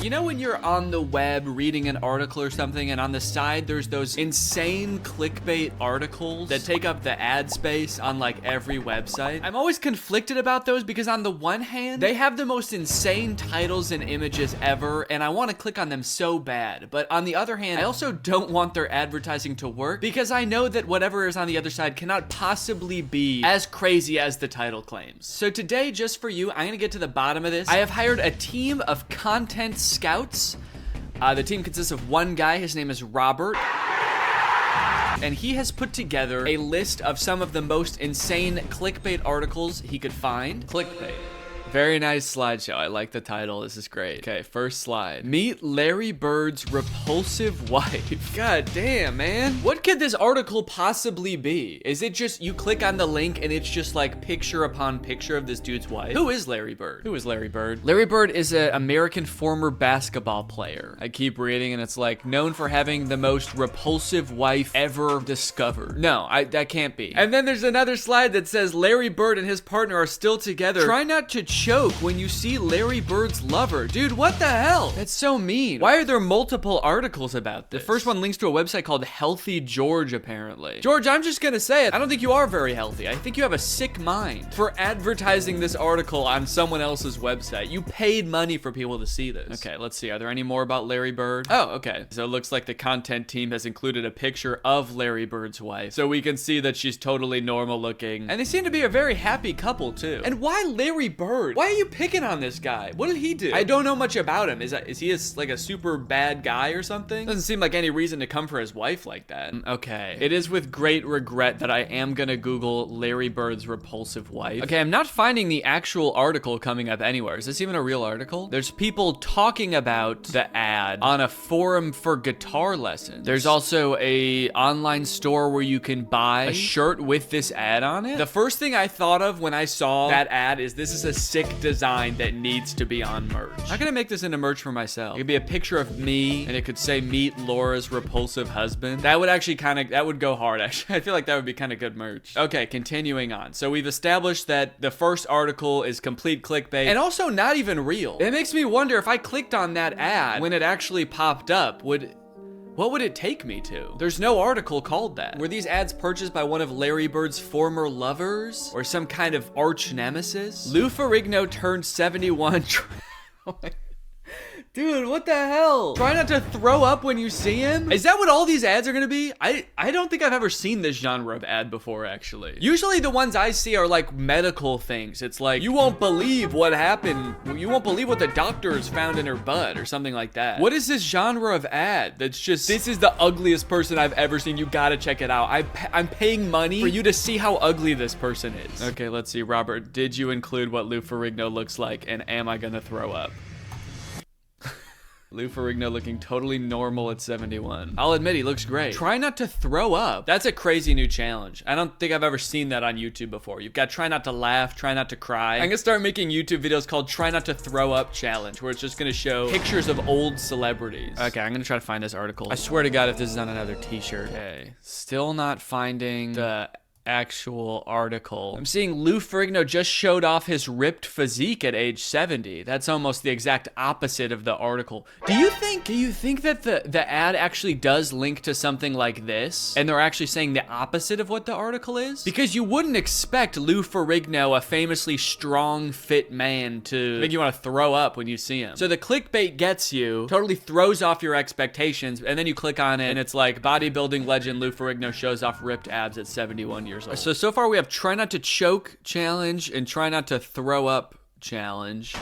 You know when you're on the web reading an article or something and on the side there's those insane clickbait articles that take up the ad space on like every website? I'm always conflicted about those because on the one hand, they have the most insane titles and images ever and I want to click on them so bad. But on the other hand, I also don't want their advertising to work because I know that whatever is on the other side cannot possibly be as crazy as the title claims. So today, just for you, I'm gonna get to the bottom of this. I have hired a team of content scouts. The team consists of one guy, his name is Robert, and he has put together a list of some of the most insane clickbait articles he could find. Clickbait. Very nice slideshow. I like the title. This is great. Okay, first slide. Meet Larry Bird's repulsive wife. God damn, man. What could this article possibly be? Is it just you click on the link and it's just like picture upon picture of this dude's wife? Who is Larry Bird? Who is Larry Bird? Larry Bird is an American former basketball player. I keep reading and it's like known for having the most repulsive wife ever discovered. No, that can't be. And then there's another slide that says Larry Bird and his partner are still together. Try not to choke when you see Larry Bird's lover. Dude, what the hell? That's so mean. Why are there multiple articles about this? The first one links to a website called Healthy George, apparently. George, I'm just gonna say it. I don't think you are very healthy. I think you have a sick mind for advertising this article on someone else's website. You paid money for people to see this. Okay, let's see. Are there any more about Larry Bird? Oh, okay. So it looks like the content team has included a picture of Larry Bird's wife. So we can see that she's totally normal looking. And they seem to be a very happy couple too. And why Larry Bird? Why are you picking on this guy? What did he do? I don't know much about him. Is he like a super bad guy or something? Doesn't seem like any reason to come for his wife like that. Okay. It is with great regret that I am gonna Google Larry Bird's repulsive wife. Okay, I'm not finding the actual article coming up anywhere. Is this even a real article? There's people talking about the ad on a forum for guitar lessons. There's also a online store where you can buy a shirt with this ad on it. The first thing I thought of when I saw that ad is this is a sick design that needs to be on merch. I'm gonna make this into merch for myself. It could be a picture of me and it could say meet Laura's repulsive husband. That would actually that would go hard actually. I feel like that would be kind of good merch. Okay, continuing on. So we've established that the first article is complete clickbait and also not even real. It makes me wonder if I clicked on that ad when it actually popped up, what would it take me to? There's no article called that. Were these ads purchased by one of Larry Bird's former lovers? Or some kind of arch nemesis? Lou Ferrigno turned 71. Oh my. Dude, what the hell? Try not to throw up when you see him? Is that what all these ads are gonna be? I don't think I've ever seen this genre of ad before, actually. Usually the ones I see are like medical things. It's like, you won't believe what happened. You won't believe what the doctors found in her butt or something like that. What is this genre of ad that's just, this is the ugliest person I've ever seen. You gotta check it out. I'm paying money for you to see how ugly this person is. Okay, let's see. Robert, did you include what Lou Ferrigno looks like and am I gonna throw up? Lou Ferrigno looking totally normal at 71. I'll admit he looks great. Try not to throw up. That's a crazy new challenge. I don't think I've ever seen that on YouTube before. You've got try not to laugh, try not to cry. I'm gonna start making YouTube videos called Try Not to Throw Up Challenge, where it's just gonna show pictures of old celebrities. Okay, I'm gonna try to find this article. I swear to God if this is on another t-shirt. Okay, still not finding the actual article. I'm seeing Lou Ferrigno just showed off his ripped physique at age 70. That's almost the exact opposite of the article. Do you think that the ad actually does link to something like this and they're actually saying the opposite of what the article is? Because you wouldn't expect Lou Ferrigno, a famously strong, fit man, to make you want to throw up when you see him. So the clickbait gets you, totally throws off your expectations, and then you click on it and it's like bodybuilding legend Lou Ferrigno shows off ripped abs at 71 years old. So far we have try not to choke challenge and try not to throw up challenge.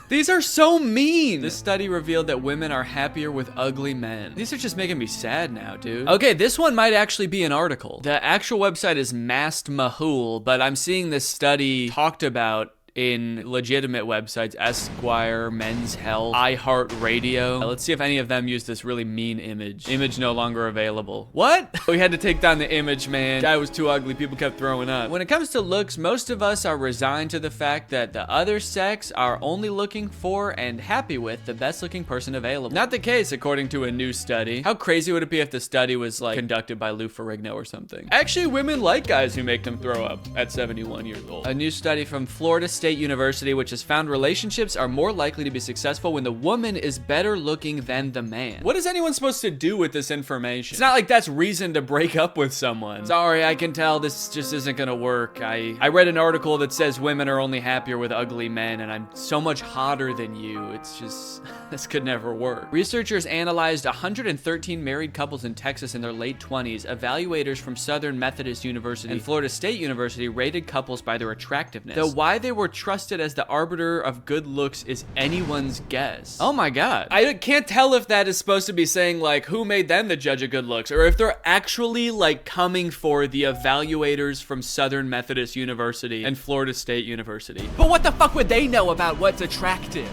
These are so mean. This study revealed that women are happier with ugly men. These are just making me sad now, dude. Okay, this one might actually be an article. The actual website is Mast Mahul, but I'm seeing this study talked about in legitimate websites, Esquire, Men's Health, iHeartRadio. Let's see if any of them use this really mean image. Image no longer available. What? We had to take down the image, man. Guy was too ugly. People kept throwing up. When it comes to looks, most of us are resigned to the fact that the other sex are only looking for and happy with the best looking person available. Not the case, according to a new study. How crazy would it be if the study was like conducted by Lou Ferrigno or something? Actually, women like guys who make them throw up at 71 years old. A new study from Florida State State University, which has found relationships are more likely to be successful when the woman is better looking than the man. What is anyone supposed to do with this information? It's not like that's reason to break up with someone. Sorry, I can tell this just isn't gonna work. I read an article that says women are only happier with ugly men, and I'm so much hotter than you. It's just, this could never work. Researchers analyzed 113 married couples in Texas in their late 20s. Evaluators from Southern Methodist University and Florida State University rated couples by their attractiveness. Though why they were trusted as the arbiter of good looks is anyone's guess. Oh my God. I can't tell if that is supposed to be saying like, who made them the judge of good looks, or if they're actually like coming for the evaluators from Southern Methodist University and Florida State University. But what the fuck would they know about what's attractive?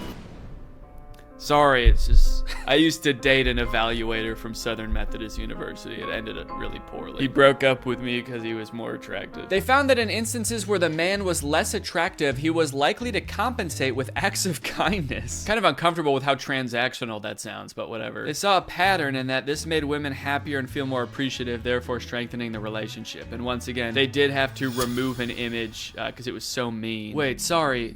Sorry, it's just, I used to date an evaluator from Southern Methodist University. It ended up really poorly. He broke up with me because he was more attractive. They found that in instances where the man was less attractive, he was likely to compensate with acts of kindness. Kind of uncomfortable with how transactional that sounds, but whatever. They saw a pattern in that this made women happier and feel more appreciative, therefore strengthening the relationship. And once again, they did have to remove an image because it was so mean. Wait, sorry.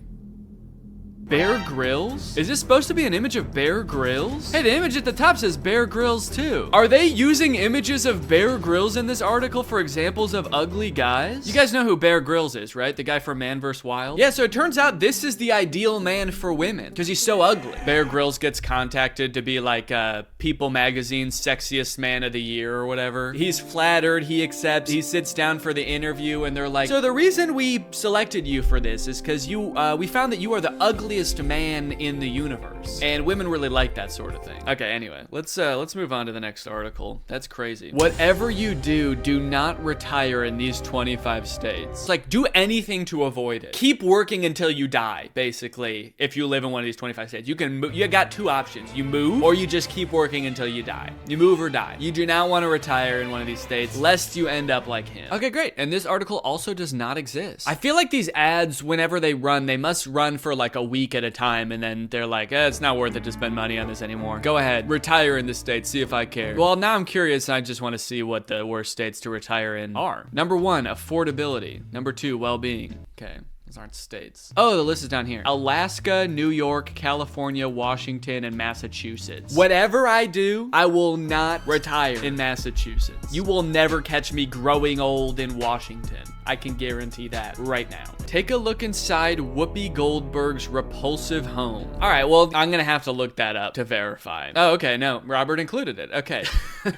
Bear Grylls? Is this supposed to be an image of Bear Grylls? Hey, the image at the top says Bear Grylls too. Are they using images of Bear Grylls in this article for examples of ugly guys? You guys know who Bear Grylls is, right? The guy from Man vs. Wild? Yeah, so it turns out this is the ideal man for women because he's so ugly. Bear Grylls gets contacted to be like People Magazine's sexiest man of the year or whatever. He's flattered, he accepts, he sits down for the interview and they're like, so the reason we selected you for this is because we found that you are the ugliest man in the universe. And women really like that sort of thing. Okay, anyway, let's move on to the next article. That's crazy. Whatever you do, do not retire in these 25 states. It's like, do anything to avoid it. Keep working until you die, basically, if you live in one of these 25 states. You can move, you got two options. You move, or you just keep working until you die. You move or die. You do not want to retire in one of these states, lest you end up like him. Okay, great. And this article also does not exist. I feel like these ads, whenever they run, they must run for like a week at a time, and then they're like, it's not worth it to spend money on this anymore. Go ahead, retire in this state, see if I care. Well, now I'm curious, I just want to see what the worst states to retire in are. Number 1, affordability. Number 2, well-being. Okay. Those aren't states. Oh, the list is down here. Alaska, New York, California, Washington, and Massachusetts. Whatever I do, I will not retire in Massachusetts. You will never catch me growing old in Washington. I can guarantee that right now. Take a look inside Whoopi Goldberg's repulsive home. All right, well, I'm gonna have to look that up to verify. Oh, okay, no, Robert included it. Okay.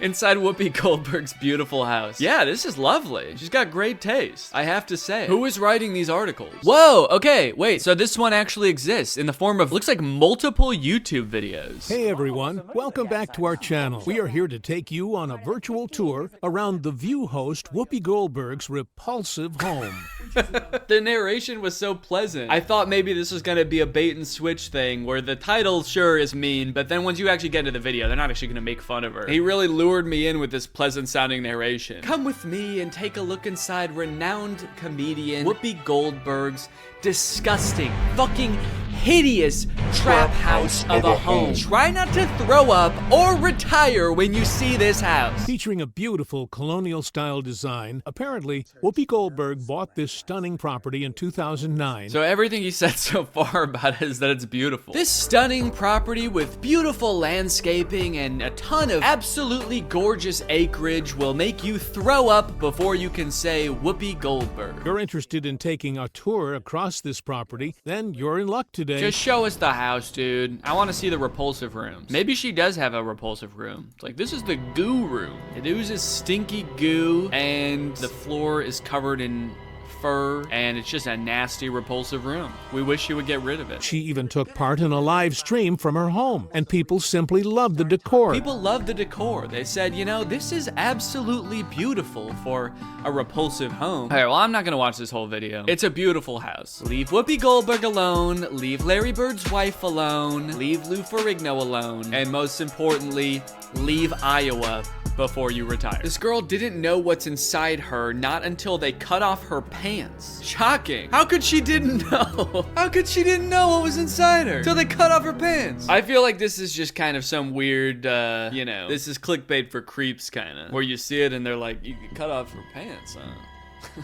Inside Whoopi Goldberg's beautiful house. Yeah, this is lovely. She's got great taste, I have to say. Who is writing these articles? Whoa, okay, wait, so this one actually exists in the form of, looks like multiple YouTube videos. Hey everyone, welcome back to our channel. We are here to take you on a virtual tour around the View host Whoopi Goldberg's repulsive home. The narration was so pleasant. I thought maybe this was gonna be a bait and switch thing where the title sure is mean, but then once you actually get into the video, they're not actually gonna make fun of her. He really lured me in with this pleasant sounding narration. Come with me and take a look inside renowned comedian Whoopi Goldberg's disgusting, fucking hideous trap house of a home. Try not to throw up or retire when you see this house. Featuring a beautiful colonial style design, apparently Whoopi Goldberg bought this stunning property in 2009. So everything he said so far about it is that it's beautiful. This stunning property with beautiful landscaping and a ton of absolutely gorgeous acreage will make you throw up before you can say Whoopi Goldberg. If you're interested in taking a tour across this property, then you're in luck today. Just show us the house, dude. I want to see the repulsive rooms. Maybe she does have a repulsive room. It's like, this is the goo room. It oozes stinky goo, and the floor is covered in fur, and it's just a nasty, repulsive room. We wish she would get rid of it. She even took part in a live stream from her home, and people simply loved the decor. People loved the decor. They said, you know, this is absolutely beautiful for a repulsive home. All right, well, I'm not gonna watch this whole video. It's a beautiful house. Leave Whoopi Goldberg alone, leave Larry Bird's wife alone, leave Lou Ferrigno alone, and most importantly, leave Iowa before you retire. This girl didn't know what's inside her, not until they cut off her pants. Shocking. How could she didn't know? How could she didn't know what was inside her till they cut off her pants? I feel like this is just kind of some weird, you know, this is clickbait for creeps kind of, where you see it and they're like, you cut off her pants, huh?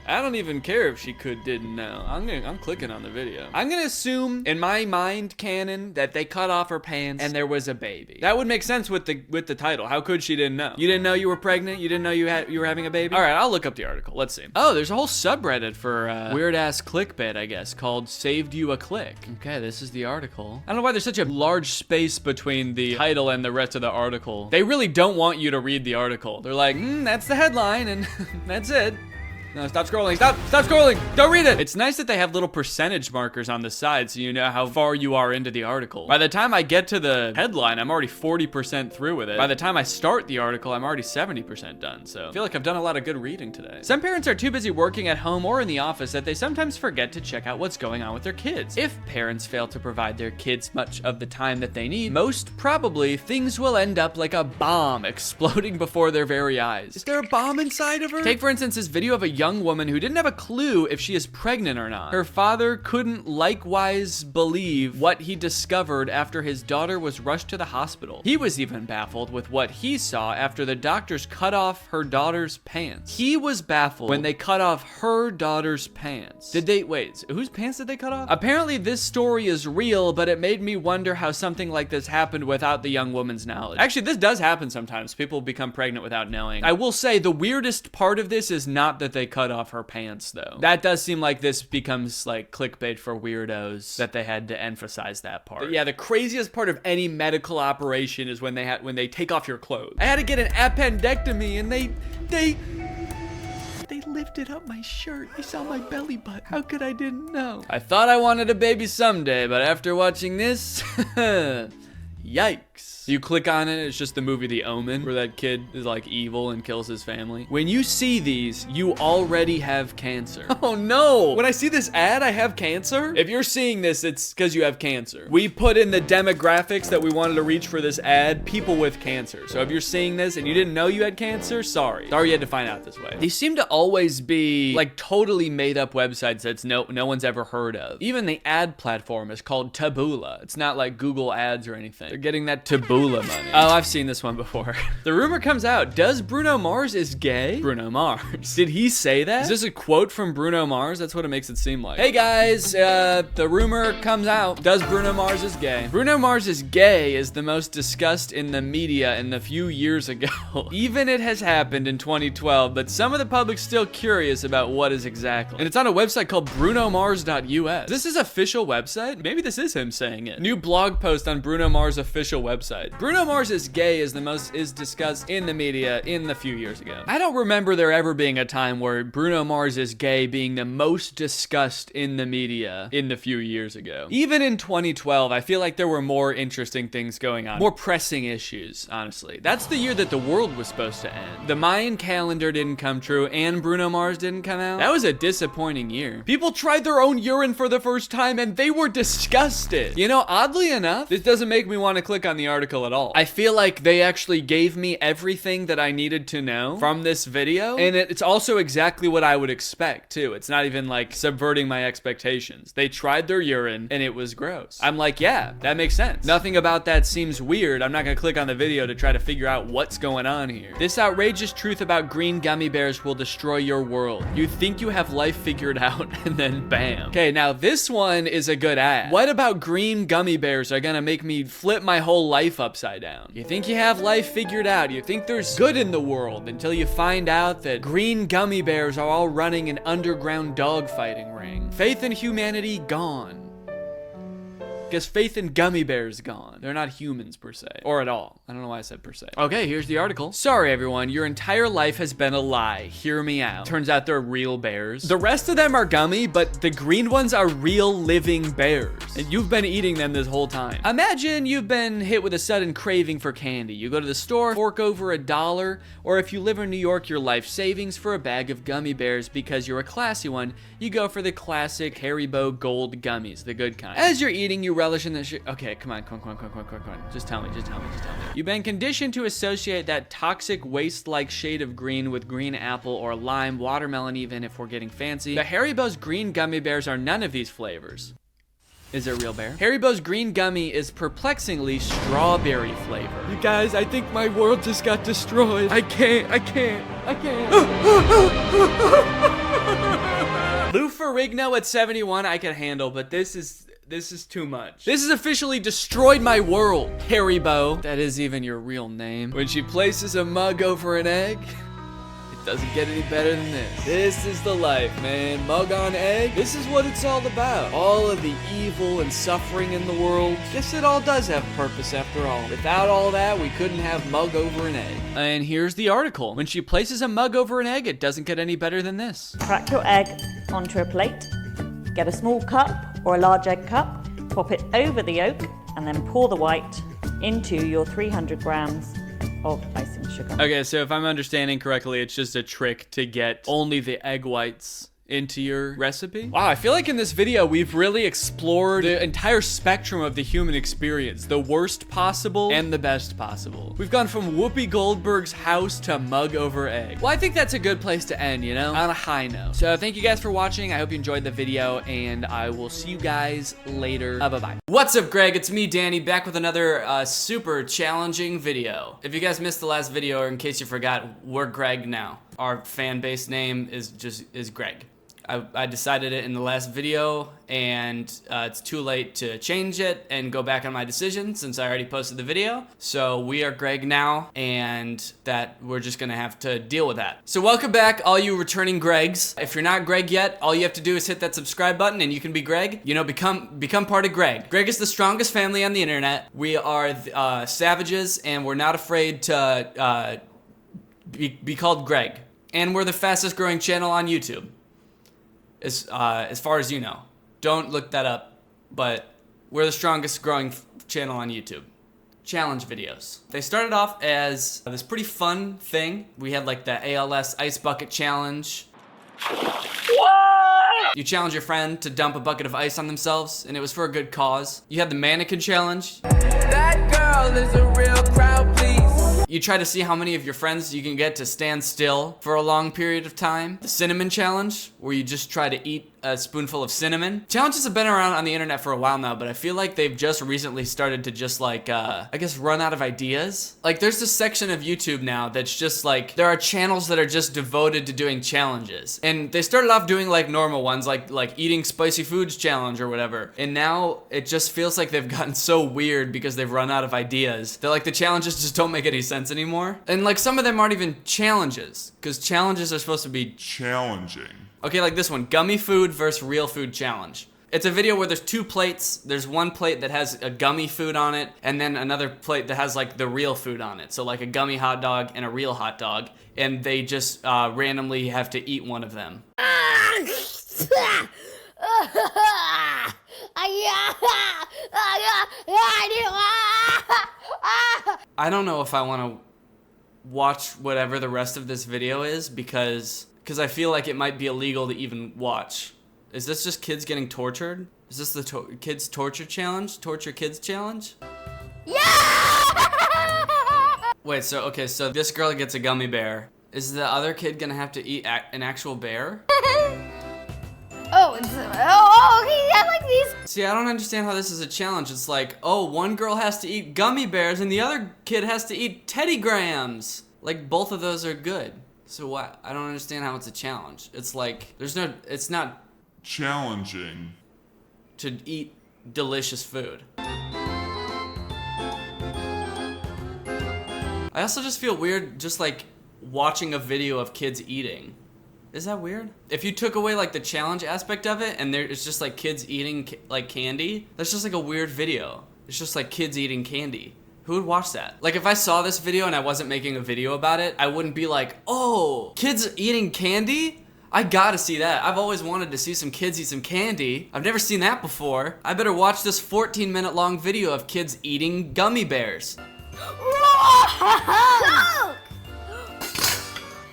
I don't even care if she didn't know. I'm clicking on the video. I'm gonna assume in my mind canon that they cut off her pants and there was a baby. That would make sense with the title. How could she didn't know? You didn't know you were pregnant? You didn't know you were having a baby? All right, I'll look up the article. Let's see. Oh, there's a whole subreddit for weird ass clickbait, I guess, called "Saved You a Click." Okay, this is the article. I don't know why there's such a large space between the title and the rest of the article. They really don't want you to read the article. They're like, that's the headline and that's it. No, stop scrolling. Stop scrolling. Don't read it. It's nice that they have little percentage markers on the side so you know how far you are into the article. By the time I get to the headline, I'm already 40% through with it. By the time I start the article, I'm already 70% done. So I feel like I've done a lot of good reading today. Some parents are too busy working at home or in the office that they sometimes forget to check out what's going on with their kids. If parents fail to provide their kids much of the time that they need, most probably things will end up like a bomb exploding before their very eyes. Is there a bomb inside of her? Take for instance this video of a young woman who didn't have a clue if she is pregnant or not. Her father couldn't likewise believe what he discovered after his daughter was rushed to the hospital. He was even baffled with what he saw after the doctors cut off her daughter's pants. He was baffled when they cut off her daughter's pants. Wait, whose pants did they cut off? Apparently this story is real, but it made me wonder how something like this happened without the young woman's knowledge. Actually, this does happen sometimes. People become pregnant without knowing. I will say the weirdest part of this is not that they cut off her pants though. That does seem like this becomes like clickbait for weirdos that they had to emphasize that part. But yeah, the craziest part of any medical operation is when they take off your clothes. I had to get an appendectomy and they lifted up my shirt. I saw my belly button. How could I didn't know? I thought I wanted a baby someday, but after watching this, yikes. You click on it, it's just the movie The Omen, where that kid is like evil and kills his family. When you see these, you already have cancer. Oh no! When I see this ad, I have cancer? If you're seeing this, it's because you have cancer. We put in the demographics that we wanted to reach for this ad, people with cancer. So if you're seeing this and you didn't know you had cancer, sorry. Sorry you had to find out this way. These seem to always be like totally made up websites that no one's ever heard of. Even the ad platform is called Taboola. It's not like Google Ads or anything. They're getting that Taboola money. Oh, I've seen this one before. The rumor comes out, does Bruno Mars is gay? Bruno Mars. Did he say that? Is this a quote from Bruno Mars? That's what it makes it seem like. Hey guys, the rumor comes out, does Bruno Mars is gay? Bruno Mars is gay is the most discussed in the media in the few years ago. Even it has happened in 2012, but some of the public's still curious about what is exactly. And it's on a website called brunomars.us. This is official website? Maybe this is him saying it. New blog post on Bruno Mars official website. Bruno Mars is gay is the most discussed in the media in the few years ago. I don't remember there ever being a time where Bruno Mars is gay being the most discussed in the media in the few years ago. Even in 2012, I feel like there were more interesting things going on. More pressing issues, honestly. That's the year that the world was supposed to end. The Mayan calendar didn't come true and Bruno Mars didn't come out. That was a disappointing year. People tried their own urine for the first time and they were disgusted. You know, oddly enough, this doesn't make me want to click on the article at all. I feel like they actually gave me everything that I needed to know from this video, and it's also exactly what I would expect too. It's not even like subverting my expectations. They tried their urine and it was gross. I'm like, yeah, that makes sense. Nothing about that seems weird. I'm not gonna click on the video to try to figure out what's going on here. This outrageous truth about green gummy bears will destroy your world. You think you have life figured out and then bam. Okay, now this one is a good ad. What about green gummy bears are gonna make me flip my whole life upside down? You think you have life figured out. You think there's good in the world until you find out that green gummy bears are all running an underground dogfighting ring. Faith in humanity gone. Because faith in gummy bears gone. They're not humans per se, or at all. I don't know why I said per se. Okay, here's the article. Sorry everyone, your entire life has been a lie. Hear me out. Turns out they're real bears. The rest of them are gummy, but the green ones are real living bears. And you've been eating them this whole time. Imagine you've been hit with a sudden craving for candy. You go to the store, fork over $1, or if you live in New York, your life savings for a bag of gummy bears because you're a classy one, you go for the classic Haribo Gold gummies, the good kind. As you're eating, you relish in the shit. Okay, come on. Just tell me. You've been conditioned to associate that toxic waste-like shade of green with green apple or lime, watermelon even if we're getting fancy. The Haribo's green gummy bears are none of these flavors. Is it a real bear? Haribo's green gummy is perplexingly strawberry flavor. You guys, I think my world just got destroyed. I can't. Ferrigno at 71 I can handle, but this is too much. This has officially destroyed my world. Haribo, that is even your real name. When she places a mug over an egg, it doesn't get any better than this. This is the life, man. Mug on egg, this is what it's all about. All of the evil and suffering in the world. Guess it all does have purpose after all. Without all that, we couldn't have mug over an egg. And here's the article. When she places a mug over an egg, it doesn't get any better than this. Crack your egg onto a plate. Get a small cup or a large egg cup, pop it over the yolk, and then pour the white into your 300 grams of icing sugar. Okay, so if I'm understanding correctly, it's just a trick to get only the egg whites into your recipe. Wow, I feel like in this video, we've really explored the entire spectrum of the human experience, the worst possible and the best possible. We've gone from Whoopi Goldberg's house to mug over egg. Well, I think that's a good place to end, you know, on a high note. So thank you guys for watching. I hope you enjoyed the video, and I will see you guys later. Bye-bye. What's up, Greg? It's me, Danny, back with another super challenging video. If you guys missed the last video, or in case you forgot, we're Greg now. Our fan base name is Greg. I decided it in the last video, and it's too late to change it and go back on my decision since I already posted the video. So we are Greg now, and that we're just gonna have to deal with that. So welcome back, all you returning Gregs. If you're not Greg yet, all you have to do is hit that subscribe button and you can be Greg. You know, become part of Greg. Greg is the strongest family on the internet. We are savages, and we're not afraid to be called Greg. And we're the fastest growing channel on YouTube. As far as you know. Don't look that up, but we're the strongest growing channel on YouTube. Challenge videos. They started off as this pretty fun thing. We had like the ALS Ice Bucket Challenge. You challenge your friend to dump a bucket of ice on themselves, and it was for a good cause. You had the Mannequin Challenge. That girl is a real crowd, please. You try to see how many of your friends you can get to stand still for a long period of time. The Cinnamon Challenge, where you just try to eat a spoonful of cinnamon. Challenges have been around on the internet for a while now, but I feel like they've just recently started to just like, I guess run out of ideas. Like there's this section of YouTube now that's just like, there are channels that are just devoted to doing challenges. And they started off doing like normal ones, like eating spicy foods challenge or whatever. And now it just feels like they've gotten so weird because they've run out of ideas. That like the challenges just don't make any sense anymore. And like some of them aren't even challenges, because challenges are supposed to be challenging. Okay, like this one, gummy food versus real food challenge. It's a video where there's two plates. There's one plate that has a gummy food on it, and then another plate that has like the real food on it. So like a gummy hot dog and a real hot dog, and they just randomly have to eat one of them. I don't know if I want to watch whatever the rest of this video is because I feel like it might be illegal to even watch. Is this just kids getting tortured? Is this the kids torture challenge? Torture kids challenge? Yeah! Wait, so this girl gets a gummy bear. Is the other kid gonna have to eat an actual bear? Oh, okay, I like these. See, I don't understand how this is a challenge. It's like, oh, one girl has to eat gummy bears and the other kid has to eat Teddy Grahams. Like, both of those are good. So what? I don't understand how it's a challenge. It's like, it's not challenging to eat delicious food. I also just feel weird just like watching a video of kids eating. Is that weird? If you took away like the challenge aspect of it and it's just like kids eating like candy, that's just like a weird video. It's just like kids eating candy. Who would watch that? Like if I saw this video and I wasn't making a video about it, I wouldn't be like, oh, kids eating candy? I gotta see that. I've always wanted to see some kids eat some candy. I've never seen that before. I better watch this 14-minute long video of kids eating gummy bears. Coke!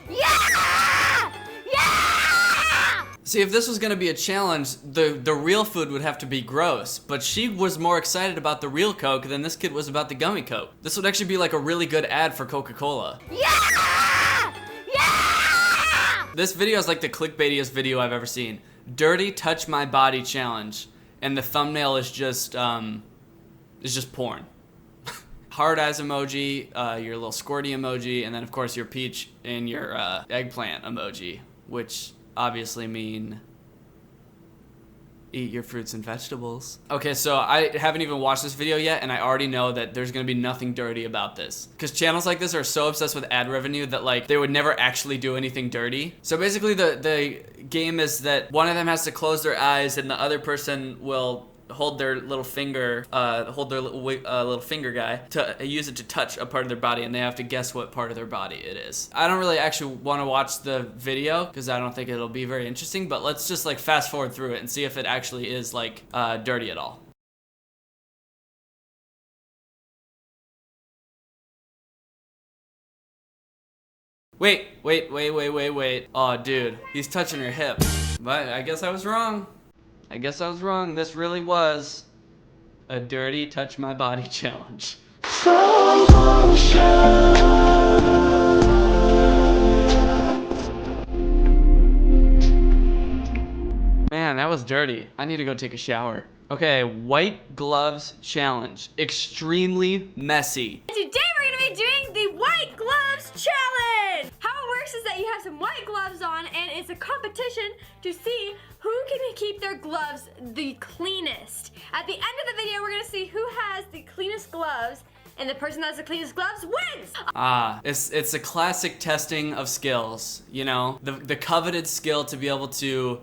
Yeah! Yeah! See, if this was gonna be a challenge, the real food would have to be gross, but she was more excited about the real Coke than this kid was about the gummy Coke. This would actually be like a really good ad for Coca-Cola. Yeah! Yeah! This video is like the clickbaitiest video I've ever seen. Dirty Touch My Body Challenge, and the thumbnail is just porn. Hard eyes emoji, your little squirty emoji, and then of course your peach and your eggplant emoji, which obviously mean Eat your fruits and vegetables. Okay, so I haven't even watched this video yet, and I already know that there's gonna be nothing dirty about this. Because channels like this are so obsessed with ad revenue that like they would never actually do anything dirty. So basically the game is that one of them has to close their eyes and the other person will hold their little finger, little finger guy, to use it to touch a part of their body, and they have to guess what part of their body it is. I don't really actually want to watch the video because I don't think it'll be very interesting, but let's just like fast forward through it and see if it actually is like dirty at all. Wait. Oh, dude, he's touching her hip. But I guess I was wrong. This really was a dirty touch my body challenge. Man, that was dirty. I need to go take a shower. Okay, white gloves challenge. Extremely messy. Today we're gonna be doing the white gloves challenge. How it works is that you have some white gloves on and it's a competition to see who can keep their gloves the cleanest. At the end of the video, we're gonna see who has the cleanest gloves, and the person that has the cleanest gloves wins. It's a classic testing of skills, you know? The coveted skill to be able to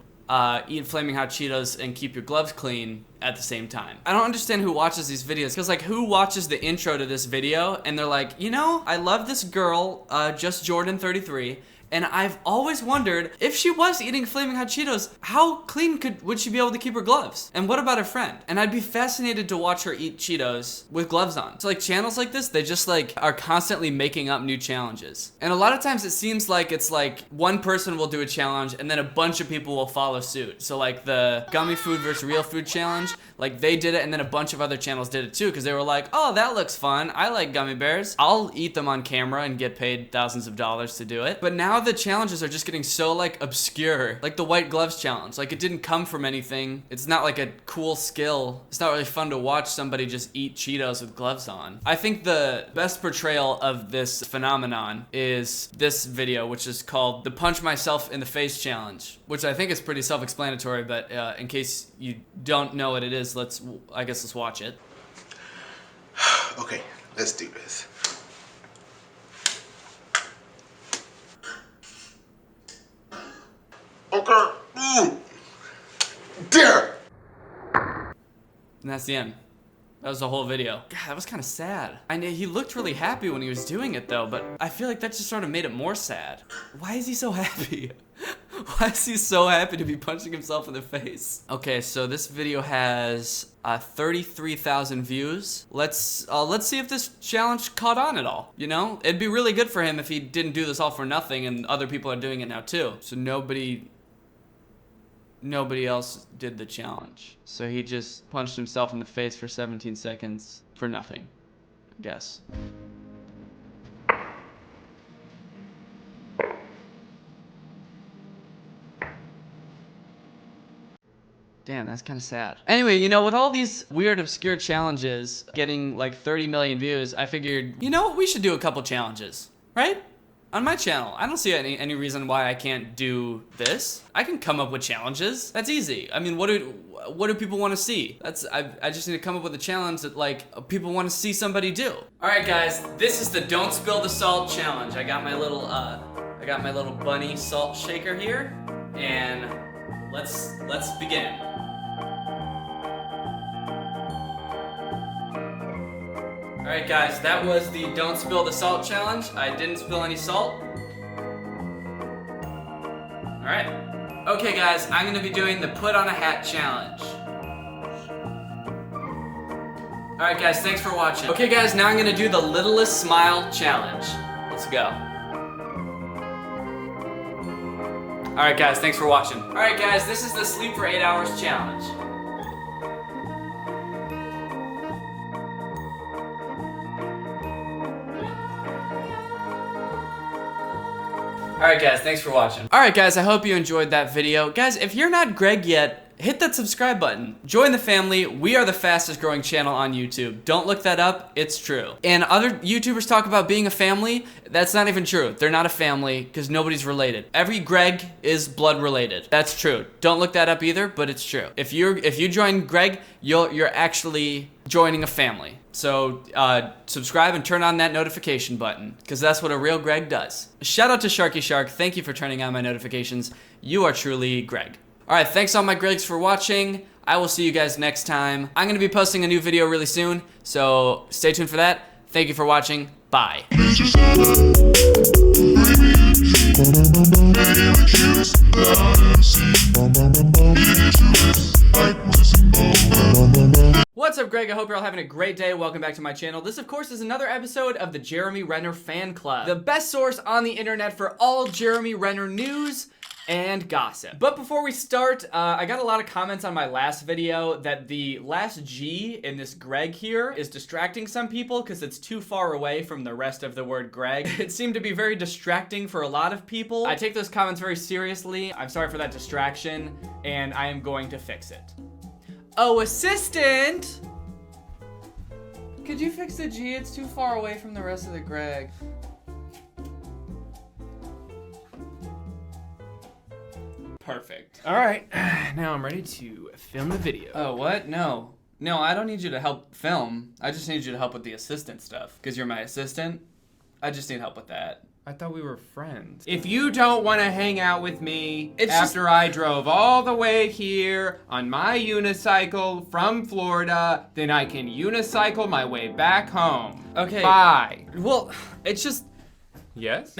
eat Flaming Hot Cheetos and keep your gloves clean at the same time. I don't understand who watches these videos, because like who watches the intro to this video and they're like, you know, I love this girl, Just Jordan 33, and I've always wondered if she was eating Flaming Hot Cheetos, how clean would she be able to keep her gloves? And what about her friend? And I'd be fascinated to watch her eat Cheetos with gloves on. So like channels like this, they just like are constantly making up new challenges. And a lot of times it seems like it's like one person will do a challenge and then a bunch of people will follow suit. So like the gummy food versus real food challenge, like they did it and then a bunch of other channels did it too, because they were like, oh, that looks fun. I like gummy bears. I'll eat them on camera and get paid thousands of dollars to do it. But now the challenges are just getting so like obscure, like the white gloves challenge. Like it didn't come from anything. It's not like a cool skill. It's not really fun to watch somebody just eat Cheetos with gloves on. I think the best portrayal of this phenomenon is this video, which is called the Punch Myself in the Face challenge, which I think is pretty self-explanatory, but in case you don't know what it is, I guess let's watch it. Okay, let's do this. Okay. There. And that's the end. That was the whole video. God, that was kind of sad. I know he looked really happy when he was doing it though, but I feel like that just sort of made it more sad. Why is he so happy? Why is he so happy to be punching himself in the face? Okay, so this video has 33,000 views. Let's see if this challenge caught on at all. You know, it'd be really good for him if he didn't do this all for nothing, and other people are doing it now too. So nobody else did the challenge. So he just punched himself in the face for 17 seconds for nothing, I guess. Damn, that's kind of sad. Anyway, you know, with all these weird, obscure challenges getting like 30 million views, I figured, you know what, we should do a couple challenges, right? On my channel. I don't see any reason why I can't do this. I can come up with challenges. That's easy. I mean, what do people want to see? I just need to come up with a challenge that like people want to see somebody do. All right, guys, this is the Don't Spill the Salt challenge. I got my little bunny salt shaker here, and let's begin. Alright guys, that was the Don't Spill the Salt challenge. I didn't spill any salt. Alright. Okay guys, I'm gonna be doing the Put on a Hat challenge. Alright guys, thanks for watching. Okay guys, now I'm gonna do the Littlest Smile challenge. Let's go. Alright guys, thanks for watching. Alright guys, this is the Sleep for 8 Hours challenge. Alright guys, thanks for watching. Alright guys, I hope you enjoyed that video. Guys, if you're not Greg yet, hit that subscribe button. Join the family. We are the fastest growing channel on YouTube. Don't look that up. It's true. And other YouTubers talk about being a family. That's not even true. They're not a family because nobody's related. Every Greg is blood related. That's true. Don't look that up either, but it's true. If you join Greg, you're actually joining a family. So subscribe and turn on that notification button because that's what a real Greg does. Shout out to Sharky Shark. Thank you for turning on my notifications. You are truly Greg. All right, thanks all my Gregs for watching. I will see you guys next time. I'm gonna be posting a new video really soon, so stay tuned for that. Thank you for watching. Bye. What's up, Greg? I hope you're all having a great day. Welcome back to my channel. This, of course, is another episode of the Jeremy Renner Fan Club, the best source on the internet for all Jeremy Renner news and gossip. But before we start, I got a lot of comments on my last video that the last G in this Greg here is distracting some people because it's too far away from the rest of the word Greg. It seemed to be very distracting for a lot of people. I take those comments very seriously. I'm sorry for that distraction, and I am going to fix it. Oh, assistant! Could you fix the G? It's too far away from the rest of the Greg. Perfect. All right, now I'm ready to film the video. Oh, what? No. No, I don't need you to help film. I just need you to help with the assistant stuff. Because you're my assistant. I just need help with that. I thought we were friends. If you don't want to hang out with me It's after I drove all the way here on my unicycle from Florida, then I can unicycle my way back home. Okay. Bye. Well, it's just... Yes?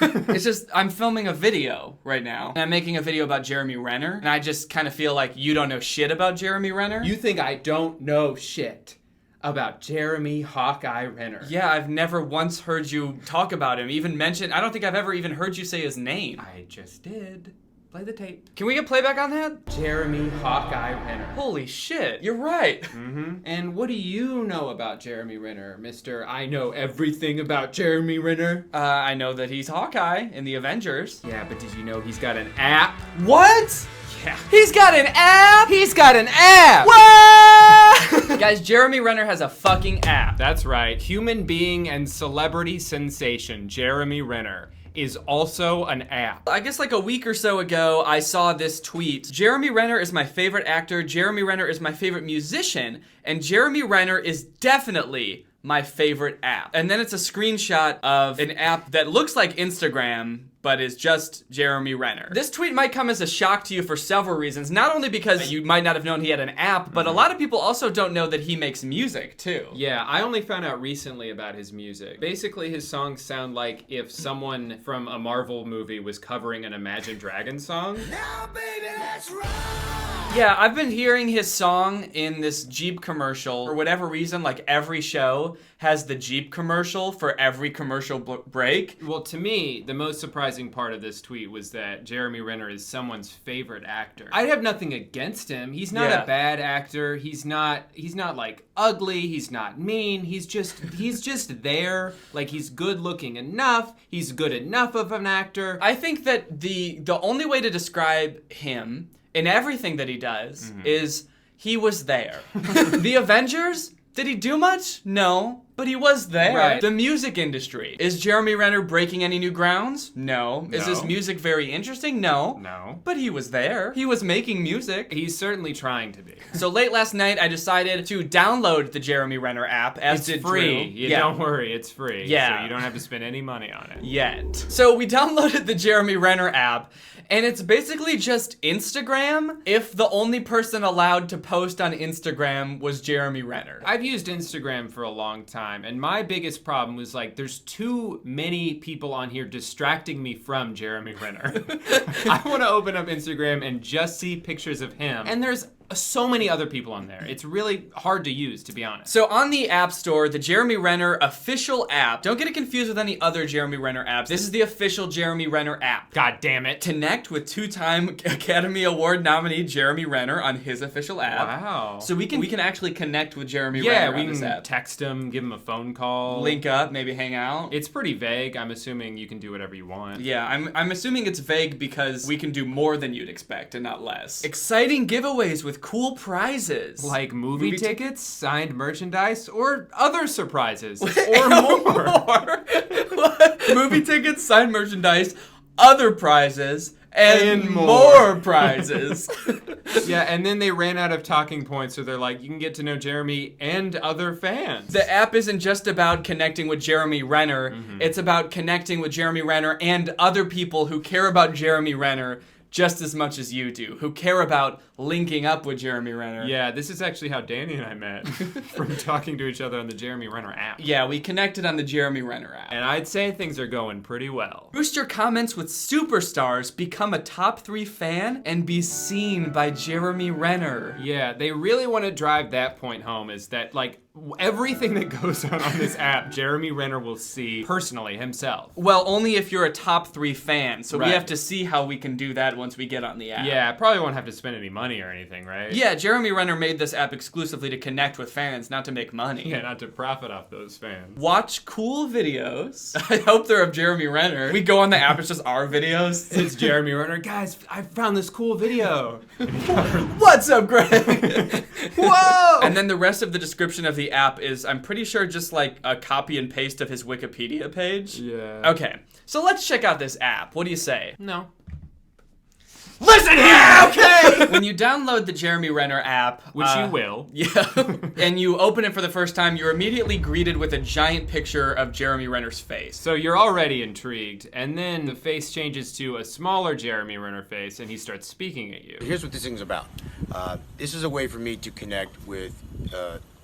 It's just, I'm filming a video right now. And I'm making a video about Jeremy Renner. And I just kind of feel like you don't know shit about Jeremy Renner. You think I don't know shit about Jeremy Hawkeye Renner? Yeah, I've never once heard you talk about him, even mention. I don't think I've ever even heard you say his name. I just did. Play the tape. Can we get playback on that? Jeremy Hawkeye Renner. Holy shit, you're right. Mm-hmm. And what do you know about Jeremy Renner, Mr. I know everything about Jeremy Renner? I know that he's Hawkeye in the Avengers. Yeah, but did you know he's got an app? What? Yeah. He's got an app? He's got an app! What? Guys, Jeremy Renner has a fucking app. That's right. Human being and celebrity sensation Jeremy Renner is also an app. I guess like a week or so ago, I saw this tweet. Jeremy Renner is my favorite actor, Jeremy Renner is my favorite musician, and Jeremy Renner is definitely my favorite app. And then it's a screenshot of an app that looks like Instagram, but is just Jeremy Renner. This tweet might come as a shock to you for several reasons, not only because you might not have known he had an app, but a lot of people also don't know that he makes music too. Yeah, I only found out recently about his music. Basically, his songs sound like if someone from a Marvel movie was covering an Imagine Dragons song. Now, baby, let's roll. Yeah, I've been hearing his song in this Jeep commercial. For whatever reason, like every show has the Jeep commercial for every commercial break. Well, to me, the most surprising part of this tweet was that Jeremy Renner is someone's favorite actor. I have nothing against him. He's not Yeah. a bad actor. He's not like ugly. He's not mean. He's just there. Like, he's good looking enough. He's good enough of an actor. I think that the only way to describe him in everything that he does is he was there. The Avengers, did he do much? No. But he was there. Right. The music industry. Is Jeremy Renner breaking any new grounds? No. Is his No. music very interesting? No. No. But he was there. He was making music. He's certainly trying to be. So late last night, I decided to download the Jeremy Renner app, as It's did free. Drew. You don't worry, it's free. Yeah. So you don't have to spend any money on it. Yet. So we downloaded the Jeremy Renner app, and it's basically just Instagram if the only person allowed to post on Instagram was Jeremy Renner. I've used Instagram for a long time, and my biggest problem was like, there's too many people on here distracting me from Jeremy Renner. I want to open up Instagram and just see pictures of him. And there's so many other people on there. It's really hard to use, to be honest. So on the App Store, the Jeremy Renner official app, don't get it confused with any other Jeremy Renner apps. This is the official Jeremy Renner app. God damn it. Connect with 2-time Academy Award nominee Jeremy Renner on his official app. Wow. So we can actually connect with Jeremy Renner on this we can app. text him, give him a phone call. Link up, maybe hang out. It's pretty vague. I'm assuming you can do whatever you want. Yeah, I'm assuming it's vague because we can do more than you'd expect and not less. Exciting giveaways with cool prizes. Like movie tickets, signed merchandise, or other surprises. Or more. What? Movie tickets, signed merchandise, other prizes, and more prizes. Yeah, and then they ran out of talking points, so they're like, you can get to know Jeremy and other fans. The app isn't just about connecting with Jeremy Renner, it's about connecting with Jeremy Renner and other people who care about Jeremy Renner just as much as you do, who care about linking up with Jeremy Renner. Yeah, this is actually how Danny and I met, from talking to each other on the Jeremy Renner app. Yeah, we connected on the Jeremy Renner app. And I'd say things are going pretty well. Boost your comments with superstars, become a top 3 fan, and be seen by Jeremy Renner. Yeah, they really want to drive that point home, is that, like, everything that goes on this app, Jeremy Renner will see personally himself. Well, only if you're a top 3 fan, so Right. we have to see how we can do that once we get on the app. Yeah, I probably won't have to spend any money or anything, right? Yeah, Jeremy Renner made this app exclusively to connect with fans, not to make money. Yeah, not to profit off those fans. Watch cool videos. I hope they're of Jeremy Renner. We go on the app, it's just our videos. It's Jeremy Renner. Guys, I found this cool video. What's up, Greg? Whoa! And then the rest of the description of the app is, I'm pretty sure, just like a copy and paste of his Wikipedia page. Yeah. Okay, so let's check out this app. What do you say? No. Listen here! Okay! When you download the Jeremy Renner app, Which you will. Yeah, and you open it for the first time, you're immediately greeted with a giant picture of Jeremy Renner's face. So you're already intrigued, and then the face changes to a smaller Jeremy Renner face, and he starts speaking at you. Here's what this thing's about. This is a way for me to connect with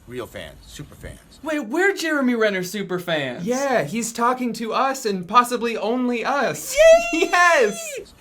real fans, super fans. Wait, we're Jeremy Renner super fans. Yeah, he's talking to us, and possibly only us. Yay! Yes!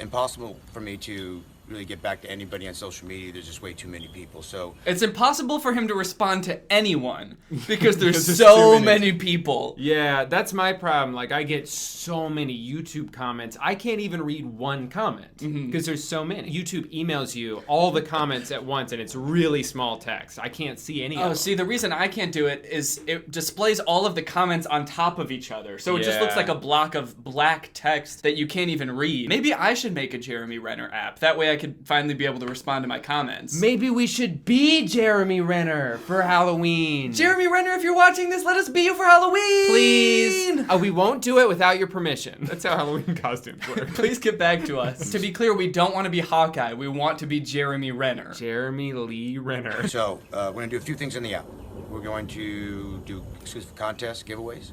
Impossible for me to really get back to anybody on social media. There's just way too many people. So It's impossible for him to respond to anyone because there's Because there's so too many. many people. Yeah, that's my problem. Like, I get so many YouTube comments. I can't even read one comment because there's so many. YouTube emails you all the comments at once, and it's really small text. I can't see any of Oh, them. see, the reason I can't do it is it displays all of the comments on top of each other. So it just looks Yeah. like a block of black text that you can't even read. Maybe I should make a Jeremy Renner app. That way I could finally be able to respond to my comments. Maybe we should be Jeremy Renner for Halloween. Jeremy Renner, if you're watching this, let us be you for Halloween! Please. We won't do it without your permission. That's how Halloween costumes work. Please get back to us. To be clear, we don't want to be Hawkeye. We want to be Jeremy Renner. Jeremy Lee Renner. So we're going to do a few things in the app. We're going to do exclusive contests, giveaways.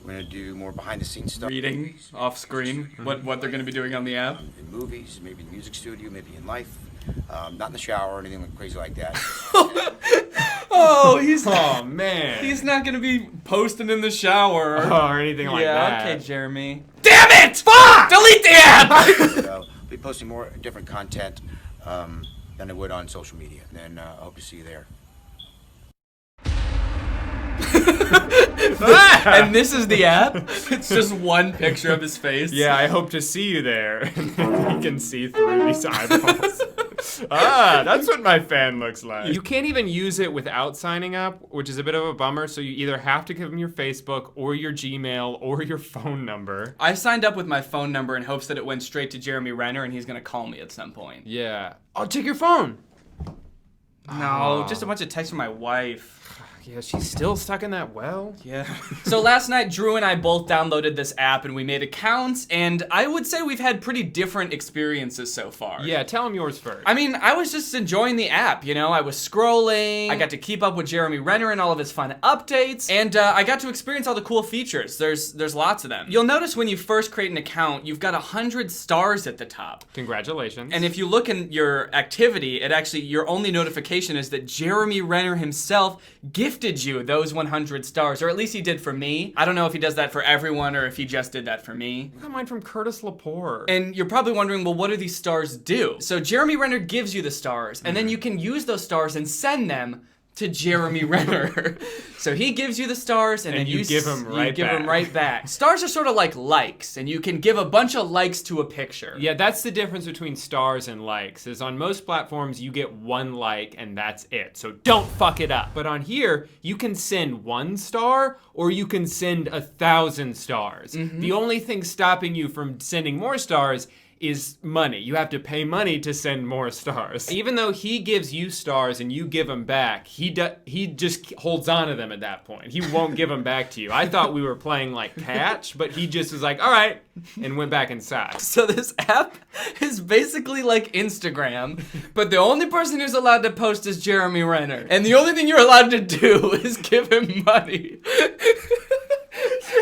We're going to do more behind-the-scenes stuff. Reading off screen what they're going to be doing on the app. In movies, maybe in the music studio, maybe in life. Not in the shower or anything crazy like that. Oh, he's Oh, man. he's not going to be posting in the shower. or anything like Yeah, that. okay, Jeremy. Damn it! Fuck! Delete the app! So I'll be posting more different content than I would on social media. And I hope to see you there. And this is the app. It's just one picture of his face. Yeah, I hope to see you there. You can see through these eyeballs. That's what my fan looks like. You can't even use it without signing up, which is a bit of a bummer. So you either have to give them your Facebook or your Gmail or your phone number. I signed up with my phone number in hopes that it went straight to Jeremy Renner and he's going to call me at some point. Yeah. I'll take your phone. No, just a bunch of texts from my wife. Yeah, she's still stuck in that well. Yeah. So last night, Drew and I both downloaded this app and we made accounts, and I would say we've had pretty different experiences so far. Yeah, tell him yours first. I mean, I was just enjoying the app, you know? I was scrolling, I got to keep up with Jeremy Renner and all of his fun updates, and I got to experience all the cool features. There's lots of them. You'll notice when you first create an account, you've got 100 stars at the top. Congratulations. And if you look in your activity, it actually, your only notification is that Jeremy Renner himself gifted gifted you those 100 stars, or at least he did for me. I don't know if he does that for everyone or if he just did that for me. I got mine from Curtis Lepore. And you're probably wondering, well, what do these stars do? So Jeremy Renner gives you the stars, and then you can use those stars and send them to Jeremy Renner. So he gives you the stars, and then you give them right back. Stars are sort of like likes, and you can give a bunch of likes to a picture. Yeah, that's the difference between stars and likes, is on most platforms you get 1 like and that's it. So don't fuck it up. But on here, you can send 1 star or you can send 1,000 stars. The only thing stopping you from sending more stars is money. You have to pay money to send more stars. Even though he gives you stars and you give them back, he just holds on to them at that point. He won't give them back to you. I thought we were playing like catch, but he just was like, all right, and went back inside. So this app is basically like Instagram, but the only person who's allowed to post is Jeremy Renner. And the only thing you're allowed to do is give him money.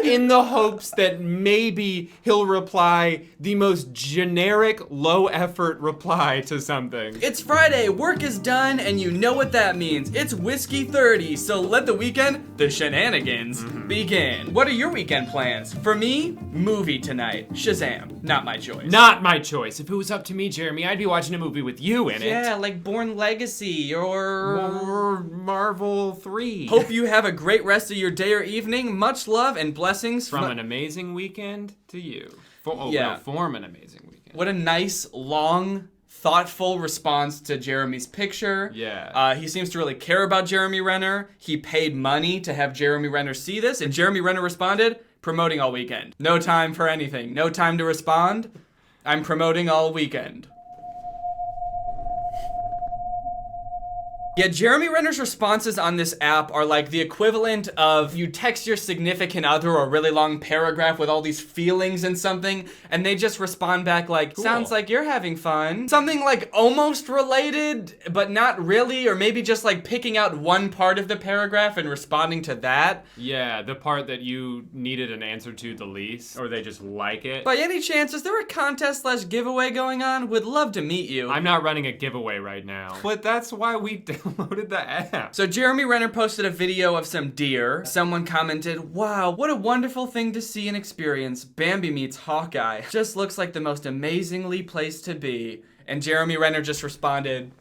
In the hopes that maybe he'll reply the most generic, low-effort reply to something. It's Friday, work is done, and you know what that means. It's Whiskey 30, so let the weekend, the shenanigans, begin. What are your weekend plans? For me, movie tonight. Shazam. Not my choice. Not my choice. If it was up to me, Jeremy, I'd be watching a movie with you in it. Yeah, like Born Legacy or Marvel 3. Hope you have a great rest of your day or evening. Much love and blessings From an amazing weekend to you. Form an amazing weekend. What a nice, long, thoughtful response to Jeremy's picture. Yeah. He seems to really care about Jeremy Renner. He paid money to have Jeremy Renner see this, and Jeremy Renner responded, promoting all weekend. No time for anything. No time to respond. I'm promoting all weekend. Yeah, Jeremy Renner's responses on this app are like the equivalent of you text your significant other a really long paragraph with all these feelings and something, and they just respond back like, sounds like you're having fun. Something like almost related, but not really, or maybe just like picking out one part of the paragraph and responding to that. Yeah, the part that you needed an answer to the least, or they just like it. By any chance, is there a contest/giveaway going on? Would love to meet you. I'm not running a giveaway right now, but that's why we downloaded the app. So Jeremy Renner posted a video of some deer. Someone commented, wow, what a wonderful thing to see and experience. Bambi meets Hawkeye. Just looks like the most amazingly place to be. And Jeremy Renner just responded,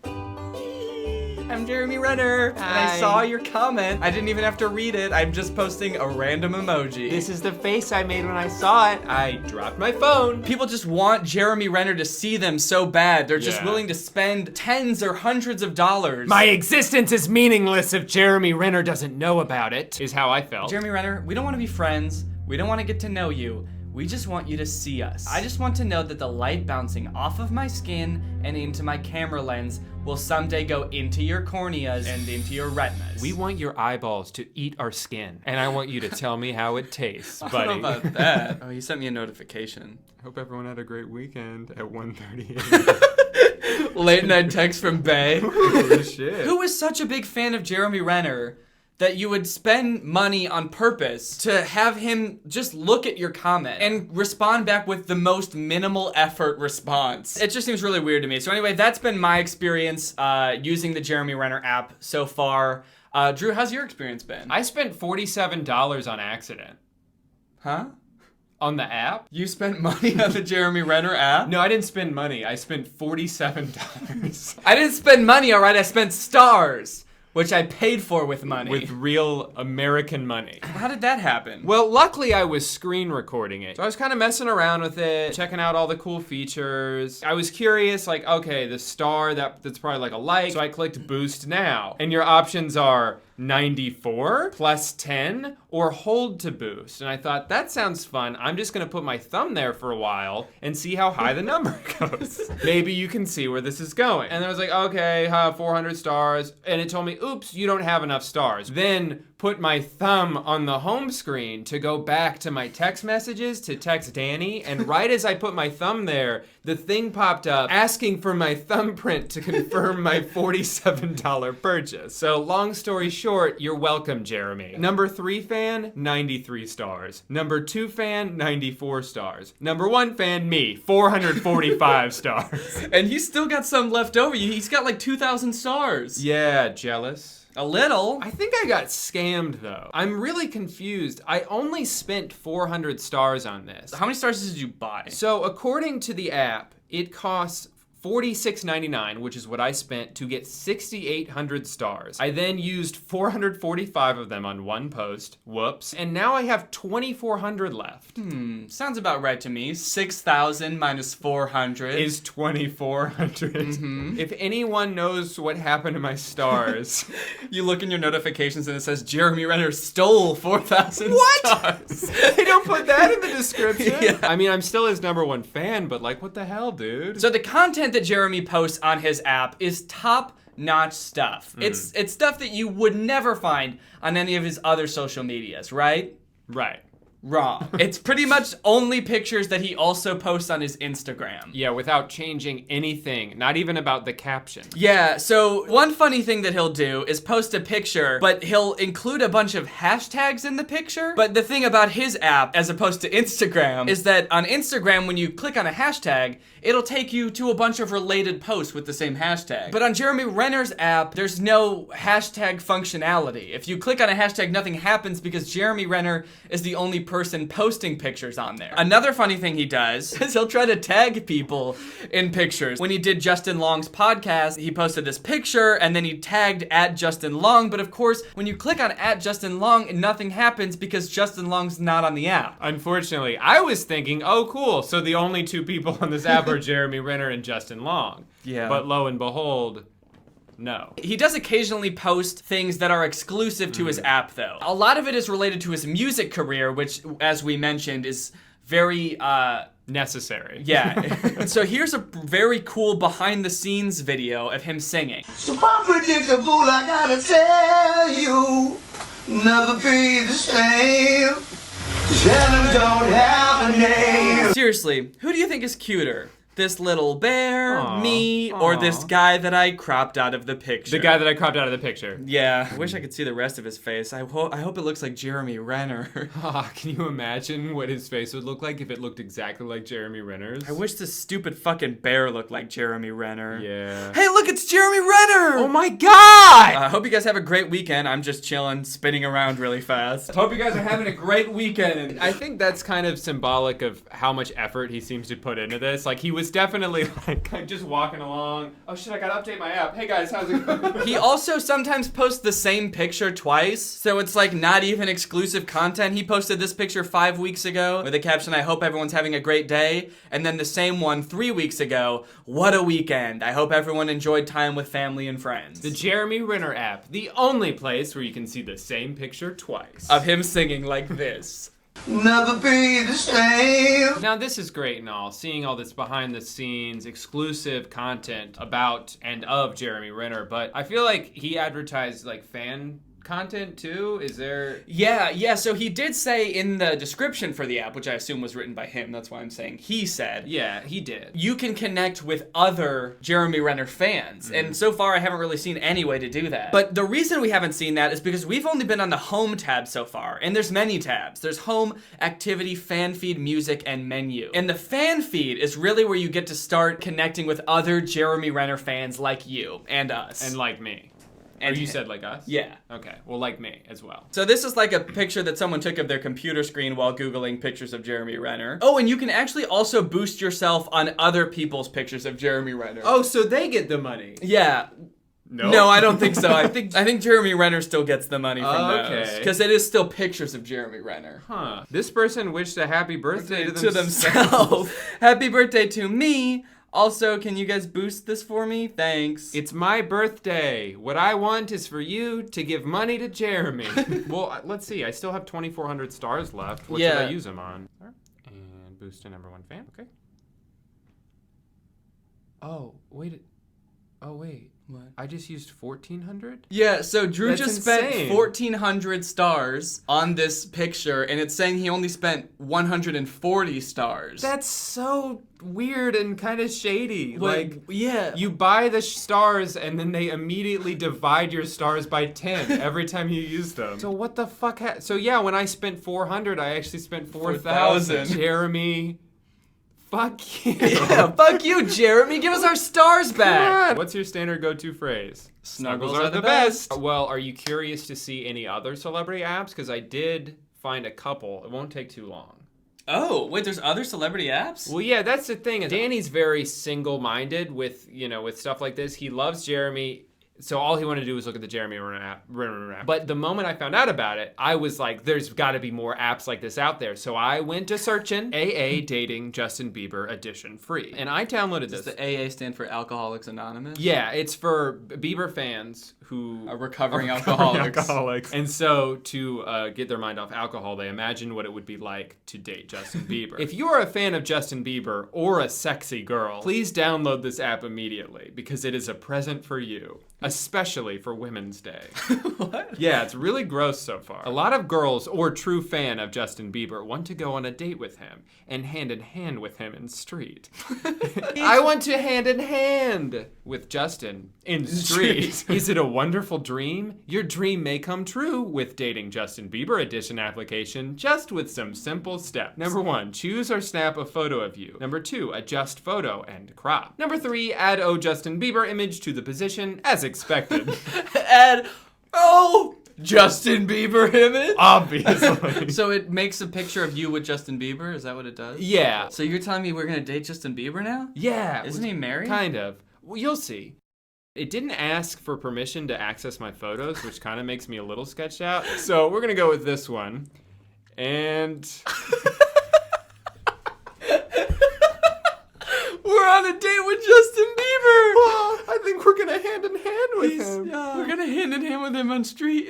I'm Jeremy Renner, and I saw your comment. I didn't even have to read it. I'm just posting a random emoji. This is the face I made when I saw it. I dropped my phone. People just want Jeremy Renner to see them so bad. They're just willing to spend tens or hundreds of dollars. My existence is meaningless if Jeremy Renner doesn't know about it, is how I felt. Jeremy Renner, we don't want to be friends. We don't want to get to know you. We just want you to see us. I just want to know that the light bouncing off of my skin and into my camera lens will someday go into your corneas and into your retinas. We want your eyeballs to eat our skin, and I want you to tell me how it tastes, buddy. I don't know about that. Oh, he sent me a notification. Hope everyone had a great weekend at 1:30 Late night text from Bay. Ooh, shit. Who is such a big fan of Jeremy Renner that you would spend money on purpose to have him just look at your comment and respond back with the most minimal effort response? It just seems really weird to me. So anyway, that's been my experience using the Jeremy Renner app so far. Drew, how's your experience been? I spent $47 on accident. Huh? On the app? You spent money on the Jeremy Renner app? No, I didn't spend money. I spent $47. I didn't spend money, all right? I spent stars, which I paid for with money. With real American money. How did that happen? Well, luckily I was screen recording it. So I was kind of messing around with it, checking out all the cool features. I was curious, like, okay, the star, that's probably like a like. So I clicked boost now. And your options are 94 plus 10 or hold to boost. And I thought, that sounds fun. I'm just gonna put my thumb there for a while and see how high the number goes. Maybe you can see where this is going. And I was like, okay, 400 stars. And it told me, oops, you don't have enough stars. Then put my thumb on the home screen to go back to my text messages to text Danny, and right as I put my thumb there, the thing popped up asking for my thumbprint to confirm my $47 purchase. So long story short, you're welcome, Jeremy. Number 3 fan, 93 stars. Number 2 fan, 94 stars. Number 1 fan, me, 445 stars. And he's still got some left over. He's got like 2,000 stars. Yeah, jealous. A little. I think I got scammed though. I'm really confused. I only spent 400 stars on this. How many stars did you buy? So according to the app, it costs $46.99, which is what I spent to get 6,800 stars. I then used 445 of them on one post. Whoops. And now I have 2,400 left. Sounds about right to me. 6,000 minus 400 Is 2,400. If anyone knows what happened to my stars. You look in your notifications and it says Jeremy Renner stole 4,000 stars. They don't put that in the description. Yeah. I mean, I'm still his #1 fan, but like, what the hell, dude? So the content that Jeremy posts on his app is top-notch stuff. It's stuff that you would never find on any of his other social medias, right? Right. Wrong. It's pretty much only pictures that he also posts on his Instagram. Yeah, without changing anything, not even about the caption. Yeah, so one funny thing that he'll do is post a picture, but he'll include a bunch of hashtags in the picture. But the thing about his app, as opposed to Instagram, is that on Instagram, when you click on a hashtag, it'll take you to a bunch of related posts with the same hashtag. But on Jeremy Renner's app, there's no hashtag functionality. If you click on a hashtag, nothing happens because Jeremy Renner is the only person posting pictures on there. Another funny thing he does is he'll try to tag people in pictures. When he did Justin Long's podcast, he posted this picture and then he tagged @Justin Long, but of course, when you click on @Justin Long, nothing happens because Justin Long's not on the app. Unfortunately, I was thinking, oh cool, so the only 2 people on this app are Jeremy Renner and Justin Long. Yeah. But lo and behold, no. He does occasionally post things that are exclusive to his app, though. A lot of it is related to his music career, which, as we mentioned, is very, necessary. yeah. So here's a very cool behind-the-scenes video of him singing. So unpredictable, I gotta tell you, never be the same. 'Cause heaven don't have a name. Seriously, who do you think is cuter? This little bear, Aw, me, or this guy that I cropped out of the picture? The guy that I cropped out of the picture. Yeah, I wish I could see the rest of his face. I hope it looks like Jeremy Renner. Can you imagine what his face would look like if it looked exactly like Jeremy Renner's? I wish this stupid fucking bear looked like Jeremy Renner. Yeah. Hey, look, it's Jeremy Renner! Oh my god! I hope you guys have a great weekend. I'm just chilling, spinning around really fast. Hope you guys are having a great weekend. I think that's kind of symbolic of how much effort he seems to put into this. Like, he was definitely like just walking along. Oh shit, I gotta update my app. Hey guys, how's it going? He also sometimes posts the same picture twice, so it's like not even exclusive content. He posted this picture 5 weeks ago with the caption, I hope everyone's having a great day, and then the same one 3 weeks ago, what a weekend. I hope everyone enjoyed time with family and friends. The Jeremy Renner app, the only place where you can see the same picture twice. Of him singing like this. Never be the same. Now this is great and all, seeing all this behind the scenes exclusive content about and of Jeremy Renner, but I feel like he advertised like fan content too? Is there... Yeah, so he did say in the description for the app, which I assume was written by him, that's why I'm saying he said. Yeah, he did. You can connect with other Jeremy Renner fans, and so far I haven't really seen any way to do that. But the reason we haven't seen that is because we've only been on the home tab so far, and there's many tabs. There's home, activity, fan feed, music, and menu. And the fan feed is really where you get to start connecting with other Jeremy Renner fans like you and us. And like me. And or you said like us? Yeah. Okay, well like me as well. So this is like a picture that someone took of their computer screen while Googling pictures of Jeremy Renner. Oh, and you can actually also boost yourself on other people's pictures of Jeremy Renner. Oh, so they get the money? Yeah. No, I don't think so. I think Jeremy Renner still gets the money from those. Because it is still pictures of Jeremy Renner. Huh. This person wished a happy birthday to themselves. Happy birthday to me. Also, can you guys boost this for me? Thanks. It's my birthday. What I want is for you to give money to Jeremy. Well, let's see. I still have 2,400 stars left. What should I use them on? And boost to #1 fan. Okay. Oh, wait. Oh, wait. What? I just used 1,400? Yeah, so Drew That's just insane. spent 1,400 stars on this picture, and it's saying he only spent 140 stars. That's so weird and kind of shady. Like, yeah. you buy the stars and then they immediately divide your stars by 10 every time you use them. So what the fuck? So yeah, when I spent 400, I actually spent 4,000. Jeremy, fuck you. Yeah, fuck you, Jeremy. Give us our stars back. What's your standard go-to phrase? Snuggles are the best. Well, are you curious to see any other celebrity apps? Because I did find a couple. It won't take too long. Oh, wait, there's other celebrity apps? Well, yeah, that's the thing. Danny's very single-minded with, with stuff like this. He loves Jeremy. So all he wanted to do was look at the Jeremy Renner app. But the moment I found out about it, I was like, there's got to be more apps like this out there. So I went to searching AA Dating Justin Bieber Edition free. And I downloaded this. Does the AA stand for Alcoholics Anonymous? Yeah, it's for Bieber fans who are recovering alcoholics. And so to get their mind off alcohol, they imagine what it would be like to date Justin Bieber. If you are a fan of Justin Bieber or a sexy girl, please download this app immediately because it is a present for you. Especially for Women's Day. What? Yeah, it's really gross so far. A lot of girls or true fan of Justin Bieber want to go on a date with him and hand in hand with him in street. I want to hand in hand with Justin in street. Is it a wonderful dream? Your dream may come true with Dating Justin Bieber Edition application just with some simple steps. Number 1, choose or snap a photo of you. Number 2, adjust photo and crop. Number 3, add Justin Bieber image to the position as expected. Add Justin Bieber image? Obviously. So it makes a picture of you with Justin Bieber? Is that what it does? Yeah. So you're telling me we're gonna date Justin Bieber now? Yeah. Isn't he married? Kind of. Well, you'll see. It didn't ask for permission to access my photos, which kind of makes me a little sketched out. So we're gonna go with this one. And we're on a date with Justin Bieber. Well, I think we're gonna hand in hand with him. Yeah. We're gonna hand in hand with him on street.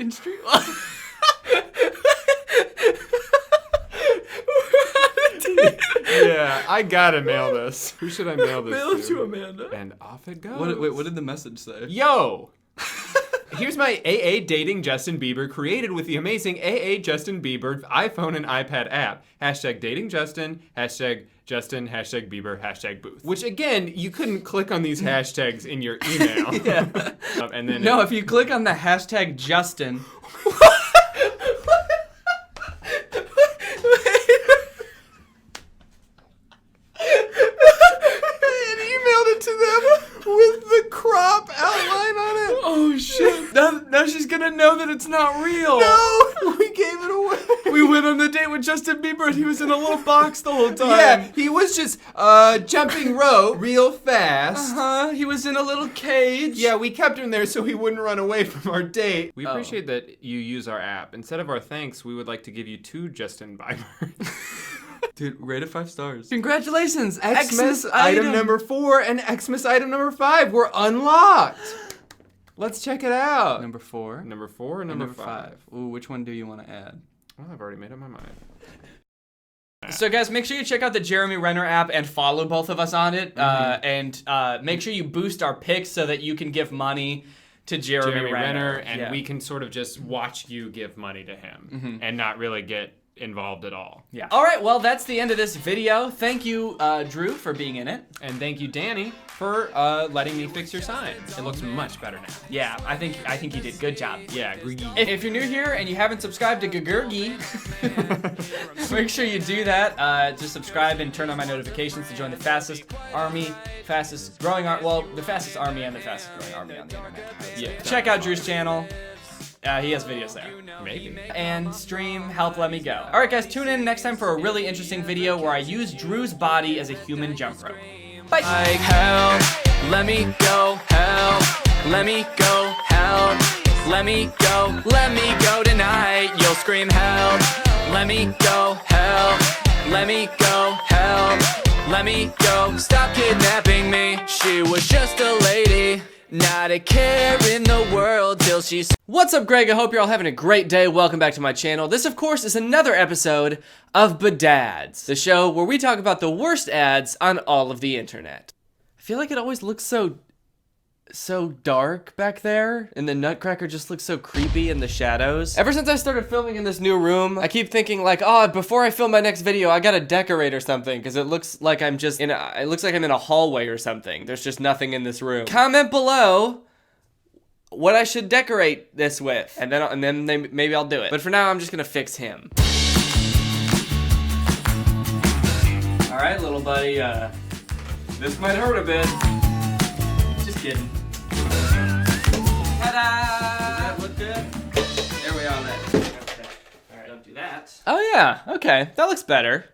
Yeah, I gotta mail this. Who should I mail this Mail to? it to Amanda. And off it goes. What did the message say? Yo! Here's my AA Dating Justin Bieber created with the amazing AA Justin Bieber iPhone and iPad app. Hashtag dating Justin, hashtag Justin, hashtag Bieber, hashtag Booth. Which again, you couldn't click on these hashtags in your email. Yeah. And then if you click on the hashtag Justin. with the crop outline on it. Oh shit. Now she's gonna know that it's not real. No, we gave it away. We went on the date with Justin Bieber and he was in a little box the whole time. Yeah, he was just jumping rope real fast. He was in a little cage. Yeah, we kept him there so he wouldn't run away from our date. We appreciate that you use our app. Instead of our thanks, we would like to give you 2 Justin Biebers. Dude, rate it 5 stars. Congratulations! Xmas item number 4 and Xmas item number 5 were unlocked. Let's check it out. Number 4. Number 4 or number 5? Ooh, which one do you want to add? Well, I've already made up my mind. So guys, make sure you check out the Jeremy Renner app and follow both of us on it. And make sure you boost our picks so that you can give money to Jeremy Renner. And we can sort of just watch you give money to him and not really get involved at all. Yeah. All right, well, that's the end of this video. Thank you, Drew, for being in it. And thank you, Danny, for letting me fix your sign. It looks much better now. Yeah, I think you did. Good job. Yeah, if you're new here and you haven't subscribed to Gagurgi, make sure you do that. Just subscribe and turn on my notifications to join the fastest growing army and the fastest growing army on the internet. Yeah. Check out Drew's channel. He has videos there. Maybe. And stream Help Let Me Go. Alright guys, tune in next time for a really interesting video where I use Drew's body as a human jump rope. Bye! Like help, let me go, help, let me go, help, let me go tonight. You'll scream help, let me go, help, let me go, help, let me go. Stop kidnapping me, she was just a lady. Not a care in the world till she's... What's up, Greg? I hope you're all having a great day. Welcome back to my channel. This, of course, is another episode of Badads, the show where we talk about the worst ads on all of the internet. I feel like it always looks so so dark back there, and the Nutcracker just looks so creepy in the shadows. Ever since I started filming in this new room, I keep thinking like, oh, before I film my next video, I gotta decorate or something, because it looks like I'm just in a, it looks like I'm in a hallway or something. There's just nothing in this room. Comment below what I should decorate this with, and then maybe I'll do it. But for now, I'm just gonna fix him. All right, little buddy, this might hurt a bit. Just kidding. Ta-da! Does that look good? There we are, then. Okay. All right, don't do that. Oh yeah, okay, that looks better.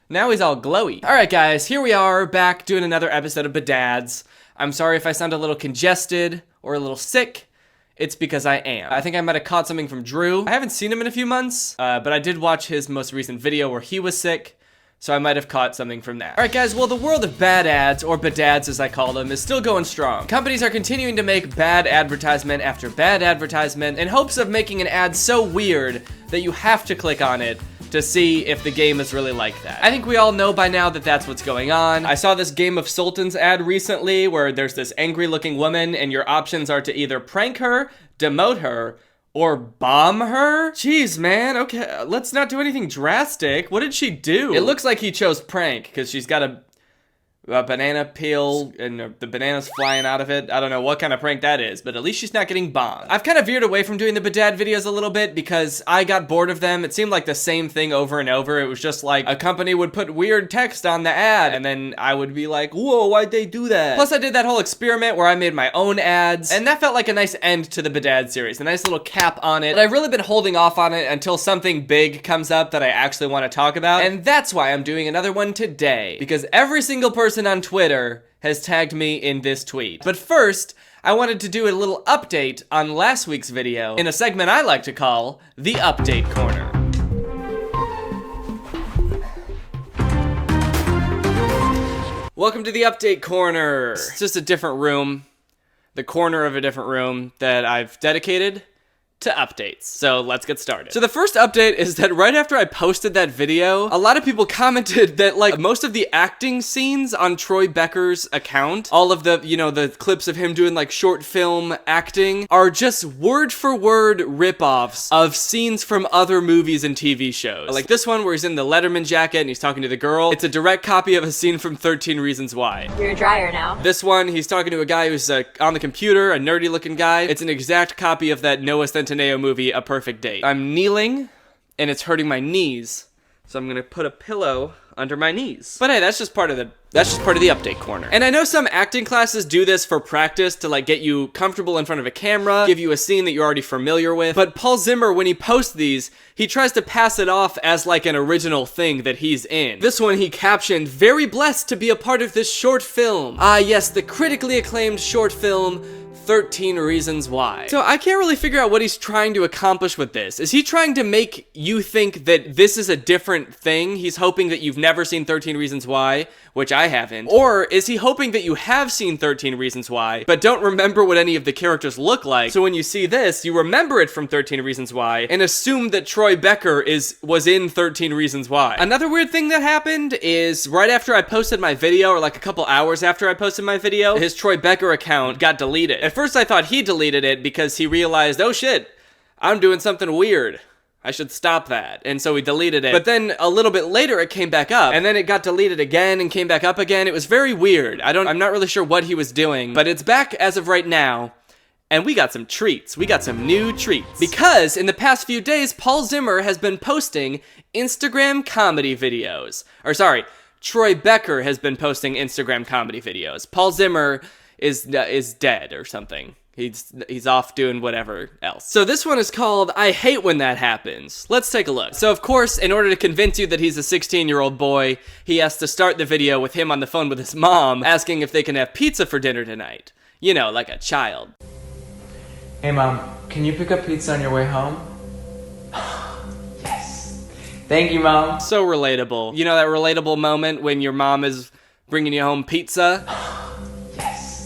Now he's all glowy. All right, guys, here we are, back doing another episode of Badads. I'm sorry if I sound a little congested or a little sick. It's because I am. I think I might have caught something from Drew. I haven't seen him in a few months, but I did watch his most recent video where he was sick, so I might have caught something from that. All right, guys, well, the world of bad ads, or badads as I call them, is still going strong. Companies are continuing to make bad advertisement after bad advertisement in hopes of making an ad so weird that you have to click on it to see if the game is really like that. I think we all know by now that that's what's going on. I saw this Game of Sultans ad recently where there's this angry looking woman and your options are to either prank her, demote her, or bomb her? Jeez, man, okay, let's not do anything drastic. What did she do? It looks like he chose prank because she's got a banana peel and the banana's flying out of it. I don't know what kind of prank that is, but at least she's not getting bombed. I've kind of veered away from doing the Badad videos a little bit because I got bored of them. It seemed like the same thing over and over. It was just like a company would put weird text on the ad and then I would be like, whoa, why'd they do that? Plus I did that whole experiment where I made my own ads and that felt like a nice end to the Badad series, a nice little cap on it. But I've really been holding off on it until something big comes up that I actually want to talk about. And that's why I'm doing another one today, because every single person on Twitter has tagged me in this tweet. But first, I wanted to do a little update on last week's video in a segment I like to call the Update Corner. Welcome to the Update Corner. It's just a different room, the corner of a different room that I've dedicated to updates. So let's get started. So the first update is that right after I posted that video, a lot of people commented that like most of the acting scenes on Troy Becker's account, all of the, you know, the clips of him doing like short film acting are just word for word ripoffs of scenes from other movies and TV shows. Like this one where he's in the Letterman jacket and he's talking to the girl. It's a direct copy of a scene from 13 Reasons Why. You're a dryer now. This one, he's talking to a guy who's on the computer, a nerdy looking guy. It's an exact copy of that Noah Centineo movie, A Perfect Date. I'm kneeling and it's hurting my knees, so I'm gonna put a pillow under my knees. But hey, that's just part of the update corner. And I know some acting classes do this for practice to like get you comfortable in front of a camera, give you a scene that you're already familiar with. But Paul Zimmer, when he posts these, he tries to pass it off as like an original thing that he's in. This one he captioned, "Very blessed to be a part of this short film." Ah yes, the critically acclaimed short film 13 Reasons Why. So I can't really figure out what he's trying to accomplish with this. Is he trying to make you think that this is a different thing? He's hoping that you've never seen 13 Reasons Why, which I haven't. Or is he hoping that you have seen 13 Reasons Why, but don't remember what any of the characters look like? So when you see this, you remember it from 13 Reasons Why and assume that Troy Becker was in 13 Reasons Why. Another weird thing that happened is right after I posted my video, or like a couple hours after I posted my video, his Troy Becker account got deleted. At first I thought he deleted it because he realized, oh shit, I'm doing something weird. I should stop that. And so he deleted it. But then a little bit later it came back up and then it got deleted again and came back up again. It was very weird. I'm not really sure what he was doing, but it's back as of right now. And we got some treats. We got some new treats. Because in the past few days, Paul Zimmer has been posting Instagram comedy videos. Or sorry, Troy Becker has been posting Instagram comedy videos. Paul Zimmer is dead or something. He's off doing whatever else. So this one is called I Hate When That Happens. Let's take a look. So of course, in order to convince you that he's a 16-year-old boy, he has to start the video with him on the phone with his mom, asking if they can have pizza for dinner tonight. You know, like a child. Hey Mom, can you pick up pizza on your way home? Yes. Thank you, Mom. So relatable. You know that relatable moment when your mom is bringing you home pizza? Yes.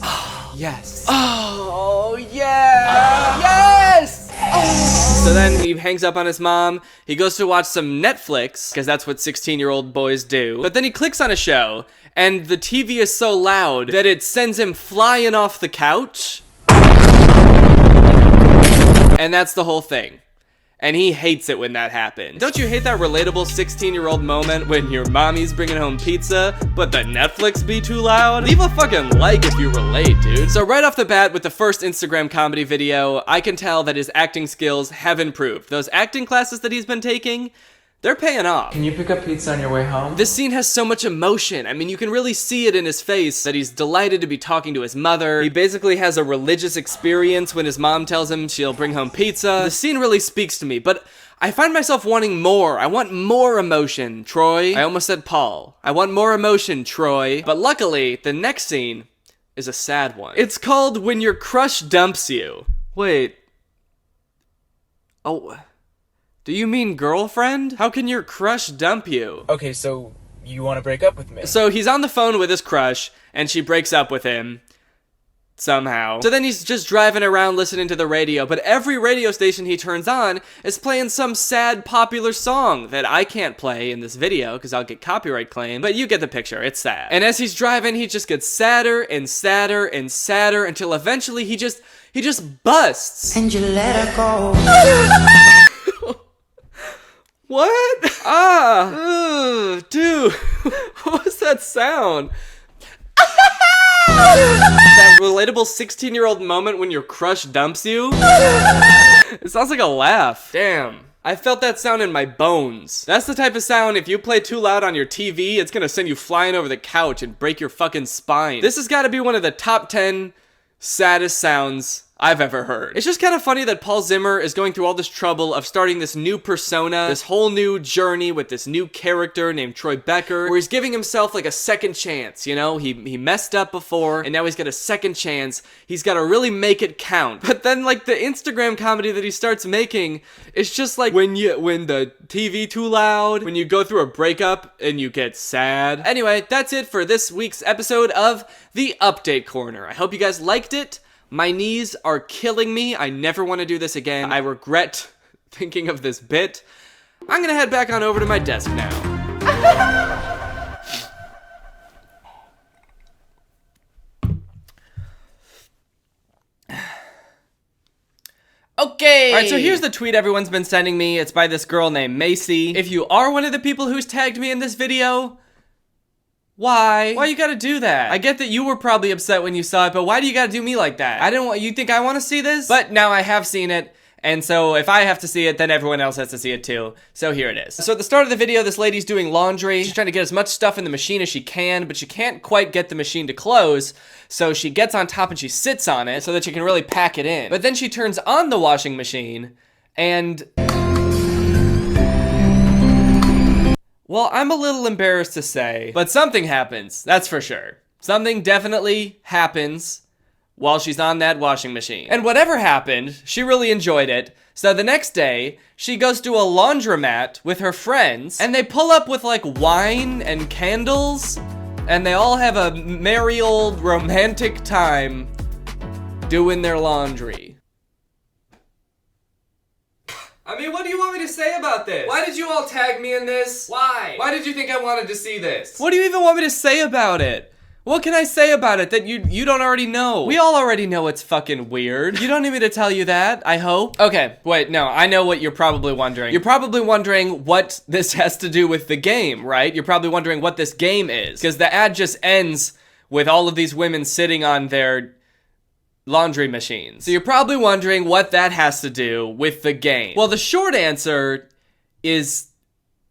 Yes. Oh, yeah! Yes! Oh. So then he hangs up on his mom, he goes to watch some Netflix, because that's what 16-year-old boys do, but then he clicks on a show, and the TV is so loud that it sends him flying off the couch. And that's the whole thing. And he hates it when that happens. Don't you hate that relatable 16-year-old moment when your mommy's bringing home pizza, but the Netflix be too loud? Leave a fucking like if you relate, dude. So right off the bat with the first Instagram comedy video, I can tell that his acting skills have improved. Those acting classes that he's been taking, they're paying off. Can you pick up pizza on your way home? This scene has so much emotion. I mean, you can really see it in his face that he's delighted to be talking to his mother. He basically has a religious experience when his mom tells him she'll bring home pizza. The scene really speaks to me, but I find myself wanting more. I want more emotion, Troy. I almost said Paul. I want more emotion, Troy. But luckily, the next scene is a sad one. It's called When Your Crush Dumps You. Wait. Oh... Do you mean girlfriend? How can your crush dump you? Okay, so you want to break up with me? So he's on the phone with his crush, and she breaks up with him. Somehow. So then he's just driving around listening to the radio, but every radio station he turns on is playing some sad popular song that I can't play in this video because I'll get copyright claim, but you get the picture, it's sad. And as he's driving, he just gets sadder and sadder and sadder until eventually he just busts. And you let her go. What? Dude, what was that sound? That relatable 16-year-old moment when your crush dumps you? It sounds like a laugh. Damn. I felt that sound in my bones. That's the type of sound, if you play too loud on your TV, it's gonna send you flying over the couch and break your fucking spine. This has gotta be one of the top 10 saddest sounds I've ever heard. It's just kind of funny that Paul Zimmer is going through all this trouble of starting this new persona, this whole new journey with this new character named Troy Becker, where he's giving himself like a second chance, you know? He messed up before, and now he's got a second chance. He's got to really make it count. But then like the Instagram comedy that he starts making, it's just like when the TV too loud, when you go through a breakup and you get sad. Anyway, that's it for this week's episode of The Update Corner. I hope you guys liked it. My knees are killing me. I never want to do this again. I regret thinking of this bit. I'm gonna head back on over to my desk now. Okay! Alright, so here's the tweet everyone's been sending me. It's by this girl named Macy. If you are one of the people who's tagged me in this video, why? Why you gotta do that? I get that you were probably upset when you saw it, but why do you gotta do me like that? You think I wanna see this? But now I have seen it, and so if I have to see it, then everyone else has to see it too. So here it is. So at the start of the video, this lady's doing laundry. She's trying to get as much stuff in the machine as she can, but she can't quite get the machine to close. So she gets on top and she sits on it so that she can really pack it in. But then she turns on the washing machine, and well, I'm a little embarrassed to say, but something happens, that's for sure. Something definitely happens while she's on that washing machine. And whatever happened, she really enjoyed it. So the next day, she goes to a laundromat with her friends, and they pull up with like wine and candles, and they all have a merry old romantic time doing their laundry. I mean, what do you want me to say about this? Why did you all tag me in this? Why? Why did you think I wanted to see this? What do you even want me to say about it? What can I say about it that you don't already know? We all already know it's fucking weird. You don't need me to tell you that, I hope. Okay, wait, no, I know what you're probably wondering. You're probably wondering what this has to do with the game, right? You're probably wondering what this game is, because the ad just ends with all of these women sitting on their laundry machines. So you're probably wondering what that has to do with the game. Well, the short answer is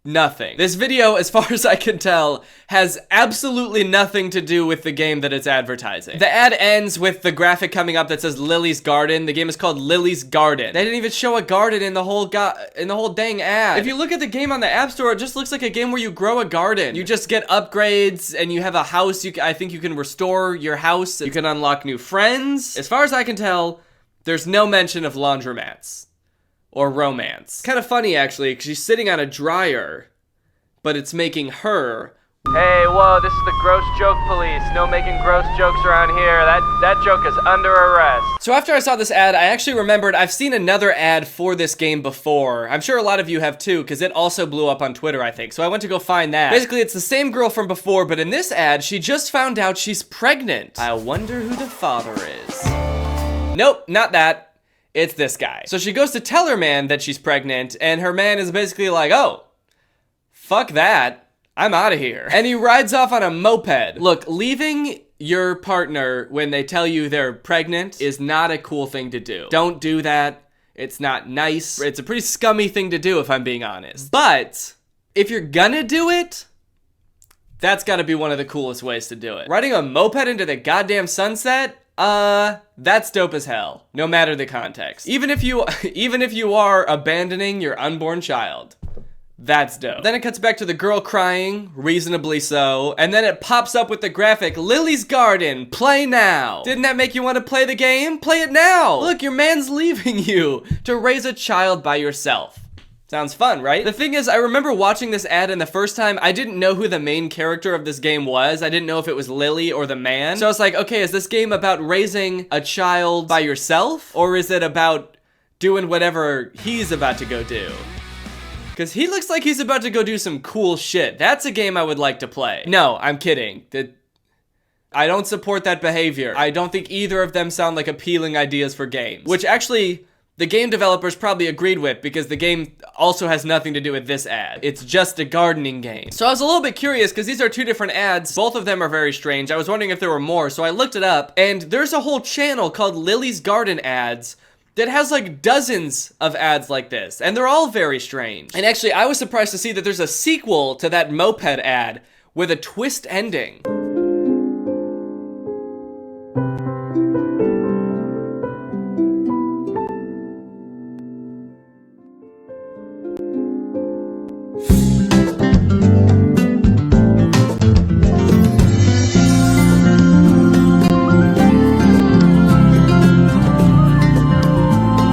nothing. This video, as far as I can tell, has absolutely nothing to do with the game that it's advertising. The ad ends with the graphic coming up that says Lily's Garden. The game is called Lily's Garden. They didn't even show a garden in the whole dang ad. If you look at the game on the App Store, it just looks like a game where you grow a garden. You just get upgrades and you have a house. I think you can restore your house. You can unlock new friends. As far as I can tell, there's no mention of laundromats or romance. Kind of funny, actually, because she's sitting on a dryer, but it's making her. Hey, whoa, this is the gross joke police. No making gross jokes around here. That joke is under arrest. So after I saw this ad, I actually remembered I've seen another ad for this game before. I'm sure a lot of you have too, because it also blew up on Twitter, I think. So I went to go find that. Basically, it's the same girl from before, but in this ad, she just found out she's pregnant. I wonder who the father is. Nope, not that. It's this guy. So she goes to tell her man that she's pregnant, and her man is basically like, oh, fuck that. I'm out of here. And he rides off on a moped. Look, leaving your partner when they tell you they're pregnant is not a cool thing to do. Don't do that. It's not nice. It's a pretty scummy thing to do, if I'm being honest. But if you're gonna do it, that's gotta be one of the coolest ways to do it. Riding a moped into the goddamn sunset? That's dope as hell, no matter the context. Even if you are abandoning your unborn child, that's dope. Then it cuts back to the girl crying, reasonably so, and then it pops up with the graphic, Lily's Garden, play now. Didn't that make you want to play the game? Play it now. Look, your man's leaving you to raise a child by yourself. Sounds fun, right? The thing is, I remember watching this ad, and the first time, I didn't know who the main character of this game was. I didn't know if it was Lily or the man. So I was like, okay, is this game about raising a child by yourself? Or is it about doing whatever he's about to go do? Because he looks like he's about to go do some cool shit. That's a game I would like to play. No, I'm kidding. I don't support that behavior. I don't think either of them sound like appealing ideas for games. Which actually, the game developers probably agreed with, because the game also has nothing to do with this ad. It's just a gardening game. So I was a little bit curious, because these are two different ads. Both of them are very strange. I was wondering if there were more, so I looked it up, and there's a whole channel called Lily's Garden Ads that has like dozens of ads like this, and they're all very strange. And actually, I was surprised to see that there's a sequel to that moped ad with a twist ending.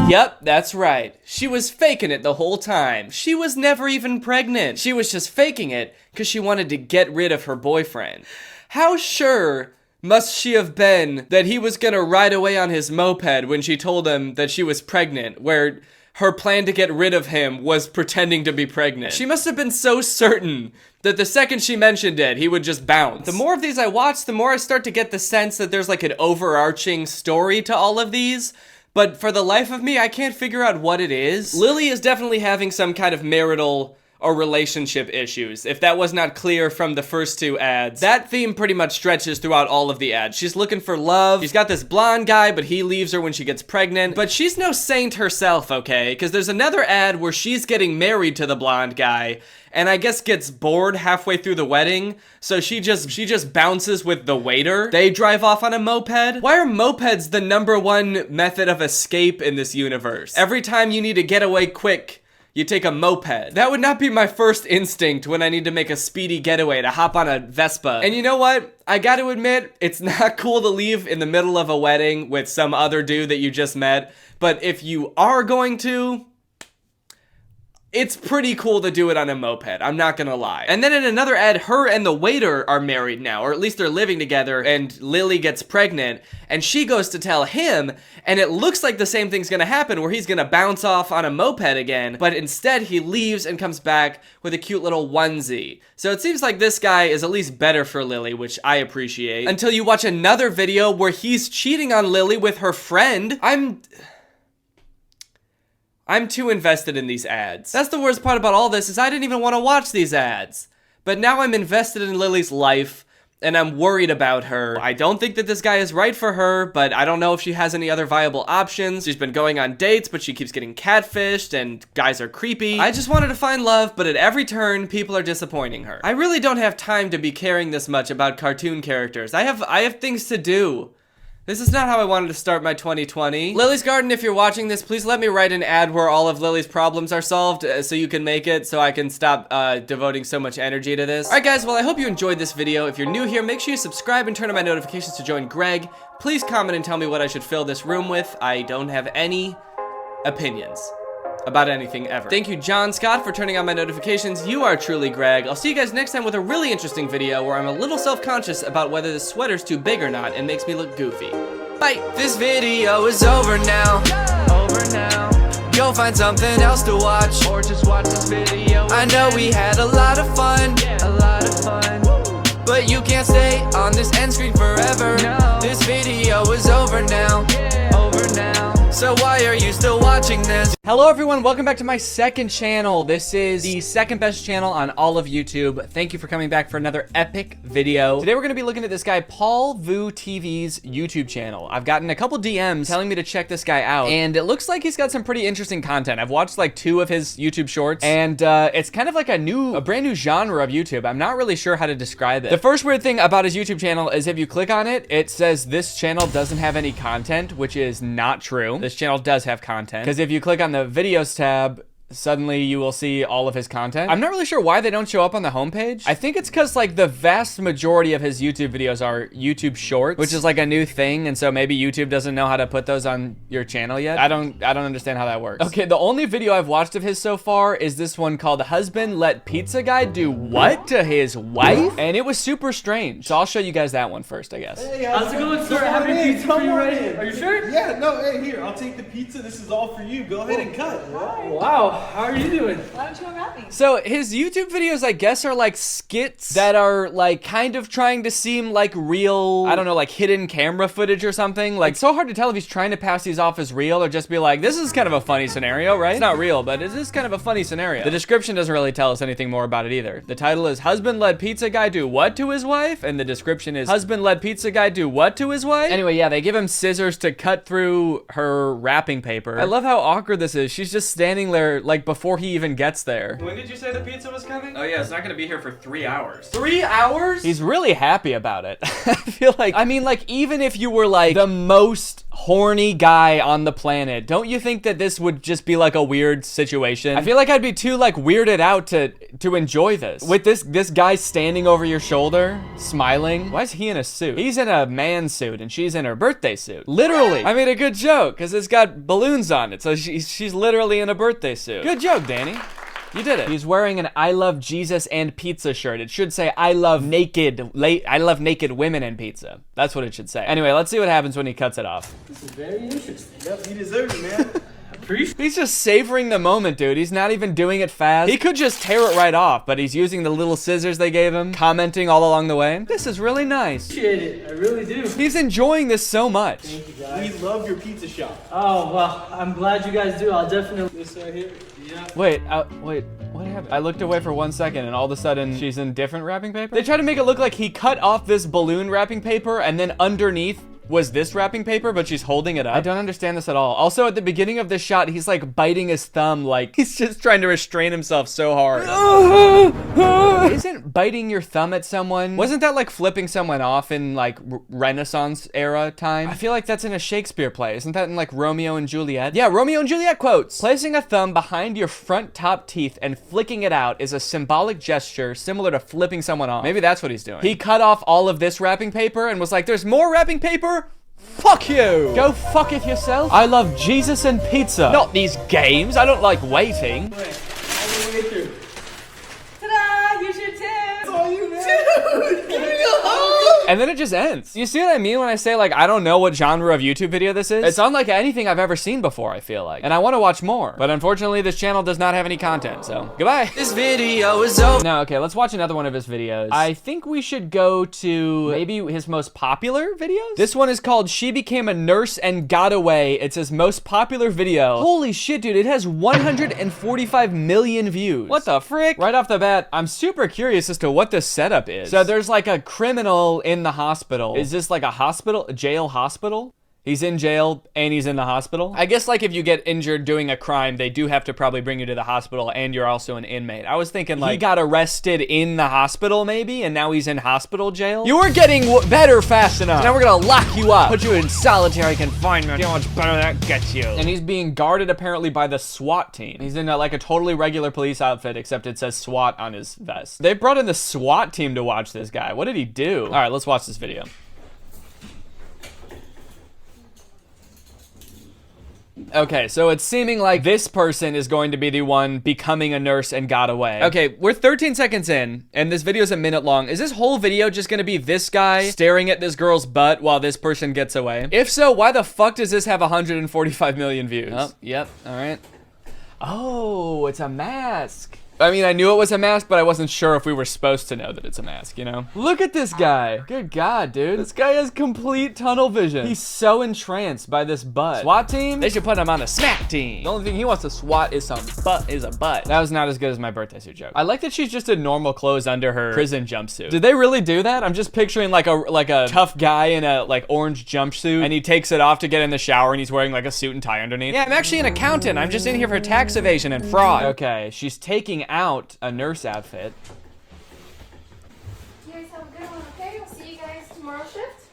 Yep, that's right. She was faking it the whole time. She was never even pregnant. She was just faking it because she wanted to get rid of her boyfriend. How sure must she have been that he was gonna ride away on his moped when she told him that she was pregnant, where her plan to get rid of him was pretending to be pregnant? She must have been so certain that the second she mentioned it, he would just bounce. The more of these I watch, the more I start to get the sense that there's like an overarching story to all of these. But for the life of me, I can't figure out what it is. Lily is definitely having some kind of marital or relationship issues, if that was not clear from the first two ads. That theme pretty much stretches throughout all of the ads. She's looking for love. She's got this blonde guy, but he leaves her when she gets pregnant. But she's no saint herself, okay? Because there's another ad where she's getting married to the blonde guy, and I guess gets bored halfway through the wedding, so she just bounces with the waiter. They drive off on a moped. Why are mopeds the #1 method of escape in this universe? Every time you need to get away quick, you take a moped. That would not be my first instinct when I need to make a speedy getaway, to hop on a Vespa. And you know what? I gotta admit, it's not cool to leave in the middle of a wedding with some other dude that you just met, but if you are going to, it's pretty cool to do it on a moped, I'm not gonna lie. And then in another ad, her and the waiter are married now, or at least they're living together, and Lily gets pregnant, and she goes to tell him, and it looks like the same thing's gonna happen, where he's gonna bounce off on a moped again, but instead he leaves and comes back with a cute little onesie. So it seems like this guy is at least better for Lily, which I appreciate. Until you watch another video where he's cheating on Lily with her friend. I'm too invested in these ads. That's the worst part about all this, is I didn't even want to watch these ads. But now I'm invested in Lily's life, and I'm worried about her. I don't think that this guy is right for her, but I don't know if she has any other viable options. She's been going on dates, but she keeps getting catfished, and guys are creepy. I just wanted to find love, but at every turn, people are disappointing her. I really don't have time to be caring this much about cartoon characters. I have things to do. This is not how I wanted to start my 2020. Lily's Garden, if you're watching this, please let me write an ad where all of Lily's problems are solved so you can make it, so I can stop devoting so much energy to this. Alright guys, well I hope you enjoyed this video. If you're new here, make sure you subscribe and turn on my notifications to join Greg. Please comment and tell me what I should fill this room with. I don't have any opinions about anything ever. Thank you, John Scott, for turning on my notifications. You are truly Greg. I'll see you guys next time with a really interesting video where I'm a little self-conscious about whether this sweater's too big or not and makes me look goofy. Bye! This video is over now. Go find something else to watch, or just watch this video. I know we had a lot of fun. But you can't stay on this end screen forever. This video is over now. So why are you still watching this? Hello everyone, welcome back to my second channel. This is the second best channel on all of YouTube. Thank you for coming back for another epic video. Today we're gonna be looking at this guy, Paul Vu TV's YouTube channel. I've gotten a couple DMs telling me to check this guy out, and it looks like he's got some pretty interesting content. I've watched like 2 of his YouTube shorts, and it's kind of like a brand new genre of YouTube. I'm not really sure how to describe it. The first weird thing about his YouTube channel is if you click on it, it says this channel doesn't have any content, which is not true. This channel does have content, because if you click on the videos tab, suddenly you will see all of his content. I'm not really sure why they don't show up on the homepage. I think it's because like the vast majority of his YouTube videos are YouTube shorts, which is like a new thing, and so maybe YouTube doesn't know how to put those on your channel yet. I don't understand how that works. Okay, the only video I've watched of his so far is this one called Husband Let Pizza Guy Do What to His Wife? And it was super strange. So I'll show you guys that one first, I guess. Hey, how's it going, sir? Having pizza for you right here. Are you sure? Yeah, no, hey, here, I'll take the pizza. This is all for you. Go ahead and cut. Wow. How are you doing? Why don't you unwrap me? So his YouTube videos, I guess, are like skits that are like kind of trying to seem like real, I don't know, like hidden camera footage or something. Like, it's so hard to tell if he's trying to pass these off as real or just be like, this is kind of a funny scenario, right? It's not real, but it is kind of a funny scenario. The description doesn't really tell us anything more about it either. The title is Husband Let Pizza Guy Do What to His Wife? And the description is Husband Let Pizza Guy Do What to His Wife? Anyway, yeah, they give him scissors to cut through her wrapping paper. I love how awkward this is. She's just standing there like before he even gets there. When did you say the pizza was coming? Oh yeah, it's not gonna be here for 3 hours. 3 hours? He's really happy about it. I feel like, I mean, like, even if you were like the most horny guy on the planet, don't you think that this would just be like a weird situation? I feel like I'd be too like weirded out to enjoy this. With this guy standing over your shoulder, smiling. Why is he in a suit? He's in a man suit and she's in her birthday suit. Literally. I made a good joke because it's got balloons on it. So she's literally in a birthday suit. Good joke, Danny. You did it. He's wearing an I love Jesus and pizza shirt. It should say I love naked women and pizza. That's what it should say. Anyway, let's see what happens when he cuts it off. This is very interesting. Yep, you deserve it, man. He's just savoring the moment, dude. He's not even doing it fast. He could just tear it right off, but he's using the little scissors they gave him, commenting all along the way. This is really nice. Appreciate it. I really do. He's enjoying this so much. Thank you, guys. We love your pizza shop. Oh, well, I'm glad you guys do. I'll definitely... This right here. Yeah. Wait, what happened? I looked away for 1 second and all of a sudden she's in different wrapping paper? They try to make it look like he cut off this balloon wrapping paper and then underneath was this wrapping paper, but she's holding it up. I don't understand this at all. Also, at the beginning of this shot, he's like biting his thumb, like he's just trying to restrain himself so hard. Isn't biting your thumb at someone, wasn't that like flipping someone off in like Renaissance era time? I feel like that's in a Shakespeare play. Isn't that in like Romeo and Juliet? Yeah, Romeo and Juliet quotes. Placing a thumb behind your front top teeth and flicking it out is a symbolic gesture similar to flipping someone off. Maybe that's what he's doing. He cut off all of this wrapping paper and was like, there's more wrapping paper? Fuck you! Go fuck it yourself. I love Jesus and pizza. Not these games. I don't like waiting. Wait, all the way through. Ta-da! Here's your tip! That's all you, man. Dude, give me a hug! And then it just ends. You see what I mean when I say like I don't know what genre of YouTube video this is? It's unlike anything I've ever seen before, I feel like. And I want to watch more. But unfortunately this channel does not have any content, so goodbye. This video is over. No, okay, let's watch another one of his videos. I think we should go to maybe his most popular videos? This one is called She Became a Nurse and Got Away. It's his most popular video. Holy shit, dude, it has 145 million views. What the frick? Right off the bat, I'm super curious as to what this setup is. So there's like a criminal in the hospital. Is this like a hospital? A jail hospital? He's in jail and he's in the hospital. I guess like if you get injured doing a crime, they do have to probably bring you to the hospital and you're also an inmate. I was thinking like he got arrested in the hospital maybe and now he's in hospital jail. You were getting better fast enough. Now we're gonna lock you up. Put you in solitary confinement. You know how much better that gets you. And he's being guarded apparently by the SWAT team. He's in like a totally regular police outfit except it says SWAT on his vest. They brought in the SWAT team to watch this guy. What did he do? All right, let's watch this video. Okay, so it's seeming like this person is going to be the one becoming a nurse and got away. Okay, we're 13 seconds in, and this video's a minute long. Is this whole video just gonna be this guy staring at this girl's butt while this person gets away? If so, why the fuck does this have 145 million views? Oh, yep, all right. Oh, it's a mask. I mean, I knew it was a mask, but I wasn't sure if we were supposed to know that it's a mask, you know? Look at this guy. Good God, dude. This guy has complete tunnel vision. He's so entranced by this butt. SWAT team? They should put him on a smack team. The only thing he wants to SWAT is some butt, is a butt. That was not as good as my birthday suit joke. I like that she's just in normal clothes under her prison jumpsuit. Did they really do that? I'm just picturing like a tough guy in a like orange jumpsuit, and he takes it off to get in the shower, and he's wearing like a suit and tie underneath. Yeah, I'm actually an accountant. I'm just in here for tax evasion and fraud. Okay, she's taking out a nurse outfit. You guys have a good one, okay? I'll see you guys tomorrow shift.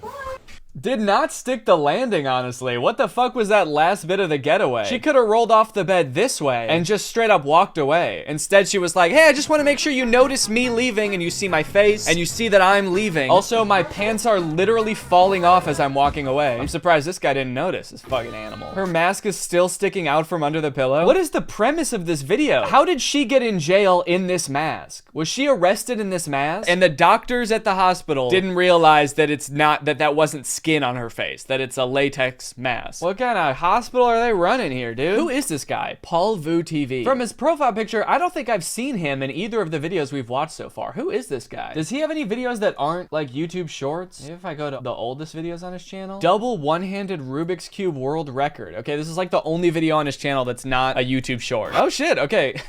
Bye. Did not stick the landing, honestly. What the fuck was that last bit of the getaway? She could have rolled off the bed this way and just straight up walked away. Instead, she was like, hey, I just want to make sure you notice me leaving and you see my face and you see that I'm leaving. Also, my pants are literally falling off as I'm walking away. I'm surprised this guy didn't notice, this fucking animal. Her mask is still sticking out from under the pillow. What is the premise of this video? How did she get in jail in this mask? Was she arrested in this mask? And the doctors at the hospital didn't realize that it's not, that wasn't skin on her face, that it's a latex mask. What kind of hospital are they running here, dude? Who is this guy? Paul Vu TV. From his profile picture, I don't think I've seen him in either of the videos we've watched so far. Who is this guy? Does he have any videos that aren't like YouTube shorts? Maybe if I go to the oldest videos on his channel. Double one-handed Rubik's Cube world record. Okay, this is like the only video on his channel that's not a YouTube short. Oh shit, okay.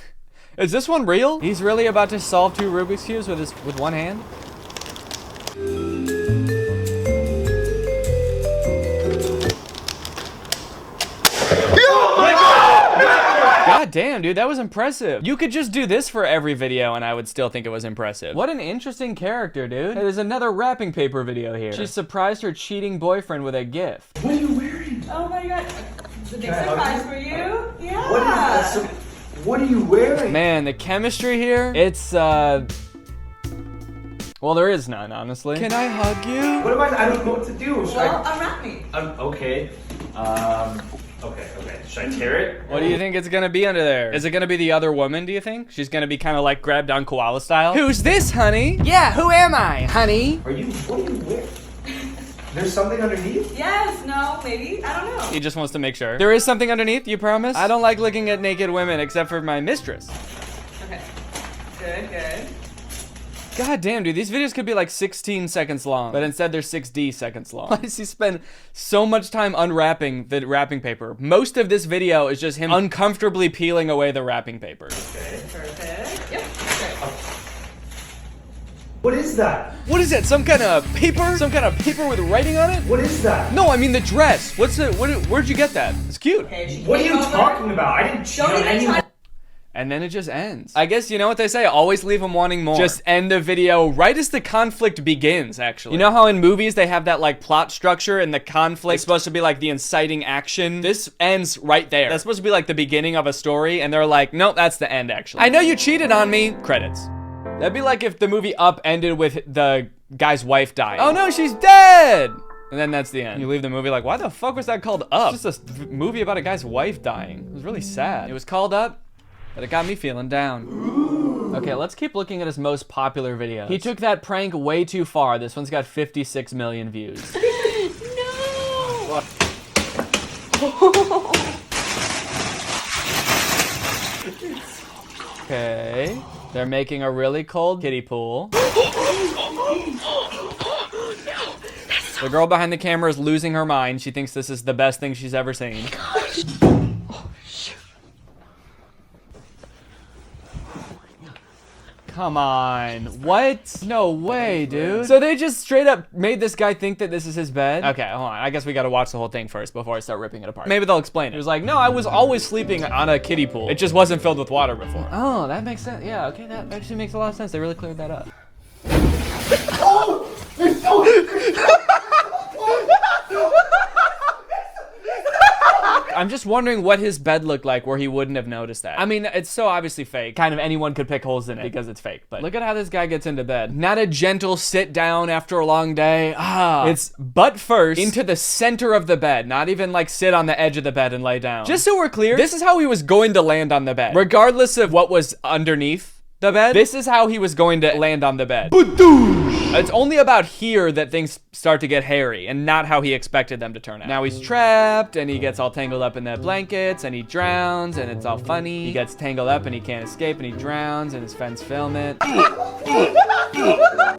Is this one real? He's really about to solve 2 Rubik's Cubes with one hand? God damn, dude, that was impressive. You could just do this for every video and I would still think it was impressive. What an interesting character, dude. Hey, there's another wrapping paper video here. She surprised her cheating boyfriend with a gift. What are you wearing? Oh my god. It's a big surprise for you? Yeah. What is that? What are you wearing? Man, the chemistry here, it's, well, there is none, honestly. Can I hug you? What am I don't know what to do. Unwrap me. Okay. Okay. Should I tear it? What do you think it's gonna be under there? Is it gonna be the other woman, do you think? She's gonna be kind of like grabbed on koala style? Who's this, honey? Yeah, who am I, honey? What are you wearing? There's something underneath? Yes, no, maybe. I don't know. He just wants to make sure. There is something underneath, you promise? I don't like looking at naked women except for my mistress. Okay. Good. God damn, dude, these videos could be like 16 seconds long, but instead they're 6D seconds long. Why does he spend so much time unwrapping the wrapping paper? Most of this video is just him uncomfortably peeling away the wrapping paper. Okay. Perfect. Yep. Okay. What is that? What is that? Some kind of paper? Some kind of paper with writing on it? What is that? No, I mean the dress. What's it? Where'd you get that? It's cute. Okay, what are you talking about? I didn't cheat on anyone. And then it just ends. I guess you know what they say, always leave them wanting more. Just end the video right as the conflict begins, actually. You know how in movies they have that like plot structure and the conflict is supposed to be like the inciting action? This ends right there. That's supposed to be like the beginning of a story and they're like, nope, that's the end actually. I know you cheated on me. Credits. That'd be like if the movie Up ended with the guy's wife dying. Oh no, she's dead! And then that's the end. You leave the movie like, why the fuck was that called Up? It's just a movie about a guy's wife dying. It was really sad. It was called Up, but it got me feeling down. Okay, let's keep looking at his most popular videos. He took that prank way too far. This one's got 56 million views. No! Okay. They're making a really cold kiddie pool. The girl behind the camera is losing her mind. She thinks this is the best thing she's ever seen. Come on. What? No way, dude. So they just straight up made this guy think that this is his bed? Okay, hold on. I guess we gotta watch the whole thing first before I start ripping it apart. Maybe they'll explain it. It was like, no, I was always sleeping on a kiddie pool. It just wasn't filled with water before. Oh, that makes sense. Yeah, okay, that actually makes a lot of sense. They really cleared that up. I'm just wondering what his bed looked like where he wouldn't have noticed that. I mean, it's so obviously fake. Kind of anyone could pick holes in it because it's fake. But look at how this guy gets into bed. Not a gentle sit down after a long day. It's butt first into the center of the bed. Not even like sit on the edge of the bed and lay down. Just so we're clear, this is how he was going to land on the bed. Regardless of what was underneath the bed, this is how he was going to land on the bed. Badoosh! It's only about here that things start to get hairy and not how he expected them to turn out. Now he's trapped and he gets all tangled up in the blankets and he drowns and it's all funny. He gets tangled up and he can't escape and he drowns and his friends film it.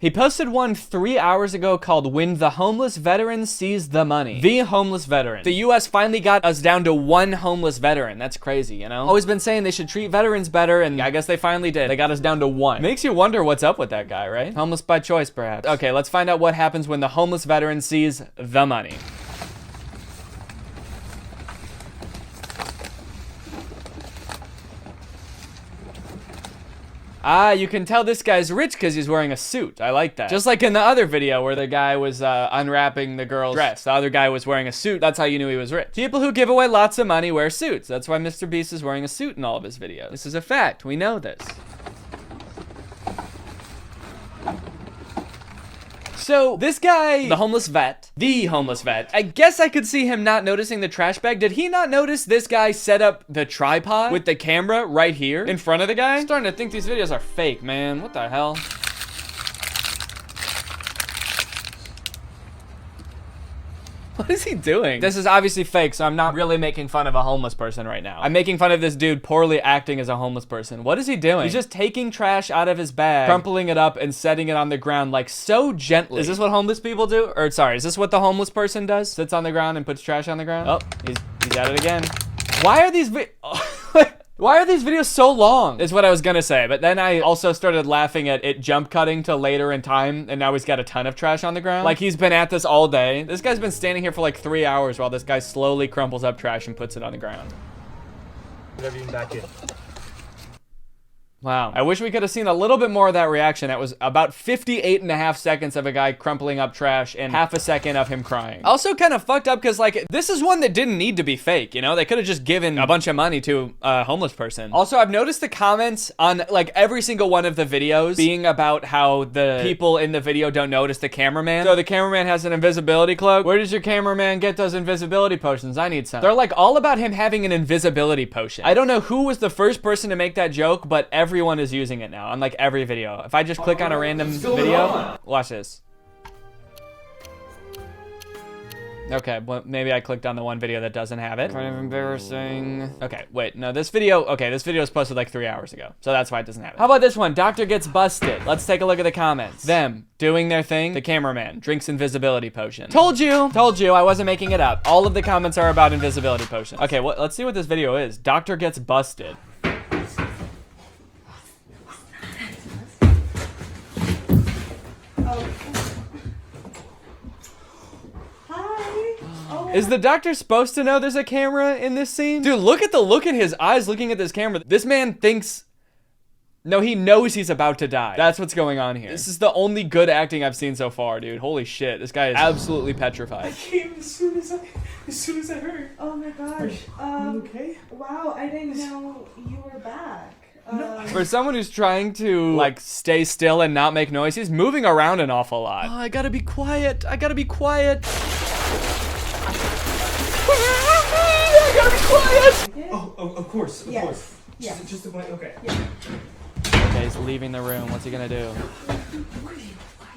He posted one 3 hours ago called When the Homeless Veteran Sees the Money. The homeless veteran. The US finally got us down to one homeless veteran. That's crazy, you know? Always been saying they should treat veterans better, and I guess they finally did. They got us down to one. Makes you wonder what's up with that guy, right? Homeless by choice, perhaps. Okay, let's find out what happens when the homeless veteran sees the money. Ah, you can tell this guy's rich because he's wearing a suit. I like that. Just like in the other video where the guy was unwrapping the girl's dress. The other guy was wearing a suit. That's how you knew he was rich. People who give away lots of money wear suits. That's why Mr. Beast is wearing a suit in all of his videos. This is a fact. We know this. So this guy, the homeless vet, I guess I could see him not noticing the trash bag. Did he not notice this guy set up the tripod with the camera right here in front of the guy? I'm starting to think these videos are fake, man. What the hell? What is he doing? This is obviously fake, so I'm not really making fun of a homeless person right now. I'm making fun of this dude poorly acting as a homeless person. What is he doing? He's just taking trash out of his bag, crumpling it up, and setting it on the ground like so gently. Is this what homeless people do? Or sorry, is this what the homeless person does? Sits on the ground and puts trash on the ground? Oh, he's at it again. Why are these Why are these videos so long? Is what I was gonna say, but then I also started laughing at it jump cutting to later in time, and now he's got a ton of trash on the ground. Like he's been at this all day. This guy's been standing here for like 3 hours while this guy slowly crumples up trash and puts it on the ground. Back in. Wow. I wish we could have seen a little bit more of that reaction. That was about 58.5 seconds of a guy crumpling up trash and half a second of him crying. Also kind of fucked up because like, this is one that didn't need to be fake, you know? They could have just given a bunch of money to a homeless person. Also, I've noticed the comments on like every single one of the videos being about how the people in the video don't notice the cameraman. So the cameraman has an invisibility cloak. Where does your cameraman get those invisibility potions? I need some. They're like all about him having an invisibility potion. I don't know who was the first person to make that joke, but everyone is using it now on like every video. If I just click on a random video, watch this. Okay, well, maybe I clicked on the one video that doesn't have it. Kind of embarrassing. Okay, wait, no, this video was posted like 3 hours ago, so that's why it doesn't have it. How about this one? Doctor gets busted. Let's take a look at the comments. Them doing their thing. The cameraman drinks invisibility potion. Told you, I wasn't making it up. All of the comments are about invisibility potion. Okay, well, let's see what this video is. Doctor gets busted. Is the doctor supposed to know there's a camera in this scene? Dude, look at the look in his eyes looking at this camera. This man thinks... No, he knows he's about to die. That's what's going on here. This is the only good acting I've seen so far, dude. Holy shit, this guy is absolutely petrified. I came as soon as I heard. Oh my gosh. Are you okay? Wow, I didn't know you were back. For someone who's trying to, like, stay still and not make noise, he's moving around an awful lot. Oh, I gotta be quiet. I gotta be quiet. I gotta be quiet. Oh, of course, of course. Yeah. Just a blank, okay. Yeah. Okay, he's leaving the room. What's he gonna do? Why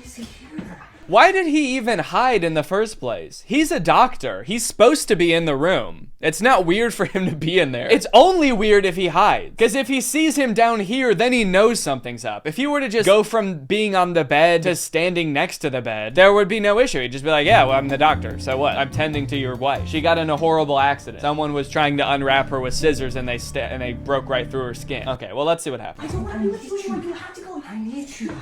is he here? Why did he even hide in the first place? He's a doctor. He's supposed to be in the room. It's not weird for him to be in there. It's only weird if he hides. Because if he sees him down here, then he knows something's up. If he were to just go from being on the bed to standing next to the bed, there would be no issue. He'd just be like, yeah, well, I'm the doctor. So what? I'm tending to your wife. She got in a horrible accident. Someone was trying to unwrap her with scissors and they broke right through her skin. Okay, well, let's see what happens. I have to go. I need you.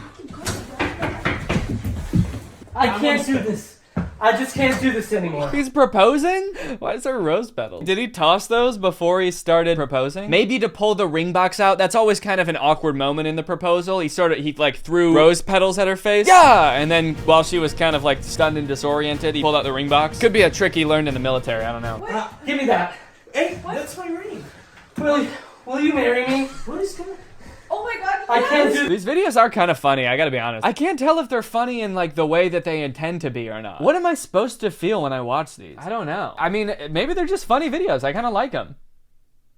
I can't do this. I just can't do this anymore. He's proposing? Why is there rose petals? Did he toss those before he started proposing? Maybe to pull the ring box out. That's always kind of an awkward moment in the proposal. He like threw rose petals at her face. Yeah! And then while she was kind of like stunned and disoriented, he pulled out the ring box. Could be a trick he learned in the military. I don't know. Give me that. Hey, that's my ring. Will you marry me? What is going on? Oh my god, I can't do These videos are kind of funny, I gotta be honest. I can't tell if they're funny in like the way that they intend to be or not. What am I supposed to feel when I watch these? I don't know. I mean, maybe they're just funny videos. I kind of like them.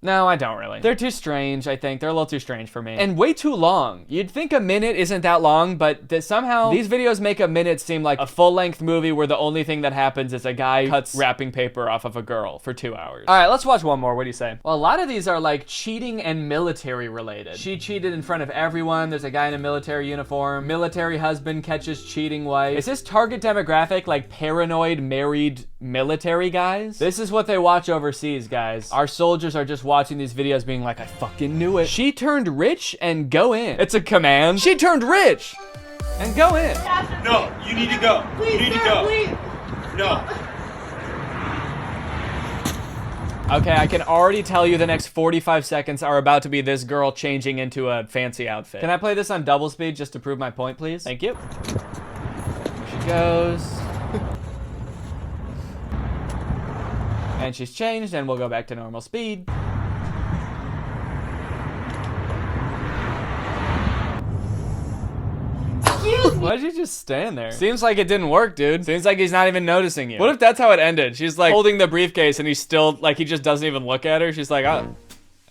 No, I don't really. They're too strange, I think. They're a little too strange for me. And way too long. You'd think a minute isn't that long, but somehow these videos make a minute seem like a full-length movie where the only thing that happens is a guy cuts wrapping paper off of a girl for 2 hours. All right, let's watch one more. What do you say? Well, a lot of these are like cheating and military related. She cheated in front of everyone. There's a guy in a military uniform. Military husband catches cheating wife. Is this target demographic like paranoid married military guys? This is what they watch overseas, guys. Our soldiers are just watching these videos being like, I fucking knew it. She turned rich and go in. It's a command. She turned rich and go in. No, you need to go. Please, You need to sir, go. please. No. Okay, I can already tell you the next 45 seconds are about to be this girl changing into a fancy outfit. Can I play this on double speed just to prove my point, please? Thank you. Here she goes. And she's changed, and we'll go back to normal speed. Excuse me. Why'd you just stand there? Seems like it didn't work, dude. Seems like he's not even noticing you. What if that's how it ended? She's like holding the briefcase and he's still, like, he just doesn't even look at her. She's like, oh,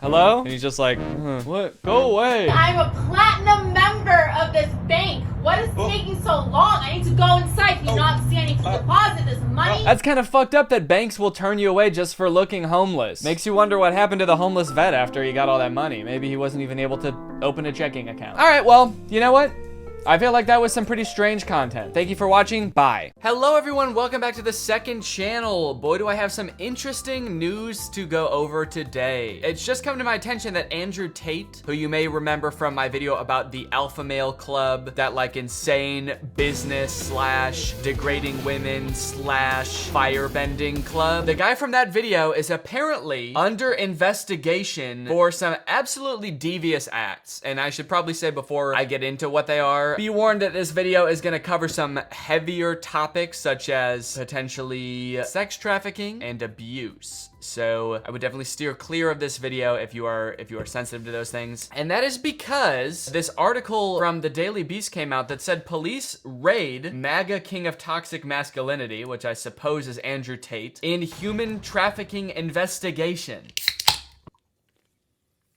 hello? And he's just like, what? Go away. I'm a platinum member of this bank. What is taking so long? I need to go inside. Can you not see I need to deposit this money? That's kind of fucked up that banks will turn you away just for looking homeless. Makes you wonder what happened to the homeless vet after he got all that money. Maybe he wasn't even able to open a checking account. All right, well, you know what? I feel like that was some pretty strange content. Thank you for watching. Bye. Hello, everyone. Welcome back to the second channel. Boy, do I have some interesting news to go over today. It's just come to my attention that Andrew Tate, who you may remember from my video about the Alpha Male Club, that like insane business slash degrading women slash firebending club, the guy from that video is apparently under investigation for some absolutely devious acts. And I should probably say before I get into what they are, be warned that this video is going to cover some heavier topics such as potentially sex trafficking and abuse. So I would definitely steer clear of this video if you are sensitive to those things. And that is because this article from the Daily Beast came out that said police raid MAGA king of toxic masculinity, which I suppose is Andrew Tate, in human trafficking investigation.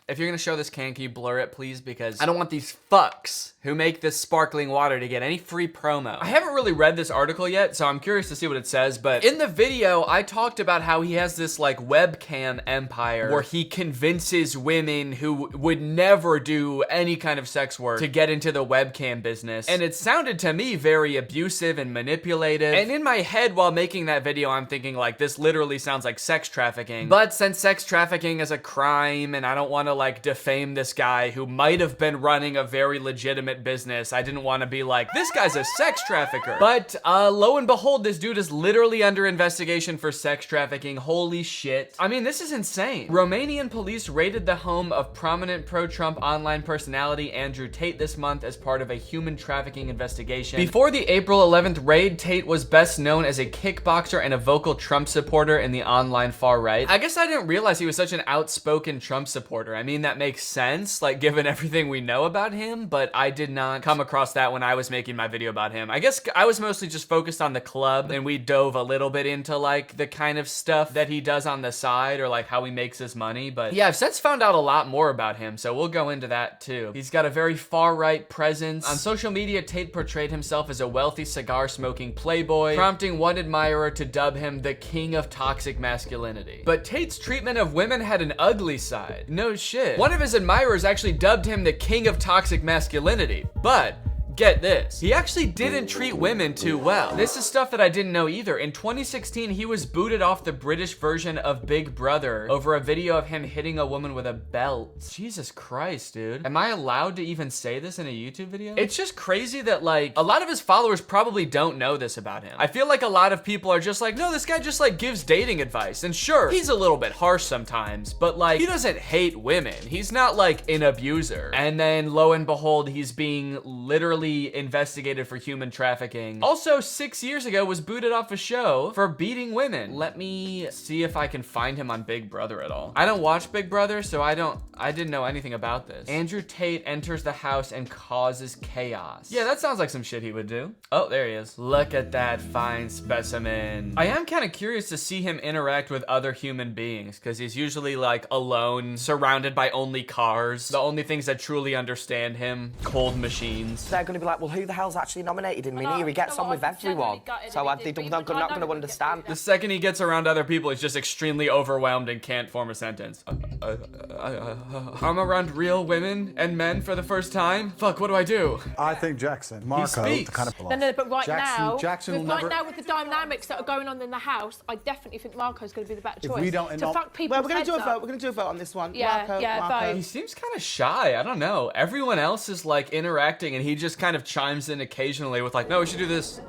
If you're gonna show this can you blur it, please? Because I don't want these fucks who make this sparkling water to get any free promo. I haven't really read this article yet, so I'm curious to see what it says, but in the video, I talked about how he has this like webcam empire where he convinces women who would never do any kind of sex work to get into the webcam business. And it sounded to me very abusive and manipulative. And in my head while making that video, I'm thinking like, this literally sounds like sex trafficking. But since sex trafficking is a crime and I don't want to like defame this guy who might have been running a very legitimate business, I didn't want to be like, this guy's a sex trafficker. But lo and behold, this dude is literally under investigation for sex trafficking. Holy shit. I mean, this is insane. Romanian police raided the home of prominent pro-Trump online personality Andrew Tate this month as part of a human trafficking investigation. Before the April 11th raid, Tate was best known as a kickboxer and a vocal Trump supporter in the online far right. I guess I didn't realize he was such an outspoken Trump supporter. I mean, that makes sense, like given everything we know about him, but I did not come across that when I was making my video about him. I guess I was mostly just focused on the club, and we dove a little bit into like the kind of stuff that he does on the side or like how he makes his money. But yeah, I've since found out a lot more about him, so we'll go into that too. He's got a very far-right presence. On social media, Tate portrayed himself as a wealthy cigar-smoking playboy, prompting one admirer to dub him the king of toxic masculinity. But Tate's treatment of women had an ugly side. No shit. One of his admirers actually dubbed him the king of toxic masculinity, but get this, he actually didn't treat women too well. This is stuff that I didn't know either. In 2016, he was booted off the British version of Big Brother over a video of him hitting a woman with a belt. Jesus Christ, dude. Am I allowed to even say this in a YouTube video? It's just crazy that like, a lot of his followers probably don't know this about him. I feel like a lot of people are just like, no, this guy just like gives dating advice. And sure, he's a little bit harsh sometimes, but like, he doesn't hate women. He's not like an abuser. And then lo and behold, he's being literally investigated for human trafficking. Also, 6 years ago was booted off a show for beating women. Let me see if I can find him on Big Brother at all. I don't watch Big Brother, so I don't I didn't know anything about this. Andrew Tate enters the house and causes chaos. Yeah, that sounds like some shit he would do. Oh, there he is. Look at that fine specimen. I am kind of curious to see him interact with other human beings, because he's usually like alone, surrounded by only cars. The only things that truly understand him, cold machines. They're going to be like, well, who the hell's actually nominated him? He gets on with everyone. So they're not going to understand. The second he gets around other people, he's just extremely overwhelmed and can't form a sentence. I'm around real women and men for the first time? Fuck, what do I do? I think Jackson, Marco, kind of No, but right Jackson now with the dynamics that are going on in the house, I definitely think Marco's going to be the better choice. We don't to fuck people's we're going to do a heads vote. up. We're going to do a vote on this one. Yeah, Marco. vote. He seems kind of shy. I don't know. Everyone else is like interacting and he just kind of chimes in occasionally with like, no, we should do this.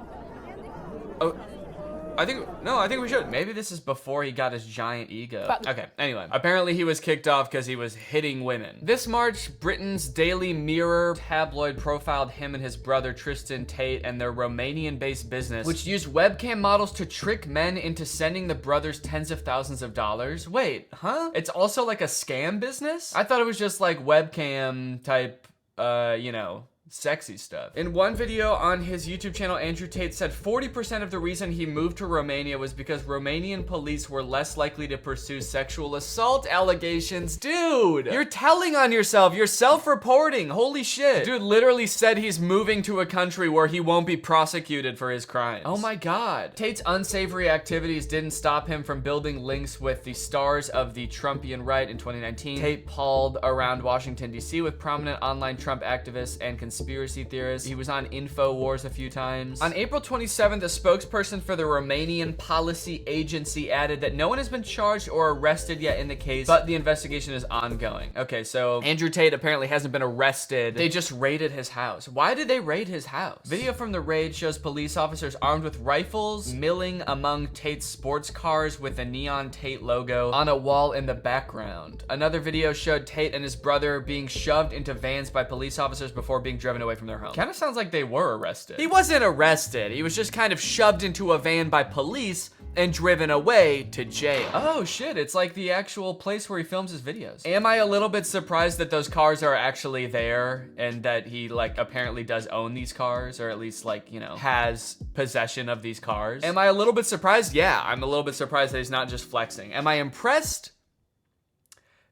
Oh, I think we should. Maybe this is before he got his giant ego. Okay, anyway. Apparently he was kicked off because he was hitting women. This March, Britain's Daily Mirror tabloid profiled him and his brother Tristan Tate and their Romanian-based business, which used webcam models to trick men into sending the brothers tens of thousands of dollars. Wait, huh? It's also like a scam business? I thought it was just like webcam type, you know, sexy stuff. In one video on his YouTube channel, Andrew Tate said 40% of the reason he moved to Romania was because Romanian police were less likely to pursue sexual assault allegations. Dude, you're telling on yourself. You're self-reporting. Holy shit. Dude literally said he's moving to a country where he won't be prosecuted for his crimes. Oh my God. Tate's unsavory activities didn't stop him from building links with the stars of the Trumpian right in 2019. Tate palled around Washington, D.C. with prominent online Trump activists and conspiracy theorists. He was on InfoWars a few times. On April 27th, a spokesperson for the Romanian Policy Agency added that no one has been charged or arrested yet in the case, but the investigation is ongoing. Okay, so Andrew Tate apparently hasn't been arrested. They just raided his house. Why did they raid his house? Video from the raid shows police officers armed with rifles milling among Tate's sports cars with the neon Tate logo on a wall in the background. Another video showed Tate and his brother being shoved into vans by police officers before being driven away from their home. Kind of sounds like they were arrested. He wasn't arrested. He was just kind of shoved into a van by police and driven away to jail. Oh shit, it's like the actual place where he films his videos. Am I a little bit surprised that those cars are actually there and that he like apparently does own these cars, or at least like, you know, has possession of these cars? Am I a little bit surprised? Yeah, I'm a little bit surprised that he's not just flexing. Am I impressed?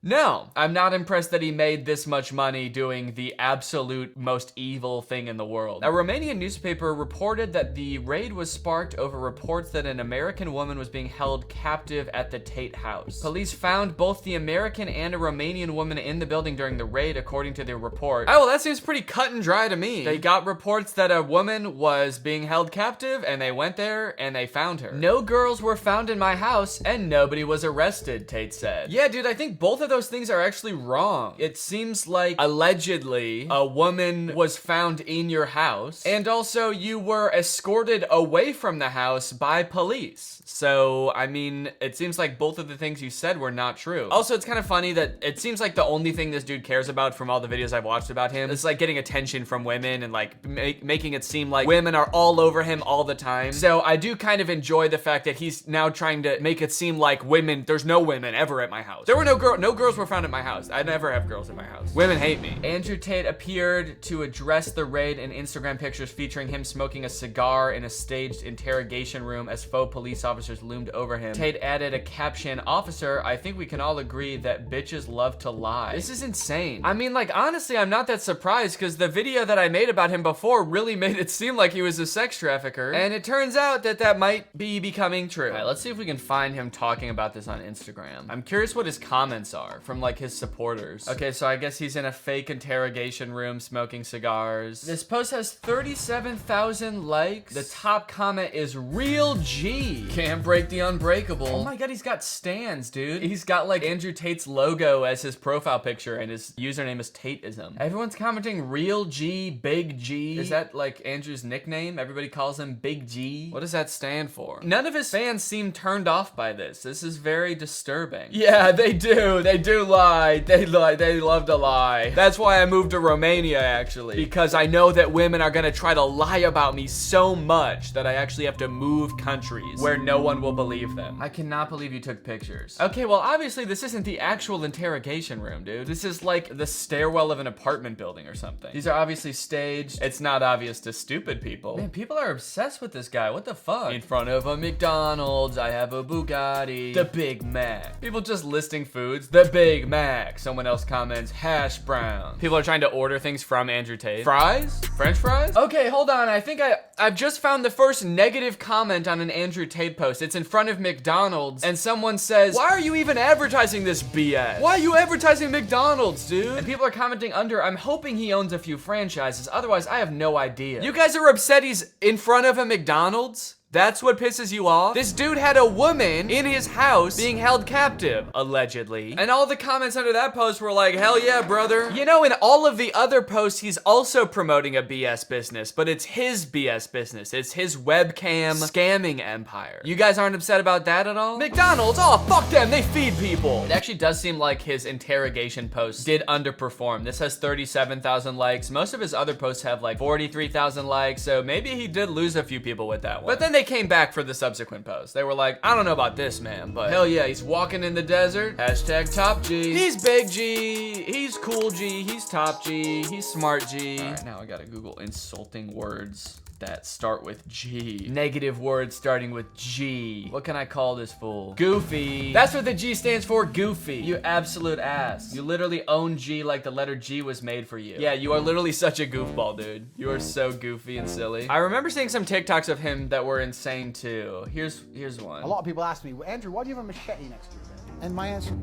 No, I'm not impressed that he made this much money doing the absolute most evil thing in the world. A Romanian newspaper reported that the raid was sparked over reports that an American woman was being held captive at the Tate house. Police found both the American and a Romanian woman in the building during the raid, according to the report. Oh, well, that seems pretty cut and dry to me. They got reports that a woman was being held captive, and they went there and they found her. No girls were found in my house, and nobody was arrested, Tate said. Yeah, dude, I think both of those things are actually wrong. It seems like allegedly a woman was found in your house, and also you were escorted away from the house by police. So, I mean, it seems like both of the things you said were not true. Also, it's kind of funny that it seems like the only thing this dude cares about from all the videos I've watched about him is like getting attention from women and like making it seem like women are all over him all the time. So I do kind of enjoy the fact that he's now trying to make it seem like there's no women ever at my house. There were no girls were found at my house. I never have girls in my house. Women hate me. Andrew Tate appeared to address the raid in Instagram pictures featuring him smoking a cigar in a staged interrogation room as faux police officers loomed over him. Tate added a caption, "Officer, I think we can all agree that bitches love to lie." This is insane. I mean, like, honestly, I'm not that surprised because the video that I made about him before really made it seem like he was a sex trafficker. And it turns out that might be becoming true. All right, let's see if we can find him talking about this on Instagram. I'm curious what his comments are from like his supporters. Okay, so I guess he's in a fake interrogation room smoking cigars. This post has 37,000 likes. The top comment is "Real G. Can't break the unbreakable." Oh my God, he's got stans, dude. He's got like Andrew Tate's logo as his profile picture and his username is Tateism. Everyone's commenting "Real G, Big G." Is that like Andrew's nickname? Everybody calls him Big G. What does that stand for? None of his fans seem turned off by this. This is very disturbing. Yeah, they do. They do lie. They lie. They love to lie. That's why I moved to Romania, actually. Because I know that women are gonna try to lie about me so much that I actually have to move countries where no one will believe them. I cannot believe you took pictures. Okay, well, obviously this isn't the actual interrogation room, dude. This is like the stairwell of an apartment building or something. These are obviously staged. It's not obvious to stupid people. Man, people are obsessed with this guy. What the fuck? In front of a McDonald's, I have a Bugatti. The Big Mac. People just listing foods. The Big Mac. Someone else comments, hash brown. People are trying to order things from Andrew Tate. Fries? French fries? Okay, hold on. I think I've just found the first negative comment on an Andrew Tate post. It's in front of McDonald's, and someone says, why are you even advertising this BS? Why are you advertising McDonald's, dude? And people are commenting under, I'm hoping he owns a few franchises. Otherwise, I have no idea. You guys are upset he's in front of a McDonald's? That's what pisses you off? This dude had a woman in his house being held captive, allegedly. And all the comments under that post were like, hell yeah, brother. You know, in all of the other posts, he's also promoting a BS business, but it's his BS business. It's his webcam scamming empire. You guys aren't upset about that at all? McDonald's, oh, fuck them, they feed people. It actually does seem like his interrogation post did underperform. This has 37,000 likes. Most of his other posts have like 43,000 likes, so maybe he did lose a few people with that one. But then they came back for the subsequent post. They were like, I don't know about this man, but hell yeah, he's walking in the desert. Hashtag top G. He's big G. He's cool G. He's top G. He's smart G. All right, now I gotta Google insulting words that start with G. Negative words starting with G. What can I call this fool? Goofy. That's what the G stands for, goofy. You absolute ass. You literally own G like the letter G was made for you. Yeah, you are literally such a goofball, dude. You are so goofy and silly. I remember seeing some TikToks of him that were insane too. Here's one. A lot of people ask me, well, Andrew, why do you have a machete next to your bed? And my answer...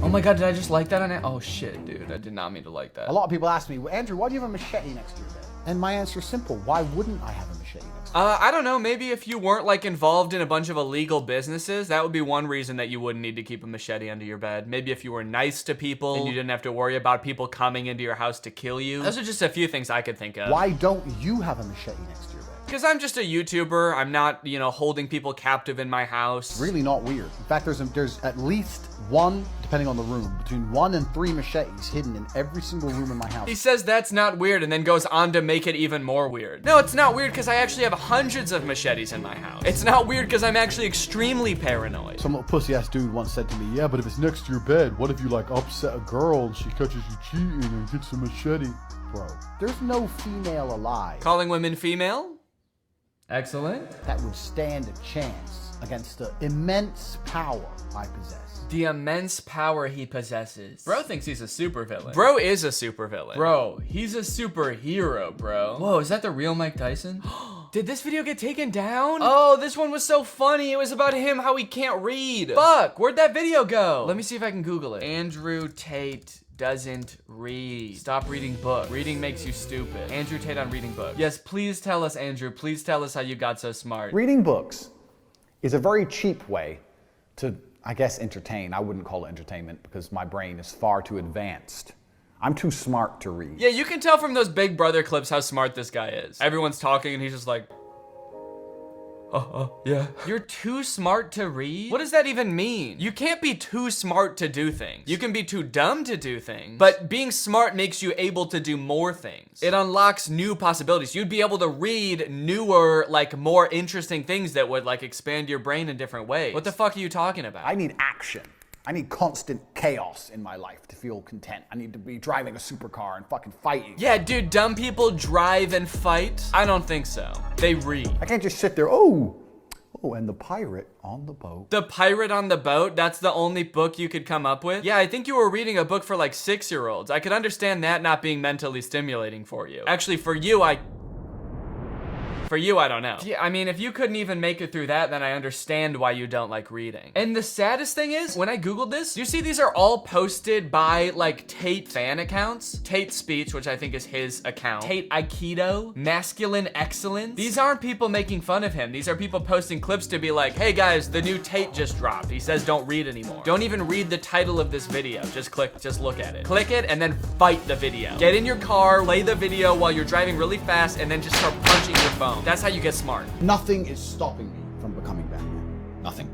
Oh my god, did I just like that on it? Oh shit, dude, I did not mean to like that. A lot of people ask me, well, Andrew, why do you have a machete next to your bed? And my answer is simple. Why wouldn't I have a machete next to your bed? I don't know, maybe if you weren't like involved in a bunch of illegal businesses, that would be one reason that you wouldn't need to keep a machete under your bed. Maybe if you were nice to people and you didn't have to worry about people coming into your house to kill you. Those are just a few things I could think of. Why don't you have a machete next to your bed? Because I'm just a YouTuber. I'm not, you know, holding people captive in my house. Really not weird. In fact, there's at least one, depending on the room, between 1 and 3 machetes hidden in every single room in my house. He says that's not weird and then goes on to make it even more weird. No, it's not weird because I actually have hundreds of machetes in my house. It's not weird because I'm actually extremely paranoid. Some pussy-ass dude once said to me, yeah, but if it's next to your bed, what if you like upset a girl and she catches you cheating and gets a machete? Bro, there's no female alive. Calling women female? Excellent. That would stand a chance against the immense power I possess. The immense power he possesses. Bro thinks he's a supervillain. Bro is a supervillain. Bro, he's a superhero, bro. Whoa, is that the real Mike Tyson? Did this video get taken down? Oh, this one was so funny. It was about him, how he can't read. Fuck, where'd that video go? Let me see if I can Google it. Andrew Tate doesn't read. Stop reading books. Reading makes you stupid. Andrew Tate on reading books. Yes, please tell us, Andrew. Please tell us how you got so smart. Reading books is a very cheap way to, I guess, entertain. I wouldn't call it entertainment because my brain is far too advanced. I'm too smart to read. Yeah, you can tell from those Big Brother clips how smart this guy is. Everyone's talking and he's just like, yeah. You're too smart to read? What does that even mean? You can't be too smart to do things. You can be too dumb to do things, but being smart makes you able to do more things. It unlocks new possibilities. You'd be able to read newer, like more interesting things that would like expand your brain in different ways. What the fuck are you talking about? I need action. I need constant chaos in my life to feel content. I need to be driving a supercar and fucking fighting. Yeah, dude, dumb people drive and fight? I don't think so. They read. I can't just sit there, oh, and the pirate on the boat. The Pirate on the Boat? That's the only book you could come up with? Yeah, I think you were reading a book for like 6-year-olds. I could understand that not being mentally stimulating for you. Actually, for you, I don't know. Yeah, I mean, if you couldn't even make it through that, then I understand why you don't like reading. And the saddest thing is, when I Googled this, you see these are all posted by like Tate fan accounts. Tate Speech, which I think is his account. Tate Aikido, Masculine Excellence. These aren't people making fun of him. These are people posting clips to be like, hey guys, the new Tate just dropped. He says don't read anymore. Don't even read the title of this video. Just look at it. Click it and then fight the video. Get in your car, play the video while you're driving really fast, and then just start punching your phone. That's how you get smart. Nothing is stopping me from becoming Batman. Nothing.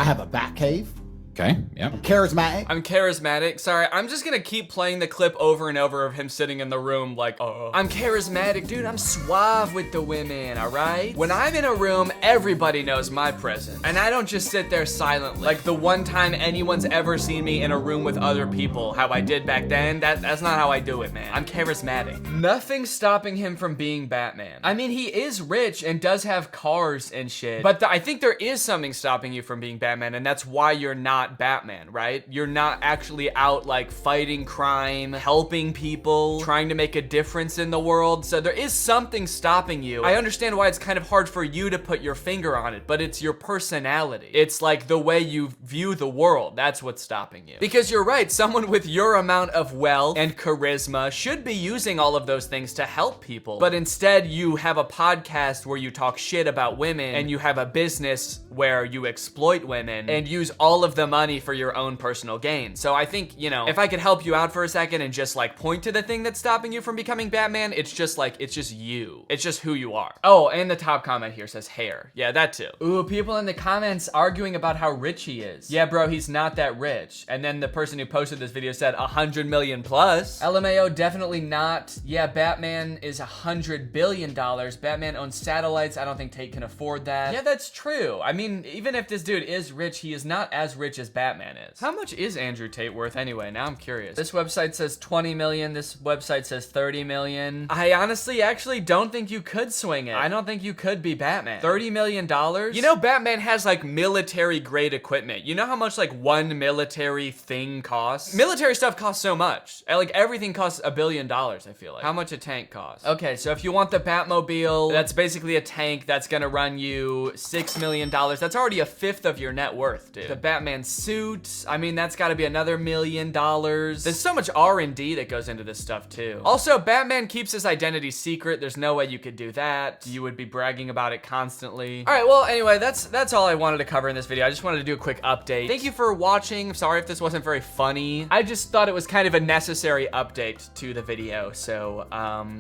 I have a bat cave. Okay, yeah. I'm charismatic. I'm charismatic. Sorry, I'm just gonna keep playing the clip over and over of him sitting in the room like, I'm charismatic, dude. I'm suave with the women, all right? When I'm in a room, everybody knows my presence. And I don't just sit there silently. Like the one time anyone's ever seen me in a room with other people, how I did back then, that's not how I do it, man. I'm charismatic. Nothing's stopping him from being Batman. I mean, he is rich and does have cars and shit, but I think there is something stopping you from being Batman, and that's why you're not Batman, right? You're not actually out like fighting crime, helping people, trying to make a difference in the world. So there is something stopping you. I understand why it's kind of hard for you to put your finger on it, but it's your personality. It's like the way you view the world. That's what's stopping you. Because you're right, someone with your amount of wealth and charisma should be using all of those things to help people. But instead you have a podcast where you talk shit about women, and you have a business where you exploit women and use all of the money for your own personal gain. So I think, you know, if I could help you out for a second and just like point to the thing that's stopping you from becoming Batman, it's just like, it's just you. It's just who you are. Oh, and the top comment here says hair. Yeah, that too. Ooh, people in the comments arguing about how rich he is. Yeah, bro, he's not that rich. And then the person who posted this video said 100 million plus. LMAO, definitely not. Yeah, Batman is $100 billion. Batman owns satellites. I don't think Tate can afford that. Yeah, that's true. I mean, even if this dude is rich, he is not as rich as Batman is. How much is Andrew Tate worth anyway? Now I'm curious. This website says 20 million. This website says 30 million. I honestly actually don't think you could swing it. I don't think you could be Batman. $30 million? You know, Batman has like military grade equipment. You know how much like one military thing costs? Military stuff costs so much. Like everything costs $1 billion, I feel like. How much a tank costs? Okay, so if you want the Batmobile, that's basically a tank that's gonna run you $6 million. That's already a fifth of your net worth, dude. The Batman suit, I mean, that's gotta be another $1 million. There's so much R&D that goes into this stuff too. Also, Batman keeps his identity secret. There's no way you could do that. You would be bragging about it constantly. All right, well, anyway, that's all I wanted to cover in this video. I just wanted to do a quick update. Thank you for watching. Sorry if this wasn't very funny. I just thought it was kind of a necessary update to the video. So,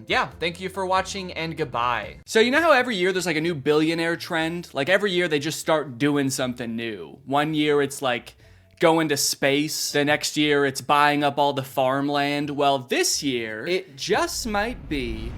yeah, thank you for watching and goodbye. So you know how every year there's like a new billionaire trend? Like every year they just start doing something new. One year it's like going to space. The next year it's buying up all the farmland. Well, this year it just might be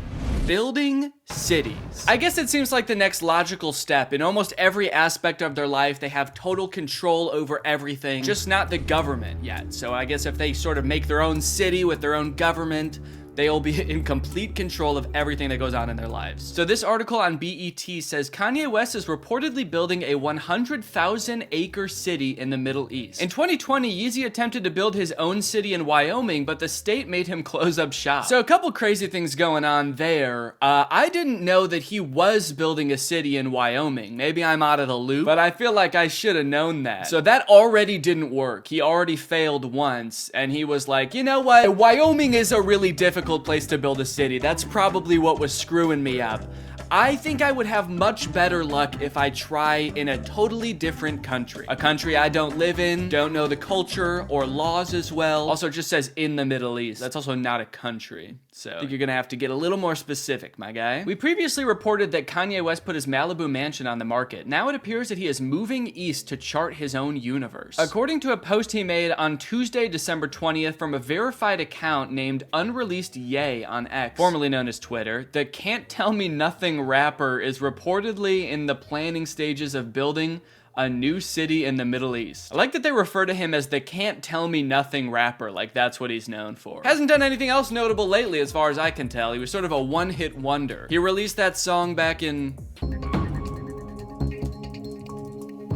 building cities. I guess it seems like the next logical step. In almost every aspect of their life, they have total control over everything, just not the government yet. So I guess if they sort of make their own city with their own government, they'll be in complete control of everything that goes on in their lives. So this article on BET says Kanye West is reportedly building a 100,000 acre city in the Middle East. In 2020, Yeezy attempted to build his own city in Wyoming, but the state made him close up shop. So a couple crazy things going on there. I didn't know that he was building a city in Wyoming. Maybe I'm out of the loop, but I feel like I should have known that. So that already didn't work. He already failed once, and he was like, you know what? Wyoming is a really difficult place to build a city. That's probably what was screwing me up. I think I would have much better luck if I try in a totally different country. A country I don't live in, don't know the culture or laws as well. Also, it just says in the Middle East. That's also not a country. So I think you're gonna have to get a little more specific, my guy. We previously reported that Kanye West put his Malibu mansion on the market. Now it appears that he is moving east to chart his own universe. According to a post he made on Tuesday, December 20th from a verified account named Unreleased Ye on X, formerly known as Twitter, the Can't Tell Me Nothing rapper is reportedly in the planning stages of building a new city in the Middle East. I like that they refer to him as the Can't Tell Me Nothing rapper, like that's what he's known for. Hasn't done anything else notable lately as far as I can tell. He was sort of a one-hit wonder. He released that song back in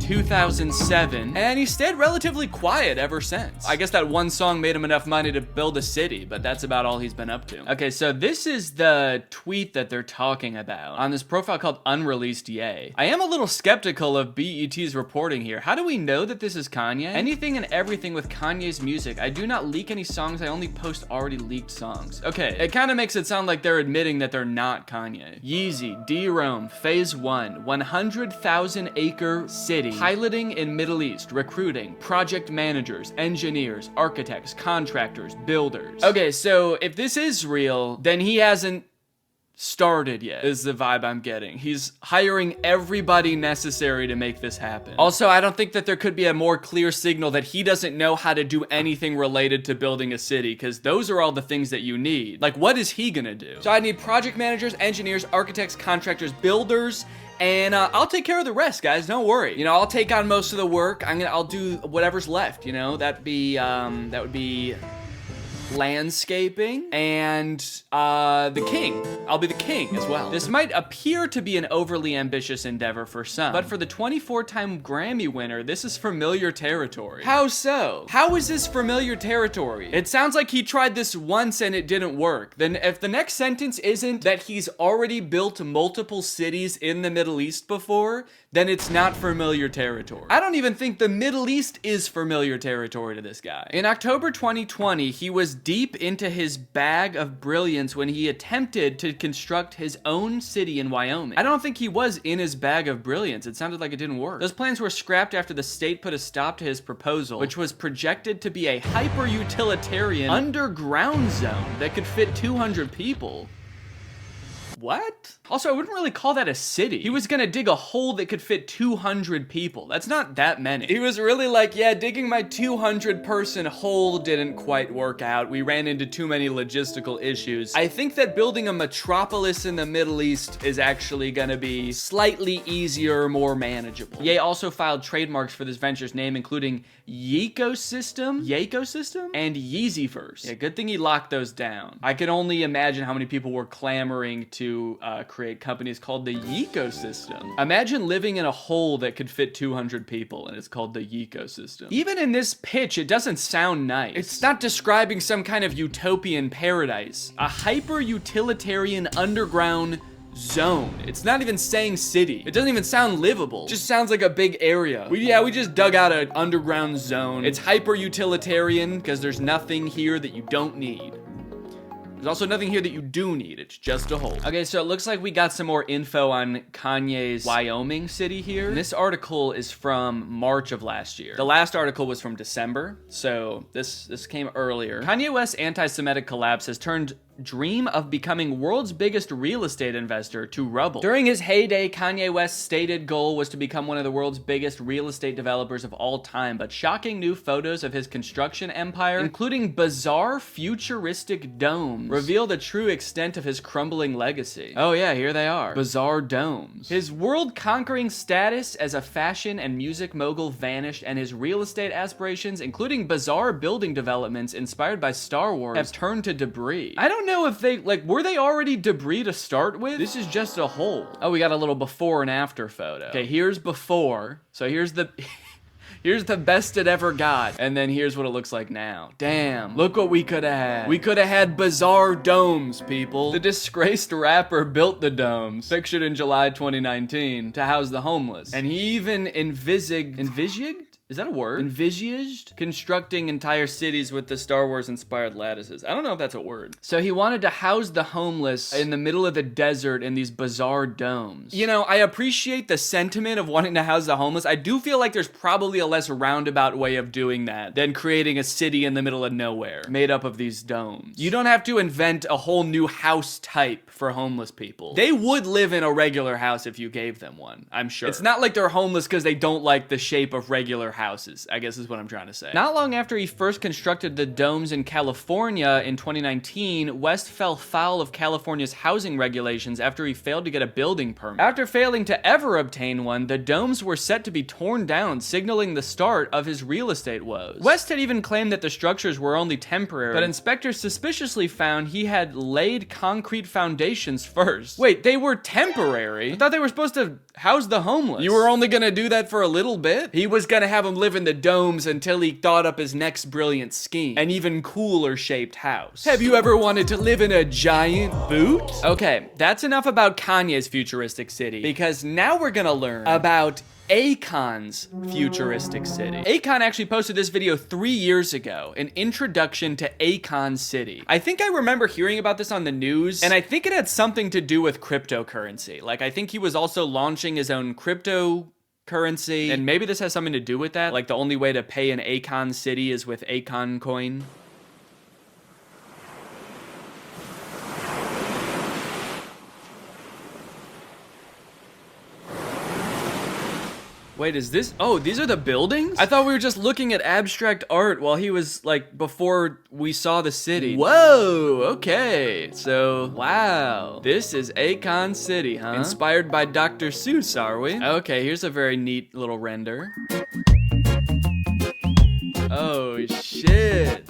2007, and he stayed relatively quiet ever since. I guess that one song made him enough money to build a city, but that's about all he's been up to. Okay, so this is the tweet that they're talking about on this profile called Unreleased Ye. I am a little skeptical of BET's reporting here. How do we know that this is Kanye? Anything and everything with Kanye's music. I do not leak any songs, I only post already leaked songs. Okay, it kind of makes it sound like they're admitting that they're not Kanye. Yeezy, D-Rome, Phase 1, 100,000 acre city. Piloting in Middle East, recruiting, project managers, engineers, architects, contractors, builders. Okay, so if this is real, then he hasn't started yet, is the vibe I'm getting. He's hiring everybody necessary to make this happen. Also, I don't think that there could be a more clear signal that he doesn't know how to do anything related to building a city, because those are all the things that you need. Like, what is he gonna do? So I need project managers, engineers, architects, contractors, builders, and I'll take care of the rest, guys. Don't worry. You know, I'll take on most of the work. I'll do whatever's left. You know, that would be landscaping and the king. I'll be the king as well. This might appear to be an overly ambitious endeavor for some, but for the 24-time Grammy winner, this is familiar territory. How so? How is this familiar territory? It sounds like he tried this once and it didn't work. Then if the next sentence isn't that he's already built multiple cities in the Middle East before, then it's not familiar territory. I don't even think the Middle East is familiar territory to this guy. In October 2020, he was deep into his bag of brilliance when he attempted to construct his own city in Wyoming. I don't think he was in his bag of brilliance. It sounded like it didn't work. Those plans were scrapped after the state put a stop to his proposal, which was projected to be a hyper-utilitarian underground zone that could fit 200 people. What? Also, I wouldn't really call that a city. He was gonna dig a hole that could fit 200 people. That's not that many. He was really like, yeah, digging my 200-person hole didn't quite work out. We ran into too many logistical issues. I think that building a metropolis in the Middle East is actually gonna be slightly easier, more manageable. Ye also filed trademarks for this venture's name, including Yecosystem, and Yeezyverse. Yeah, good thing he locked those down. I can only imagine how many people were clamoring to create companies called the Yecosystem. Imagine living in a hole that could fit 200 people and it's called the Yecosystem. Even in this pitch, it doesn't sound nice. It's not describing some kind of utopian paradise. A hyper-utilitarian underground zone. It's not even saying city. It doesn't even sound livable. It just sounds like a big area. We just dug out an underground zone. It's hyper-utilitarian because there's nothing here that you don't need. There's also nothing here that you do need. It's just a hole. Okay, so it looks like we got some more info on Kanye's Wyoming city here. And this article is from March of last year. The last article was from December, so this came earlier. Kanye West's anti-Semitic collapse has turned dream of becoming world's biggest real estate investor to rubble. During his heyday, Kanye West's stated goal was to become one of the world's biggest real estate developers of all time, but shocking new photos of his construction empire, including bizarre futuristic domes, reveal the true extent of his crumbling legacy. Oh yeah, here they are. Bizarre domes. His world-conquering status as a fashion and music mogul vanished, and his real estate aspirations, including bizarre building developments inspired by Star Wars, have turned to debris. I don't know if they, were they already debris to start with? This is just a hole. Oh, we got a little before and after photo. Okay, here's before. So here's the... Here's the best it ever got. And then here's what it looks like now. Damn, look what we could have had. We could have had bizarre domes, people. The disgraced rapper built the domes, pictured in July 2019, to house the homeless. And he even envisaged? Is that a word? Envisaged? Constructing entire cities with the Star Wars inspired lattices. I don't know if that's a word. So he wanted to house the homeless in the middle of the desert in these bizarre domes. You know, I appreciate the sentiment of wanting to house the homeless. I do feel like there's probably a less roundabout way of doing that than creating a city in the middle of nowhere made up of these domes. You don't have to invent a whole new house type for homeless people. They would live in a regular house if you gave them one, I'm sure. It's not like they're homeless because they don't like the shape of regular houses, I guess is what I'm trying to say. Not long after he first constructed the domes in California in 2019, West fell foul of California's housing regulations after he failed to get a building permit. After failing to ever obtain one, the domes were set to be torn down, signaling the start of his real estate woes. West had even claimed that the structures were only temporary, but inspectors suspiciously found he had laid concrete foundations first. Wait, they were temporary? I thought they were supposed to house the homeless. You were only gonna do that for a little bit? He was gonna have them live in the domes until he thought up his next brilliant scheme. An even cooler shaped house. Have you ever wanted to live in a giant boot? Okay, that's enough about Kanye's futuristic city, because now we're gonna learn about Akon's futuristic city. Akon actually posted this video 3 years ago, an introduction to Akon's city. I think I remember hearing about this on the news, and I think it had something to do with cryptocurrency. Like, I think he was also launching his own cryptocurrency, and maybe this has something to do with that. Like, the only way to pay an Akon city is with Akon coin. Wait, is this? Oh, these are the buildings? I thought we were just looking at abstract art while he was like, before we saw the city. Whoa, okay. So, wow. This is Akon City, huh? Inspired by Dr. Seuss, are we? Okay, here's a very neat little render. Oh, shit.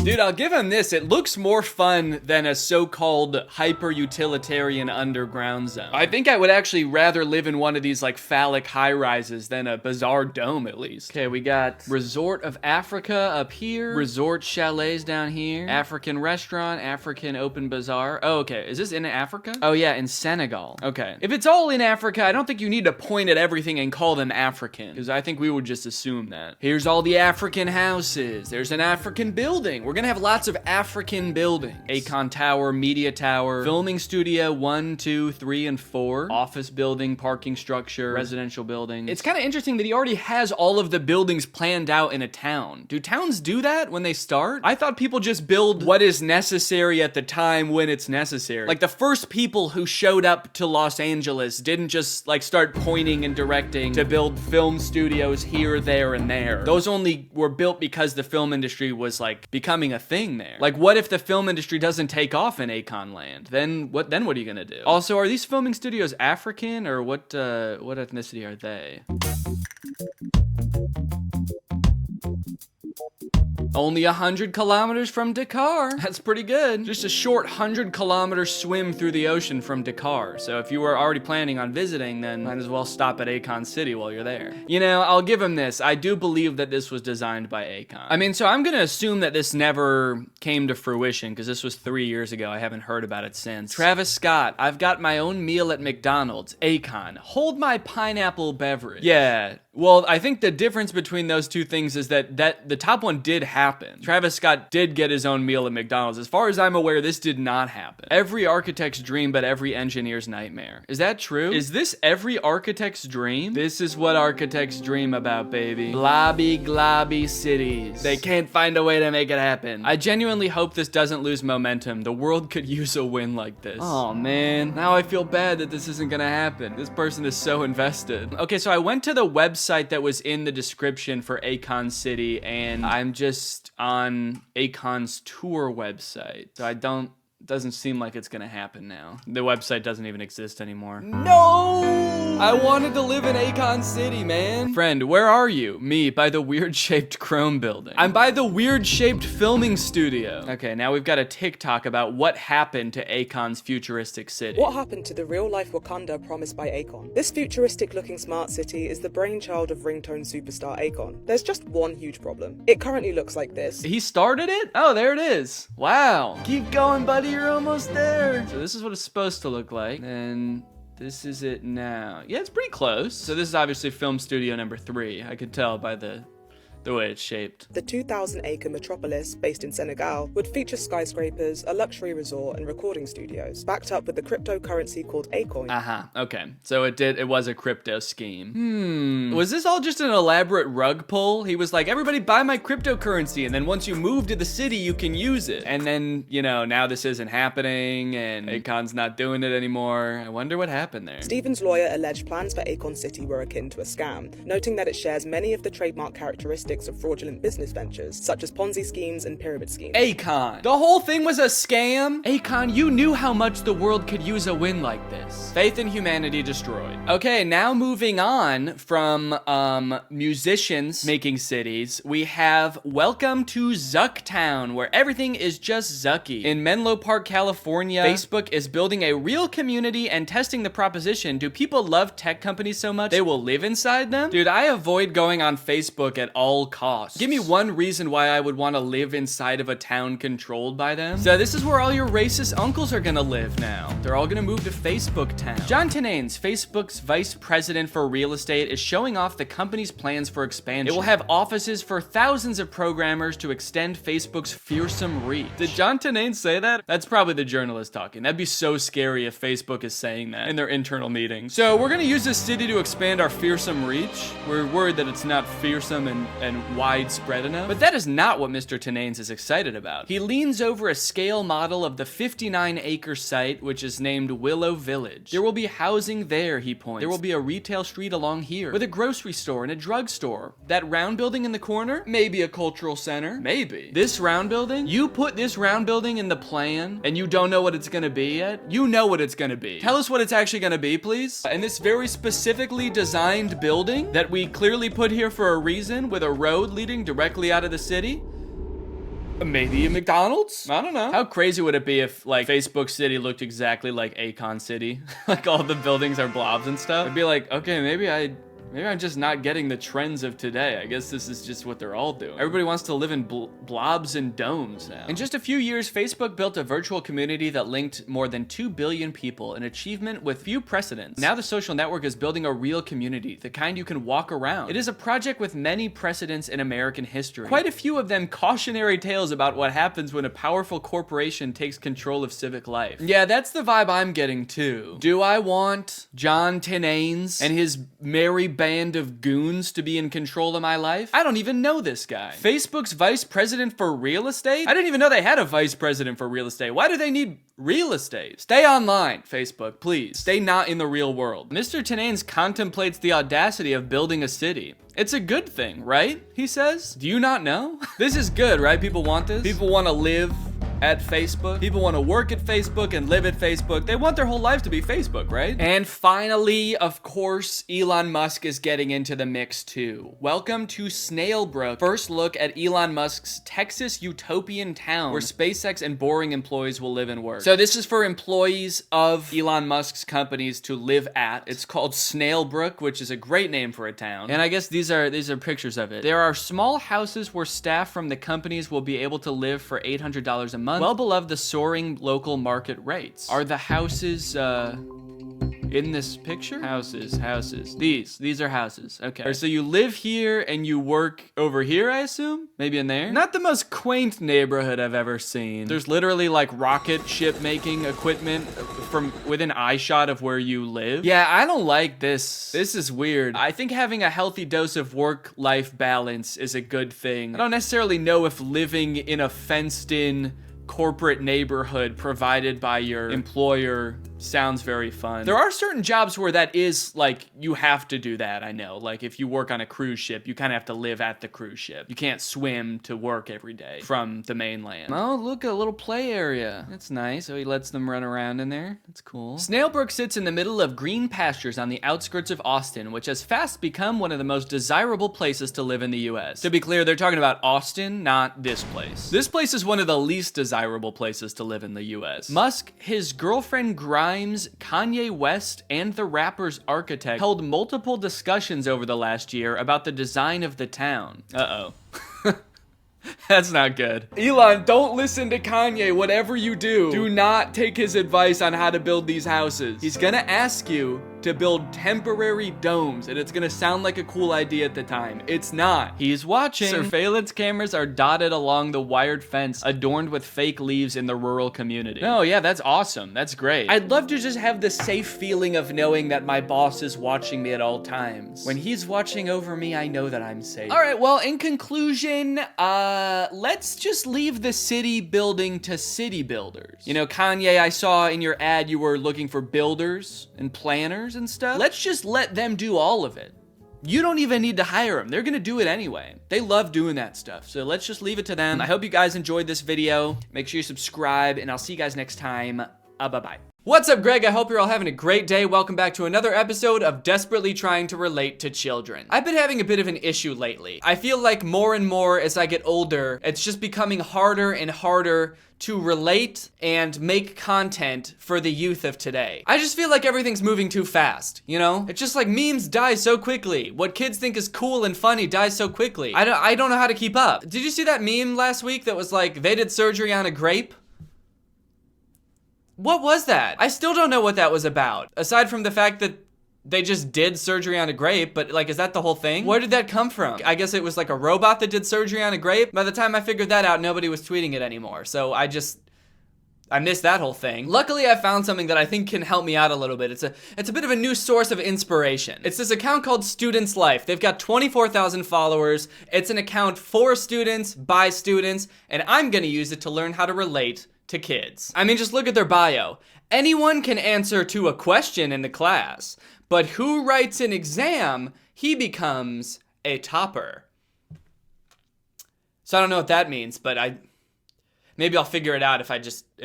Dude, I'll give him this. It looks more fun than a so-called hyper-utilitarian underground zone. I think I would actually rather live in one of these like phallic high-rises than a bizarre dome at least. Okay, we got Resort of Africa up here. Resort chalets down here. African restaurant, African open bazaar. Oh, okay. Is this in Africa? Oh yeah, in Senegal. Okay. If it's all in Africa, I don't think you need to point at everything and call them African, because I think we would just assume that. Here's all the African houses. There's an African building. We're gonna have lots of African buildings. Akon Tower, Media Tower, Filming Studio 1, 2, 3, and 4. Office building, parking structure, residential building. It's kind of interesting that he already has all of the buildings planned out in a town. Do towns do that when they start? I thought people just build what is necessary at the time when it's necessary. Like the first people who showed up to Los Angeles didn't just like start pointing and directing to build film studios here, there, and there. Those only were built because the film industry was like becoming a thing there. Like, what if the film industry doesn't take off in Akon land? Then what are you gonna do? Also, are these filming studios African, or what ethnicity are they? Only 100 kilometers from Dakar. That's pretty good. Just a short 100-kilometer swim through the ocean from Dakar. So if you were already planning on visiting, then might as well stop at Akon City while you're there. You know, I'll give him this. I do believe that this was designed by Akon. I mean, so I'm gonna assume that this never came to fruition, because this was 3 years ago. I haven't heard about it since. Travis Scott, I've got my own meal at McDonald's. Akon, hold my pineapple beverage. Yeah. Well, I think the difference between those two things is that the top one did happen. Travis Scott did get his own meal at McDonald's. As far as I'm aware, this did not happen. Every architect's dream, but every engineer's nightmare. Is that true? Is this every architect's dream? This is what architects dream about, baby. Blobby, globby cities. They can't find a way to make it happen. I genuinely hope this doesn't lose momentum. The world could use a win like this. Oh man, now I feel bad that this isn't gonna happen. This person is so invested. Okay, so I went to the website that was in the description for Akon City, and I'm just on Akon's tour website. So doesn't seem like it's gonna happen now. The website doesn't even exist anymore. No! I wanted to live in Akon City, man. Friend, where are you? Me, by the weird-shaped Chrome building. I'm by the weird-shaped filming studio. Okay, now we've got a TikTok about what happened to Akon's futuristic city. What happened to the real-life Wakanda promised by Akon? This futuristic-looking smart city is the brainchild of ringtone superstar Akon. There's just one huge problem. It currently looks like this. He started it? Oh, there it is. Wow. Keep going, buddy. You're almost there. So this is what it's supposed to look like. And this is it now. Yeah, it's pretty close. So this is obviously film studio number 3. I could tell by the way it's shaped. The 2,000-acre metropolis, based in Senegal, would feature skyscrapers, a luxury resort, and recording studios, backed up with the cryptocurrency called Akoin. Okay. So it was a crypto scheme. Was this all just an elaborate rug pull? He was like, everybody buy my cryptocurrency, and then once you move to the city, you can use it. And then, you know, now this isn't happening, and Akon's not doing it anymore. I wonder what happened there. Stephen's lawyer alleged plans for Akon City were akin to a scam, noting that it shares many of the trademark characteristics of fraudulent business ventures, such as Ponzi schemes and pyramid schemes. Akon, the whole thing was a scam? Akon, you knew how much the world could use a win like this. Faith in humanity destroyed. Okay, now moving on from musicians making cities, we have Welcome to Zucktown, where everything is just Zucky. In Menlo Park, California, Facebook is building a real community and testing the proposition, do people love tech companies so much they will live inside them? Dude, I avoid going on Facebook at all costs. Give me one reason why I would want to live inside of a town controlled by them. So this is where all your racist uncles are gonna live now. They're all gonna move to Facebook town. John Tananes, Facebook's vice president for real estate, is showing off the company's plans for expansion. It will have offices for thousands of programmers to extend Facebook's fearsome reach. Did John Tananes say that? That's probably the journalist talking. That'd be so scary if Facebook is saying that in their internal meetings. So we're gonna use this city to expand our fearsome reach. We're worried that it's not fearsome and been widespread enough. But that is not what Mr. Tenanes is excited about. He leans over a scale model of the 59-acre site, which is named Willow Village. There will be housing there, he points. There will be a retail street along here, with a grocery store and a drugstore. That round building in the corner? Maybe a cultural center. Maybe. This round building? You put this round building in the plan, and you don't know what it's gonna be yet? You know what it's gonna be. Tell us what it's actually gonna be, please. And this very specifically designed building that we clearly put here for a reason, with a road leading directly out of the city? Maybe a McDonald's? I don't know. How crazy would it be if, like, Facebook City looked exactly like Akon City? Like, all the buildings are blobs and stuff? I'd be like, okay, maybe I'm just not getting the trends of today. I guess this is just what they're all doing. Everybody wants to live in blobs and domes now. In just a few years, Facebook built a virtual community that linked more than 2 billion people, an achievement with few precedents. Now the social network is building a real community, the kind you can walk around. It is a project with many precedents in American history. Quite a few of them cautionary tales about what happens when a powerful corporation takes control of civic life. Yeah, that's the vibe I'm getting too. Do I want John Tenanes and his merry band of goons to be in control of my life? I don't even know this guy. Facebook's vice president for real estate? I didn't even know they had a vice president for real estate. Why do they need real estate? Stay online, Facebook, please. Stay not in the real world. Mr. Tenanes contemplates the audacity of building a city. It's a good thing, right? He says. Do you not know? This is good, right? People want this. People want to live at Facebook. People want to work at Facebook and live at Facebook. They want their whole lives to be Facebook, right? And finally, of course, Elon Musk is getting into the mix too. Welcome to Snailbrook. First look at Elon Musk's Texas utopian town where SpaceX and boring employees will live and work. So this is for employees of Elon Musk's companies to live at. It's called Snailbrook, which is a great name for a town. And I guess these are pictures of it. There are small houses where staff from the companies will be able to live for $800 a month, well below the soaring local market rates. Are the houses, in this picture? Houses. These are houses. Okay. So you live here and you work over here, I assume? Maybe in there? Not the most quaint neighborhood I've ever seen. There's literally like rocket ship making equipment from within eyeshot of where you live. Yeah, I don't like this. This is weird. I think having a healthy dose of work-life balance is a good thing. I don't necessarily know if living in a fenced-in corporate neighborhood provided by your employer sounds very fun. There are certain jobs where that is like, you have to do that, I know. Like if you work on a cruise ship, you kind of have to live at the cruise ship. You can't swim to work every day from the mainland. Oh, look, a little play area. That's nice. So he lets them run around in there. That's cool. Snailbrook sits in the middle of green pastures on the outskirts of Austin, which has fast become one of the most desirable places to live in the US. To be clear, they're talking about Austin, not this place. This place is one of the least desirable places to live in the US. Musk, his girlfriend Grimes, Kanye West, and the rapper's architect held multiple discussions over the last year about the design of the town. Uh-oh. That's not good. Elon, don't listen to Kanye, whatever you do. Do not take his advice on how to build these houses. He's gonna ask you to build temporary domes, and it's gonna sound like a cool idea at the time. It's not. He's watching. Surveillance cameras are dotted along the wired fence, adorned with fake leaves in the rural community. Oh yeah, that's awesome. That's great. I'd love to just have the safe feeling of knowing that my boss is watching me at all times. When he's watching over me, I know that I'm safe. All right, well, in conclusion, let's just leave the city building to city builders. You know, Kanye, I saw in your ad you were looking for builders and planners and stuff. Let's just let them do all of it. You don't even need to hire them. They're gonna do it anyway. They love doing that stuff. So let's just leave it to them. I hope you guys enjoyed this video. Make sure you subscribe, and I'll see you guys next time. Bye-bye. What's up, Greg? I hope you're all having a great day. Welcome back to another episode of Desperately Trying to Relate to Children. I've been having a bit of an issue lately. I feel like more and more as I get older, it's just becoming harder and harder to relate and make content for the youth of today. I just feel like everything's moving too fast, you know? It's just like memes die so quickly. What kids think is cool and funny dies so quickly. I don't know how to keep up. Did you see that meme last week that was like, they did surgery on a grape? What was that? I still don't know what that was about. Aside from the fact that they just did surgery on a grape, but like, is that the whole thing? Where did that come from? I guess it was like a robot that did surgery on a grape. By the time I figured that out, nobody was tweeting it anymore. So I missed that whole thing. Luckily, I found something that I think can help me out a little bit. It's a bit of a new source of inspiration. It's this account called Students Life. They've got 24,000 followers. It's an account for students, by students, and I'm gonna use it to learn how to relate to kids. I mean, just look at their bio. Anyone can answer to a question in the class, but who writes an exam, he becomes a topper. So I don't know what that means, but maybe I'll figure it out if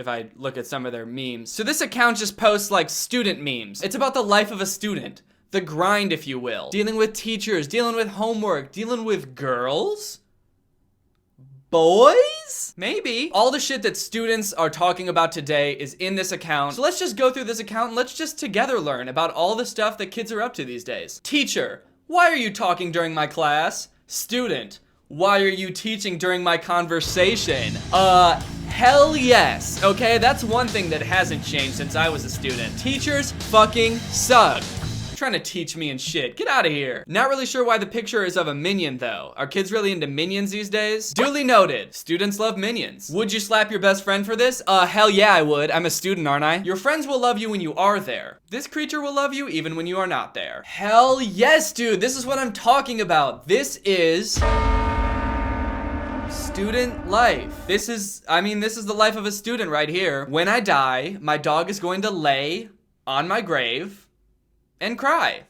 I look at some of their memes. So this account just posts like student memes. It's about the life of a student. The grind, if you will. Dealing with teachers, dealing with homework, dealing with girls? Boys? Maybe. All the shit that students are talking about today is in this account. So let's just go through this account and let's just together learn about all the stuff that kids are up to these days. Teacher, why are you talking during my class? Student, why are you teaching during my conversation? Hell yes. Okay, that's one thing that hasn't changed since I was a student. Teachers fucking suck. Trying to teach me and shit. Get out of here. Not really sure why the picture is of a minion though. Are kids really into minions these days? Duly noted. Students love minions. Would you slap your best friend for this? Hell yeah I would. I'm a student, aren't I? Your friends will love you when you are there. This creature will love you even when you are not there. Hell yes, dude. This is what I'm talking about. This is student life. This is the life of a student right here. When I die, my dog is going to lay on my grave and cry.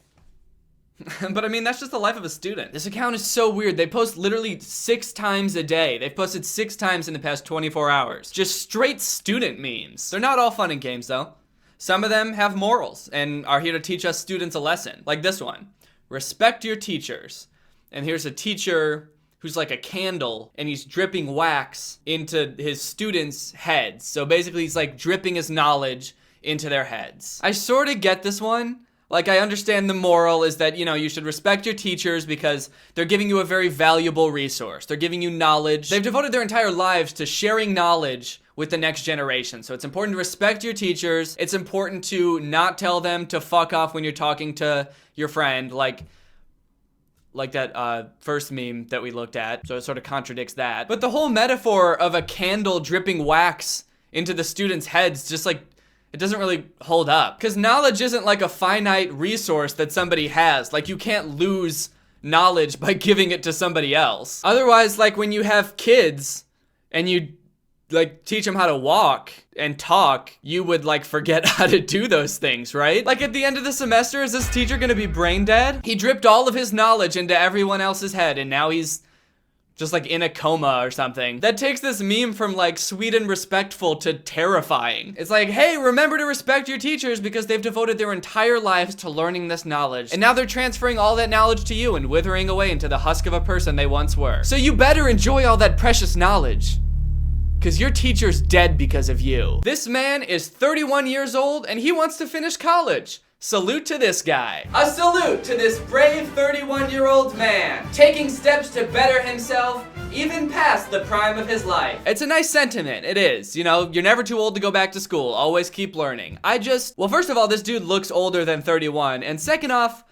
But I mean, that's just the life of a student. This account is so weird. They post literally 6 times a day. They've posted 6 times in the past 24 hours. Just straight student memes. They're not all fun and games though. Some of them have morals and are here to teach us students a lesson. Like this one. Respect your teachers. And here's a teacher who's like a candle and he's dripping wax into his students' heads. So basically he's like dripping his knowledge into their heads. I sort of get this one. Like, I understand the moral is that, you know, you should respect your teachers because they're giving you a very valuable resource. They're giving you knowledge. They've devoted their entire lives to sharing knowledge with the next generation. So it's important to respect your teachers. It's important to not tell them to fuck off when you're talking to your friend, like that first meme that we looked at. So it sort of contradicts that. But the whole metaphor of a candle dripping wax into the students' heads just like, it doesn't really hold up. Because knowledge isn't like a finite resource that somebody has. Like, you can't lose knowledge by giving it to somebody else. Otherwise, like when you have kids and you like teach them how to walk and talk, you would like forget how to do those things, right? Like at the end of the semester, is this teacher gonna be brain dead? He dripped all of his knowledge into everyone else's head and now he's just like in a coma or something. That takes this meme from like sweet and respectful to terrifying. It's like, hey, remember to respect your teachers because they've devoted their entire lives to learning this knowledge. And now they're transferring all that knowledge to you and withering away into the husk of a person they once were. So you better enjoy all that precious knowledge. Cause your teacher's dead because of you. This man is 31 years old and he wants to finish college. Salute to this guy. A salute to this brave 31-year-old man, taking steps to better himself, even past the prime of his life. It's a nice sentiment, it is. You know, you're never too old to go back to school, always keep learning. Well, first of all, this dude looks older than 31, and second off,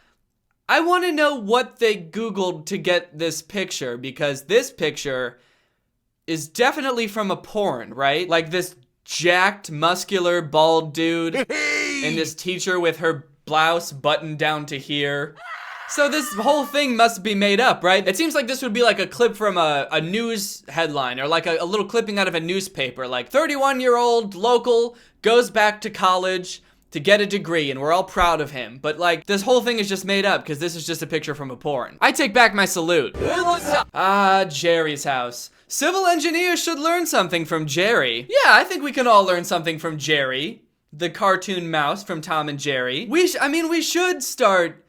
I wanna know what they Googled to get this picture, because this picture is definitely from a porn, right? Like this jacked, muscular, bald dude and this teacher with her blouse buttoned down to here. So this whole thing must be made up, right? It seems like this would be like a clip from a news headline or like a little clipping out of a newspaper, like 31-year-old local goes back to college to get a degree and we're all proud of him. But like this whole thing is just made up because this is just a picture from a porn. I take back my salute. Jerry's house. Civil engineers should learn something from Jerry. Yeah, I think we can all learn something from Jerry, the cartoon mouse from Tom and Jerry. We should start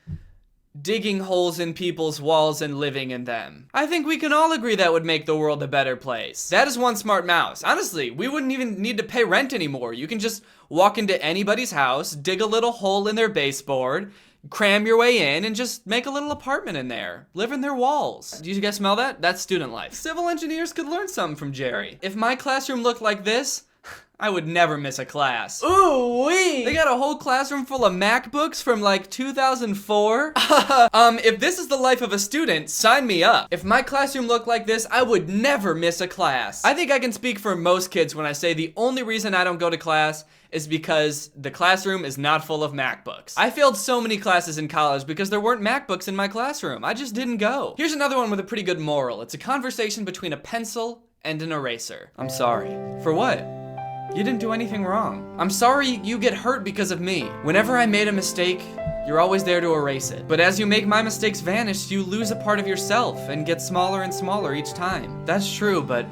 digging holes in people's walls and living in them. I think we can all agree that would make the world a better place. That is one smart mouse. Honestly, we wouldn't even need to pay rent anymore. You can just walk into anybody's house, dig a little hole in their baseboard, cram your way in and just make a little apartment in there. Live in their walls. Do you guys smell that? That's student life. Civil engineers could learn something from Jerry. If my classroom looked like this, I would never miss a class. Ooh wee! They got a whole classroom full of MacBooks from like 2004. If this is the life of a student, sign me up. If my classroom looked like this, I would never miss a class. I think I can speak for most kids when I say the only reason I don't go to class is because the classroom is not full of MacBooks. I failed so many classes in college because there weren't MacBooks in my classroom. I just didn't go. Here's another one with a pretty good moral. It's a conversation between a pencil and an eraser. I'm sorry. For what? You didn't do anything wrong. I'm sorry you get hurt because of me. Whenever I made a mistake, you're always there to erase it. But as you make my mistakes vanish, you lose a part of yourself and get smaller and smaller each time. That's true, but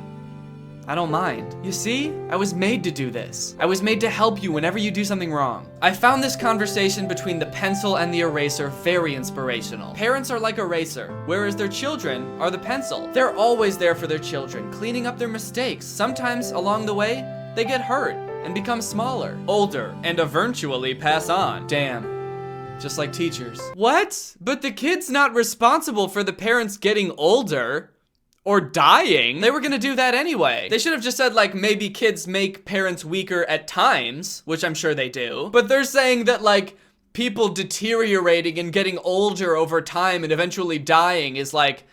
I don't mind. You see, I was made to do this. I was made to help you whenever you do something wrong. I found this conversation between the pencil and the eraser very inspirational. Parents are like eraser, whereas their children are the pencil. They're always there for their children, cleaning up their mistakes. Sometimes along the way, they get hurt and become smaller, older, and eventually pass on. Damn. Just like teachers. What? But the kid's not responsible for the parents getting older or dying. They were gonna do that anyway. They should have just said like maybe kids make parents weaker at times, which I'm sure they do. But they're saying that like people deteriorating and getting older over time and eventually dying is like,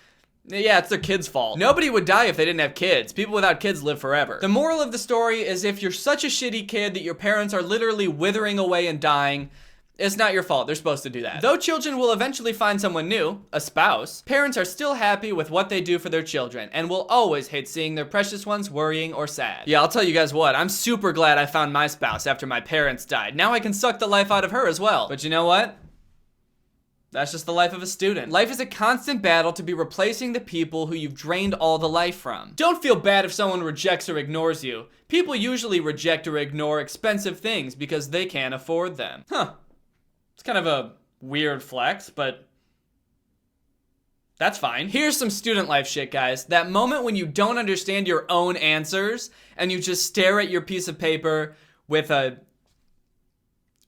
yeah, it's their kids' fault. Nobody would die if they didn't have kids. People without kids live forever. The moral of the story is if you're such a shitty kid that your parents are literally withering away and dying, it's not your fault. They're supposed to do that. Though children will eventually find someone new, a spouse, parents are still happy with what they do for their children and will always hate seeing their precious ones worrying or sad. Yeah, I'll tell you guys what, I'm super glad I found my spouse after my parents died. Now I can suck the life out of her as well. But you know what? That's just the life of a student. Life is a constant battle to be replacing the people who you've drained all the life from. Don't feel bad if someone rejects or ignores you. People usually reject or ignore expensive things because they can't afford them. Huh. It's kind of a weird flex, but that's fine. Here's some student life shit, guys. That moment when you don't understand your own answers and you just stare at your piece of paper with a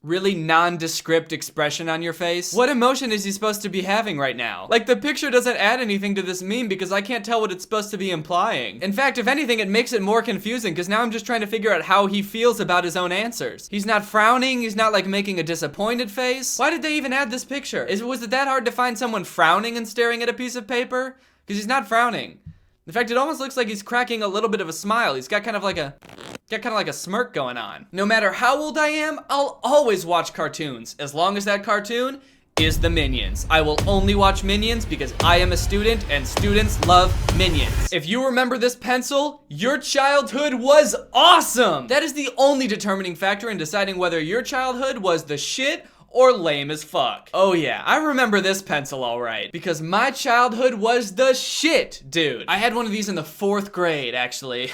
really nondescript expression on your face. What emotion is he supposed to be having right now? Like, the picture doesn't add anything to this meme because I can't tell what it's supposed to be implying. In fact, if anything, it makes it more confusing because now I'm just trying to figure out how he feels about his own answers. He's not frowning, he's not like making a disappointed face. Why did they even add this picture? Was it that hard to find someone frowning and staring at a piece of paper? Because he's not frowning. In fact, it almost looks like he's cracking a little bit of a smile. He's got kind of like a smirk going on. No matter how old I am, I'll always watch cartoons, as long as that cartoon is the Minions. I will only watch Minions because I am a student and students love Minions. If you remember this pencil, your childhood was awesome! That is the only determining factor in deciding whether your childhood was the shit or lame as fuck. Oh yeah, I remember this pencil alright, because my childhood was the shit, dude. I had one of these in the 4th grade, actually.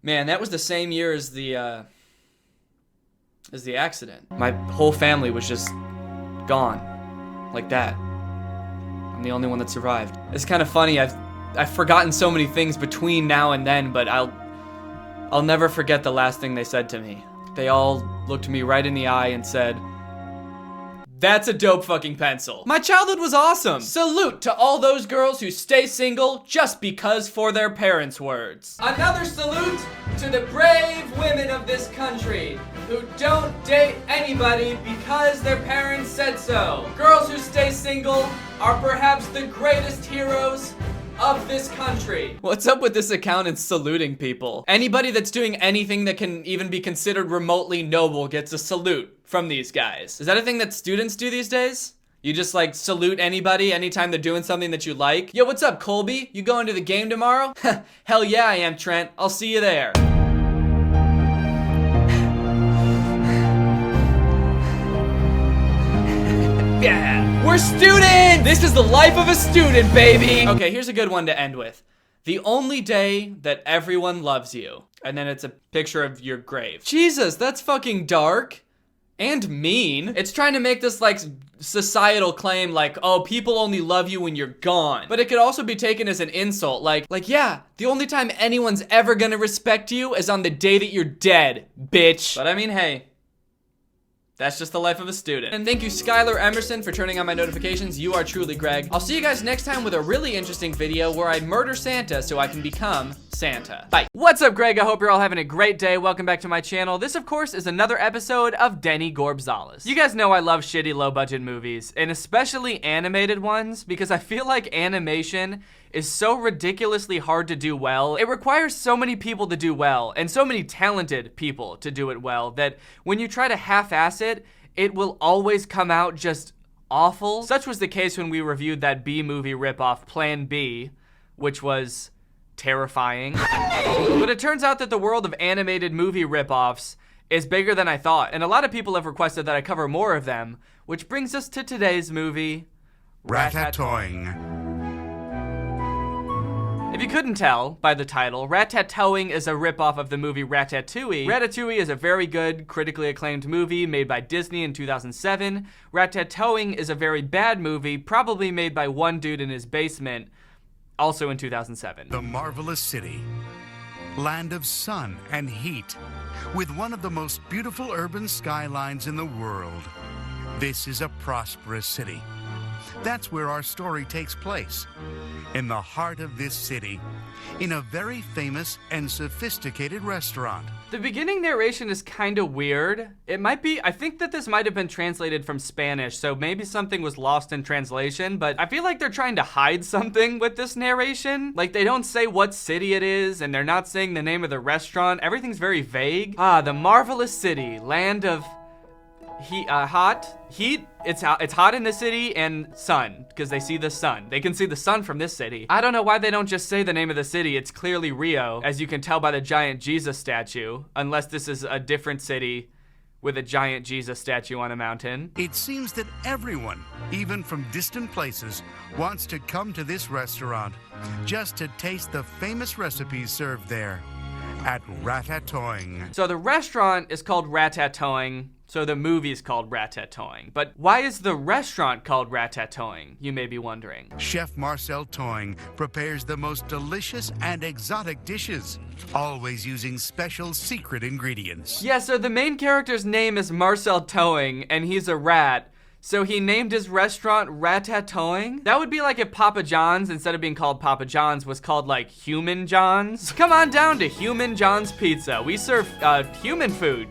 Man, that was the same year as the accident. My whole family was just gone, like that. I'm the only one that survived. It's kind of funny, I've forgotten so many things between now and then, but I'll never forget the last thing they said to me. They all looked me right in the eye and said, "That's a dope fucking pencil." My childhood was awesome. Salute to all those girls who stay single just because for their parents' words. Another salute to the brave women of this country who don't date anybody because their parents said so. Girls who stay single are perhaps the greatest heroes of this country. What's up with this account and saluting people? Anybody that's doing anything that can even be considered remotely noble gets a salute from these guys. Is that a thing that students do these days? You just like salute anybody anytime they're doing something that you like? Yo, what's up, Colby? You going to the game tomorrow? Hell yeah, I am, Trent. I'll see you there. Yeah. We're students! This is the life of a student, baby! Okay, here's a good one to end with. The only day that everyone loves you. And then it's a picture of your grave. Jesus, that's fucking dark. And mean. It's trying to make this like societal claim like, oh, people only love you when you're gone. But it could also be taken as an insult. Like yeah, the only time anyone's ever gonna respect you is on the day that you're dead, bitch. But I mean, hey, That's just the life of a student. And thank you, Skylar Emerson, for turning on my notifications. You are truly Greg. I'll see you guys next time with a really interesting video where I murder Santa so I can become Santa. Bye. What's up, Greg? I hope you're all having a great day. Welcome back to my channel. This, of course, is another episode of Denny Gonzalez. You guys know I love shitty low-budget movies, and especially animated ones, because I feel like animation is so ridiculously hard to do well. It requires so many people to do well, and so many talented people to do it well, that when you try to half-ass it, it will always come out just awful. Such was the case when we reviewed that B-movie ripoff, Plan B, which was terrifying. But it turns out that the world of animated movie ripoffs is bigger than I thought, and a lot of people have requested that I cover more of them, which brings us to today's movie, Ratatouille. If you couldn't tell by the title, Ratatouille is a ripoff of the movie Ratatouille. Ratatouille is a very good, critically acclaimed movie made by Disney in 2007. Ratatouille is a very bad movie, probably made by one dude in his basement, also in 2007. The marvelous city, land of sun and heat, with one of the most beautiful urban skylines in the world. This is a prosperous city. That's where our story takes place, in the heart of this city, in a very famous and sophisticated restaurant. The beginning narration is kind of weird. It might be, I think that this might have been translated from Spanish, so maybe something was lost in translation, but I feel like they're trying to hide something with this narration. Like, they don't say what city it is, and they're not saying the name of the restaurant. Everything's very vague. The marvelous city, land of heat. It's hot in the city, and sun, because they see the sun. They can see the sun from this city. I don't know why they don't just say the name of the city. It's clearly Rio, as you can tell by the giant Jesus statue, unless this is a different city with a giant Jesus statue on a mountain. It seems that everyone, even from distant places, wants to come to this restaurant just to taste the famous recipes served there at Ratatouille. So the restaurant is called Ratatouille, so the movie's called Ratatouille. But why is the restaurant called Ratatouille, you may be wondering? Chef Marcel Touing prepares the most delicious and exotic dishes, always using special secret ingredients. Yeah, so the main character's name is Marcel Touing, and he's a rat. So he named his restaurant Ratatouille? That would be like if Papa John's, instead of being called Papa John's, was called like Human John's. Come on down to Human John's Pizza. We serve human food.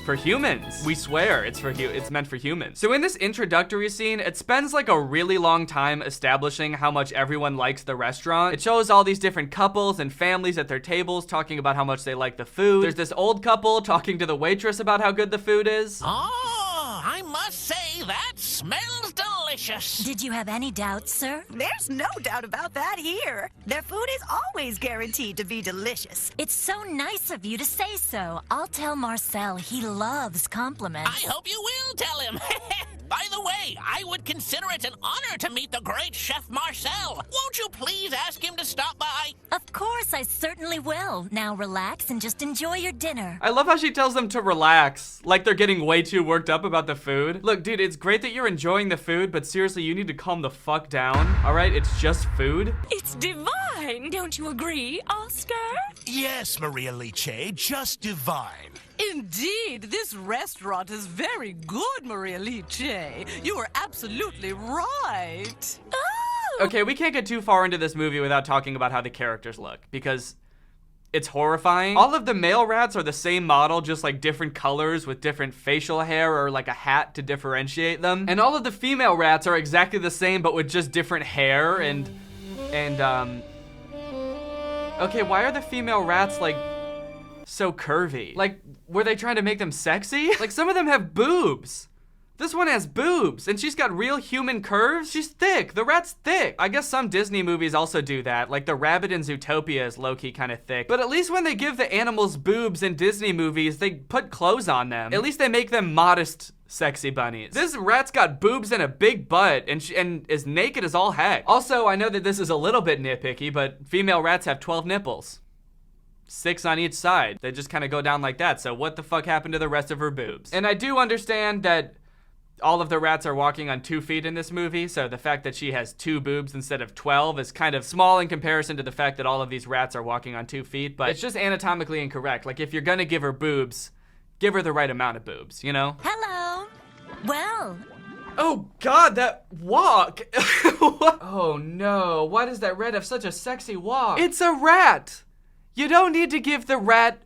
For humans. We swear it's meant for humans. So in this introductory scene, it spends like a really long time establishing how much everyone likes the restaurant. It shows all these different couples and families at their tables talking about how much they like the food. There's this old couple talking to the waitress about how good the food is. Oh, I must say that smells delicious. Did you have any doubts, sir? There's no doubt about that here. Their food is always guaranteed to be delicious. It's so nice of you to say so. I'll tell Marcel he loves compliments. I hope you will tell him. By the way, I would consider it an honor to meet the great Chef Marcel. Won't you please ask him to stop by? Of course, I certainly will. Now relax and just enjoy your dinner. I love how she tells them to relax, like they're getting way too worked up about the food. Look, dude, it's great that you're enjoying the food, but seriously, you need to calm the fuck down, all right? It's just food. It's divine, don't you agree, Oscar? Yes, Maria Liche, just divine. Indeed, this restaurant is very good, Maria Liche. You are absolutely right. Oh! Okay, we can't get too far into this movie without talking about how the characters look, because it's horrifying. All of the male rats are the same model, just like different colors with different facial hair or like a hat to differentiate them. And all of the female rats are exactly the same, but with just different hair and okay, why are the female rats like so curvy? Like, were they trying to make them sexy? Like, some of them have boobs. This one has boobs, and she's got real human curves. She's thick. The rat's thick. I guess some Disney movies also do that. Like, the rabbit in Zootopia is low-key kind of thick. But at least when they give the animals boobs in Disney movies, they put clothes on them. At least they make them modest, sexy bunnies. This rat's got boobs and a big butt, and is naked as all heck. Also, I know that this is a little bit nitpicky, but female rats have 12 nipples. 6 on each side. They just kind of go down like that, so what the fuck happened to the rest of her boobs? And I do understand that all of the rats are walking on 2 feet in this movie, so the fact that she has 2 boobs instead of 12 is kind of small in comparison to the fact that all of these rats are walking on 2 feet, but it's just anatomically incorrect. Like, if you're gonna give her boobs, give her the right amount of boobs, you know? Hello. Well. Oh God, that walk! Oh no, why does that rat have such a sexy walk? It's a rat! You don't need to give the rat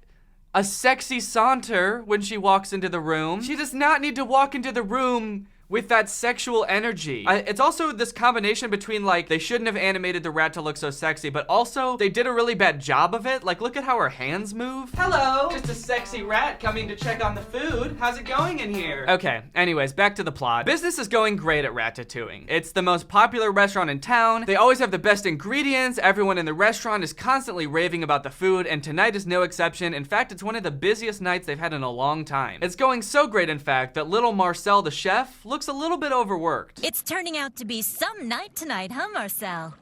a sexy saunter when she walks into the room. She does not need to walk into the room with that sexual energy. It's also this combination between like, they shouldn't have animated the rat to look so sexy, but also they did a really bad job of it. Like, look at how her hands move. Hello, just a sexy rat coming to check on the food. How's it going in here? Okay, anyways, back to the plot. Business is going great at Ratatouille. It's the most popular restaurant in town. They always have the best ingredients. Everyone in the restaurant is constantly raving about the food, and tonight is no exception. In fact, it's one of the busiest nights they've had in a long time. It's going so great, in fact, that little Marcel, the chef, looks a little bit overworked. It's turning out to be some night tonight, huh, Marcel?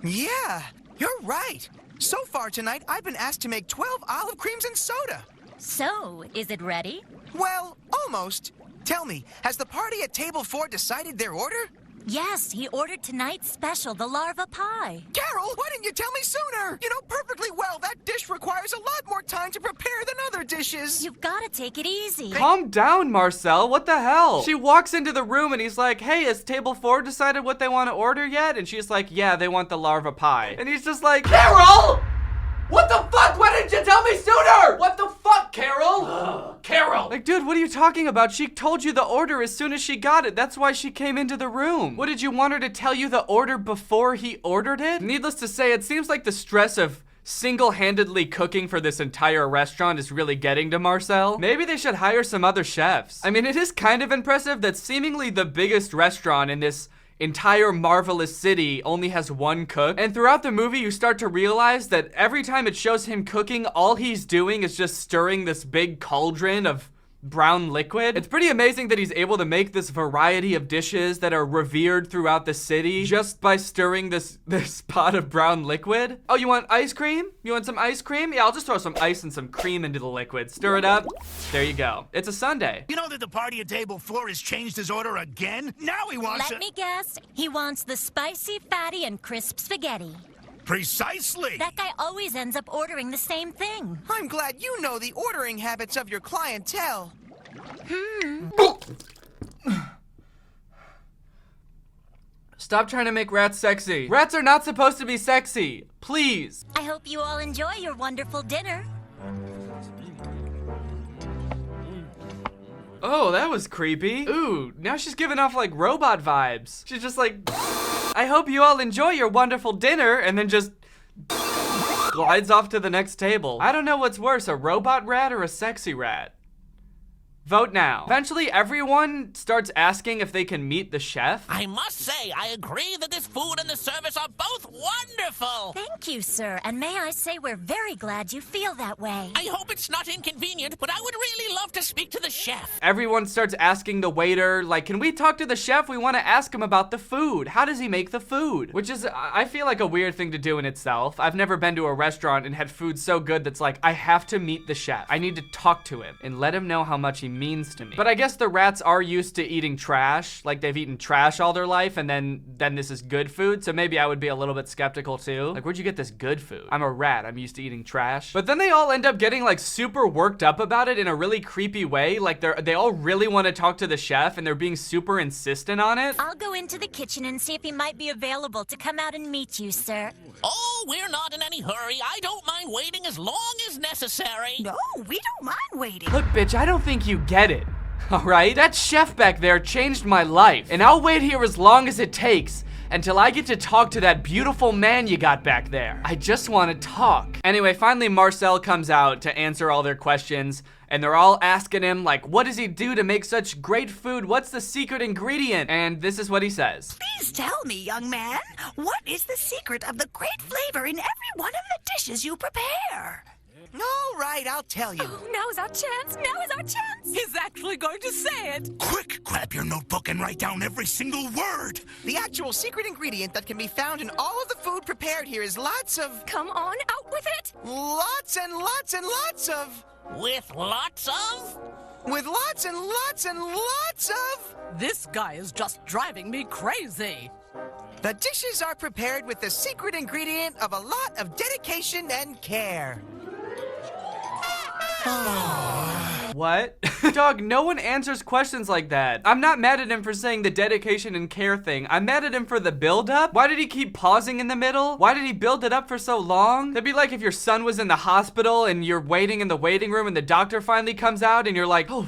Yeah, you're right. So far tonight, I've been asked to make 12 olive creams and soda. So, is it ready? Well, almost. Tell me, has the party at table 4 decided their order? Yes, he ordered tonight's special, the larva pie. Carol, why didn't you tell me sooner? You know perfectly well that dish requires a lot more time to prepare than other dishes. You've got to take it easy. Calm down, Marcel. What the hell? She walks into the room and he's like, hey, has table 4 decided what they want to order yet? And she's like, yeah, they want the larva pie. And he's just like, Carol! What the fuck? Why didn't you tell me sooner? What the fuck, Carol? Carol! Like, dude, what are you talking about? She told you the order as soon as she got it. That's why she came into the room. What, did you want her to tell you the order before he ordered it? Needless to say, it seems like the stress of single-handedly cooking for this entire restaurant is really getting to Marcel. Maybe they should hire some other chefs. I mean, it is kind of impressive that seemingly the biggest restaurant in this entire marvelous city only has one cook. And throughout the movie, you start to realize that every time it shows him cooking, all he's doing is just stirring this big cauldron of brown liquid. It's pretty amazing that he's able to make this variety of dishes that are revered throughout the city just by stirring this pot of brown liquid. Oh, you want ice cream? You want some ice cream? Yeah, I'll just throw some ice and some cream into the liquid. Stir it up. There you go. It's a sundae. You know that the party at table 4 has changed his order again? Now he wants Let me guess. He wants the spicy, fatty, and crisp spaghetti. Precisely. That guy always ends up ordering the same thing. I'm glad you know the ordering habits of your clientele. Stop trying to make rats sexy. Rats are not supposed to be sexy. Please. I hope you all enjoy your wonderful dinner. Oh, that was creepy. Ooh, now she's giving off like robot vibes. She's just like, I hope you all enjoy your wonderful dinner, and then just glides off to the next table. I don't know what's worse, a robot rat or a sexy rat. Vote now. Eventually, everyone starts asking if they can meet the chef. I must say, I agree that this food and the service are both wonderful. Thank you, sir. And may I say we're very glad you feel that way. I hope it's not inconvenient, but I would really love to speak to the chef. Everyone starts asking the waiter, like, can we talk to the chef? We want to ask him about the food. How does he make the food? Which is, I feel like a weird thing to do in itself. I've never been to a restaurant and had food so good that's like, I have to meet the chef. I need to talk to him and let him know how much he means to me. But I guess the rats are used to eating trash. Like, they've eaten trash all their life, and then this is good food. So maybe I would be a little bit skeptical too. Like, where'd you get this good food? I'm a rat. I'm used to eating trash. But then they all end up getting like super worked up about it in a really creepy way. Like, they all really want to talk to the chef, and they're being super insistent on it. I'll go into the kitchen and see if he might be available to come out and meet you, sir. Oh, we're not in any hurry. I don't mind waiting as long as necessary. No, we don't mind waiting. Look, bitch, I don't think you get it. All right? That chef back there changed my life, and I'll wait here as long as it takes until I get to talk to that beautiful man you got back there. I just want to talk. Anyway, finally Marcel comes out to answer all their questions, and they're all asking him, like, what does he do to make such great food? What's the secret ingredient? And this is what he says. Please tell me, young man, what is the secret of the great flavor in every one of the dishes you prepare? All right, I'll tell you. Oh, now's our chance. Now is our chance. He's actually going to say it. Quick, grab your notebook and write down every single word. The actual secret ingredient that can be found in all of the food prepared here is lots of... Come on, out with it. Lots and lots and lots of... With lots of? With lots and lots and lots of... This guy is just driving me crazy. The dishes are prepared with the secret ingredient of a lot of dedication and care. What? Dog, no one answers questions like that. I'm not mad at him for saying the dedication and care thing. I'm mad at him for the build-up. Why did he keep pausing in the middle? Why did he build it up for so long? That'd be like if your son was in the hospital and you're waiting in the waiting room and the doctor finally comes out and you're like, oh,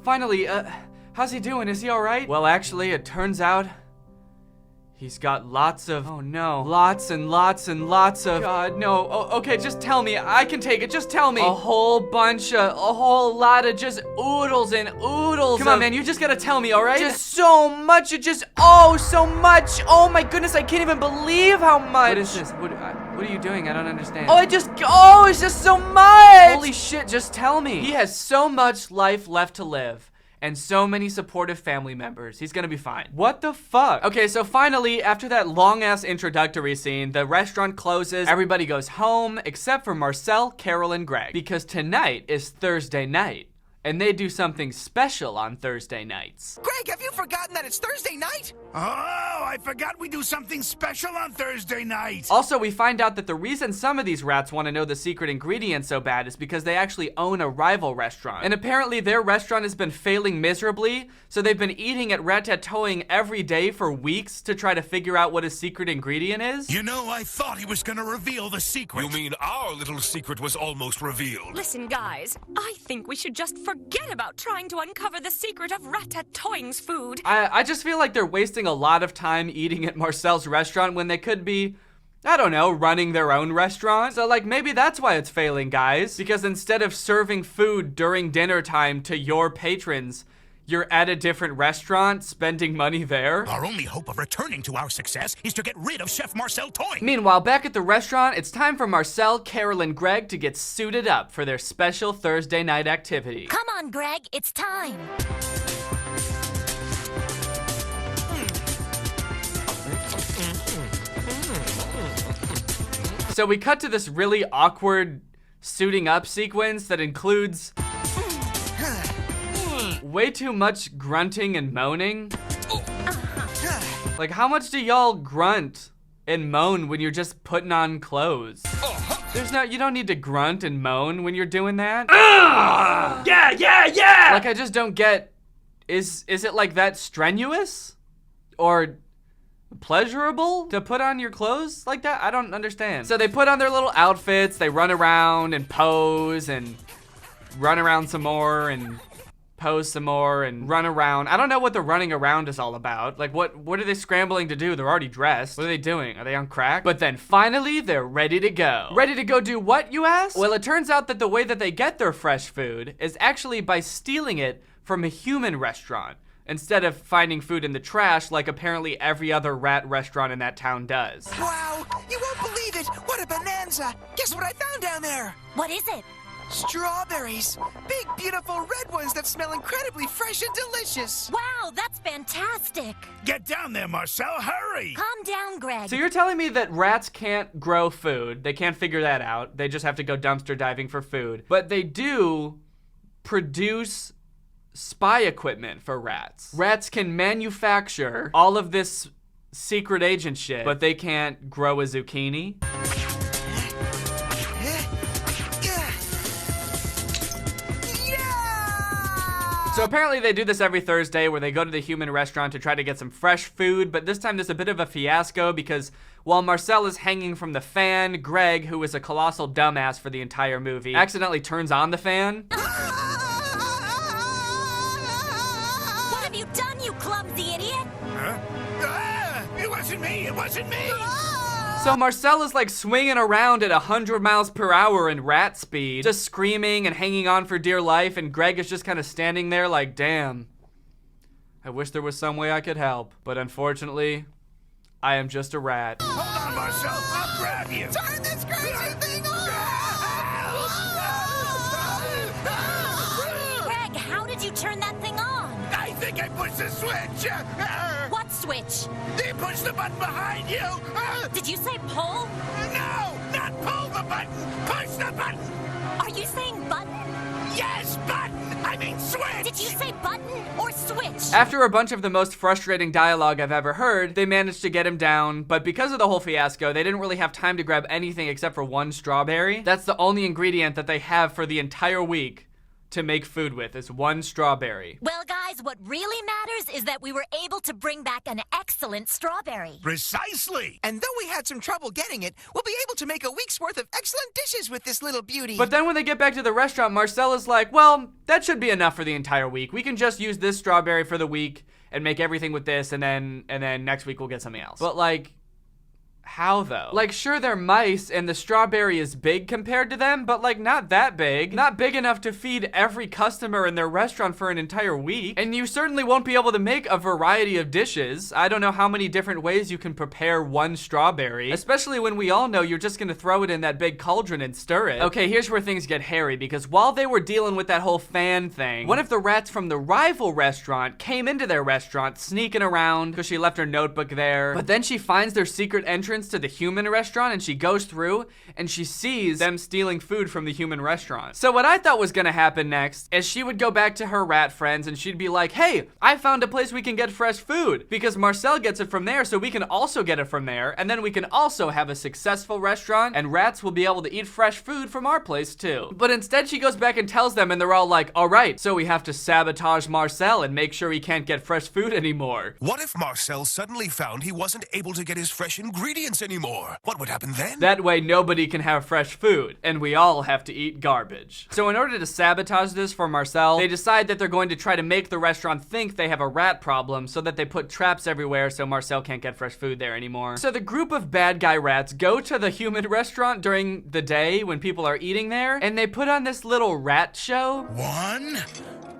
finally, how's he doing? Is he all right? Well, actually, it turns out he's got lots of, oh no, lots and lots and lots of, God, no, okay, just tell me, I can take it, just tell me. A whole lot of just oodles and oodles. Come on, man, you just gotta tell me, all right? Just so much, so much. Oh my goodness, I can't even believe how much. What is this? What are you doing? I don't understand. It's just so much. Holy shit, just tell me. He has so much life left to live. And so many supportive family members. He's gonna be fine. What the fuck? Okay, so finally, after that long-ass introductory scene, the restaurant closes, everybody goes home, except for Marcel, Carol, and Greg. Because tonight is Thursday night, and they do something special on Thursday nights. Greg, have you forgotten that it's Thursday night? Oh, I forgot we do something special on Thursday night. Also, we find out that the reason some of these rats want to know the secret ingredient so bad is because they actually own a rival restaurant. And apparently their restaurant has been failing miserably, so they've been eating at Ratatouille every day for weeks to try to figure out what his secret ingredient is. You know, I thought he was gonna reveal the secret. You mean our little secret was almost revealed? Listen, guys, I think we should just forget about trying to uncover the secret of Ratatouille's food. I just feel like they're wasting a lot of time eating at Marcel's restaurant when they could be, I don't know, running their own restaurant. So like maybe that's why it's failing, guys. Because instead of serving food during dinner time to your patrons, you're at a different restaurant, spending money there. Our only hope of returning to our success is to get rid of Chef Marcel Toy. Meanwhile, back at the restaurant, it's time for Marcel, Carol, and Greg to get suited up for their special Thursday night activity. Come on, Greg, it's time. So we cut to this really awkward suiting up sequence that includes way too much grunting and moaning. Like, how much do y'all grunt and moan when you're just putting on clothes? You don't need to grunt and moan when you're doing that. Yeah! Like, I just don't get, is it like that strenuous? Or pleasurable to put on your clothes like that? I don't understand. So they put on their little outfits, they run around and pose and run around some more and pose some more and run around. I don't know what the running around is all about. Like, what are they scrambling to do? They're already dressed. What are they doing? Are they on crack? But then finally, they're ready to go. Ready to go do what, you ask? Well, it turns out that the way that they get their fresh food is actually by stealing it from a human restaurant, instead of finding food in the trash like apparently every other rat restaurant in that town does. Wow, you won't believe it! What a bonanza! Guess what I found down there? What is it? Strawberries! Big, beautiful red ones that smell incredibly fresh and delicious! Wow, that's fantastic! Get down there, Marcel, hurry! Calm down, Greg. So you're telling me that rats can't grow food, they can't figure that out, they just have to go dumpster diving for food, but they do produce spy equipment for rats. Rats can manufacture all of this secret agent shit, but they can't grow a zucchini. So apparently they do this every Thursday where they go to the human restaurant to try to get some fresh food, but this time there's a bit of a fiasco because while Marcel is hanging from the fan, Greg, who is a colossal dumbass for the entire movie, accidentally turns on the fan. What have you done, you clumsy idiot? It wasn't me! It wasn't me! So Marcel is like swinging around at 100 miles per hour in rat speed, just screaming and hanging on for dear life, and Greg is just kind of standing there like, damn, I wish there was some way I could help, but unfortunately, I am just a rat. Hold on, Marcel, I'll grab you! Turn this crazy thing on! Greg, how did you turn that thing on? I think I pushed the switch! What switch? You push the button behind you! Did you say pull? No! Not pull the button! Push the button! Are you saying button? Yes, button! I mean switch! Did you say button or switch? After a bunch of the most frustrating dialogue I've ever heard, they managed to get him down, but because of the whole fiasco, they didn't really have time to grab anything except for one strawberry. That's the only ingredient that they have for the entire week to make food with is 1 strawberry. Well, guys, what really matters is that we were able to bring back an excellent strawberry. Precisely. And though we had some trouble getting it, we'll be able to make a week's worth of excellent dishes with this little beauty. But then when they get back to the restaurant, Marcel is like, well, that should be enough for the entire week. We can just use this strawberry for the week and make everything with this, and then next week we'll get something else. But like, how though? Like, sure, they're mice and the strawberry is big compared to them, but like not that big. Not big enough to feed every customer in their restaurant for an entire week. And you certainly won't be able to make a variety of dishes. I don't know how many different ways you can prepare 1 strawberry, especially when we all know you're just gonna throw it in that big cauldron and stir it. Okay, here's where things get hairy, because while they were dealing with that whole fan thing, one of the rats from the rival restaurant came into their restaurant sneaking around because she left her notebook there. But then she finds their secret entrance to the human restaurant, and she goes through and she sees them stealing food from the human restaurant. So what I thought was gonna happen next is she would go back to her rat friends and she'd be like, hey, I found a place we can get fresh food because Marcel gets it from there, so we can also get it from there, and then we can also have a successful restaurant and rats will be able to eat fresh food from our place too. But instead she goes back and tells them, and they're all like, all right, so we have to sabotage Marcel and make sure he can't get fresh food anymore. What if Marcel suddenly found he wasn't able to get his fresh ingredients anymore? What would happen then? That way nobody can have fresh food, and we all have to eat garbage. So in order to sabotage this for Marcel, they decide that they're going to try to make the restaurant think they have a rat problem so that they put traps everywhere so Marcel can't get fresh food there anymore. So the group of bad guy rats go to the human restaurant during the day when people are eating there, and they put on this little rat show. 1,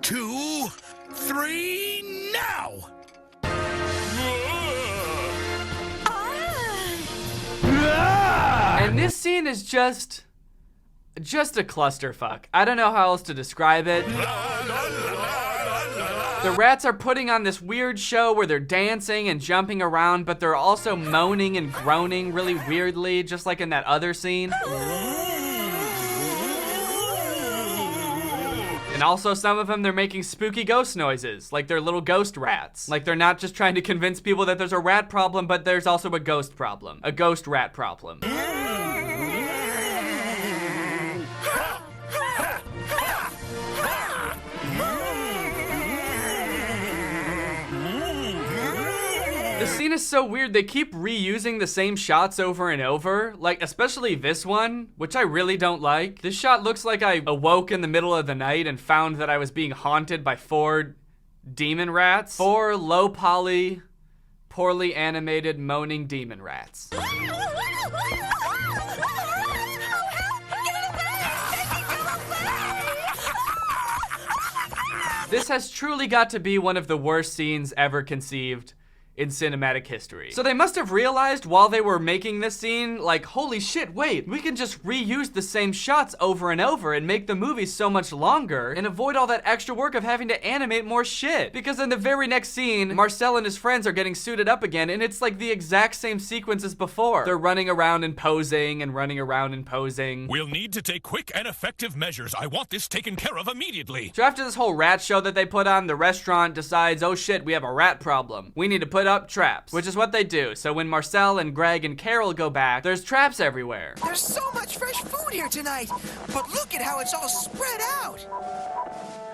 2, 3, now! And this scene is just a clusterfuck. I don't know how else to describe it. The rats are putting on this weird show where they're dancing and jumping around, but they're also moaning and groaning really weirdly, just like in that other scene. And also some of them, they're making spooky ghost noises, like they're little ghost rats. Like they're not just trying to convince people that there's a rat problem, but there's also a ghost problem. A ghost rat problem. The scene is so weird, they keep reusing the same shots over and over, like especially this one, which I really don't like. This shot looks like I awoke in the middle of the night and found that I was being haunted by 4 demon rats. 4 low poly, poorly animated moaning demon rats. This has truly got to be one of the worst scenes ever conceived in cinematic history. So they must have realized while they were making this scene, like, holy shit, wait, we can just reuse the same shots over and over and make the movie so much longer and avoid all that extra work of having to animate more shit. Because in the very next scene, Marcel and his friends are getting suited up again, and it's like the exact same sequence as before. They're running around and posing and running around and posing. We'll need to take quick and effective measures. I want this taken care of immediately. So after this whole rat show that they put on, the restaurant decides, oh shit, we have a rat problem. We need to put up traps, which is what they do. So when Marcel and Greg and Carol go back, there's traps everywhere. There's so much fresh food here tonight, but look at how it's all spread out.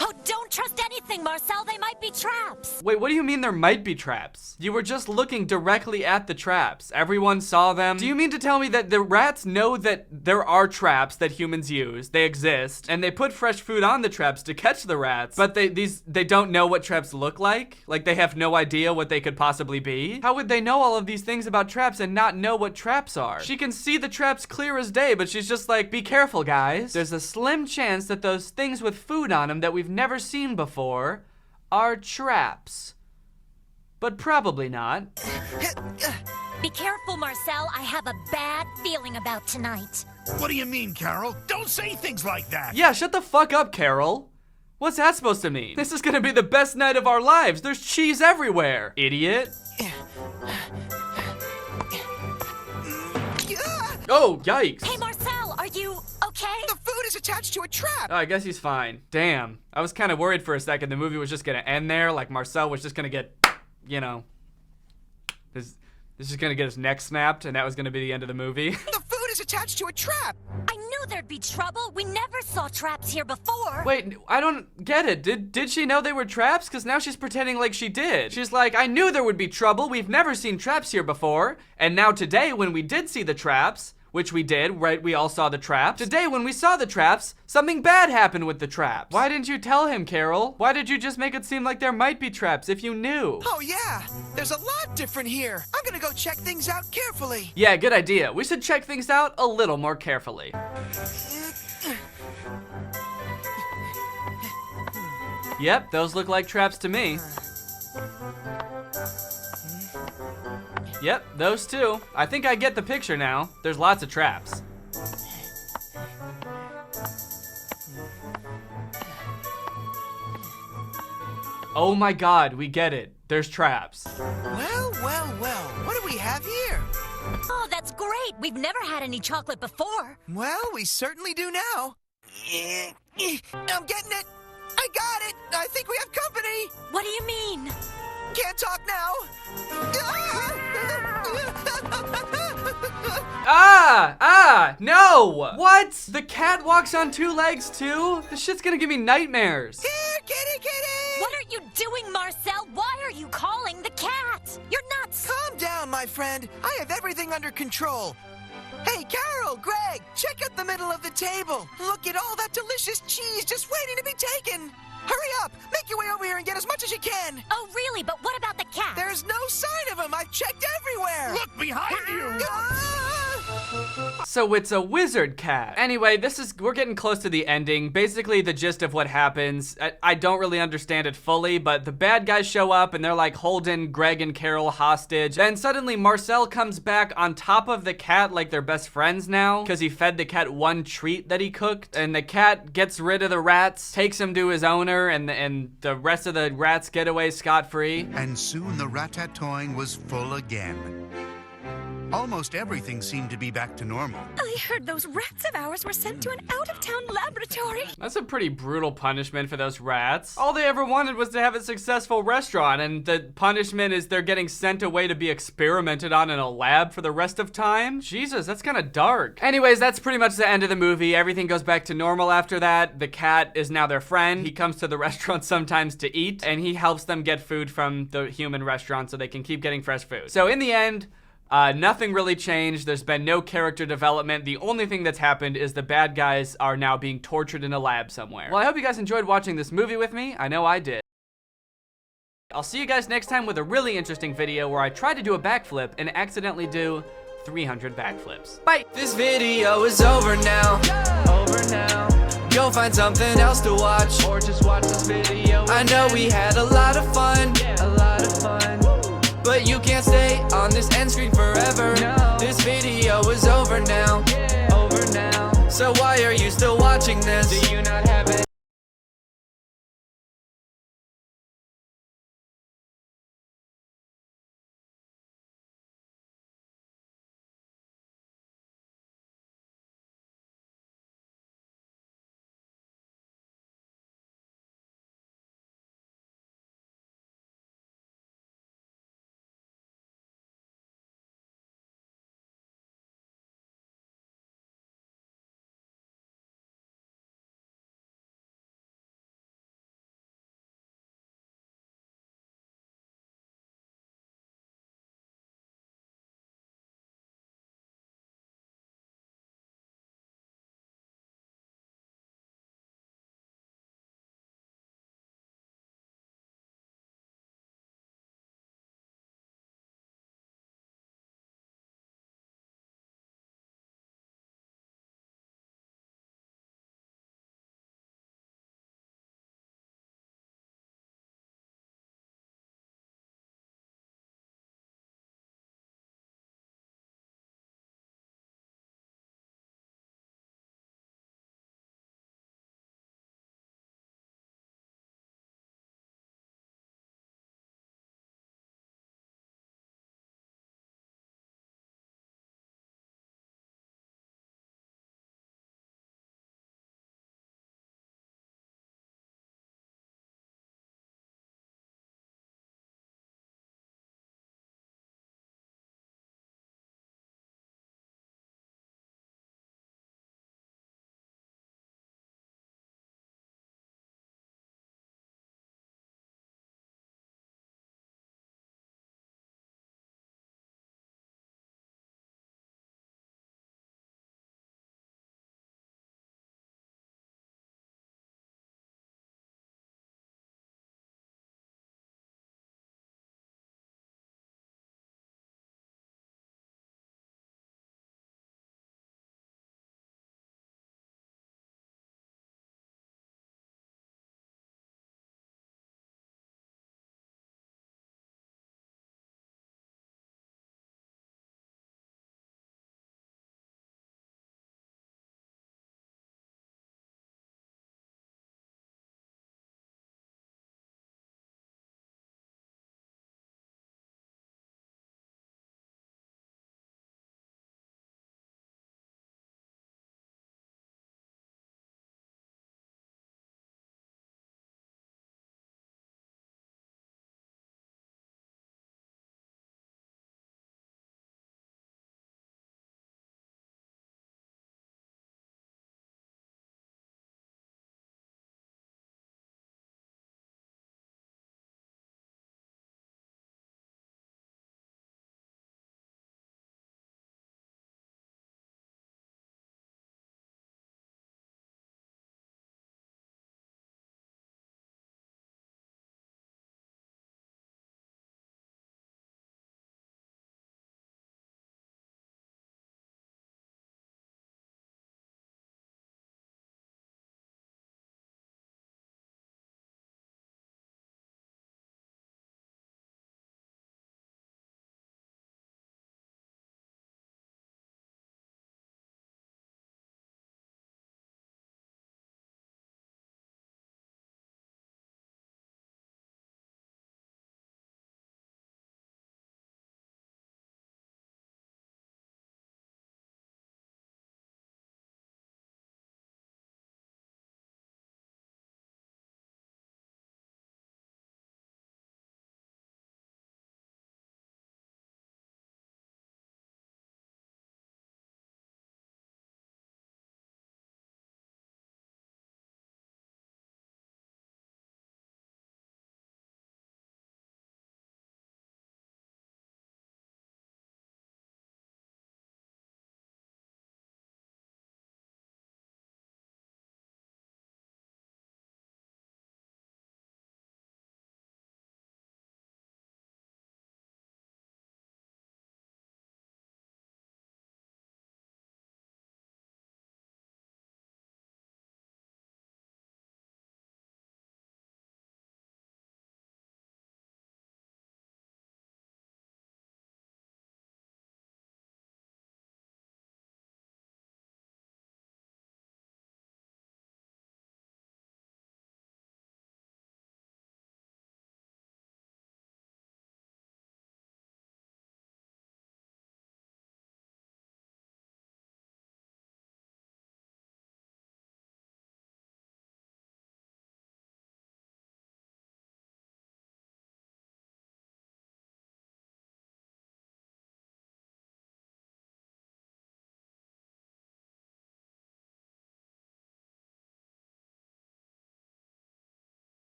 Oh, don't trust anything, Marcel. They might be traps. Wait, what do you mean there might be traps? You were just looking directly at the traps. Everyone saw them. Do you mean to tell me that the rats know that there are traps that humans use, they exist, and they put fresh food on the traps to catch the rats, but they don't know what traps look like? Like they have no idea what they could possibly be? How would they know all of these things about traps and not know what traps are? She can see the traps clear as day, but she's just like, be careful, guys. There's a slim chance that those things with food on them that we've never seen before are traps. But probably not. Be careful, Marcel. I have a bad feeling about tonight. What do you mean, Carol? Don't say things like that. Yeah, shut the fuck up, Carol. What's that supposed to mean? This is gonna be the best night of our lives. There's cheese everywhere, idiot. Oh, yikes. Hey, Marcel, are you okay? The food is attached to a trap. Oh, I guess he's fine. Damn. I was kind of worried for a second the movie was just gonna end there, like Marcel was just gonna get, you know, this is gonna get his neck snapped, and that was gonna be the end of the movie. The food is attached to a trap. I knew knew there'd be trouble. We never saw traps here before. Wait, I don't get it. Did she know they were traps? Because now she's pretending like she did. She's like, I knew there would be trouble. We've never seen traps here before. And now today, when we did see the traps, which we did, right? We all saw the traps. Today, when we saw the traps, something bad happened with the traps. Why didn't you tell him, Carol? Why did you just make it seem like there might be traps if you knew? Oh yeah, there's a lot different here. I'm gonna go check things out carefully. Yeah, good idea. We should check things out a little more carefully. Yep, those look like traps to me. Yep, those two. I think I get the picture now. There's lots of traps. Oh my god, we get it. There's traps. Well, what do we have here? Oh, that's great. We've never had any chocolate before. Well, we certainly do now. I'm getting it. I got it. I think we have company. What do you mean? Can't talk now. No! What? The cat walks on two legs too? This shit's gonna give me nightmares. Here, kitty! What are you doing, Marcel? Why are you calling the cat? You're nuts. Calm down, my friend. I have everything under control. Hey, Carol, Greg, check out the middle of the table. Look at all that delicious cheese just waiting to be taken. Hurry up! Make your way over here and get as much as you can! Oh, really? But what about the cat? There's no sign of him! I've checked everywhere! Look behind you! So it's a wizard cat. Anyway, we're getting close to the ending. Basically, the gist of what happens, I don't really understand it fully, but the bad guys show up and they're like holding Greg and Carol hostage. Then suddenly Marcel comes back on top of the cat like they're best friends now, because he fed the cat one treat that he cooked. And the cat gets rid of the rats, takes him to his owner, and the rest of the rats get away scot-free. And soon the ratatouille was full again. Almost everything seemed to be back to normal. I heard those rats of ours were sent to an out-of-town laboratory. That's a pretty brutal punishment for those rats. All they ever wanted was to have a successful restaurant, and the punishment is they're getting sent away to be experimented on in a lab for the rest of time? Jesus, that's kind of dark. Anyways, that's pretty much the end of the movie. Everything goes back to normal after that. The cat is now their friend. He comes to the restaurant sometimes to eat, and he helps them get food from the human restaurant so they can keep getting fresh food. So in the end, nothing really changed. There's been no character development. The only thing that's happened is the bad guys are now being tortured in a lab somewhere. Well, I hope you guys enjoyed watching this movie with me. I know I did. I'll see you guys next time with a really interesting video where I try to do a backflip and accidentally do 300 backflips. Bye! This video is over now. Go find something else to watch, or just watch this video. I know we had a lot of fun. But you can't stay on this end screen forever. No. This video is over now. So why are you still watching this? Do you not have it?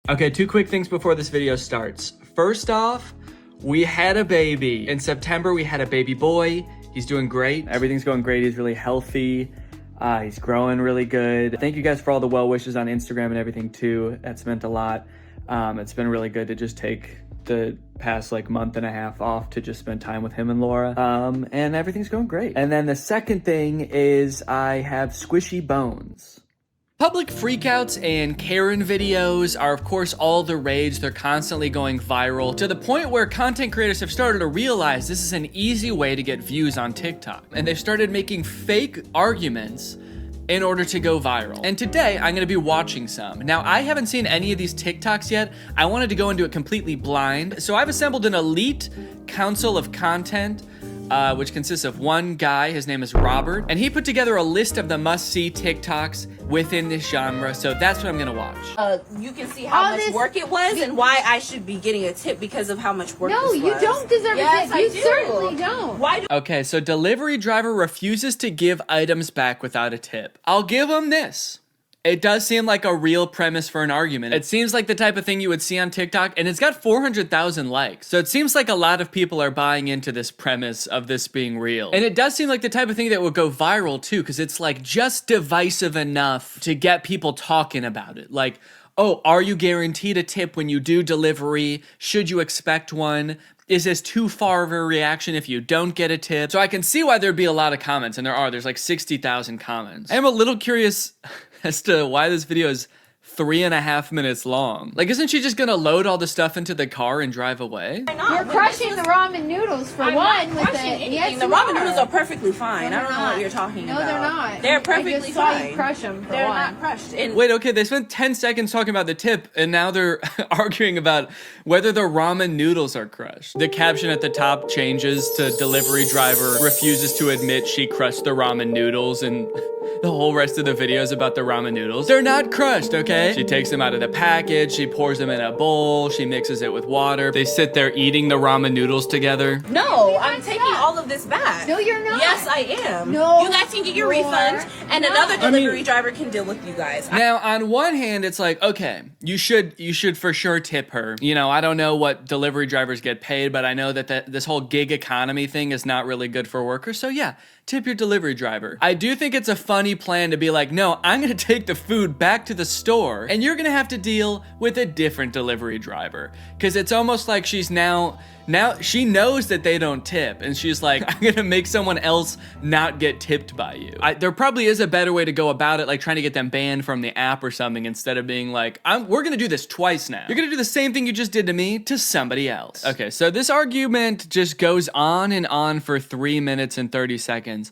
Okay, 2 quick things before this video starts. First off, we had a baby. In September, we had a baby boy. He's doing great. Everything's going great. He's really healthy. He's growing really good. Thank you guys for all the well wishes on Instagram and everything too. That's meant a lot. It's been really good to just take the past like month and a half off to just spend time with him and Laura. And everything's going great. And then the second thing is I have squishy bones. Public freakouts and Karen videos are of course all the rage. They're constantly going viral to the point where content creators have started to realize this is an easy way to get views on TikTok. And they've started making fake arguments in order to go viral. And today I'm gonna be watching some. Now I haven't seen any of these TikToks yet. I wanted to go into it completely blind. So I've assembled an elite council of content which consists of one guy, his name is Robert, and he put together a list of the must-see TikToks within this genre, so that's what I'm gonna watch. You can see how much work it was and why I should be getting a tip because of how much work this was. No, you don't deserve a tip. You certainly don't. Why do Okay, so delivery driver refuses to give items back without a tip. I'll give him this. It does seem like a real premise for an argument. It seems like the type of thing you would see on TikTok, and it's got 400,000 likes. So it seems like a lot of people are buying into this premise of this being real. And it does seem like the type of thing that would go viral too, because it's like just divisive enough to get people talking about it. Like, oh, are you guaranteed a tip when you do delivery? Should you expect one? Is this too far of a reaction if you don't get a tip? So I can see why there'd be a lot of comments, and there's like 60,000 comments. I'm a little curious as to why this video is 3.5 minutes long. Like, isn't she just gonna load all the stuff into the car and drive away? You're crushing the ramen noodles for one. With anything. Yes, The you ramen are. noodles are perfectly fine. No, I don't know they're what you're talking not. about. No, they're not. They're I perfectly just saw fine. you crush them. They're not crushed. And Wait, okay, they spent 10 seconds talking about the tip, and now they're arguing about whether the ramen noodles are crushed. The caption at the top changes to delivery driver refuses to admit she crushed the ramen noodles, and the whole rest of the video is about the ramen noodles. They're not crushed, okay? She takes them out of the package, she pours them in a bowl, she mixes it with water. They sit there eating the ramen noodles together. no, I'm taking all of this back. No, you're not. Yes, I am. No, you guys can get your you're refund, and not. another delivery driver can deal with you guys. Now, on one hand, it's like, okay, you should for sure tip her. You know, I don't know what delivery drivers get paid, but I know that this whole gig economy thing is not really good for workers. So yeah, tip your delivery driver. I do think it's a funny plan to be like, no, I'm gonna take the food back to the store, and you're gonna have to deal with a different delivery driver. Because it's almost like she's now she knows that they don't tip, and she's like, I'm gonna make someone else not get tipped by you. There probably is a better way to go about it, like trying to get them banned from the app or something, instead of being like, we're gonna do this twice now. You're gonna do the same thing you just did to me to somebody else. Okay, so this argument just goes on and on for 3 minutes and 30 seconds.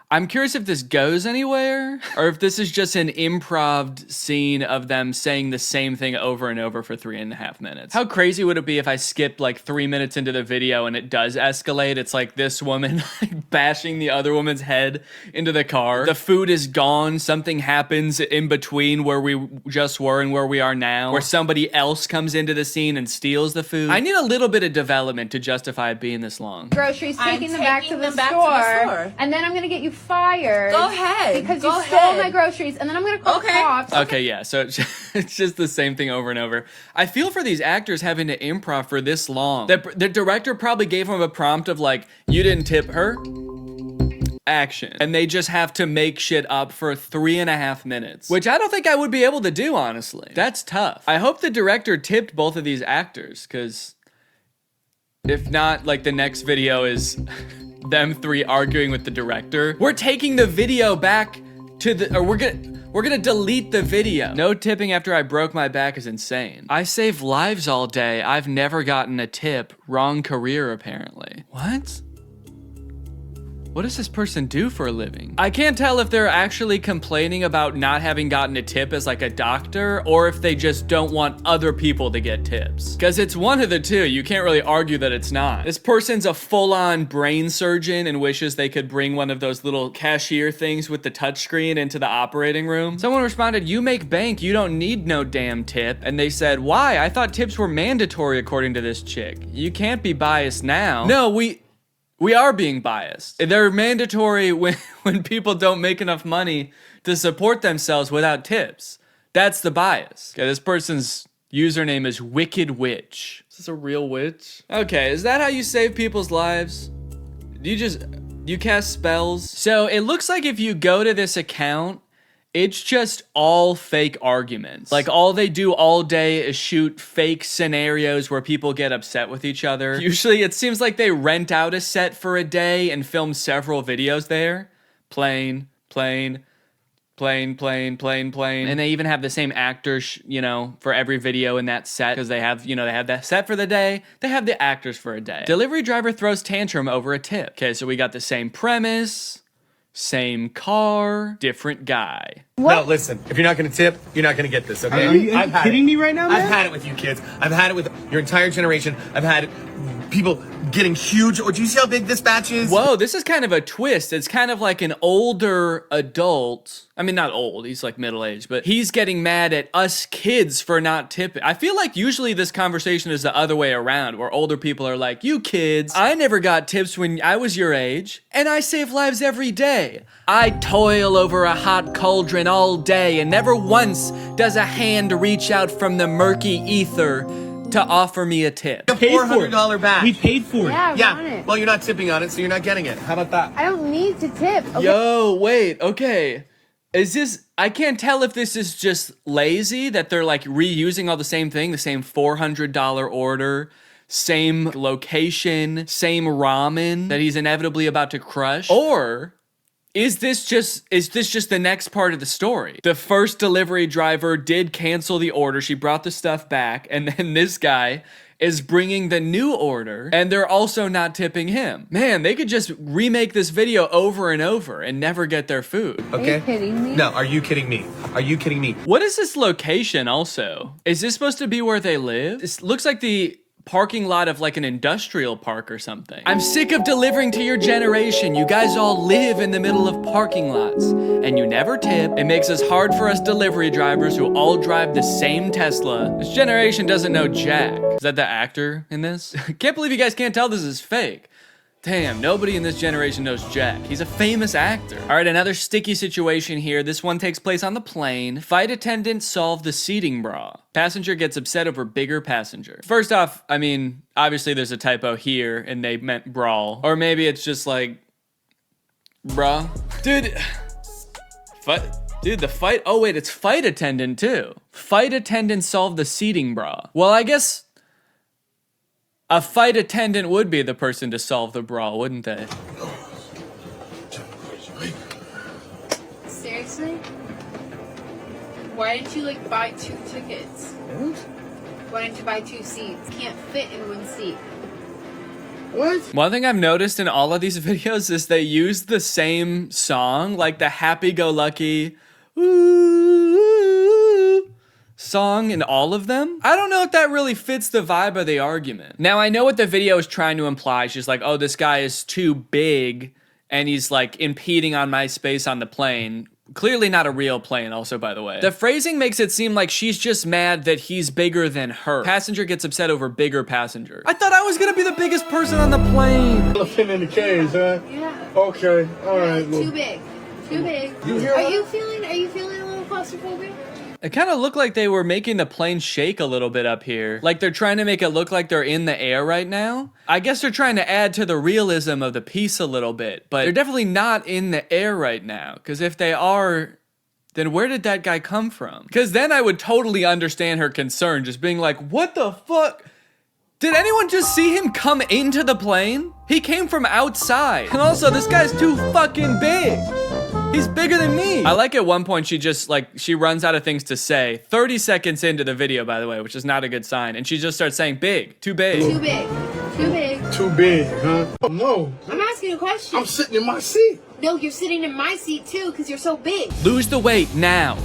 I'm curious if this goes anywhere, or if this is just an improv scene of them saying the same thing over and over for 3.5 minutes. How crazy would it be if I skipped like 3 minutes into the video and it does escalate? It's like this woman like bashing the other woman's head into the car. The food is gone. Something happens in between where we just were and where we are now, where somebody else comes into the scene and steals the food. I need a little bit of development to justify it being this long. Groceries, taking them back to the back to store, the store. and then I'm gonna get you fired. Go ahead. Because Go you stole ahead. my groceries, and then I'm gonna call the cops. Okay, yeah, so it's just the same thing over and over. I feel for these actors having to improv for this long. The director probably gave them a prompt of like, you didn't tip her? Action. And they just have to make shit up for 3.5 minutes, which I don't think I would be able to do, honestly. That's tough. I hope the director tipped both of these actors, because if not, like the next video is them 3 arguing with the director. We're taking the video back to the, or we're gonna delete the video. No tipping after I broke my back is insane. I save lives all day. I've never gotten a tip. Wrong career, apparently. What? What does this person do for a living? I can't tell if they're actually complaining about not having gotten a tip as like a doctor, or if they just don't want other people to get tips. Because it's one of the two. You can't really argue that it's not. This person's a full-on brain surgeon and wishes they could bring one of those little cashier things with the touchscreen into the operating room. Someone responded, you make bank, you don't need no damn tip. And they said, why? I thought tips were mandatory according to this chick. You can't be biased now. No, we are being biased. They're mandatory when people don't make enough money to support themselves without tips. That's the bias. Okay, this person's Username is Wicked Witch. Is this a real witch? Okay, is that how you save people's lives? Do you cast spells? So it looks like if you go to this account, it's just all fake arguments. Like all they do all day is shoot fake scenarios where people get upset with each other. Usually it seems like they rent out a set for a day and film several videos there. Plane. And they even have the same actors, you know, for every video in that set because they have, you know, they have that set for the day. They have the actors for a day. Delivery driver throws tantrum over a tip. Okay, so we got the same premise, same car, different guy. No, listen, if you're not gonna tip, you're not gonna get this, okay? Are you kidding me right now, man? I've had it with you kids. I've had it with your entire generation. I've had people getting huge. Or do you see how big this batch is? Whoa, this is kind of a twist. It's kind of like an older adult. I mean, not old, he's like middle-aged, but he's getting mad at us kids for not tipping. I feel like usually this conversation is the other way around, where older people are like, you kids, I never got tips when I was your age, and I save lives every day. I toil over a hot cauldron all day, and never once does a hand reach out from the murky ether to offer me a tip. A $400 batch. We paid for it. Yeah, I want it. Well, you're not tipping on it, so you're not getting it. How about that? I don't need to tip. Okay. Yo, wait, okay. Is this, I can't tell if this is just lazy, that they're like reusing all the same thing, the same $400 order, same location, same ramen that he's inevitably about to crush, or is this just the next part of the story? The first delivery driver did cancel the order. She brought the stuff back, and then this guy is bringing the new order, and they're also not tipping him. Man, they could just remake this video over and over and never get their food. Okay. Are you kidding me? No, are you kidding me? Are you kidding me? What is this location also? Is this supposed to be where they live? This looks like the parking lot of like an industrial park or something. I'm sick of delivering to your generation. You guys all live in the middle of parking lots and you never tip. It makes us hard for us delivery drivers who all drive the same Tesla. This generation doesn't know jack. Is that the actor in this? Can't believe you guys can't tell this is fake. Damn, nobody in this generation knows Jack. He's a famous actor. All right, another sticky situation here. This one takes place on the plane. Flight attendant solve the seating bra. Passenger gets upset over bigger passenger. First off, I mean, obviously there's a typo here and they meant brawl. Or maybe it's just like, bra. Dude, the fight, oh wait, it's flight attendant too. Flight attendant solved the seating bra. Well, I guess a flight attendant would be the person to solve the brawl, wouldn't they? Seriously? Why didn't you like buy 2 tickets? Why didn't you buy 2 seats? Can't fit in 1 seat. What? One thing I've noticed in all of these videos is they use the same song, like the happy-go-lucky song in all of them. I don't know if that really fits the vibe of the argument. Now, I know what the video is trying to imply. She's like, oh, this guy is too big and he's like impeding on my space on the plane. Clearly not a real plane also, by the way. The phrasing makes it seem like she's just mad that he's bigger than her. Passenger gets upset over bigger passenger. I thought I was gonna be the biggest person on the plane. Elephant in the cage, huh? Yeah. Okay, all right. Too big. Too big. Are you feeling a little claustrophobic? It kind of looked like they were making the plane shake a little bit up here. Like they're trying to make it look like they're in the air right now. I guess they're trying to add to the realism of the piece a little bit, but they're definitely not in the air right now. Because if they are, then where did that guy come from? Because then I would totally understand her concern, just being like, what the fuck? Did anyone just see him come into the plane? He came from outside. And also, this guy's too fucking big. He's bigger than me. I like at one point she runs out of things to say. 30 seconds into the video, by the way, which is not a good sign. And she just starts saying big, too big. Too big. Too big. Too big, huh? No. I'm asking a question. I'm sitting in my seat. No, you're sitting in my seat too because you're so big. Lose the weight now.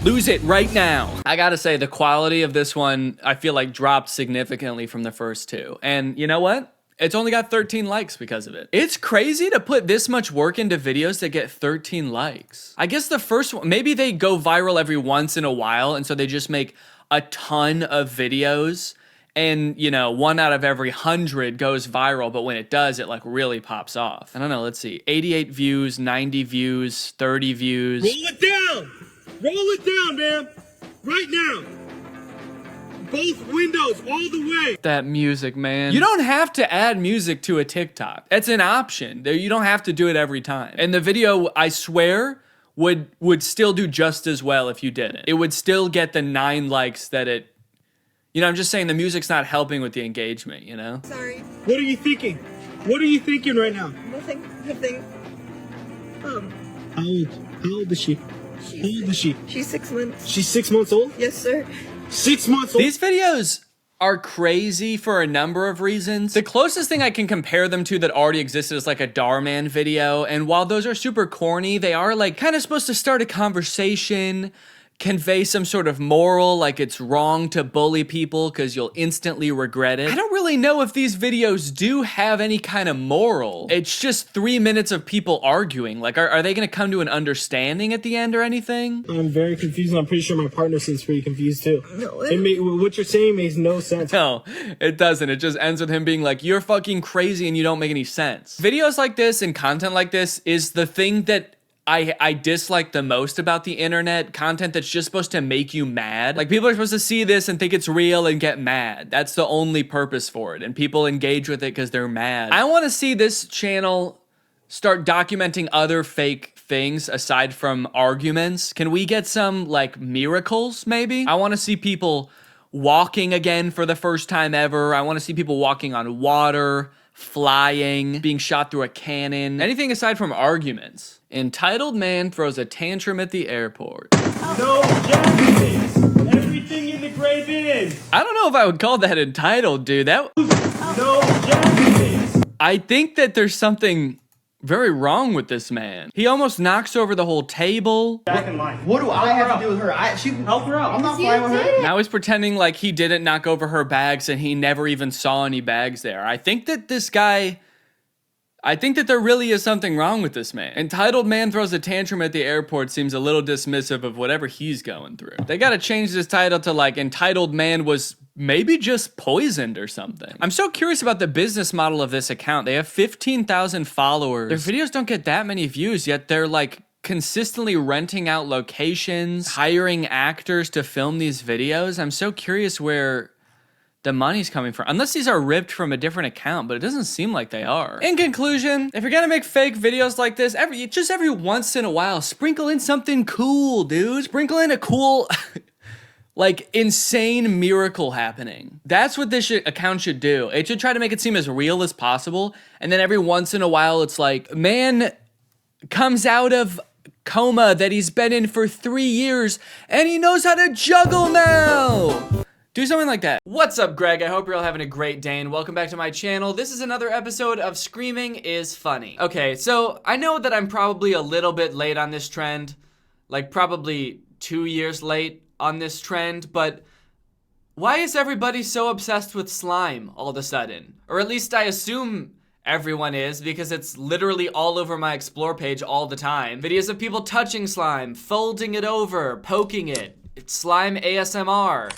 Lose it right now. I gotta say, the quality of this one, I feel like dropped significantly from the first two. And you know what? It's only got 13 likes because of it. It's crazy to put this much work into videos that get 13 likes. I guess the first one, maybe they go viral every once in a while, and so they just make a ton of videos, and you know, 1 out of every 100 goes viral, but when it does, it like really pops off. I don't know, let's see. 88 views, 90 views, 30 views. Roll it down! Roll it down, man! Right now! both windows all the way. That music, man. You don't have to add music to a TikTok. It's an option. You don't have to do it every time. And the video, I swear, would still do just as well if you didn't. It would still get the 9 likes that it, you know, I'm just saying the music's not helping with the engagement, you know? Sorry. What are you thinking? What are you thinking right now? Nothing. How old is she? How old is she? She's 6 months. She's 6 months old? Yes, sir. 6 months old? These videos are crazy for a number of reasons. The closest thing I can compare them to that already existed is like a Darman video, and while those are super corny, they are like kind of supposed to start a conversation, convey some sort of moral, like it's wrong to bully people because you'll instantly regret it. I don't really know if these videos do have any kind of moral. It's just 3 minutes of people arguing. Like, are they gonna come to an understanding at the end or anything? I'm very confused, and I'm pretty sure my partner seems pretty confused too. No, what you're saying makes no sense. No, it doesn't. It just ends with him being like, you're fucking crazy and you don't make any sense. Videos like this and content like this is the thing that I dislike the most about the internet. Content that's just supposed to make you mad. Like, people are supposed to see this and think it's real and get mad. That's the only purpose for it. And people engage with it because they're mad. I want to see this channel start documenting other fake things aside from arguments. Can we get some, like, miracles, maybe? I want to see people walking again for the first time ever. I want to see people walking on water, flying, being shot through a cannon. Anything aside from arguments. Entitled man throws a tantrum at the airport. No Japanese. Everything in the gray bin. I don't know if I would call that entitled, dude. No Japanese. I think that there's something very wrong with this man. He almost knocks over the whole table. Back in line. What do I have to do with her? She can help her out. I'm not flying with her. Now he's pretending like he didn't knock over her bags and he never even saw any bags there. I think that there really is something wrong with this man. Entitled man throws a tantrum at the airport seems a little dismissive of whatever he's going through. They gotta change this title to like entitled man was maybe just poisoned or something. I'm so curious about the business model of this account. They have 15,000 followers. Their videos don't get that many views, yet they're like consistently renting out locations, hiring actors to film these videos. I'm so curious where the money's coming from. Unless these are ripped from a different account, but it doesn't seem like they are. In conclusion, if you're gonna make fake videos like this, every once in a while, sprinkle in something cool, dude. Sprinkle in a cool, like, insane miracle happening. That's what this account should do. It should try to make it seem as real as possible, and then every once in a while, it's like, man comes out of coma that he's been in for 3 years, and he knows how to juggle now! Do something like that. What's up, Greg? I hope you're all having a great day and welcome back to my channel. This is another episode of Screaming is Funny. Okay, so I know that I'm probably a little bit late on this trend, like probably 2 years late on this trend, but why is everybody so obsessed with slime all of a sudden? Or at least I assume everyone is, because it's literally all over my explore page all the time. Videos of people touching slime, folding it over, poking it. It's slime ASMR.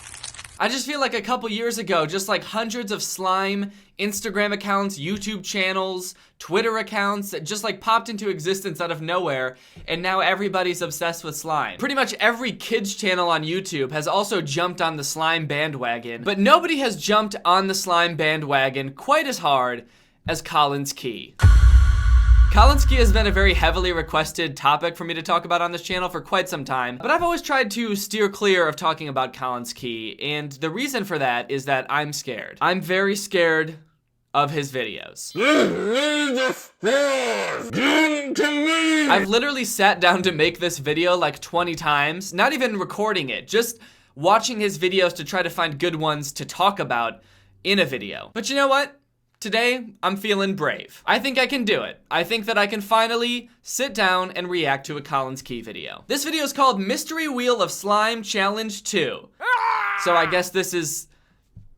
I just feel like a couple years ago, just like hundreds of slime Instagram accounts, YouTube channels, Twitter accounts that just like popped into existence out of nowhere, and now everybody's obsessed with slime. Pretty much every kids channel on YouTube has also jumped on the slime bandwagon, but nobody has jumped on the slime bandwagon quite as hard as Colin's Key. Colin's Key has been a very heavily requested topic for me to talk about on this channel for quite some time, but I've always tried to steer clear of talking about Colin's Key, and the reason for that is that I'm scared. I'm very scared of his videos. I've literally sat down to make this video like 20 times, not even recording it, just watching his videos to try to find good ones to talk about in a video. But you know what? Today, I'm feeling brave. I think I can do it. I think that I can finally sit down and react to a Colin's Key video. This video is called Mystery Wheel of Slime Challenge 2. So I guess this is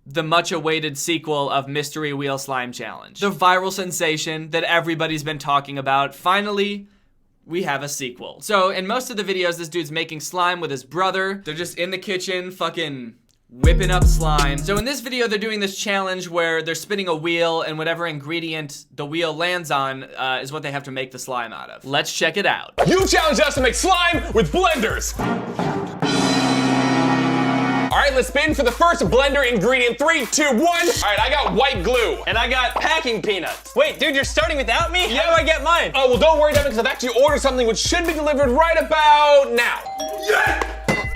the much awaited sequel of Mystery Wheel Slime Challenge. The viral sensation that everybody's been talking about. Finally, we have a sequel. So in most of the videos, this dude's making slime with his brother. They're just in the kitchen, fucking whipping up slime. So in this video, they're doing this challenge where they're spinning a wheel and whatever ingredient the wheel lands on is what they have to make the slime out of. Let's check it out. You challenge us to make slime with blenders. All right, let's spin for the first blender ingredient. 3, 2, 1. All right, I got white glue. And I got packing peanuts. Wait, dude, you're starting without me? Yeah. How do I get mine? Oh, well, don't worry, Devin, because I've actually ordered something which should be delivered right about now. Yeah!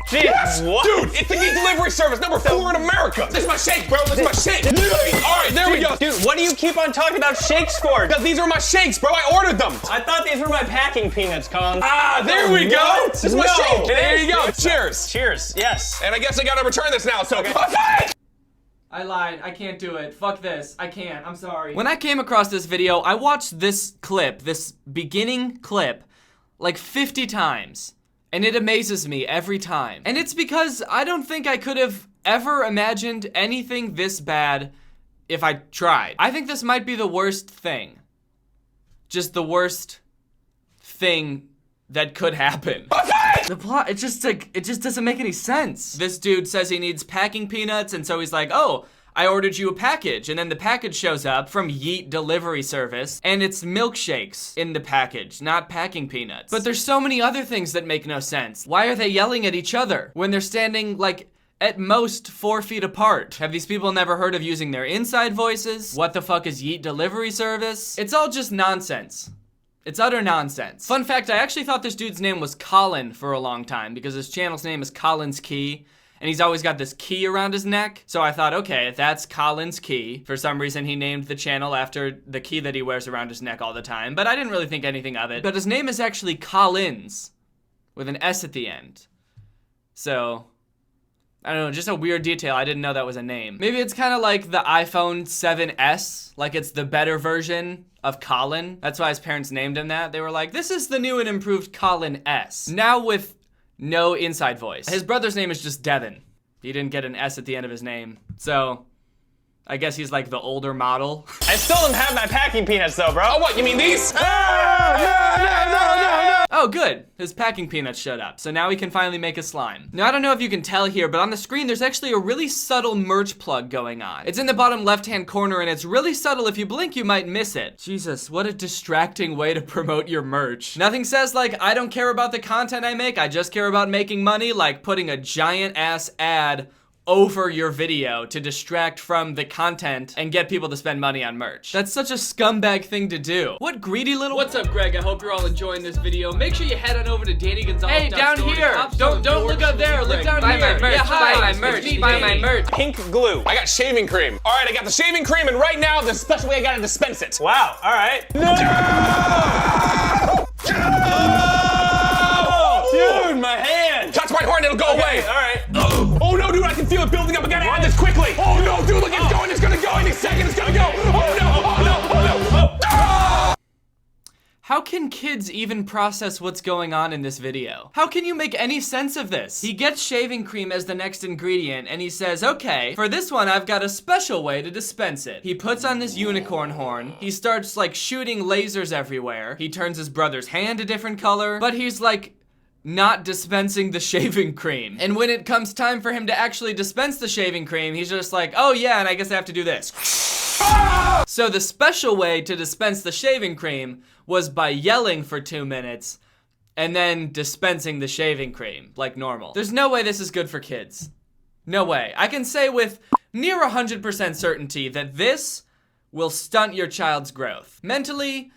Jeez, yes! What? Dude, it's the Geek Delivery Service, number 4 in America. This is my shake, bro. This is my shake. All right, there we go. Dude, what do you keep on talking about shakes for? Because these are my shakes, bro. I ordered them. I thought these were my packing peanuts, Con. Ah, there we go. This is my shake. There you go. Cheers. Cheers. Yes. And I guess I gotta return this now, so. Okay. I lied. I can't do it. Fuck this. I can't. I'm sorry. When I came across this video, I watched this clip, this beginning clip, like 50 times. And it amazes me every time. And it's because I don't think I could have ever imagined anything this bad if I tried. I think this might be the worst thing. Just the worst thing that could happen. The plot, it just doesn't make any sense. This dude says he needs packing peanuts, and so he's like, oh, I ordered you a package, and then the package shows up from Yeet Delivery Service, and it's milkshakes in the package, not packing peanuts. But there's so many other things that make no sense. Why are they yelling at each other when they're standing, like, at most 4 feet apart? Have these people never heard of using their inside voices? What the fuck is Yeet Delivery Service? It's all just nonsense. It's utter nonsense. Fun fact, I actually thought this dude's name was Colin for a long time because his channel's name is Colin's Key. And he's always got this key around his neck. So I thought, okay, that's Colin's Key. For some reason, he named the channel after the key that he wears around his neck all the time. But I didn't really think anything of it. But his name is actually Collins, with an S at the end. So, I don't know, just a weird detail. I didn't know that was a name. Maybe it's kind of like the iPhone 7S. Like it's the better version of Colin. That's why his parents named him that. They were like, this is the new and improved Colin S. Now with no inside voice. His brother's name is just Devin. He didn't get an S at the end of his name. So, I guess he's like the older model. I still don't have my packing peanuts though, bro. Oh, what, you mean these? No. Oh, good. His packing peanuts showed up. So now he can finally make a slime. Now, I don't know if you can tell here, but on the screen, there's actually a really subtle merch plug going on. It's in the bottom left-hand corner, and it's really subtle. If you blink, you might miss it. Jesus, what a distracting way to promote your merch. Nothing says, like, I don't care about the content I make. I just care about making money, like putting a giant-ass ad over your video to distract from the content and get people to spend money on merch. That's such a scumbag thing to do. What greedy little— What's up, Greg? I hope you're all enjoying this video. Make sure you head on over to Danny Gonzalez. Hey, down here! Don't look up there, look down here. Buy my merch, yeah, hi, buy my merch, buy my merch. Pink glue. I got shaving cream. All right, I got the shaving cream, and right now, there's a special way I gotta dispense it. Wow, all right. No! Dude, my hand! Touch my horn, it'll go away. All right. Oh no, dude, I can feel it building up. I gotta add this quickly. Oh no, dude, look, it's going. It's gonna go any second. It's gonna go. Oh no, oh no, oh no. Oh. How can kids even process what's going on in this video? How can you make any sense of this? He gets shaving cream as the next ingredient, and he says, okay, for this one, I've got a special way to dispense it. He puts on this unicorn horn. He starts, like, shooting lasers everywhere. He turns his brother's hand a different color, but he's, like, not dispensing the shaving cream. And when it comes time for him to actually dispense the shaving cream, he's just like, oh yeah, and I guess I have to do this. So the special way to dispense the shaving cream was by yelling for 2 minutes and then dispensing the shaving cream like normal. There's no way this is good for kids. No way. I can say with near 100% certainty that this will stunt your child's growth. Mentally,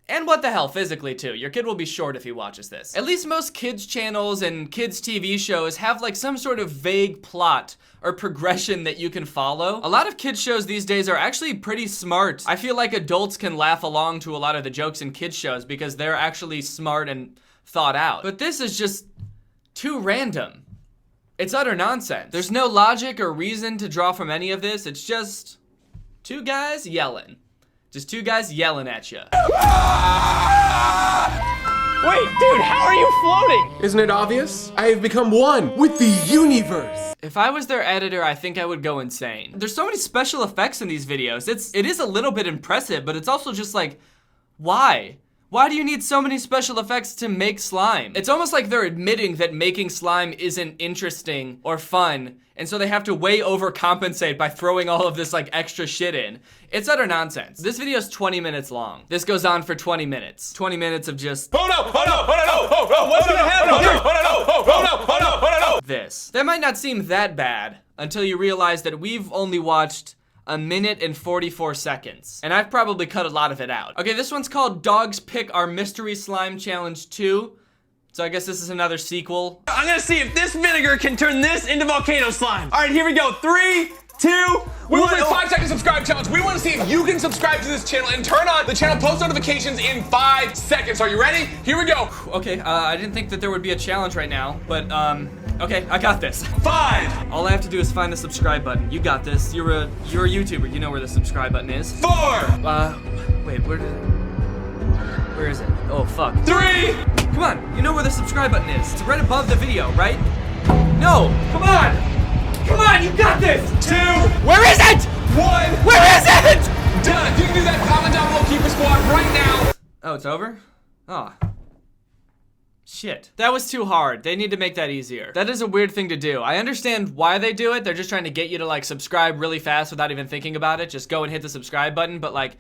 and what the hell, physically too. Your kid will be short if he watches this. At least most kids channels and kids TV shows have like some sort of vague plot or progression that you can follow. A lot of kids shows these days are actually pretty smart. I feel like adults can laugh along to a lot of the jokes in kids shows because they're actually smart and thought out. But this is just too random. It's utter nonsense. There's no logic or reason to draw from any of this. It's just 2 guys yelling. Just 2 guys yelling at you. Wait, dude, how are you floating? Isn't it obvious? I have become one with the universe. If I was their editor, I think I would go insane. There's so many special effects in these videos. It is a little bit impressive, but it's also just like, why? Why do you need so many special effects to make slime? It's almost like they're admitting that making slime isn't interesting or fun, and so they have to way overcompensate by throwing all of this like extra shit in. It's utter nonsense. This video is 20 minutes long. This goes on for 20 minutes. 20 minutes of just Oh no! Oh no! Oh no! Oh no! What's gonna happen? Oh no! Oh no! Oh no! Oh no! Oh no! this. That might not seem that bad until you realize that we've only watched 1 minute and 44 seconds. And I've probably cut a lot of it out. Okay, this one's called Dogs Pick Our Mystery Slime Challenge 2. So I guess this is another sequel. I'm gonna see if this vinegar can turn this into volcano slime. All right, here we go. 3, 2, We 1. want a 5-second subscribe challenge. We want to see if you can subscribe to this channel and turn on the channel post notifications in 5 seconds. Are you ready? Here we go. Okay, I didn't think that there would be a challenge right now, but okay, I got this. 5. All I have to do is find the subscribe button. You got this. You're a YouTuber. You know where the subscribe button is. 4. Wait, where is it? Oh, fuck. 3. Come on, you know where the subscribe button is. It's right above the video, right? No, come on. Come on, you got this. 2. Where is it? 1. Where is it? Done. You can do that. Comment down below, Keeper Squad, right now. Oh, it's over? Oh. Shit. That was too hard. They need to make that easier. That is a weird thing to do. I understand why they do it. They're just trying to get you to like subscribe really fast without even thinking about it. Just go and hit the subscribe button, but like,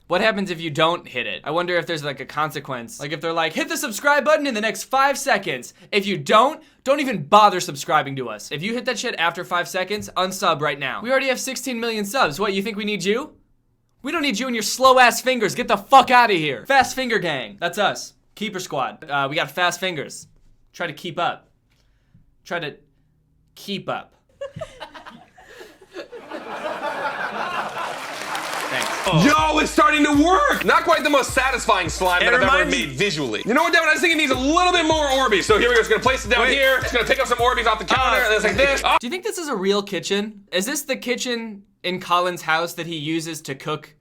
what happens if you don't hit it? I wonder if there's like a consequence. Like if they're like, hit the subscribe button in the next 5 seconds. If you don't even bother subscribing to us. If you hit that shit after 5 seconds, unsub right now. We already have 16 million subs. What, you think we need you? We don't need you and your slow ass fingers. Get the fuck out of here. Fast Finger Gang. That's us. Keeper Squad. We got fast fingers. Try to keep up. Try to keep up. Yo, it's starting to work! Not quite the most satisfying slime that I've ever made visually. You know what, Devin? I just think it needs a little bit more Orbeez. So here we go. Just gonna place it down here. Just gonna pick up some Orbeez off the counter. And it's like this. Oh. Do you think this is a real kitchen? Is this the kitchen in Colin's house that he uses to cook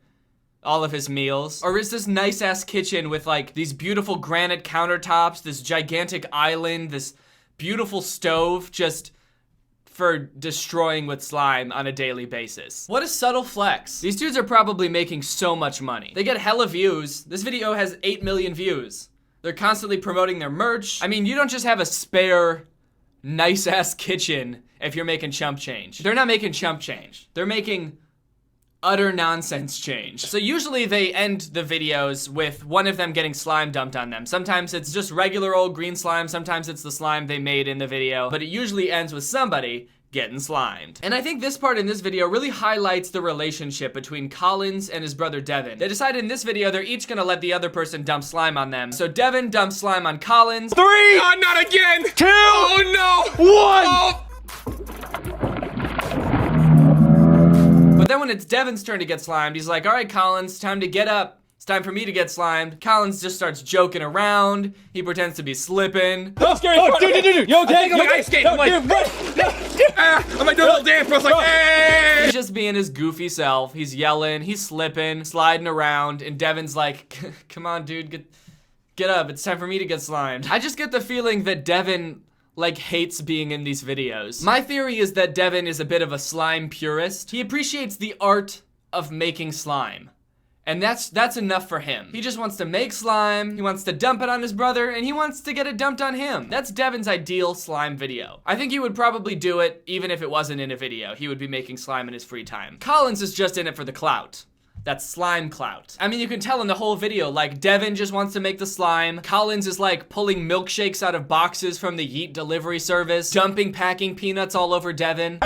all of his meals? Or is this nice ass kitchen with like these beautiful granite countertops, this gigantic island, this beautiful stove just for destroying with slime on a daily basis? What a subtle flex. These dudes are probably making so much money. They get hella views. This video has 8 million views. They're constantly promoting their merch. I mean, you don't just have a spare nice ass kitchen if you're making chump change. They're not making chump change. They're making utter nonsense change. So usually they end the videos with one of them getting slime dumped on them. Sometimes it's just regular old green slime, sometimes it's the slime they made in the video, but it usually ends with somebody getting slimed. And I think this part in this video really highlights the relationship between Collins and his brother Devin. They decided in this video they're each gonna let the other person dump slime on them. So Devin dumps slime on Collins. 3! Oh, not again! 2! Oh no! 1! But then when it's Devin's turn to get slimed, he's like, all right, Collins, time to get up. It's time for me to get slimed. Collins just starts joking around. He pretends to be slipping. That's scary. Oh, dude, you okay? I'm like ice skating. I'm like, I'm like doing a little dance, but I was like, hey! He's just being his goofy self. He's yelling, he's slipping, sliding around, and Devin's like, come on, dude, get up. It's time for me to get slimed. I just get the feeling that Devin like hates being in these videos. My theory is that Devin is a bit of a slime purist. He appreciates the art of making slime. And that's enough for him. He just wants to make slime, he wants to dump it on his brother, and he wants to get it dumped on him. That's Devin's ideal slime video. I think he would probably do it even if it wasn't in a video. He would be making slime in his free time. Collins is just in it for the clout. That's slime clout. I mean, you can tell in the whole video, like, Devin just wants to make the slime. Collins is like pulling milkshakes out of boxes from the Yeet delivery service, dumping packing peanuts all over Devin.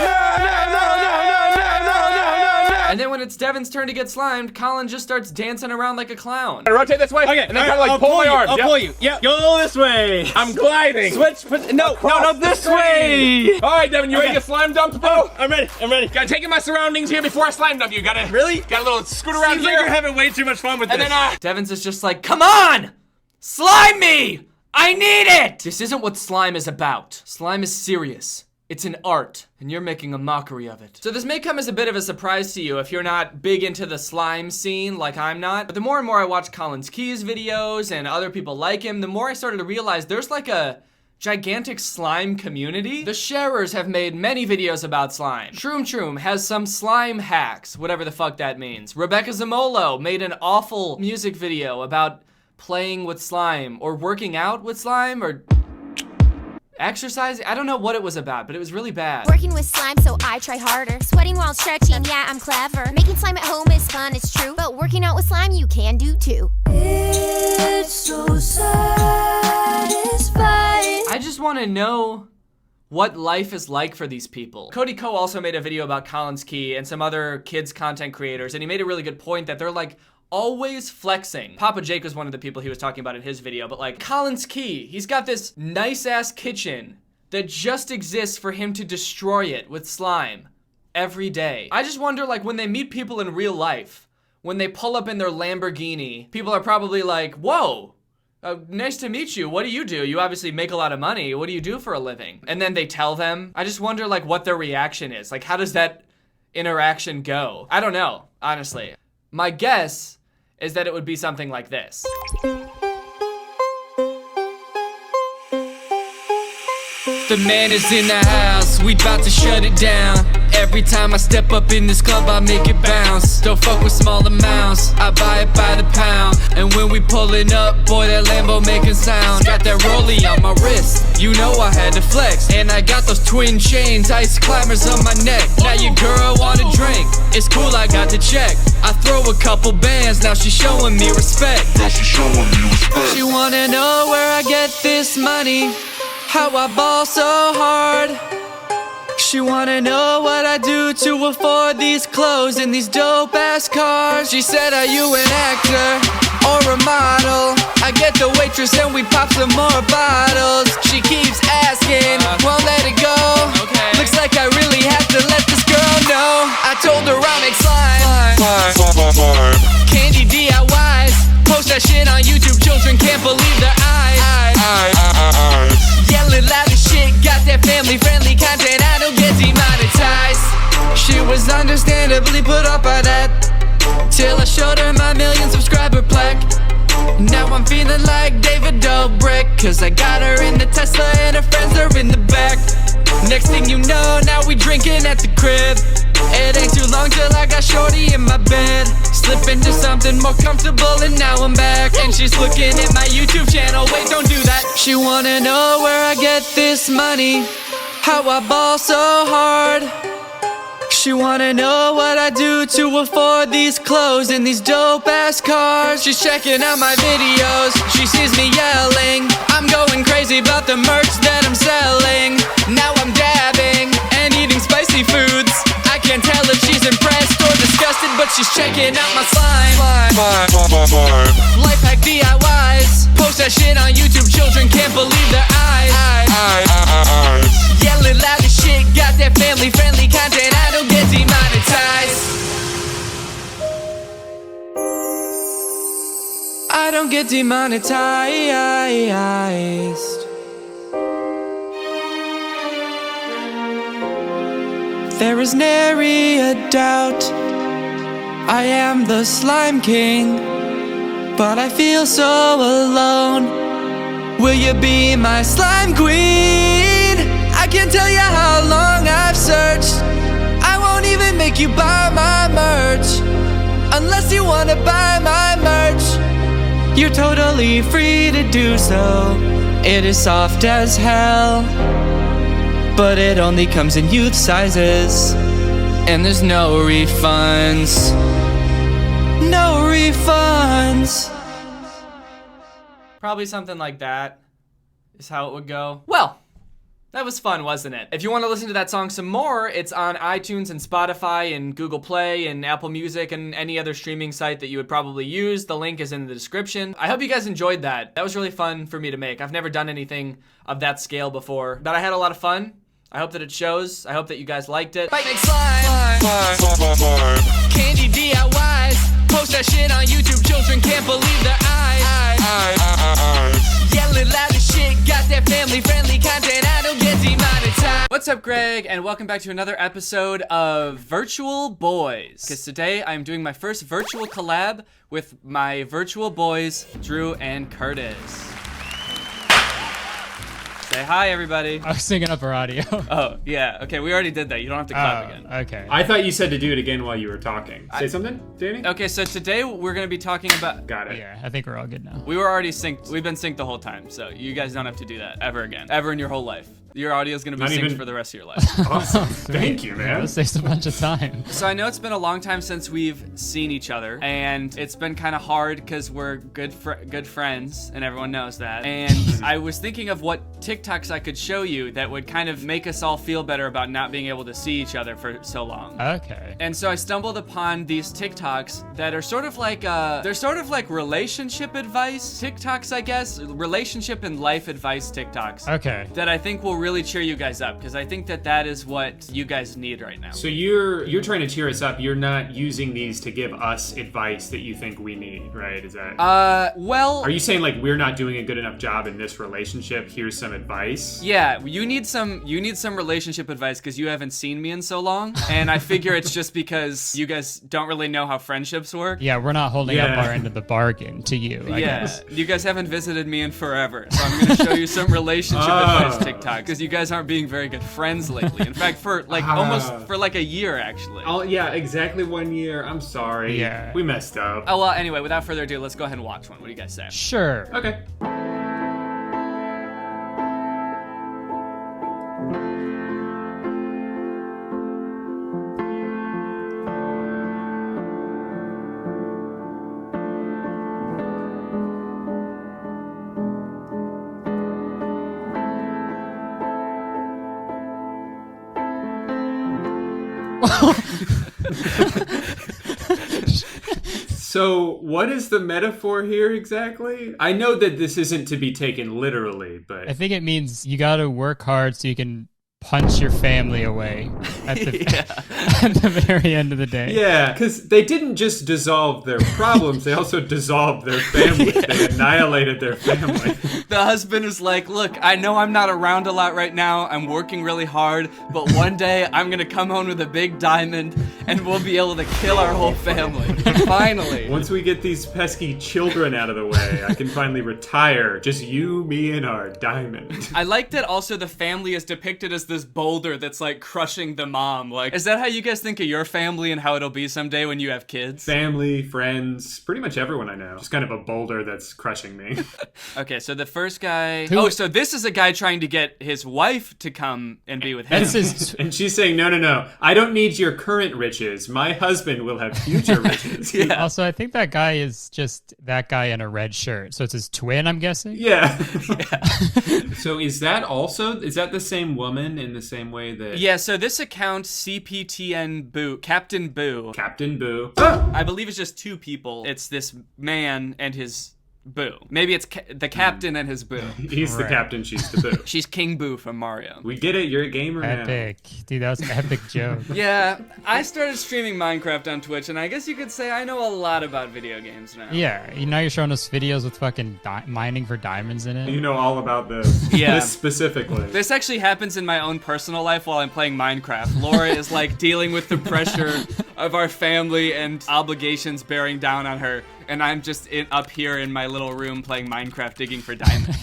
And then when it's Devin's turn to get slimed, Colin just starts dancing around like a clown. Rotate this way, okay, and then kind of like pull my arms. I'll pull you. Yeah, go this way. I'm gliding. Switch. No, this way. All right, Devin, you ready to get slime dumped, bro? I'm ready. Gotta take in my surroundings here before I slime dump you. Gotta got a little scoot around Seems here. like you're having way too much fun with this. And then Devin's is just like, come on, slime me. I need it. This isn't what slime is about. Slime is serious. It's an art, and you're making a mockery of it. So this may come as a bit of a surprise to you if you're not big into the slime scene like I'm not. But the more and more I watch Collins Key's videos and other people like him, the more I started to realize there's like a gigantic slime community. The Sharers have made many videos about slime. Shroom has some slime hacks, whatever the fuck that means. Rebecca Zamolo made an awful music video about playing with slime or working out with slime or exercising. I don't know what it was about, but it was really bad. Working with slime, so I try harder. Sweating while stretching, yeah, I'm clever. Making slime at home is fun, it's true. But working out with slime, you can do too. It's so satisfying. I just want to know what life is like for these people. Cody Ko also made a video about Collins Key and some other kids content creators, and he made a really good point that they're like always flexing. Papa Jake was one of the people he was talking about in his video, but like Collins Key, he's got this nice ass kitchen that just exists for him to destroy it with slime every day. I just wonder, like, when they meet people in real life, when they pull up in their Lamborghini, people are probably like, whoa, nice to meet you. What do? You obviously make a lot of money. What do you do for a living? And then they tell them. I just wonder, like, what their reaction is. Like, how does that interaction go? I don't know, honestly. My guess is that it would be something like this. The man is in the house, we bout to shut it down. Every time I step up in this club, I make it bounce. Don't fuck with small amounts, I buy it by the pound. And when we pulling up, boy, that Lambo making sound. Got that rollie on my wrist, you know I had to flex. And I got those twin chains, ice climbers on my neck. Now your girl wanna drink, it's cool, I got the check. I throw a couple bands, now she's showing me respect. She wanna know where I get this money, how I ball so hard. She wanna know what I do to afford these clothes and these dope ass cars. She said, are you an actor or a model? I get the waitress and we pop some more bottles. She keeps asking, won't let it go. Looks like I really have to let this girl know. I told her I make slime, candy DIYs. Post that shit on YouTube, children can't believe their eyes. Yelling loud as shit, got that family-friendly content, I don't get demonetized. She was understandably put off by that, till I showed her my 1 million subscriber plaque. Now I'm feeling like David Dobrik, cause I got her in the Tesla and her friends are in the back. Next thing you know, now we drinking at the crib. It ain't too long till I got shorty in my bed. Slip into something more comfortable and now I'm back. And she's looking at my YouTube channel, wait, don't do that. She wanna know where I get this money, how I ball so hard. She wanna know what I do to afford these clothes and these dope ass cars. She's checking out my videos, she sees me yelling. I'm going crazy about the merch that I'm selling. Now I'm dabbing and eating spicy foods. I can't tell if she's impressed or disgusted, but she's checking out my slime. Life hack DIYs, post that shit on YouTube, children can't believe their eyes. Yelling loud as shit, got that family-friendly content, I don't get demonetized. I don't get demonetized. There is nary a doubt I am the slime king, but I feel so alone. Will you be my slime queen? I can't tell you how long I've searched. I won't even make you buy my merch unless you wanna buy my merch. You're totally free to do so. It is soft as hell, but it only comes in youth sizes, and there's no refunds. No refunds. Probably something like that is how it would go. Well, that was fun, wasn't it? If you want to listen to that song some more, it's on iTunes and Spotify and Google Play and Apple Music and any other streaming site that you would probably use. The link is in the description. I hope you guys enjoyed that. That was really fun for me to make. I've never done anything of that scale before, but I had a lot of fun. I hope that it shows. I hope that you guys liked it. Make slime. Candy DIYs. Post that shit on YouTube. Children can't believe their eyes. Yelling loud as shit. Got that family-friendly content. I don't get demonetized. What's up, Greg? And welcome back to another episode of Virtual Boys. Because today I'm doing my first virtual collab with my virtual boys, Drew and Curtis. Say hi, everybody. I was syncing up our audio. Oh, yeah. Okay, we already did that. You don't have to clap again. Okay. I thought you said to do it again while you were talking. Say something, Danny? Okay, so today we're going to be talking about... Got it. Yeah, I think we're all good now. We were already synced. We've been synced the whole time, so you guys don't have to do that ever again. Ever in your whole life. Your audio is going to be synced for the rest of your life. Awesome. Thank you, man. Yeah, that saves a bunch of time. So I know it's been a long time since we've seen each other, and it's been kind of hard because we're good friends, and everyone knows that. And I was thinking of what TikToks I could show you that would kind of make us all feel better about not being able to see each other for so long. Okay. And so I stumbled upon these TikToks that are sort of like relationship advice TikToks, I guess. Relationship and life advice TikToks. Okay. That I think will really cheer you guys up, because I think that is what you guys need right now. So you're trying to cheer us up. You're not using these to give us advice that you think we need, right? Is that? Well. Are you saying like we're not doing a good enough job in this relationship? Here's some advice. Yeah, you need some relationship advice because you haven't seen me in so long, and I figure it's just because you guys don't really know how friendships work. Yeah, we're not holding up our end of the bargain to you, I guess. You guys haven't visited me in forever, so I'm gonna show you some relationship advice TikTok, because you guys aren't being very good friends lately. In fact, for like almost for like a year actually. Oh yeah, exactly 1 year. I'm sorry. Yeah. We messed up. Oh well, anyway, without further ado, let's go ahead and watch one. What do you guys say? Sure. Okay. So, what is the metaphor here exactly? I know that this isn't to be taken literally, but... I think it means you gotta work hard so you can punch your family away at the, at the very end of the day. Yeah, because they didn't just dissolve their problems, they also dissolved their family. They annihilated their family. The husband is like, look, I know I'm not around a lot right now, I'm working really hard, but one day I'm gonna come home with a big diamond and we'll be able to kill our whole family. Finally. Once we get these pesky children out of the way, I can finally retire. Just you, me, and our diamond. I like that also the family is depicted as this boulder that's like crushing the mom. Like, is that how you guys think of your family and how it'll be someday when you have kids? Family, friends, pretty much everyone I know. Just kind of a boulder that's crushing me. Okay, so the first guy... so this is a guy trying to get his wife to come and be with him. And she's saying, no, I don't need your current riches. My husband will have future riches. Yeah. Also, I think that guy is just that guy in a red shirt. So it's his twin, I'm guessing? Yeah. So is that the same woman in the same way that... Yeah, so this account, CPTN Boo, Captain Boo. Captain Boo. I believe it's just two people. It's this man and his Boo. Maybe it's the captain and his Boo. He's the captain, she's the Boo. She's King Boo from Mario. We get it, you're a gamer now. Epic. Dude, that was an epic joke. Yeah, I started streaming Minecraft on Twitch, and I guess you could say I know a lot about video games now. Yeah, now you're showing us videos with fucking mining for diamonds in it. You know all about this. Yeah. This specifically. This actually happens in my own personal life while I'm playing Minecraft. Laura is like dealing with the pressure of our family and obligations bearing down on her. And I'm just up here in my little room playing Minecraft, digging for diamonds.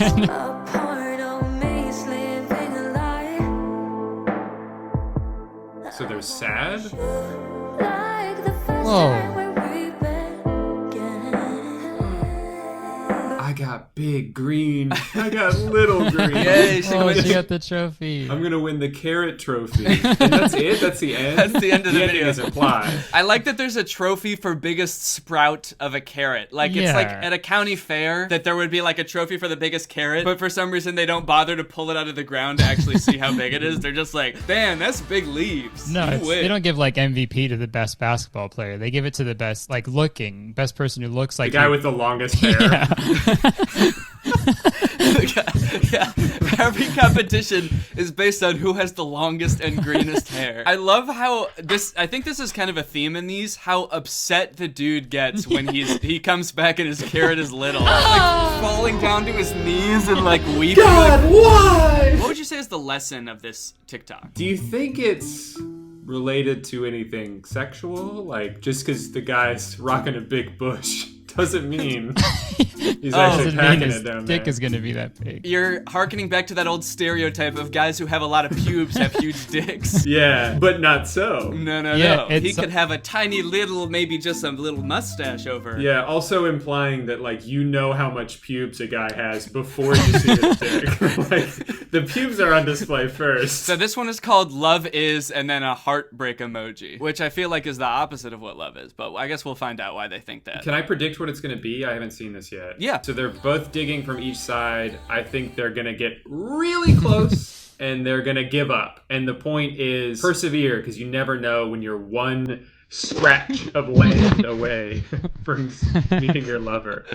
So they're sad? Whoa. I got big green. I got little green. Yay, she got the trophy. I'm gonna win the carrot trophy. And that's it? That's the end? That's the end of the video. Ending is implied. I like that there's a trophy for biggest sprout of a carrot. Like, it's like at a county fair that there would be like a trophy for the biggest carrot, but for some reason they don't bother to pull it out of the ground to actually see how big it is. They're just like, damn, that's big leaves. No, they don't give like MVP to the best basketball player. They give it to the best, like best person who looks like the guy with the longest hair. Yeah, every competition is based on who has the longest and greenest hair. I love how I think this is kind of a theme in these, how upset the dude gets when he comes back and his carrot is little. Like falling down to his knees and like weeping. God, like, why? What would you say is the lesson of this TikTok? Do you think it's related to anything sexual? Like, just because the guy's rocking a big bush doesn't mean he's actually packing it down there. Dick is gonna be that big. You're hearkening back to that old stereotype of guys who have a lot of pubes have huge dicks. Yeah, but not so. No. He could have a tiny little, maybe just a little mustache over. Yeah, also implying that, like, you know how much pubes a guy has before you see his dick. Like, the pubes are on display first. So this one is called Love Is and then a heartbreak emoji, which I feel like is the opposite of what love is, but I guess we'll find out why they think that. Can I predict what it's going to be? I haven't seen this yet. Yeah. So they're both digging from each side. I think they're going to get really close and they're going to give up. And the point is persevere, because you never know when you're one scratch of land away from meeting your lover.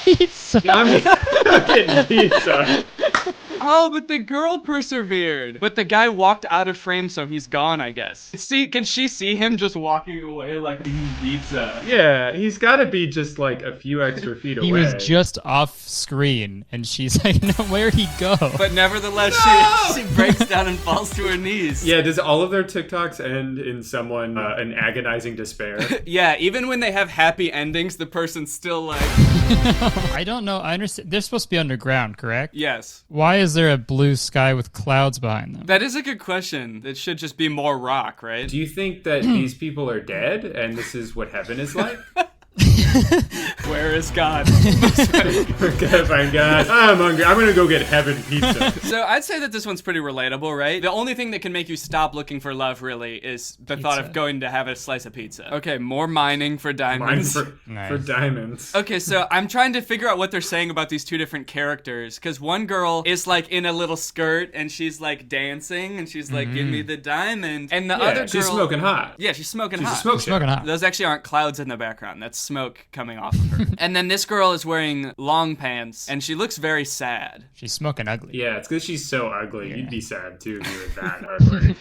Pizza. I'm getting pizza. Oh, but the girl persevered. But the guy walked out of frame, so he's gone, I guess. Can she see him just walking away like pizza? Yeah, he's got to be just like a few extra feet away. He was just off screen, and she's like, no, where'd he go? But nevertheless, she breaks down and falls to her knees. Yeah, does all of their TikToks end in someone an agonizing despair? Yeah, even when they have happy endings, the person's still like... I don't know. I understand. They're supposed to be underground, correct? Yes. Why is there a blue sky with clouds behind them? That is a good question. It should just be more rock, right? Do you think that these people are dead and this is what heaven is like? Where is God? Okay, fine, God. I'm hungry. I'm gonna go get heaven pizza. So I'd say that this one's pretty relatable, right? The only thing that can make you stop looking for love, really, is the thought of going to have a slice of pizza. Okay, more mining for diamonds. For diamonds. Okay, so I'm trying to figure out what they're saying about these two different characters, because one girl is like in a little skirt and she's like dancing and she's like, give me the diamond. And the other girl... she's smoking hot. Yeah, she's smoking hot. She's smoking hot. Those actually aren't clouds in the background. That's smoke coming off of her. And then this girl is wearing long pants and she looks very sad. She's smoking ugly. Yeah, it's because she's so ugly. You'd be sad too if you were that ugly.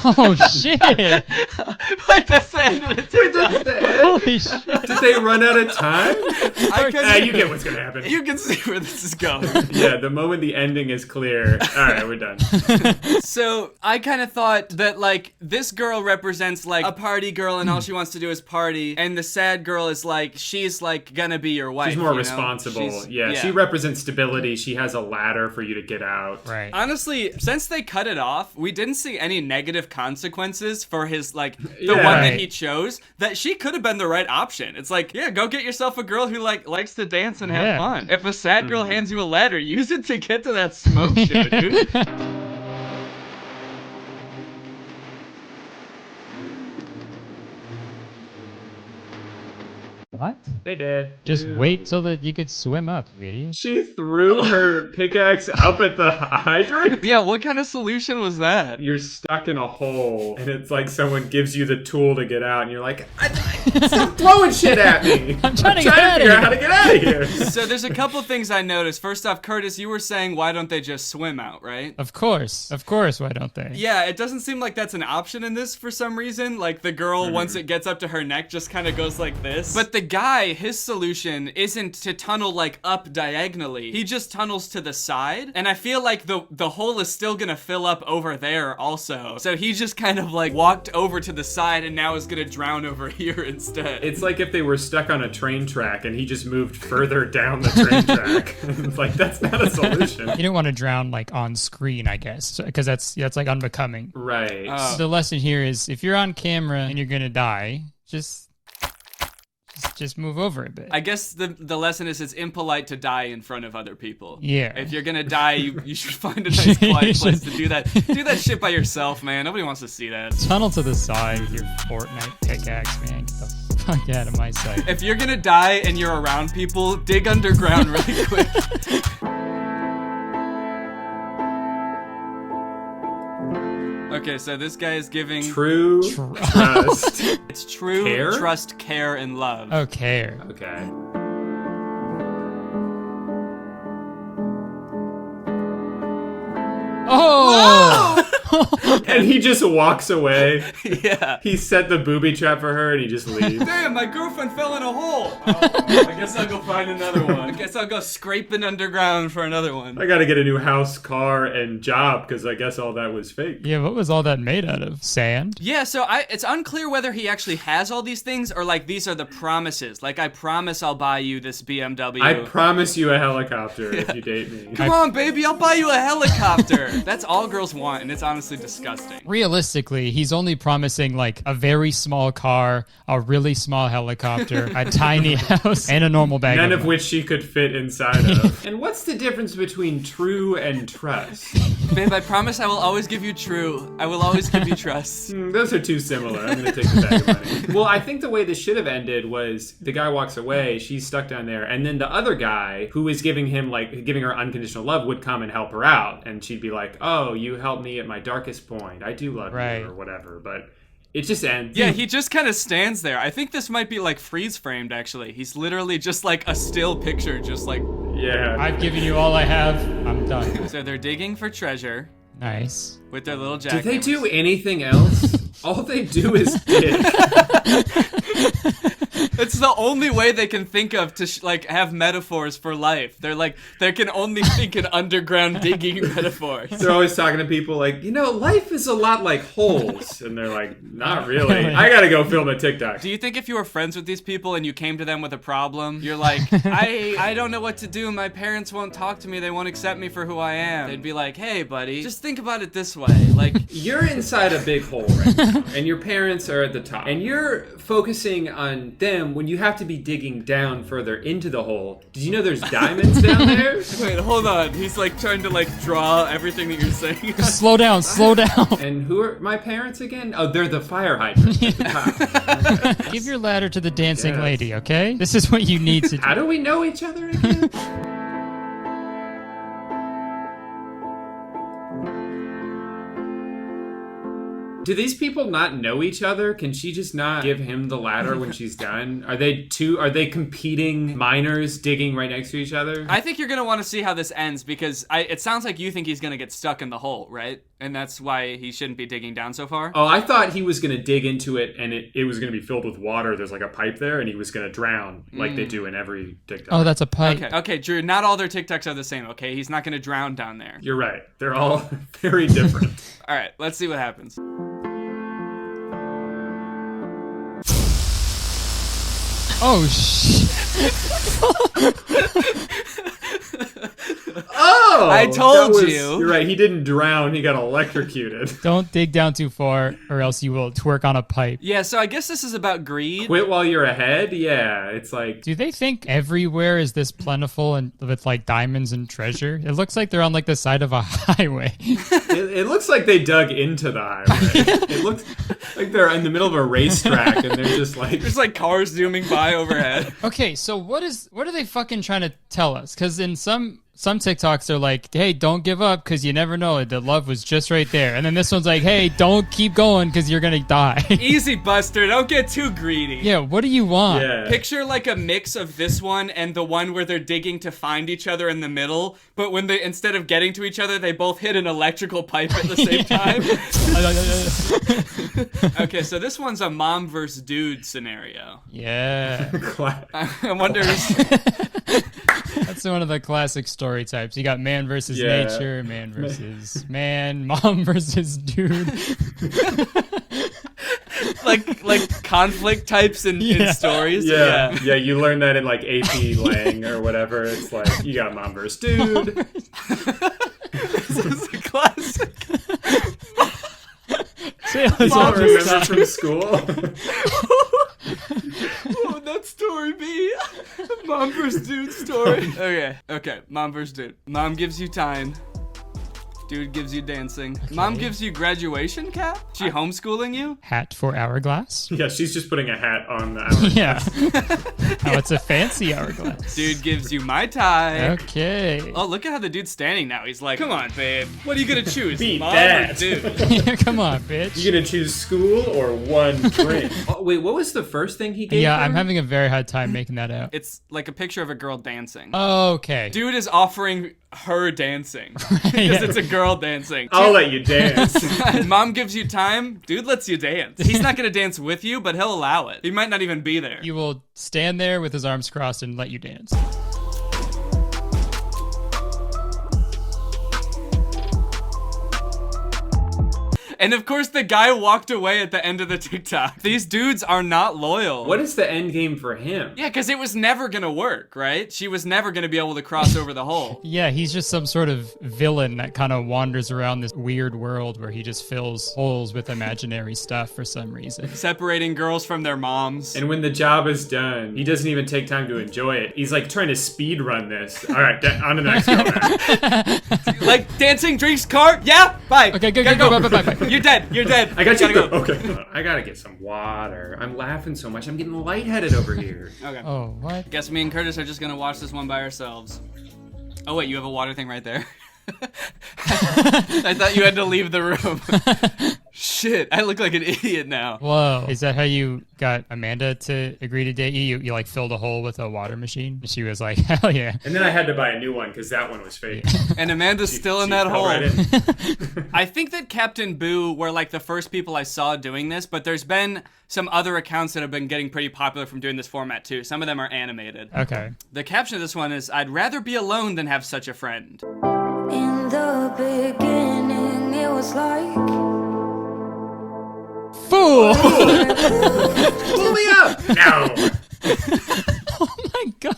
Oh shit! Wait, that's the end of the TikTok. Holy shit! Did they run out of time? You get what's gonna happen. You can see where this is going. Yeah, the moment the ending is clear. All right, we're done. So I kind of thought that like this girl represents like a party girl and all she wants to do is party, and the sad girl is like she's like gonna be your wife. She's more responsible. Yeah, she represents stability. She has a ladder for you to get out. Right. Honestly, since they cut it off, we didn't see any negative consequences for his like the one that he chose. That she could have been the right option. It's like, yeah, go get yourself a girl who like likes to dance and have fun. If a sad girl hands you a ladder, use it to get to that smoke show, dude. What? They did. Just wait so that you could swim up, idiot. She threw her pickaxe up at the hydrant? Yeah, what kind of solution was that? You're stuck in a hole, and it's like someone gives you the tool to get out, and you're like, stop throwing shit at me! I'm trying to figure out how to get out of here! So there's a couple things I noticed. First off, Curtis, you were saying, why don't they just swim out, right? Of course, why don't they? Yeah, it doesn't seem like that's an option in this for some reason. Like, the girl, once it gets up to her neck, just kind of goes like this. But the guy, his solution isn't to tunnel like up diagonally. He just tunnels to the side, and I feel like the hole is still gonna fill up over there also. So he just kind of like walked over to the side and now is gonna drown over here instead. It's like if they were stuck on a train track and he just moved further down the train track. It's like, that's not a solution. You don't want to drown like on screen, I guess, because that's like unbecoming. Right. The lesson here is if you're on camera and you're gonna die, just move over a bit. I guess the lesson is it's impolite to die in front of other people. Yeah. If you're gonna die, you should find a nice quiet place to do that. Do that shit by yourself, man. Nobody wants to see that. Tunnel to the side with your Fortnite pickaxe, man. Get the fuck out of my sight. If you're gonna die and you're around people, dig underground really quick. Okay, so this guy is giving true trust. It's true care? Trust, care, and love. Oh, care. Okay. Oh! And he just walks away. Yeah. He set the booby trap for her and he just leaves. Damn, my girlfriend fell in a hole. I guess I'll go find another one. I guess I'll go scraping underground for another one. I gotta get a new house, car, and job because I guess all that was fake. Yeah, what was all that made out of? Sand? Yeah, so it's unclear whether he actually has all these things or like these are the promises. Like, I promise I'll buy you this BMW. I promise you a helicopter if you date me. Come on, baby, I'll buy you a helicopter. That's all girls want, and it's honestly disgusting. Realistically, he's only promising like a very small car, a really small helicopter, a tiny house, and a normal bag. None of of money. which she could fit inside of. And what's the difference between true and trust? Babe, I promise I will always give you true. I will always give you trust. Those are too similar. I'm gonna take the bag of money. Well, I think the way this should have ended was the guy walks away, she's stuck down there, and then the other guy who is giving her unconditional love would come and help her out, and she'd be like, "Oh, you helped me at my darkest point. I do love you," or whatever. But it just ends. Yeah, he just kind of stands there. I think this might be like freeze framed, actually. He's literally just like a still picture, just like... Yeah. I've given you all I have. I'm done. So they're digging for treasure. Nice. With their little Do jackhammers. they do anything else? All they do is dig. It's the only way they can think of to like have metaphors for life. They're like, they can only think in underground digging metaphors. They're always talking to people like, life is a lot like holes. And they're like, not really. I gotta go film a TikTok. Do you think if you were friends with these people and you came to them with a problem, you're like, I don't know what to do. My parents won't talk to me. They won't accept me for who I am. They'd be like, hey, buddy, just think about it this way. Like, you're inside a big hole right now, and your parents are at the top. And you're focusing on them when you have to be digging down further into the hole. Did you know there's diamonds down there? Wait, hold on. He's like trying to like draw everything that you're saying. Just slow down, slow down. And who are my parents again? Oh, they're the fire hydrant. Give your ladder to the dancing lady, okay? This is what you need to do. How do we know each other again? Do these people not know each other? Can she just not give him the ladder when she's done? Are they competing miners digging right next to each other? I think you're gonna want to see how this ends because it sounds like you think he's gonna get stuck in the hole, right? And that's why he shouldn't be digging down so far? Oh, I thought he was gonna dig into it and it was gonna be filled with water. There's like a pipe there and he was gonna drown like they do in every TikTok. Oh, that's a pipe. Okay, Drew, not all their TikToks are the same, okay? He's not gonna drown down there. You're right. They're all very different. All right, let's see what happens. Oh, shit. Oh! I told you. You're right. He didn't drown. He got electrocuted. Don't dig down too far or else you will twerk on a pipe. Yeah, so I guess this is about greed. Quit while you're ahead? Yeah, it's like... Do they think everywhere is this plentiful and with like diamonds and treasure? It looks like they're on like the side of a highway. It looks like they dug into the highway. It looks like they're in the middle of a racetrack and they're just like... There's like cars zooming by overhead. Okay, so what are they fucking trying to tell us? Because in some TikToks are like, hey, don't give up because you never know. The love was just right there. And then this one's like, hey, don't keep going because you're going to die. Easy, Buster. Don't get too greedy. Yeah, what do you want? Yeah. Picture like a mix of this one and the one where they're digging to find each other in the middle, but when they, instead of getting to each other, they both hit an electrical pipe at the same time. Okay, so this one's a mom versus dude scenario. Yeah. I wonder That's one of the classic story types. You got man versus nature, man versus man, mom versus dude. like conflict types in stories. Yeah, you learn that in like AP Lang or whatever. It's like you got mom versus dude. This is a classic. Mom remember from school. Oh, that story be mom versus dude story. Okay, mom versus dude. Mom gives you time. Dude gives you dancing. Okay. Mom gives you graduation cap? She homeschooling you? Hat for hourglass? Yeah, she's just putting a hat on the hourglass. Yeah. Oh, it's a fancy hourglass. Dude gives you Mai Tai. Okay. Oh, look at how the dude's standing now. He's like, come on, babe. What are you gonna choose? Beat Mom that. or dude? Yeah, come on, bitch. You gonna choose school or one drink? Oh, wait, what was the first thing he gave her? I'm having a very hard time making that out. It's like a picture of a girl dancing. Okay. Dude is offering her dancing. Because it's a girl dancing. I'll let you dance. Mom gives you time, dude lets you dance. He's not gonna dance with you, but he'll allow it. He might not even be there. He will stand there with his arms crossed and let you dance. And of course, the guy walked away at the end of the TikTok. These dudes are not loyal. What is the end game for him? Yeah, because it was never gonna work, right? She was never gonna be able to cross over the hole. Yeah, he's just some sort of villain that kind of wanders around this weird world where he just fills holes with imaginary stuff for some reason. Separating girls from their moms. And when the job is done, he doesn't even take time to enjoy it. He's like trying to speed run this. All right, on to the next girl now. Like dancing, drinks, car? Yeah? Bye. Okay, go. Bye. You're dead. I got you. Go. Okay. I gotta get some water. I'm laughing so much. I'm getting lightheaded over here. Okay. Oh, what? Guess me and Curtis are just gonna watch this one by ourselves. Oh wait, you have a water thing right there. I thought you had to leave the room. Shit, I look like an idiot now. Whoa. Is that how you got Amanda to agree to date you? You like filled a hole with a water machine? She was like, hell yeah. And then I had to buy a new one because that one was fake. And Amanda's still in that fell hole. right in. I think that Captain Boo were like the first people I saw doing this, but there's been some other accounts that have been getting pretty popular from doing this format too. Some of them are animated. Okay. The caption of this one is, "I'd rather be alone than have such a friend." In the beginning, it was like fool. Pull me up. No. Oh my god.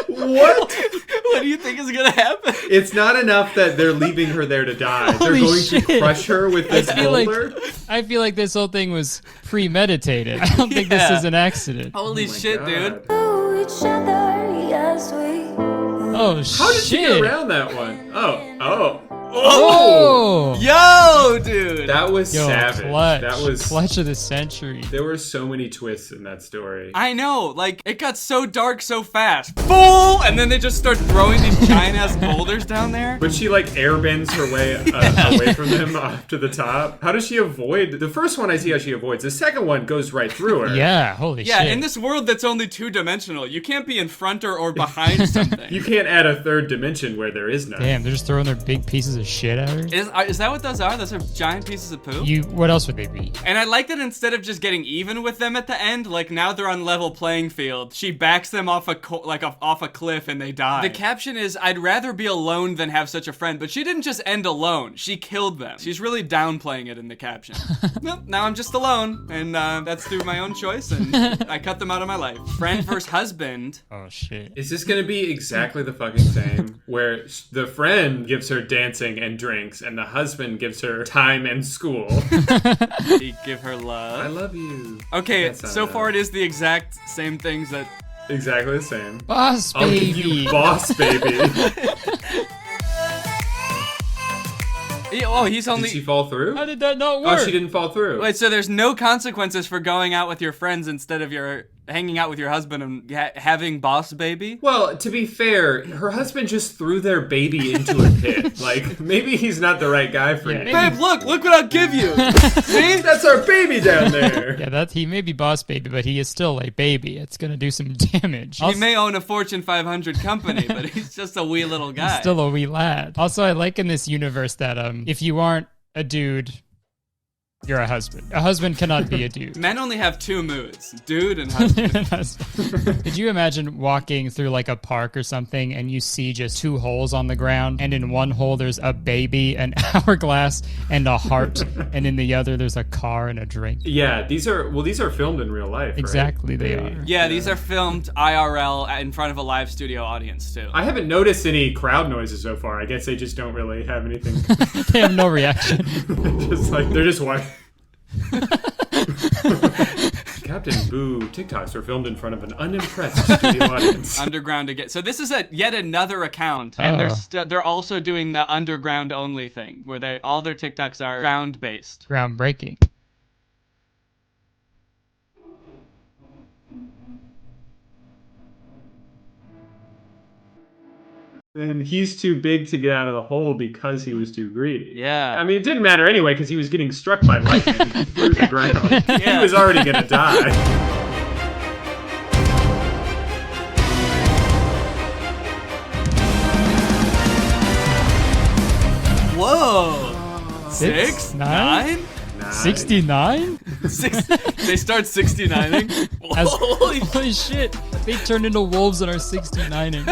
What? What do you think is gonna happen? It's not enough that they're leaving her there to die. Holy they're going shit. to crush her with this boulder. I feel like this whole thing was premeditated. I don't think this is an accident. Holy shit, dude. each other, yes, we. Oh shit. How did she get around that one? Oh. Yo, dude. That was Yo, savage. Clutch. That was clutch of the century. There were so many twists in that story. I know, like, it got so dark so fast. Fool! And then they just start throwing these giant-ass boulders down there. But she, like, airbends her way away from them up to the top. How does she avoid? The first one I see how she avoids. The second one goes right through her. Yeah, holy shit. Yeah, in this world that's only two-dimensional, you can't be in front or behind something. You can't add a third dimension where there is none. Damn, they're just throwing their big pieces of shit at her. Is that what those are? Those are giant pieces of poo? What else would they be? And I like that instead of just getting even with them at the end, like now they're on level playing field. She backs them off off a cliff and they die. The caption is, "I'd rather be alone than have such a friend," but she didn't just end alone. She killed them. She's really downplaying it in the caption. Nope, now I'm just alone, and that's through my own choice, and I cut them out of my life. Friend versus husband. Oh shit. Is this gonna be exactly the fucking same? Where the friend gives her dancing and drinks, and the husband gives her time and school. You give her love. I love you. Okay, That's not so enough. far it is the exact same things that... Exactly the same. Boss I'll baby. give you boss baby. Oh, he's only... Did she fall through? How did that not work? Oh, she didn't fall through. Wait, so there's no consequences for going out with your friends instead of your hanging out with your husband and having boss baby? Well, to be fair, her husband just threw their baby into a pit. Like, maybe he's not the right guy for you. Babe, look what I'll give you. See? That's our baby down there. Yeah, he may be boss baby, but he is still a baby. It's gonna do some damage. He may own a Fortune 500 company, but he's just a wee little guy. He's still a wee lad. Also, I like in this universe that if you aren't a dude, you're a husband. A husband cannot be a dude. Men only have two moods, dude and husband. Could you imagine walking through like a park or something and you see just two holes on the ground, and in one hole there's a baby, an hourglass, and a heart, and in the other there's a car and a drink? Yeah, these are filmed in real life, right? Exactly, they are. Yeah, these are filmed IRL in front of a live studio audience too. I haven't noticed any crowd noises so far. I guess they just don't really have anything. They have no reaction. They're just watching. Captain Boo TikToks were filmed in front of an unimpressed studio audience. Underground again. So this is yet another account, and they're also doing the underground only thing, where all their TikToks are ground based. Groundbreaking. And he's too big to get out of the hole because he was too greedy. Yeah. I mean, it didn't matter anyway because he was getting struck by lightning through the ground. He was already gonna die. Oh, 6, 9? 69? They start 69ing. Holy shit. They turned into wolves and are 69ing.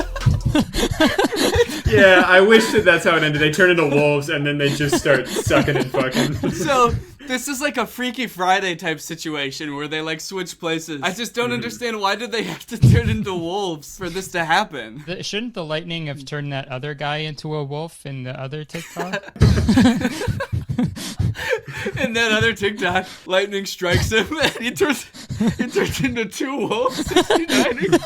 Yeah, I wish that's how it ended. They turn into wolves and then they just start sucking and fucking. So, this is like a Freaky Friday type situation where they like switch places. I just don't understand, why did they have to turn into wolves for this to happen? Shouldn't the lightning have turned that other guy into a wolf in the other TikTok? In that other TikTok, lightning strikes him and he turns into 2 wolves, 69ing.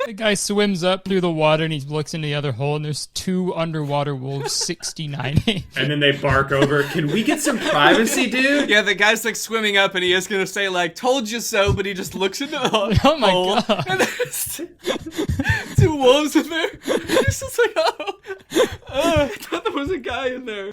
The guy swims up through the water and he looks in the other hole and there's 2 underwater wolves 69ing. And then they bark over, can we get some privacy, dude? Yeah, the guy's like swimming up and he is gonna say like, told you so, but he just looks into the hole. Oh my god. And there's 2 wolves in there. He's just like, I thought there was a guy in there.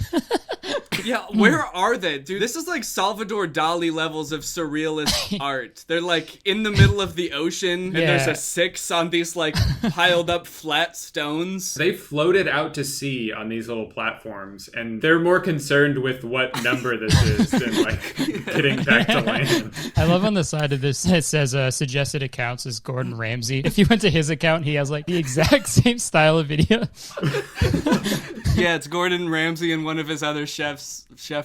Yeah, where are they, dude? This is like Salvador Dali levels of surrealist art. They're like in the middle of the ocean, and there's a 6 on these like piled up flat stones. They floated out to sea on these little platforms, and they're more concerned with what number this is than like getting back to land. I love on the side of this, it says suggested accounts is Gordon Ramsay. If you went to his account, he has like the exact same style of video. Yeah, it's Gordon Ramsay and one of his other chef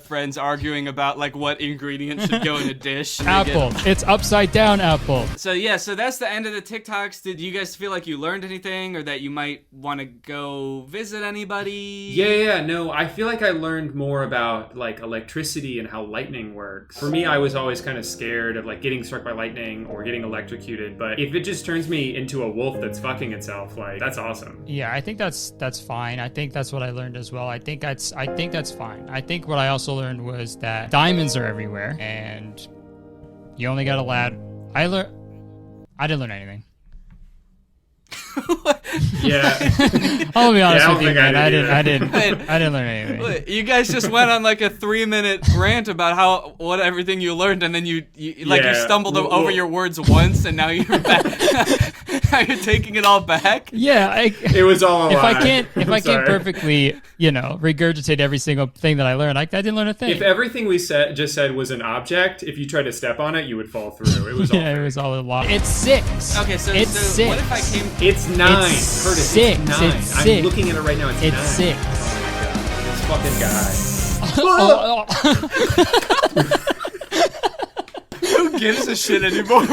friends arguing about like what ingredients should go in a dish. Apple. It's upside down apple. So yeah, so that's the end of the TikToks. Did you guys feel like you learned anything or that you might want to go visit anybody? Yeah, no, I feel like I learned more about like electricity and how lightning works. For me, I was always kind of scared of like getting struck by lightning or getting electrocuted, but if it just turns me into a wolf that's fucking itself, like that's awesome. Yeah, I think that's fine. I think that's what I learned as well. I think that's fine. I think what I also learned was that diamonds are everywhere and you only got a lad. I didn't learn anything. Yeah. I'll be honest Yeah, with you, man. I didn't learn anything. You guys just went on like a 3-minute rant about what everything you learned, and then you stumbled over your words once, and now you're back. Now you're taking it all back. Yeah, it was all a lie. If I can't perfectly, regurgitate every single thing that I learned, I didn't learn a thing. If everything we just said was an object, if you tried to step on it, you would fall through. It was all it was all a lot. It's 6. Okay, so it's 6. What if I came? It's 9. It's Curtis, 6. It's 9. It's I'm 6. looking at it right now. It's 9. 6. Oh my god. This fucking guy. Who gives a shit anymore?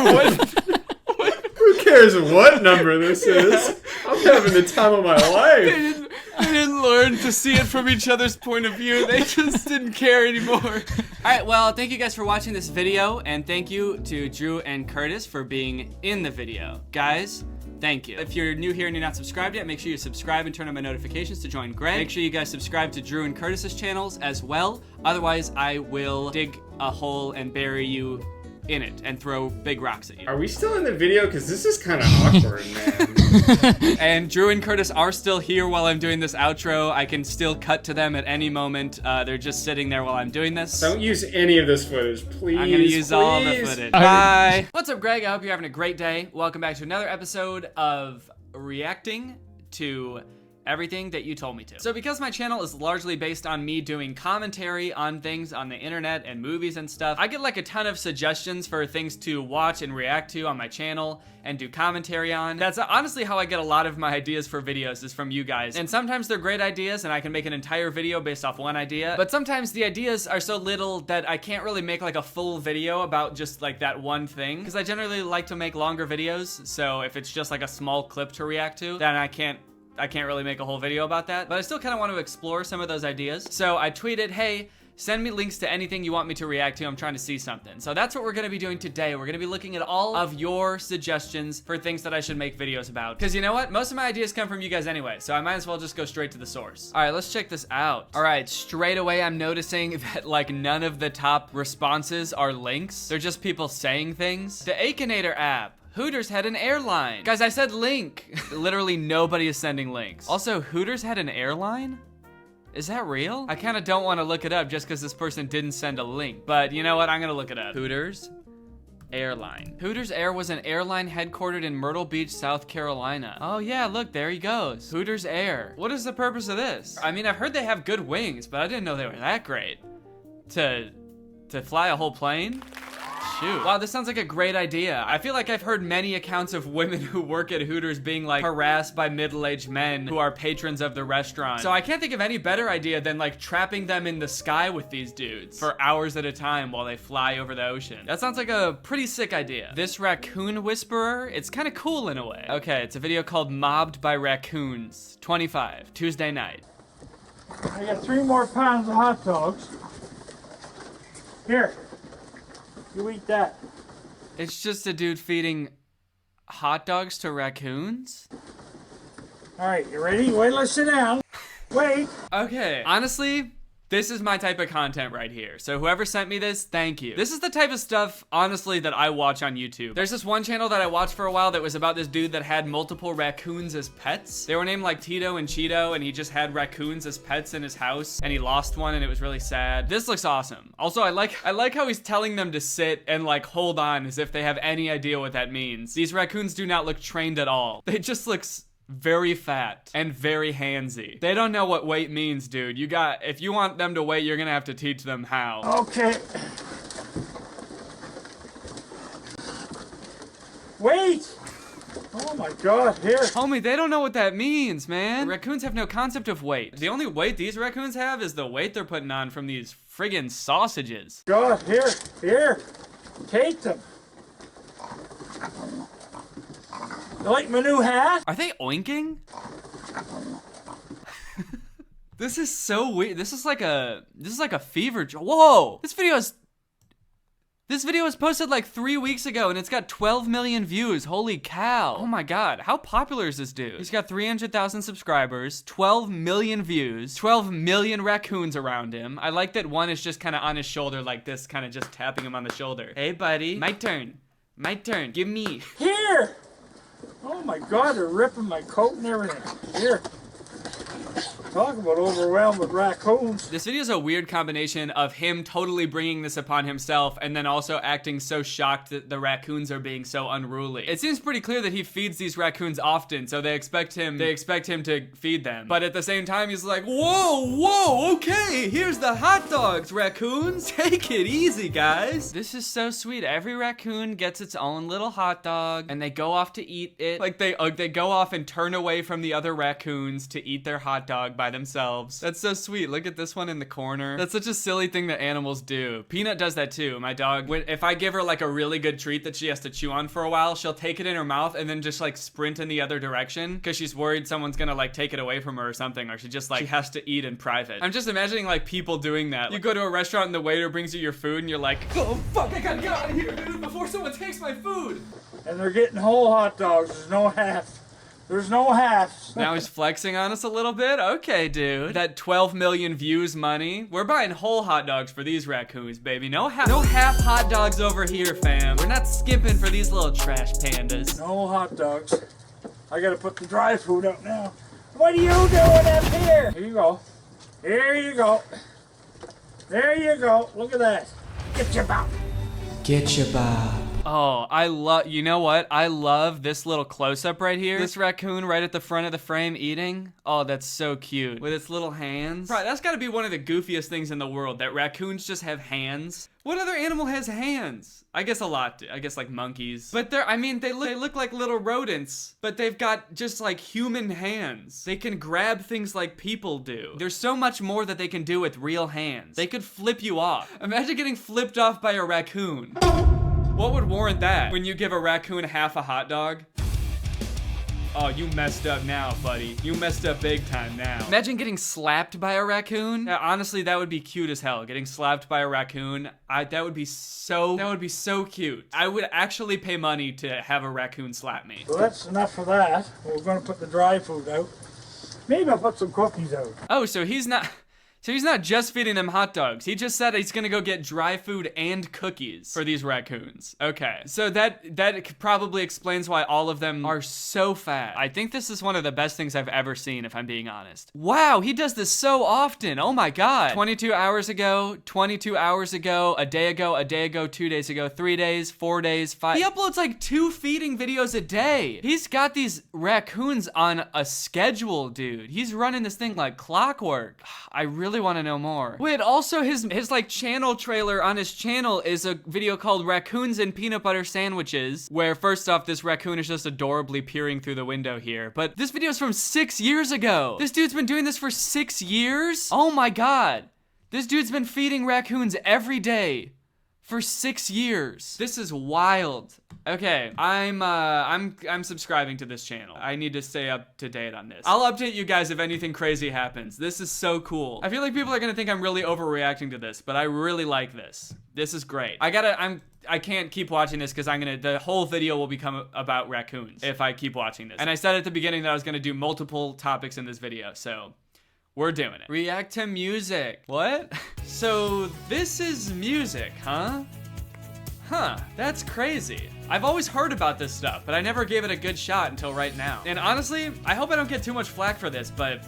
Who cares what number this is? I'm having the time of my life. They didn't learn to see it from each other's point of view. They just didn't care anymore. All right, well, thank you guys for watching this video, and thank you to Drew and Curtis for being in the video. Guys, thank you. If you're new here and you're not subscribed yet, make sure you subscribe and turn on my notifications to join Greg. Make sure you guys subscribe to Drew and Curtis's channels as well. Otherwise, I will dig a hole and bury you in it and throw big rocks at you. Are we still in the video? Because this is kind of awkward, man. And Drew and Curtis are still here while I'm doing this outro. I can still cut to them at any moment. They're just sitting there while I'm doing this. Don't use any of this footage, please. I'm gonna use all the footage. Bye. What's up, Greg? I hope you're having a great day. Welcome back to another episode of reacting to everything that you told me to. So because my channel is largely based on me doing commentary on things on the internet and movies and stuff, I get like a ton of suggestions for things to watch and react to on my channel and do commentary on. That's honestly how I get a lot of my ideas for videos, is from you guys. And sometimes they're great ideas and I can make an entire video based off one idea, but sometimes the ideas are so little that I can't really make like a full video about just like that one thing, because I generally like to make longer videos. So if it's just like a small clip to react to, then I can't really make a whole video about that, but I still kind of want to explore some of those ideas. So I tweeted, hey, send me links to anything you want me to react to. I'm trying to see something. So that's what we're going to be doing today. We're going to be looking at all of your suggestions for things that I should make videos about. Because you know what? Most of my ideas come from you guys anyway, so I might as well just go straight to the source. All right, let's check this out. All right, straight away I'm noticing that like none of the top responses are links. They're just people saying things. The Akinator app. Hooters had an airline. Guys, I said link. Literally nobody is sending links. Also, Hooters had an airline? Is that real? I kind of don't want to look it up just because this person didn't send a link. But you know what? I'm going to look it up. Hooters Airline. Hooters Air was an airline headquartered in Myrtle Beach, South Carolina. Oh yeah, look, there he goes. Hooters Air. What is the purpose of this? I mean, I've heard they have good wings, but I didn't know they were that great. To fly a whole plane? Shoot. Wow, this sounds like a great idea. I feel like I've heard many accounts of women who work at Hooters being like harassed by middle-aged men who are patrons of the restaurant. So I can't think of any better idea than like trapping them in the sky with these dudes for hours at a time while they fly over the ocean. That sounds like a pretty sick idea. This raccoon whisperer, it's kind of cool in a way. Okay, it's a video called Mobbed by Raccoons. 25, Tuesday night. I got 3 more pounds of hot dogs. Here. You eat that. It's just a dude feeding hot dogs to raccoons? All right, you ready? Wait, let's sit down. Wait. Okay, honestly, this is my type of content right here. So whoever sent me this, thank you. This is the type of stuff, honestly, that I watch on YouTube. There's this one channel that I watched for a while that was about this dude that had multiple raccoons as pets. They were named like Tito and Cheeto, and he just had raccoons as pets in his house, and he lost one, and it was really sad. This looks awesome. Also, I like how he's telling them to sit and like hold on as if they have any idea what that means. These raccoons do not look trained at all. They just look very fat and very handsy. They don't know what wait means, dude. If you want them to wait, you're gonna have to teach them how. Okay. Wait! Oh my god, here. Homie, they don't know what that means, man. Raccoons have no concept of weight. The only weight these raccoons have is the weight they're putting on from these friggin' sausages. God, here. Take them. You like my new hat? Are they oinking? This is so weird. This is like a fever dream. Whoa! This video was posted like 3 weeks ago and it's got 12 million views. Holy cow. Oh my god. How popular is this dude? He's got 300,000 subscribers, 12 million views, 12 million raccoons around him. I like that one is just kind of on his shoulder like this, kind of just tapping him on the shoulder. Hey buddy. My turn. My turn. Give me. Here! Oh my god, they're ripping my coat and everything. Here. Talk about overwhelmed with raccoons. This video is a weird combination of him totally bringing this upon himself and then also acting so shocked that the raccoons are being so unruly. It seems pretty clear that he feeds these raccoons often, so they expect him to feed them. But at the same time, he's like, whoa, okay, here's the hot dogs, raccoons. Take it easy, guys. This is so sweet. Every raccoon gets its own little hot dog and they go off to eat it. Like they go off and turn away from the other raccoons to eat their hot dog by themselves. That's so sweet. Look at this one in the corner. That's such a silly thing that animals do. Peanut does that too. My dog, if I give her like a really good treat that she has to chew on for a while, she'll take it in her mouth and then just like sprint in the other direction because she's worried someone's gonna like take it away from her or something, or she has to eat in private. I'm just imagining like people doing that. You go to a restaurant and the waiter brings you your food and you're like, oh fuck, I gotta get out of here, dude, before someone takes my food. And they're getting whole hot dogs. There's no half. There's no halves. Now he's flexing on us a little bit? Okay, dude. That 12 million views money. We're buying whole hot dogs for these raccoons, baby. No half hot dogs over here, fam. We're not skimping for these little trash pandas. No hot dogs. I gotta put the dry food up now. What are you doing up here? Here you go. Here you go. There you go. Look at that. Get your bob. Get your bob. Oh, you know what? I love this little close-up right here. This raccoon right at the front of the frame eating. Oh, that's so cute. With its little hands. Right, that's gotta be one of the goofiest things in the world, that raccoons just have hands. What other animal has hands? I guess a lot. I guess like monkeys. But they look like little rodents, but they've got just like human hands. They can grab things like people do. There's so much more that they can do with real hands. They could flip you off. Imagine getting flipped off by a raccoon. What would warrant that? When you give a raccoon half a hot dog? Oh, you messed up now, buddy. You messed up big time now. Imagine getting slapped by a raccoon. Yeah, honestly, that would be cute as hell. Getting slapped by a raccoon, that would be so cute. I would actually pay money to have a raccoon slap me. So that's enough for that. We're gonna put the dry food out. Maybe I'll put some cookies out. Oh, so he's not So he's not just feeding them hot dogs. He just said he's gonna go get dry food and cookies for these raccoons. Okay, so that probably explains why all of them are so fat. I think this is one of the best things I've ever seen, if I'm being honest. Wow, he does this so often. Oh my God. 22 hours ago, 22 hours ago, a day ago, 2 days ago, 3 days, 4 days, 5. He uploads like 2 feeding videos a day. He's got these raccoons on a schedule, dude. He's running this thing like clockwork. I really want to know more. Wait, also his like channel trailer on his channel is a video called Raccoons and Peanut Butter Sandwiches, where first off, this raccoon is just adorably peering through the window here. But this video is from 6 years ago. This dude's been doing this for 6 years? Oh my God. This dude's been feeding raccoons every day for 6 years. This is wild. Okay, I'm subscribing to this channel. I need to stay up to date on this. I'll update you guys if anything crazy happens. This is so cool. I feel like people are gonna think I'm really overreacting to this, but I really like this. This is great. I can't keep watching this because the whole video will become about raccoons if I keep watching this. And I said at the beginning that I was gonna do multiple topics in this video, so we're doing it. React to music. What? So this is music, huh? Huh, that's crazy. I've always heard about this stuff, but I never gave it a good shot until right now. And honestly, I hope I don't get too much flack for this, but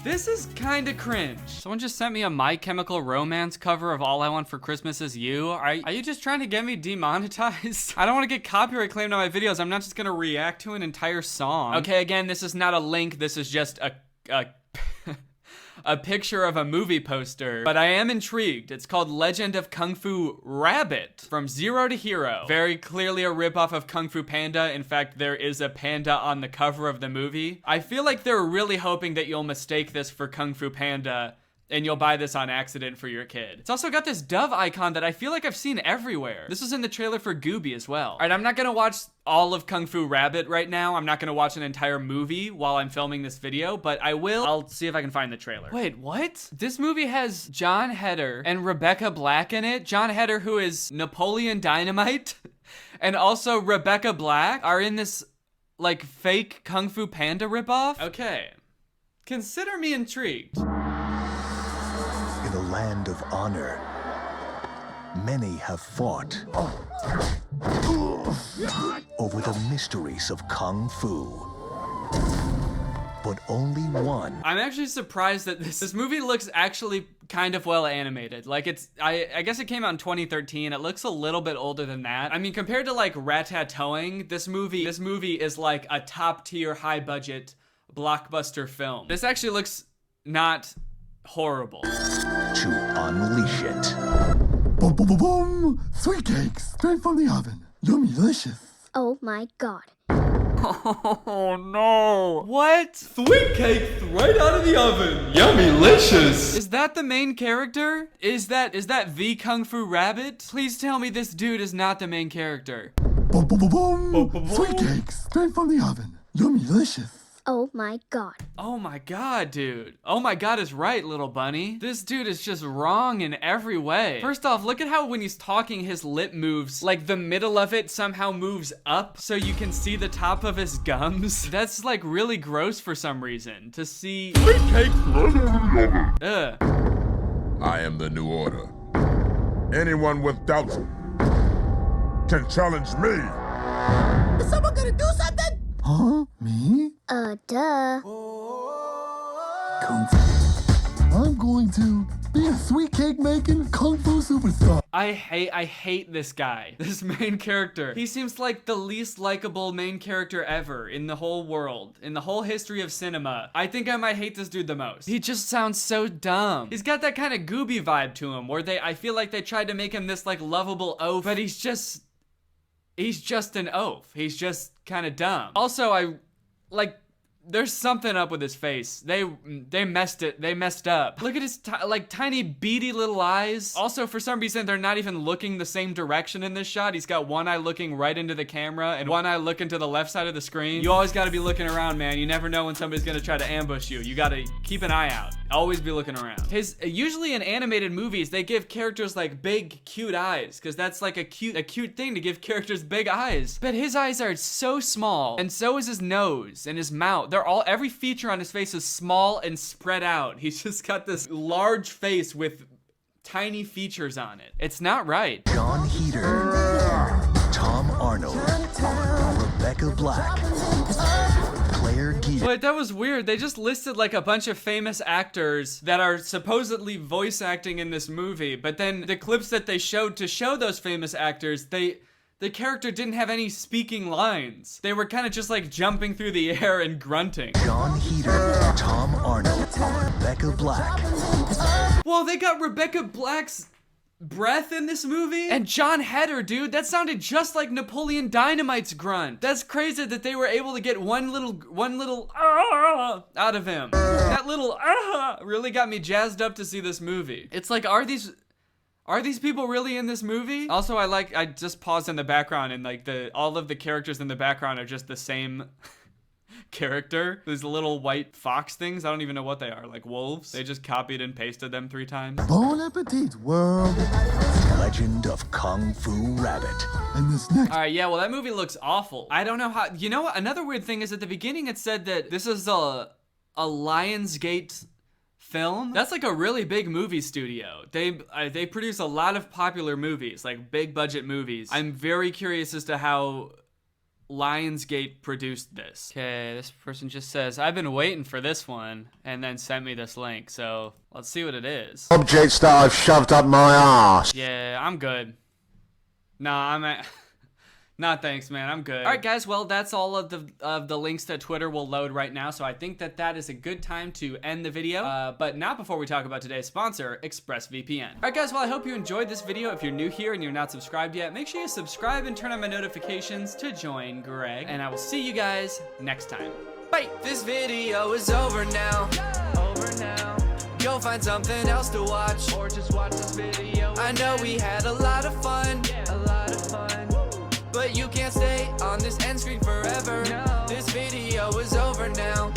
this is kinda cringe. Someone just sent me a My Chemical Romance cover of All I Want for Christmas Is You. Are you just trying to get me demonetized? I don't want to get copyright claimed on my videos. I'm not just gonna react to an entire song. Okay, again, this is not a link. This is just a picture of a movie poster, but I am intrigued. It's called Legend of Kung Fu Rabbit, From Zero to Hero. Very clearly a ripoff of Kung Fu Panda. In fact, there is a panda on the cover of the movie. I feel like they're really hoping that you'll mistake this for Kung Fu Panda and you'll buy this on accident for your kid. It's also got this dove icon that I feel like I've seen everywhere. This was in the trailer for Gooby as well. All right, I'm not gonna watch all of Kung Fu Rabbit right now. I'm not gonna watch an entire movie while I'm filming this video, but I will. I'll see if I can find the trailer. Wait, what? This movie has Jon Heder and Rebecca Black in it. Jon Heder, who is Napoleon Dynamite, and also Rebecca Black are in this like fake Kung Fu Panda ripoff. Okay, consider me intrigued. In a land of honor, many have fought over the mysteries of Kung Fu. But only one. I'm actually surprised that this movie looks actually kind of well animated. Like I guess it came out in 2013. It looks a little bit older than that. I mean, compared to like Ratatouille, this movie is like a top tier, high budget blockbuster film. This actually looks not horrible. To unleash it. Boom, boom, boom, boom! Sweet cakes, straight from the oven. Yummy, delicious. Oh my God. Oh no. What? Sweet cakes right out of the oven. Yummylicious. Is that the main character? Is that the Kung Fu Rabbit? Please tell me this dude is not the main character. Boom, boom, boom, boom! Boom, boom, boom. Sweet cakes, straight from the oven. Yummy, delicious. Oh my God. Oh my God, dude. Oh my God is right, little bunny. This dude is just wrong in every way. First off, look at how when he's talking, his lip moves. Like the middle of it somehow moves up so you can see the top of his gums. That's like really gross for some reason to see. Sweet cake. Ugh. I am the new order. Anyone with doubts can challenge me. Is someone gonna do something? Huh? Me? Duh. Kung Fu. I'm going to be a sweet cake making Kung Fu superstar. I hate this guy, this main character. He seems like the least likable main character ever in the whole world, in the whole history of cinema. I think I might hate this dude the most. He just sounds so dumb. He's got that kind of Gooby vibe to him where I feel like they tried to make him this like lovable oaf, but he's just an oaf. He's just kind of dumb. Also, there's something up with his face. They messed up. Look at his tiny beady little eyes. Also, for some reason, they're not even looking the same direction in this shot. He's got one eye looking right into the camera and one eye looking to the left side of the screen. You always gotta be looking around, man. You never know when somebody's gonna try to ambush you. You gotta keep an eye out. Always be looking around. Usually in animated movies, they give characters like big, cute eyes, because that's like a cute thing to give characters big eyes. But his eyes are so small, and so is his nose and his mouth. Every feature on his face is small and spread out. He's just got this large face with tiny features on it. It's not right. John Heater, Tom Arnold, Rebecca Black, Claire Geer. Wait, that was weird. They just listed like a bunch of famous actors that are supposedly voice acting in this movie, but then the clips that they showed to show those famous actors, the character didn't have any speaking lines. They were kind of just like jumping through the air and grunting. John Heater, Tom Arnold, Rebecca Black. Whoa, they got Rebecca Black's breath in this movie? And John Heder, dude, that sounded just like Napoleon Dynamite's grunt. That's crazy that they were able to get one little out of him. That little really got me jazzed up to see this movie. It's like, are these people really in this movie? Also, I just paused in the background and like all of the characters in the background are just the same character. These little white fox things, I don't even know what they are, like wolves. They just copied and pasted them 3 times. Bon appetit, world. Legend of Kung Fu Rabbit. And this next. All right, yeah, well, that movie looks awful. I don't know how, you know what? Another weird thing is at the beginning it said that this is a Lionsgate film. That's like a really big movie studio. They produce a lot of popular movies, like big budget movies. I'm very curious as to how Lionsgate produced this. Okay, this person just says, I've been waiting for this one, and then sent me this link, so let's see what it is. Objects that I've shoved up my ass. Yeah, I'm good. Nah, Nah, thanks, man. I'm good. All right, guys. Well, that's all of the links that Twitter will load right now. So I think that is a good time to end the video. But not before we talk about today's sponsor, ExpressVPN. All right, guys. Well, I hope you enjoyed this video. If you're new here and you're not subscribed yet, make sure you subscribe and turn on my notifications to join Greg. And I will see you guys next time. Bye. This video is over now. Go find something else to watch, or just watch this video. I know we had a lot of fun. But you can't stay on this end screen forever. No. This video is over now.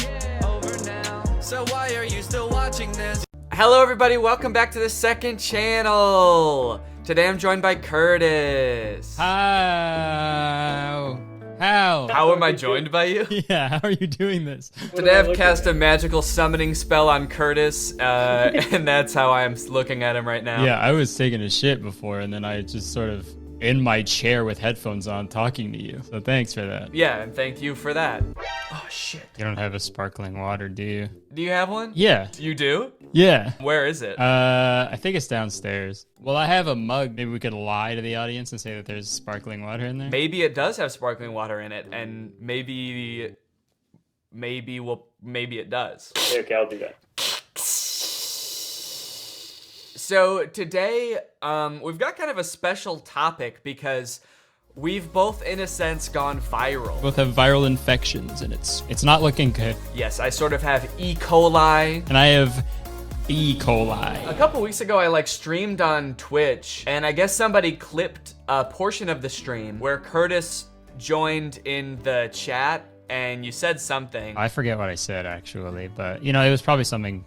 So why are you still watching this? Hello everybody, welcome back to the second channel. Today I'm joined by Curtis. How am I joined by you? Yeah, how are you doing this? Today I've cast a magical summoning spell on Curtis, and that's how I'm looking at him right now. Yeah, I was taking a shit before, and then I just sort of in my chair with headphones on talking to you. So thanks for that. Yeah, and thank you for that. Oh, shit. You don't have a sparkling water, do you? Do you have one? Yeah. You do? Yeah. Where is it? I think it's downstairs. Well, I have a mug. Maybe we could lie to the audience and say that there's sparkling water in there. Maybe it does have sparkling water in it, and maybe it does. Okay, I'll do that. So today, we've got kind of a special topic because we've both, in a sense, gone viral. Both have viral infections, and it's not looking good. Yes, I sort of have E. coli. And I have E. coli. A couple weeks ago, I streamed on Twitch, and I guess somebody clipped a portion of the stream where Curtis joined in the chat, and you said something. I forget what I said, actually, but, it was probably something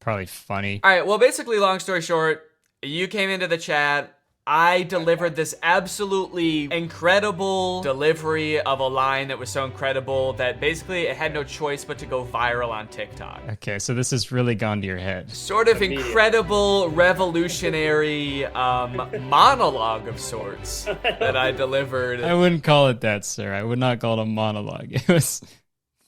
probably funny. All right, well, basically, long story short, you came into the chat. I delivered this absolutely incredible delivery of a line that was so incredible that basically it had no choice but to go viral on TikTok. Okay, so this has really gone to your head. Sort of incredible, revolutionary monologue of sorts that I delivered. I wouldn't call it that, sir. I would not call it a monologue. It was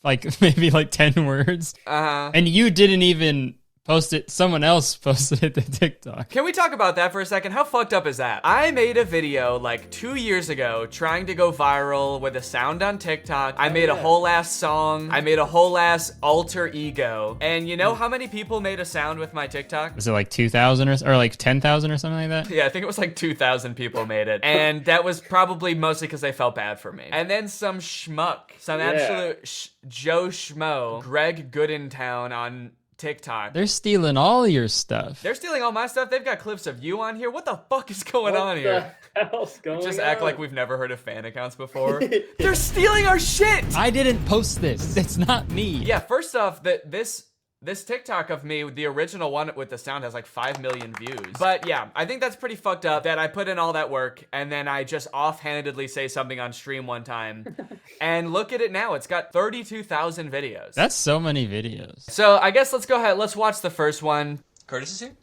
maybe 10 words. Uh-huh. And you didn't even post it. Someone else posted it to TikTok. Can we talk about that for a second? How fucked up is that? I made a video 2 years ago trying to go viral with a sound on TikTok. I made a whole ass song. I made a whole ass alter ego. And you know how many people made a sound with my TikTok? Was it 2,000 or 10,000 or something like that? Yeah, I think it was 2,000 people made it. And that was probably mostly because they felt bad for me. And then some schmuck, absolute Joe Schmo, Greg Goodentown on TikTok. They're stealing all your stuff. They're stealing all my stuff. They've got clips of you on here. What the fuck is going on here? What the hell's going on? Just act like we've never heard of fan accounts before. They're stealing our shit! I didn't post this. It's not me. Yeah, first off, this This TikTok of me, the original one with the sound, has like 5 million views. But yeah, I think that's pretty fucked up that I put in all that work and then I just offhandedly say something on stream one time. And look at it now, it's got 32,000 videos. That's so many videos. So I guess let's go ahead, let's watch the first one. Curtis is here?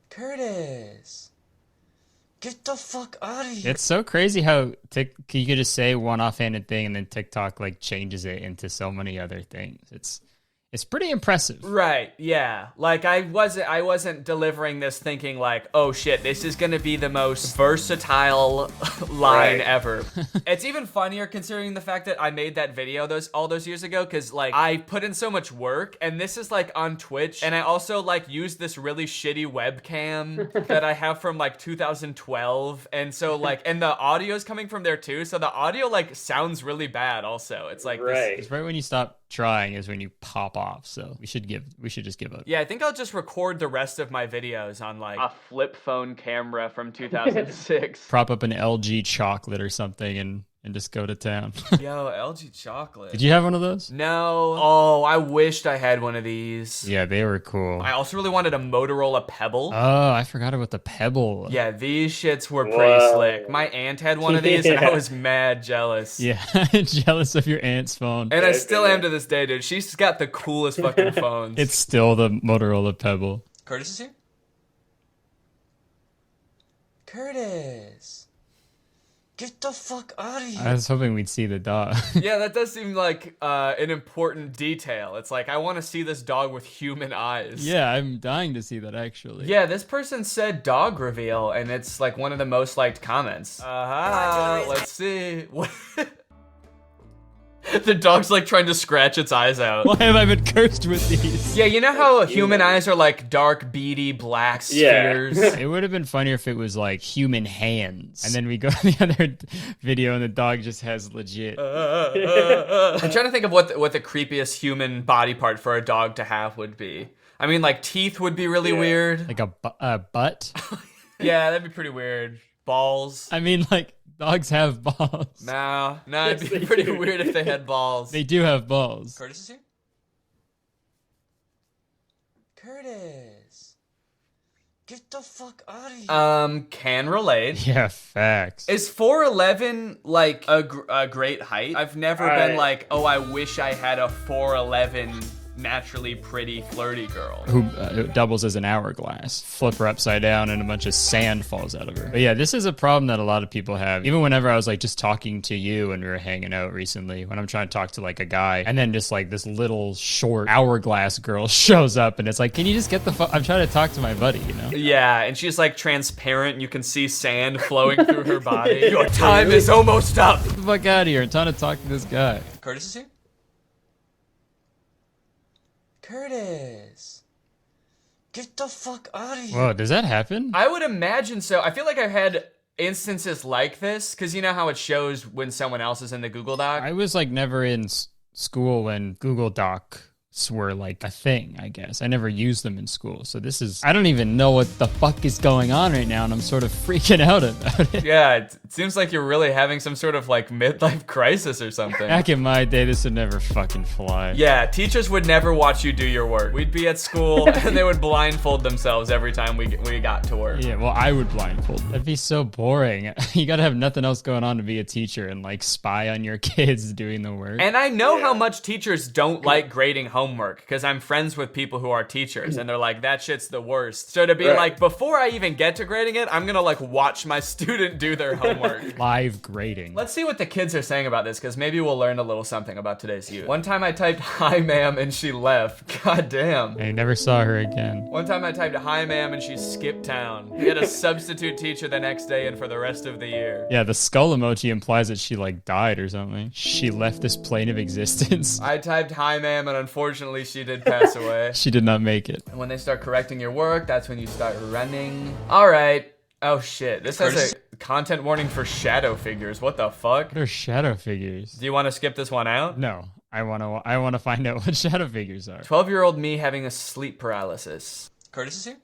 Curtis! Get the fuck out of here! It's so crazy how you could just say one offhanded thing and then TikTok like changes it into so many other things. It's pretty impressive. Right, yeah. Like I wasn't delivering this thinking like, oh shit, this is gonna be the most versatile line ever. It's even funnier considering the fact that I made that video all those years ago, because like I put in so much work, and this is like on Twitch, and I also like used this really shitty webcam that I have from like 2012, and so like, and the audio is coming from there too, so the audio like sounds really bad also. It's like It's right when you stop trying is when you pop off, so we should just give up. Yeah, I think I'll just record the rest of my videos on like a flip phone camera from 2006. Prop up an LG chocolate or something and just go to town. Yo, LG chocolate. Did you have one of those? No. Oh, I wished I had one of these. Yeah, they were cool. I also really wanted a Motorola Pebble. Oh, I forgot about the Pebble. Yeah, these shits were pretty slick. My aunt had one of these, and I was mad jealous. Yeah, jealous of your aunt's phone. And I still am to this day, dude. She's got the coolest fucking phones. It's still the Motorola Pebble. Curtis is here? Curtis! Get the fuck out of here! I was hoping we'd see the dog. Yeah, that does seem like an important detail. It's like, I want to see this dog with human eyes. Yeah, I'm dying to see that, actually. Yeah, this person said dog reveal, and it's like one of the most liked comments. Let's see. What? The dog's like trying to scratch its eyes out. Why have I been cursed with these? Yeah, you know how human eyes are like dark, beady, black spheres? It would have been funnier if it was like human hands. And then we go to the other video and the dog just has legit. I'm trying to think of what the creepiest human body part for a dog to have would be. I mean, like teeth would be really weird. Like a butt? Yeah, that'd be pretty weird. Balls. I mean, like, dogs have balls. No, it'd be pretty weird if they had balls. They do have balls. Curtis is here? Curtis! Get the fuck out of here! Can relate. Yeah, facts. Is 4'11" like a great height? I've never been like, oh, I wish I had a 4'11" naturally pretty flirty girl who doubles as an hourglass. Flip her upside down and a bunch of sand falls out of her. But yeah, this is a problem that a lot of people have. Even whenever I was like just talking to you when we were hanging out recently, when I'm trying to talk to like a guy, and then just like this little short hourglass girl shows up and it's like, can you just get the fuck? I'm trying to talk to my buddy, you know? Yeah, and she's like transparent and you can see sand flowing through her body. Your time is almost up. Get the fuck out of here. I'm trying to talk to this guy. Curtis is here? Curtis! Get the fuck out of here! Whoa, does that happen? I would imagine so. I feel like I've had instances like this, because you know how it shows when someone else is in the Google Doc? I was like never in school when Google Docs were like a thing, I guess. I never used them in school. So this is, I don't even know what the fuck is going on right now, and I'm sort of freaking out about it. Yeah, it seems like you're really having some sort of like midlife crisis or something. Back in my day, this would never fucking fly. Yeah, teachers would never watch you do your work. We'd be at school and they would blindfold themselves every time we got to work. Yeah, well, I would blindfold. That'd be so boring. You gotta have nothing else going on to be a teacher and like spy on your kids doing the work. And I know how much teachers don't like grading homework, because I'm friends with people who are teachers and they're like, that shit's the worst. So to be like, before I even get to grading it, I'm gonna like watch my student do their homework. Live grading. Let's see what the kids are saying about this, because maybe we'll learn a little something about today's youth. One time I typed, hi ma'am, and she left. God damn. I never saw her again. One time I typed, hi ma'am, and she skipped town. We had a substitute teacher the next day and for the rest of the year. Yeah, the skull emoji implies that she like died or something. She left this plane of existence. I typed, hi ma'am, and unfortunately she did pass away. She did not make it. And when they start correcting your work, that's when you start running. All right. Oh shit, this has a content warning for shadow figures. What the fuck? What are shadow figures? Do you want to skip this one out? No, I want to find out what shadow figures are. 12-year-old me having a sleep paralysis. Curtis is here?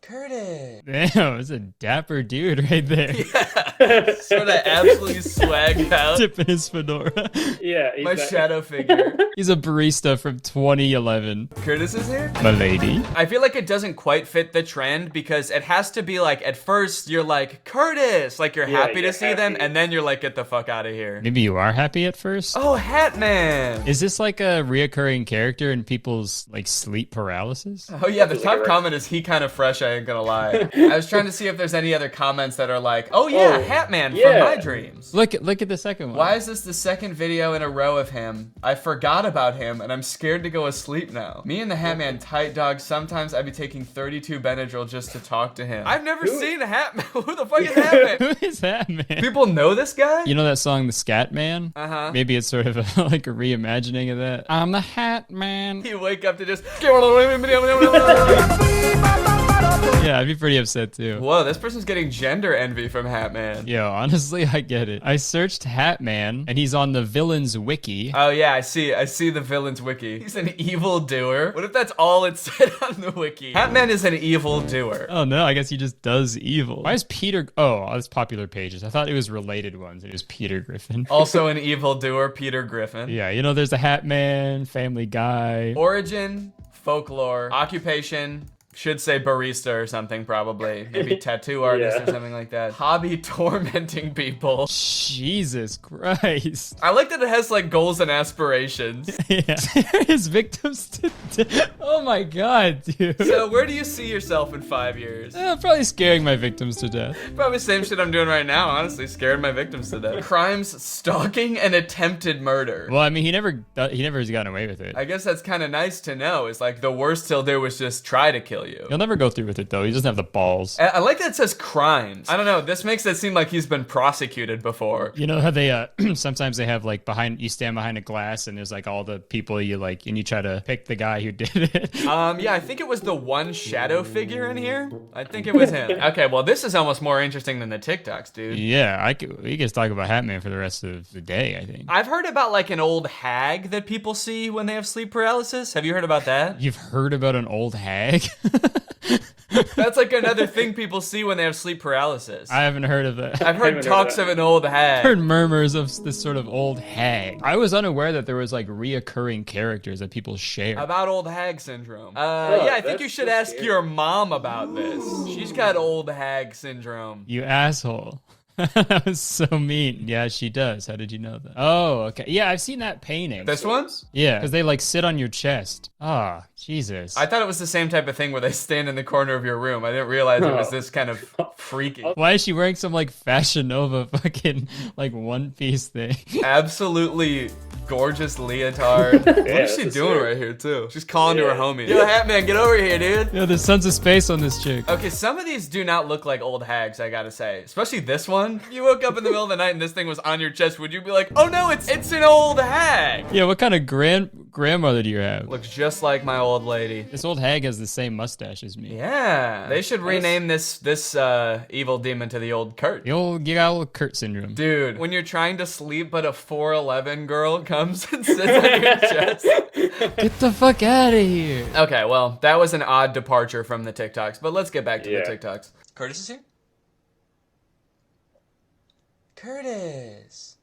Curtis. Damn, it's a dapper dude right there. Yeah. Sort of absolutely swagged out. Tipping his fedora. Yeah, My shadow figure. He's a barista from 2011. Curtis is here? My lady. I feel like it doesn't quite fit the trend because it has to be like, at first you're like, Curtis, like you're happy to see them, and then you're like, get the fuck out of here. Maybe you are happy at first? Oh, Hat Man. Is this like a reoccurring character in people's like sleep paralysis? Oh yeah, the top comment is he kind of fresh, I ain't gonna lie. I was trying to see if there's any other comments that are like, oh yeah, Hat Man from my dreams. Look at the second one. Why is this the second video in a row of him? I forgot about him and I'm scared to go asleep now. Me and the Hat Man tight dog, sometimes I'd be taking 32 Benadryl just to talk to him. I've never seen a Hat Man. Who the fuck is Hat Man? Who is Hat Man? People know this guy? You know that song, The Scat Man? Uh-huh. Maybe it's sort of like a reimagining of that. I'm the Hat Man. You wake up to just... Yeah, I'd be pretty upset too. Whoa, this person's getting gender envy from Hat Man. Yo, honestly, I get it. I searched Hat Man, and he's on the villains wiki. Oh yeah, I see the villains wiki. He's an evil doer. What if that's all it said on the wiki? Hat Man is an evil doer. Oh no, I guess he just does evil. Why is Peter... Oh, that's popular pages. I thought it was related ones. It was Peter Griffin. Also an evil doer, Peter Griffin. Yeah, you know, there's the Hat Man, Family Guy. Origin, folklore, occupation, should say barista or something probably. Maybe tattoo artist or something like that. Hobby tormenting people. Jesus Christ. I like that it has like goals and aspirations. Yeah. His victims to oh my god, dude. So where do you see yourself in 5 years? Probably scaring my victims to death. Probably same shit I'm doing right now, honestly. Scaring my victims to death. Crimes, stalking, and attempted murder. Well, I mean, he never has gotten away with it. I guess that's kind of nice to know. It's like the worst he'll do is just try to kill you. He'll never go through with it though. He doesn't have the balls. I like that it says crimes. I don't know. This makes it seem like he's been prosecuted before. You know how they sometimes they have like you stand behind a glass and there's like all the people you like and you try to pick the guy who did it. Yeah, I think it was the one shadow figure in here. I think it was him. Okay, well this is almost more interesting than the TikToks, dude. Yeah, we could talk about Hat Man for the rest of the day, I think. I've heard about like an old hag that people see when they have sleep paralysis. Have you heard about that? You've heard about an old hag? That's like another thing people see when they have sleep paralysis. I haven't heard of that. I've heard talks of an old hag. I've heard murmurs of this sort of old hag. I was unaware that there was like reoccurring characters that people share. About old hag syndrome. Yeah, I think you should ask your mom about this. She's got old hag syndrome. You asshole. That was so mean. Yeah, she does. How did you know that? Oh, okay. Yeah, I've seen that painting. This one? Yeah, because they like sit on your chest. Ah, oh, Jesus. I thought it was the same type of thing where they stand in the corner of your room. I didn't realize it was this kind of freaky. Why is she wearing some like Fashion Nova fucking like one piece thing? Absolutely gorgeous leotard. What is she doing right here too? She's calling to her homie. Yo, Hat Man, get over here, dude. Yo, there's tons of space on this chick. Okay, some of these do not look like old hags, I gotta say. Especially this one. If you woke up in the middle of the night and this thing was on your chest, would you be like, oh no, it's an old hag? Yeah, what kind of grandmother do you have? Looks just like my old lady. This old hag has the same mustache as me. Yeah. They should rename this evil demon to the old Kurt. You got old Kurt syndrome. Dude, when you're trying to sleep but a 4'11" girl comes and sits on your chest. Get the fuck out of here. Okay, well, that was an odd departure from the TikToks, but let's get back to the TikToks. Curtis is here? Curtis.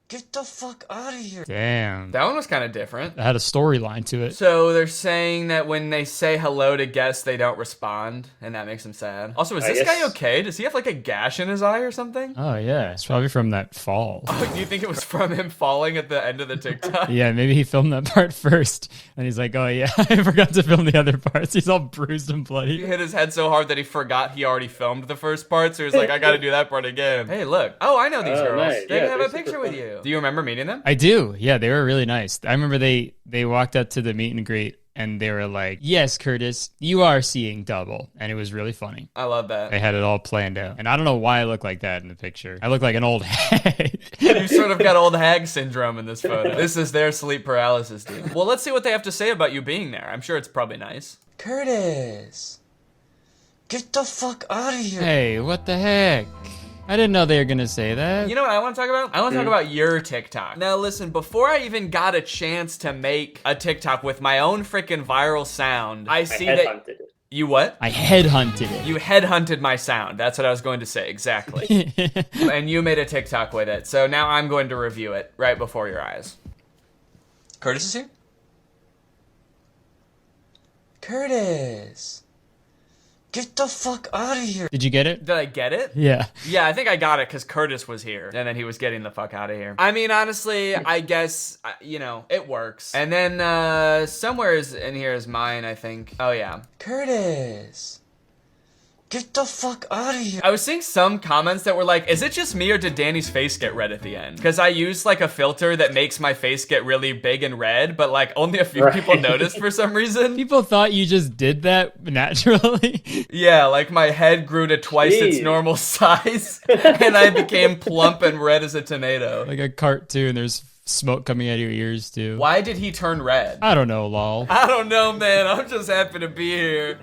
Get the fuck out of here. Damn. That one was kind of different. It had a storyline to it. So they're saying that when they say hello to guests, they don't respond, and that makes them sad. Also, is this guy okay? Does he have like a gash in his eye or something? Oh, yeah. It's probably from that fall. Oh, do you think it was from him falling at the end of the TikTok? Yeah, maybe he filmed that part first, and he's like, oh yeah, I forgot to film the other parts. He's all bruised and bloody. He hit his head so hard that he forgot he already filmed the first part, so he's like, I gotta do that part again. Hey, look. Oh, I know these girls. Nice. They have a picture with you. Do you remember meeting them? I do. Yeah, they were really nice. I remember they walked up to the meet and greet and they were like, yes, Curtis, you are seeing double. And it was really funny. I love that. They had it all planned out. And I don't know why I look like that in the picture. I look like an old hag. You sort of got old hag syndrome in this photo. This is their sleep paralysis team. Well, let's see what they have to say about you being there. I'm sure it's probably nice. Curtis, get the fuck out of here. Hey, what the heck? I didn't know they were gonna say that. You know what I want to talk about? I want to talk about your TikTok. Now listen, before I even got a chance to make a TikTok with my own freaking viral sound, I see that You what? I headhunted it. You headhunted my sound. That's what I was going to say, exactly. And you made a TikTok with it. So now I'm going to review it right before your eyes. Curtis is here? Curtis! Get the fuck out of here. Did you get it? Did I get it? Yeah. Yeah, I think I got it because Curtis was here. And then he was getting the fuck out of here. I mean, honestly, I guess, you know, it works. And then somewhere in here is mine, I think. Oh, yeah. Curtis! Get the fuck out of here. I was seeing some comments that were like, is it just me or did Danny's face get red at the end? Because I used like a filter that makes my face get really big and red, but like only a few people noticed for some reason. People thought you just did that naturally. Yeah, like my head grew to twice its normal size and I became plump and red as a tomato. Like a cartoon, there's smoke coming out of your ears too. Why did he turn red? I don't know, lol. I don't know, man. I'm just happy to be here.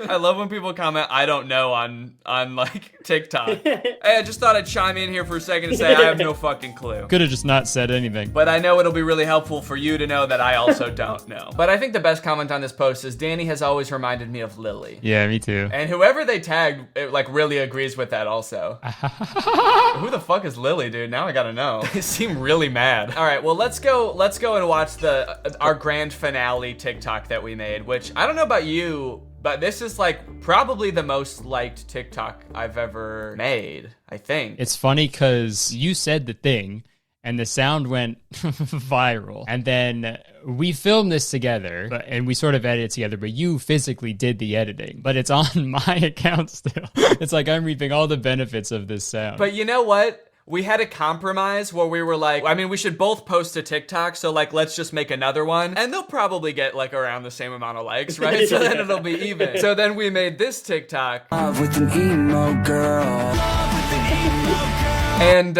I love when people comment, I don't know, on like TikTok. Hey, I just thought I'd chime in here for a second to say I have no fucking clue. Could have just not said anything. But I know it'll be really helpful for you to know that I also don't know. But I think the best comment on this post is Danny has always reminded me of Lily. Yeah, me too. And whoever they tagged, it, like, really agrees with that also. Who the fuck is Lily, dude? Now I gotta know. They seem really mad. All right, well, let's go and watch our grand finale TikTok that we made, which I don't know about you, but this is like probably the most liked TikTok I've ever made, I think. It's funny because you said the thing and the sound went viral. And then we filmed this together and we sort of edited it together, but you physically did the editing. But it's on my account still. It's like I'm reaping all the benefits of this sound. But you know what? We had a compromise where we were like, I mean, we should both post a TikTok, so like, let's just make another one. And they'll probably get like around the same amount of likes, right? So then it'll be even. So then we made this TikTok. Love with an emo girl. And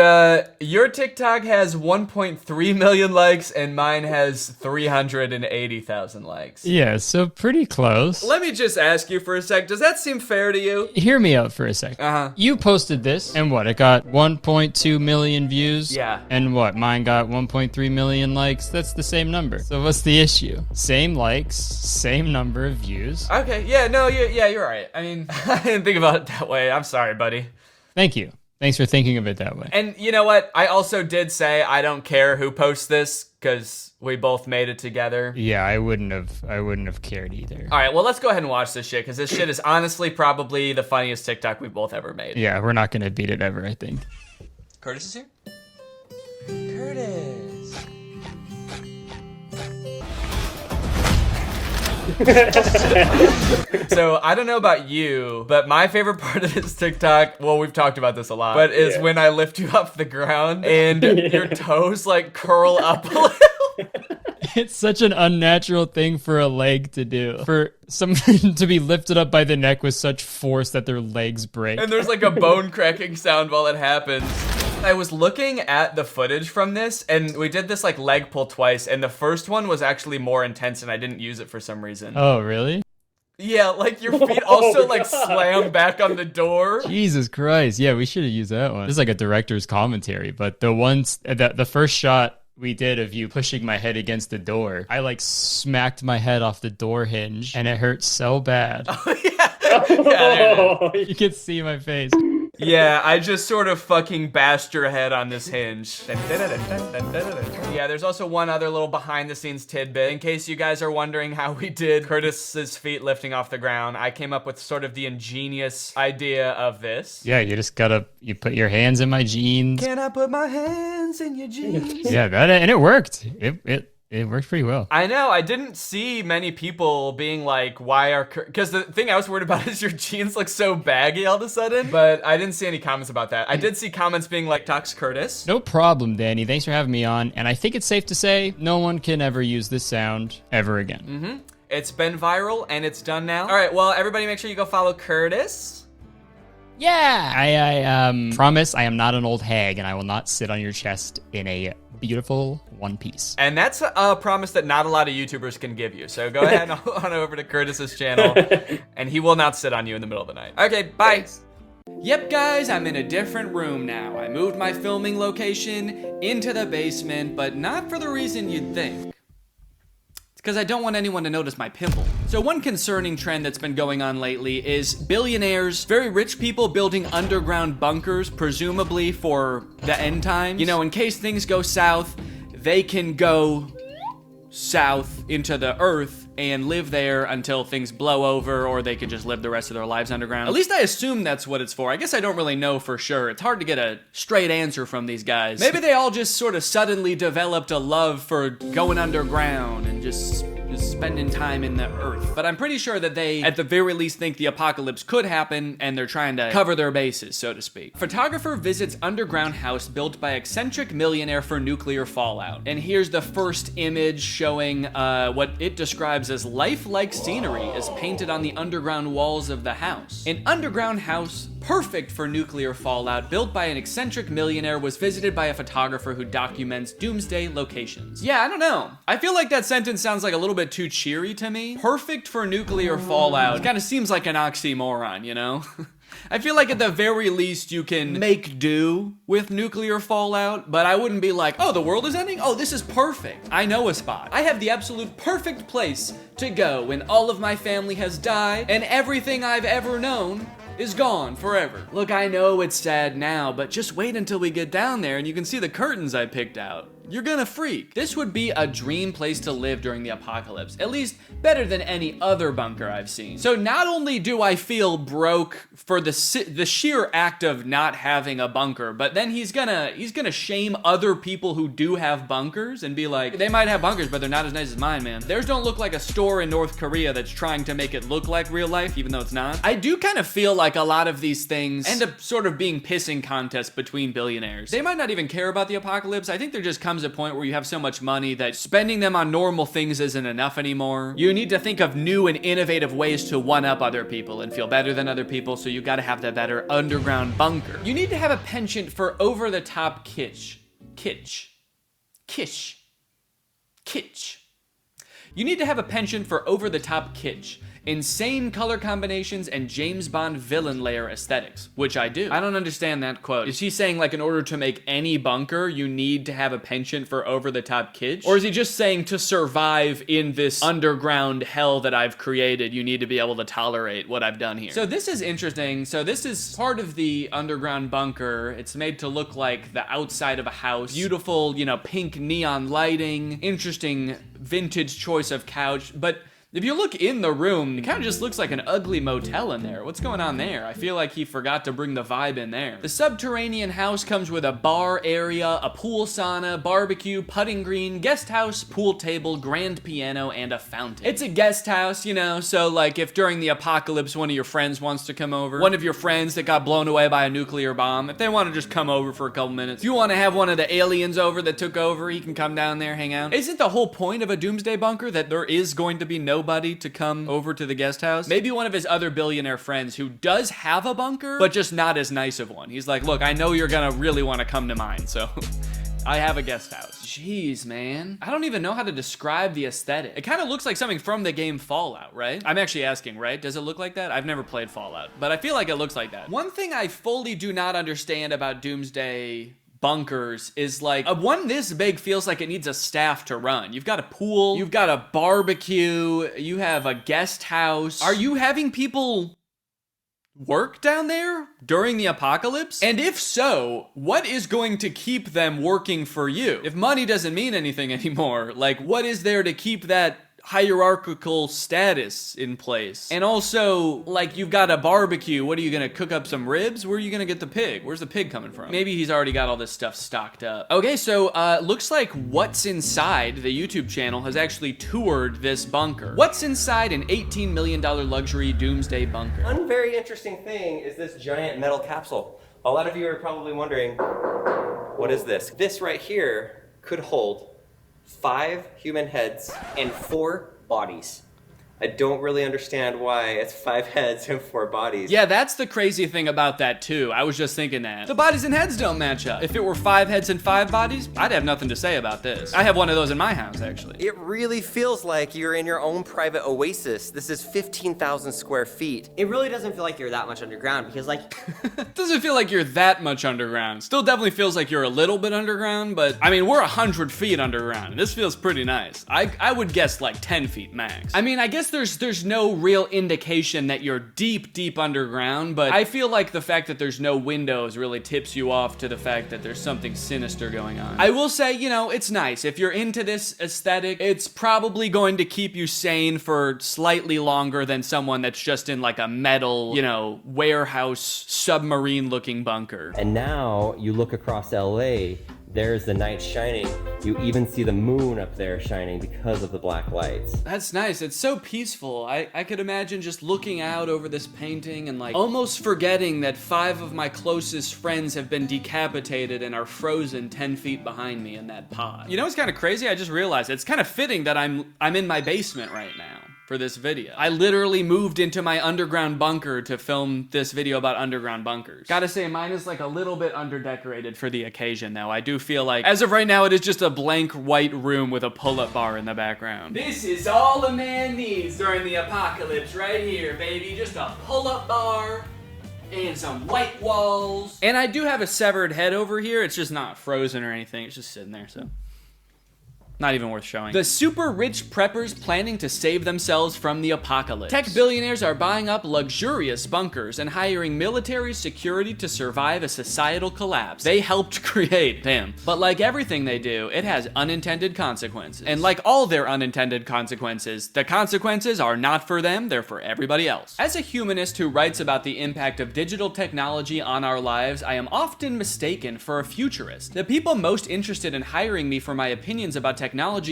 your TikTok has 1.3 million likes and mine has 380,000 likes. Yeah, so pretty close. Let me just ask you for a sec. Does that seem fair to you? Hear me out for a sec. Uh-huh. You posted this and what? It got 1.2 million views? Yeah. And what? Mine got 1.3 million likes? That's the same number. So what's the issue? Same likes, same number of views. Okay, yeah, no, yeah, you're right. I mean, I didn't think about it that way. I'm sorry, buddy. Thank you. Thanks for thinking of it that way. And you know what? I also did say I don't care who posts this because we both made it together. Yeah, I wouldn't have cared either. All right, well, let's go ahead and watch this shit because this shit is honestly probably the funniest TikTok we've both ever made. Yeah, we're not gonna beat it ever, I think. Curtis is here? Curtis. So I don't know about you, but my favorite part of this TikTok, well, we've talked about this a lot, but is when I lift you off the ground and your toes like curl up a little. It's such an unnatural thing for a leg to do. For someone to be lifted up by the neck with such force that their legs break. And there's like a bone cracking sound while it happens. I was looking at the footage from this, and we did this like leg pull twice, and the first one was actually more intense, and I didn't use it for some reason. Oh, really? Yeah, like your feet also like slam back on the door. Jesus Christ. Yeah, we should have used that one. This is like a director's commentary, but the first shot we did of you pushing my head against the door, I like smacked my head off the door hinge, and it hurt so bad. Oh, yeah, you can see my face. Yeah, I just sort of fucking bashed your head on this hinge. Yeah, there's also one other little behind the scenes tidbit. In case you guys are wondering how we did Curtis's feet lifting off the ground, I came up with sort of the ingenious idea of this. Yeah, you put your hands in my jeans. Can I put my hands in your jeans? Yeah, and it worked. It worked pretty well. I know. I didn't see many people being like, why are... Because the thing I was worried about is your jeans look so baggy all of a sudden. But I didn't see any comments about that. I did see comments being like, Talks Curtis. No problem, Danny. Thanks for having me on. And I think it's safe to say no one can ever use this sound ever again. Mm-hmm. It's been viral and it's done now. All right. Well, everybody make sure you go follow Curtis. Yeah. I promise I am not an old hag and I will not sit on your chest in a beautiful one piece. And that's a promise that not a lot of YouTubers can give you. So go ahead on over to Curtis's channel and he will not sit on you in the middle of the night. Okay, bye. Thanks. Yep, guys, I'm in a different room now. I moved my filming location into the basement, but not for the reason you'd think. because I don't want anyone to notice my pimple. So one concerning trend that's been going on lately is billionaires, very rich people building underground bunkers, presumably for the end times. You know, in case things go south, they can go south into the earth and live there until things blow over, or they could just live the rest of their lives underground. At least I assume that's what it's for. I guess I don't really know for sure. It's hard to get a straight answer from these guys. Maybe they all just sort of suddenly developed a love for going underground and just spending time in the earth. But I'm pretty sure that they, at the very least, think the apocalypse could happen, and they're trying to cover their bases, so to speak. Photographer visits underground house built by eccentric millionaire for nuclear fallout. And here's the first image showing what it describes as lifelike scenery is painted on the underground walls of the house. An underground house perfect for nuclear fallout, built by an eccentric millionaire, was visited by a photographer who documents doomsday locations. Yeah, I don't know. I feel like that sentence sounds like a little bit too cheery to me. Perfect for nuclear fallout kind of seems like an oxymoron, you know? I feel like at the very least you can make do with nuclear fallout, but I wouldn't be like, oh, the world is ending? Oh, this is perfect. I know a spot. I have the absolute perfect place to go when all of my family has died and everything I've ever known is gone forever. Look, I know it's sad now, but just wait until we get down there and you can see the curtains I picked out. You're gonna freak. This would be a dream place to live during the apocalypse, at least better than any other bunker I've seen. So not only do I feel broke for the sheer act of not having a bunker, but then he's gonna shame other people who do have bunkers and be like, they might have bunkers, but they're not as nice as mine, man. Theirs don't look like a store in North Korea that's trying to make it look like real life, even though it's not. I do kind of feel like a lot of these things end up sort of being pissing contests between billionaires. They might not even care about the apocalypse. I think there just comes a point where you have so much money that spending them on normal things isn't enough anymore. You need to think of new and innovative ways to one-up other people and feel better than other people, so you gotta have that better underground bunker. You need to have a penchant for over-the-top kitsch. You need to have a penchant for over-the-top kitsch, insane color combinations, and James Bond villain layer aesthetics, which I do. I don't understand that quote. Is he saying, like, in order to make any bunker, you need to have a penchant for over-the-top kitsch? Or is he just saying to survive in this underground hell that I've created, you need to be able to tolerate what I've done here? So this is interesting. So this is part of the underground bunker. It's made to look like the outside of a house. Beautiful, you know, pink neon lighting, interesting vintage choice of couch, but if you look in the room, it kind of just looks like an ugly motel in there. What's going on there? I feel like he forgot to bring the vibe in there. The subterranean house comes with a bar area, a pool sauna, barbecue, putting green, guest house, pool table, grand piano, and a fountain. It's a guest house, you know, so like if during the apocalypse one of your friends wants to come over, one of your friends that got blown away by a nuclear bomb, if they want to just come over for a couple minutes, if you want to have one of the aliens over that took over, he can come down there, hang out. Isn't the whole point of a doomsday bunker that there is going to be nobody to come over to the guest house? Maybe one of his other billionaire friends who does have a bunker, but just not as nice of one. He's like, look, I know you're gonna really want to come to mine, so I have a guest house. Jeez, man. I don't even know how to describe the aesthetic. It kind of looks like something from the game Fallout, right? I'm actually asking, right? Does it look like that? I've never played Fallout, but I feel like it looks like that. One thing I fully do not understand about doomsday bunkers is like one this big feels like it needs a staff to run. You've got a pool, you've got a barbecue, you have a guest house. Are you having people work down there during the apocalypse? And if so, what is going to keep them working for you? If money doesn't mean anything anymore, like what is there to keep that hierarchical status in place? And also, like, you've got a barbecue. What are you gonna cook up some ribs? Where are you gonna get the pig? Where's the pig coming from? Maybe he's already got all this stuff stocked up. Okay, so looks like What's Inside, the YouTube channel, has actually toured this bunker. What's inside an $18 million luxury doomsday bunker? One very interesting thing is this giant metal capsule. A lot of you are probably wondering, what is this? This right here could hold 5 human heads and 4 bodies. I don't really understand why it's 5 heads and 4 bodies. Yeah, that's the crazy thing about that too. I was just thinking that. The bodies and heads don't match up. If it were 5 heads and 5 bodies, I'd have nothing to say about this. I have one of those in my house, actually. It really feels like you're in your own private oasis. This is 15,000 square feet. It really doesn't feel like you're that much underground because like... It doesn't feel like you're that much underground. Still definitely feels like you're a little bit underground, but I mean, we're 100 feet underground. This feels pretty nice. I would guess like 10 feet max. I mean, I guess there's no real indication that you're deep underground, but I feel like the fact that there's no windows really tips you off to the fact that there's something sinister going on. I will say, you know, it's nice. If you're into this aesthetic, it's probably going to keep you sane for slightly longer than someone that's just in like a metal, you know, warehouse submarine looking bunker. And now you look across LA, there's the night shining. You even see the moon up there shining because of the black lights. That's nice. It's so peaceful. I could imagine just looking out over this painting and like almost forgetting that 5 of my closest friends have been decapitated and are frozen 10 feet behind me in that pod. You know what's kind of crazy? I just realized it's kind of fitting that I'm in my basement right now for this video. I literally moved into my underground bunker to film this video about underground bunkers. Gotta say, mine is like a little bit underdecorated for the occasion though. I do feel like, as of right now, it is just a blank white room with a pull-up bar in the background. This is all a man needs during the apocalypse right here, baby. Just a pull-up bar and some white walls. And I do have a severed head over here. It's just not frozen or anything. It's just sitting there, so. Not even worth showing. The super rich preppers planning to save themselves from the apocalypse. Tech billionaires are buying up luxurious bunkers and hiring military security to survive a societal collapse they helped create. Damn. But like everything they do, it has unintended consequences. And like all their unintended consequences, the consequences are not for them, they're for everybody else. As a humanist who writes about the impact of digital technology on our lives, I am often mistaken for a futurist. The people most interested in hiring me for my opinions about technology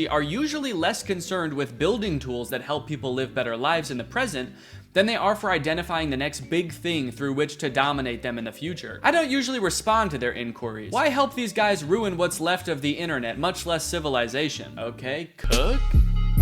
are usually less concerned with building tools that help people live better lives in the present than they are for identifying the next big thing through which to dominate them in the future. I don't usually respond to their inquiries. Why help these guys ruin what's left of the internet, much less civilization? Okay, cook?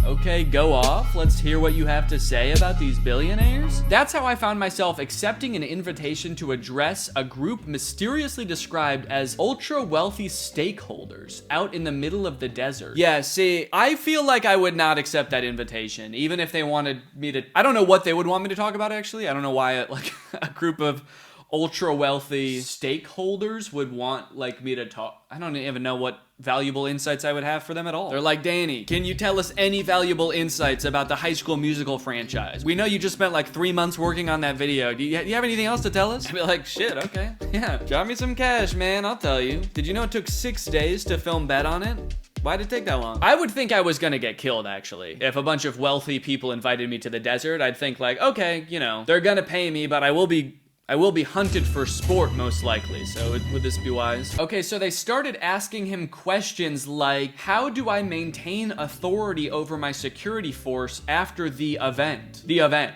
Okay, go off. Let's hear what you have to say about these billionaires. That's how I found myself accepting an invitation to address a group mysteriously described as ultra-wealthy stakeholders out in the middle of the desert. Yeah, see, I feel like I would not accept that invitation, even if they wanted me to. I don't know what they would want me to talk about, actually. I don't know why like a group of ultra-wealthy stakeholders would want like me to talk. I don't even know what valuable insights I would have for them at all. They're like, Danny, can you tell us any valuable insights about the High School Musical franchise? We know you just spent like 3 months working on that video. Do you have anything else to tell us? I'd be like, shit, okay. Yeah, drop me some cash, man, I'll tell you. Did you know it took 6 days to film Bet on it? Why'd it take that long? I would think I was gonna get killed, actually. If a bunch of wealthy people invited me to the desert, I'd think like, okay, you know, they're gonna pay me, but I will be hunted for sport, most likely, so would this be wise? Okay, so they started asking him questions like, how do I maintain authority over my security force after the event? The event.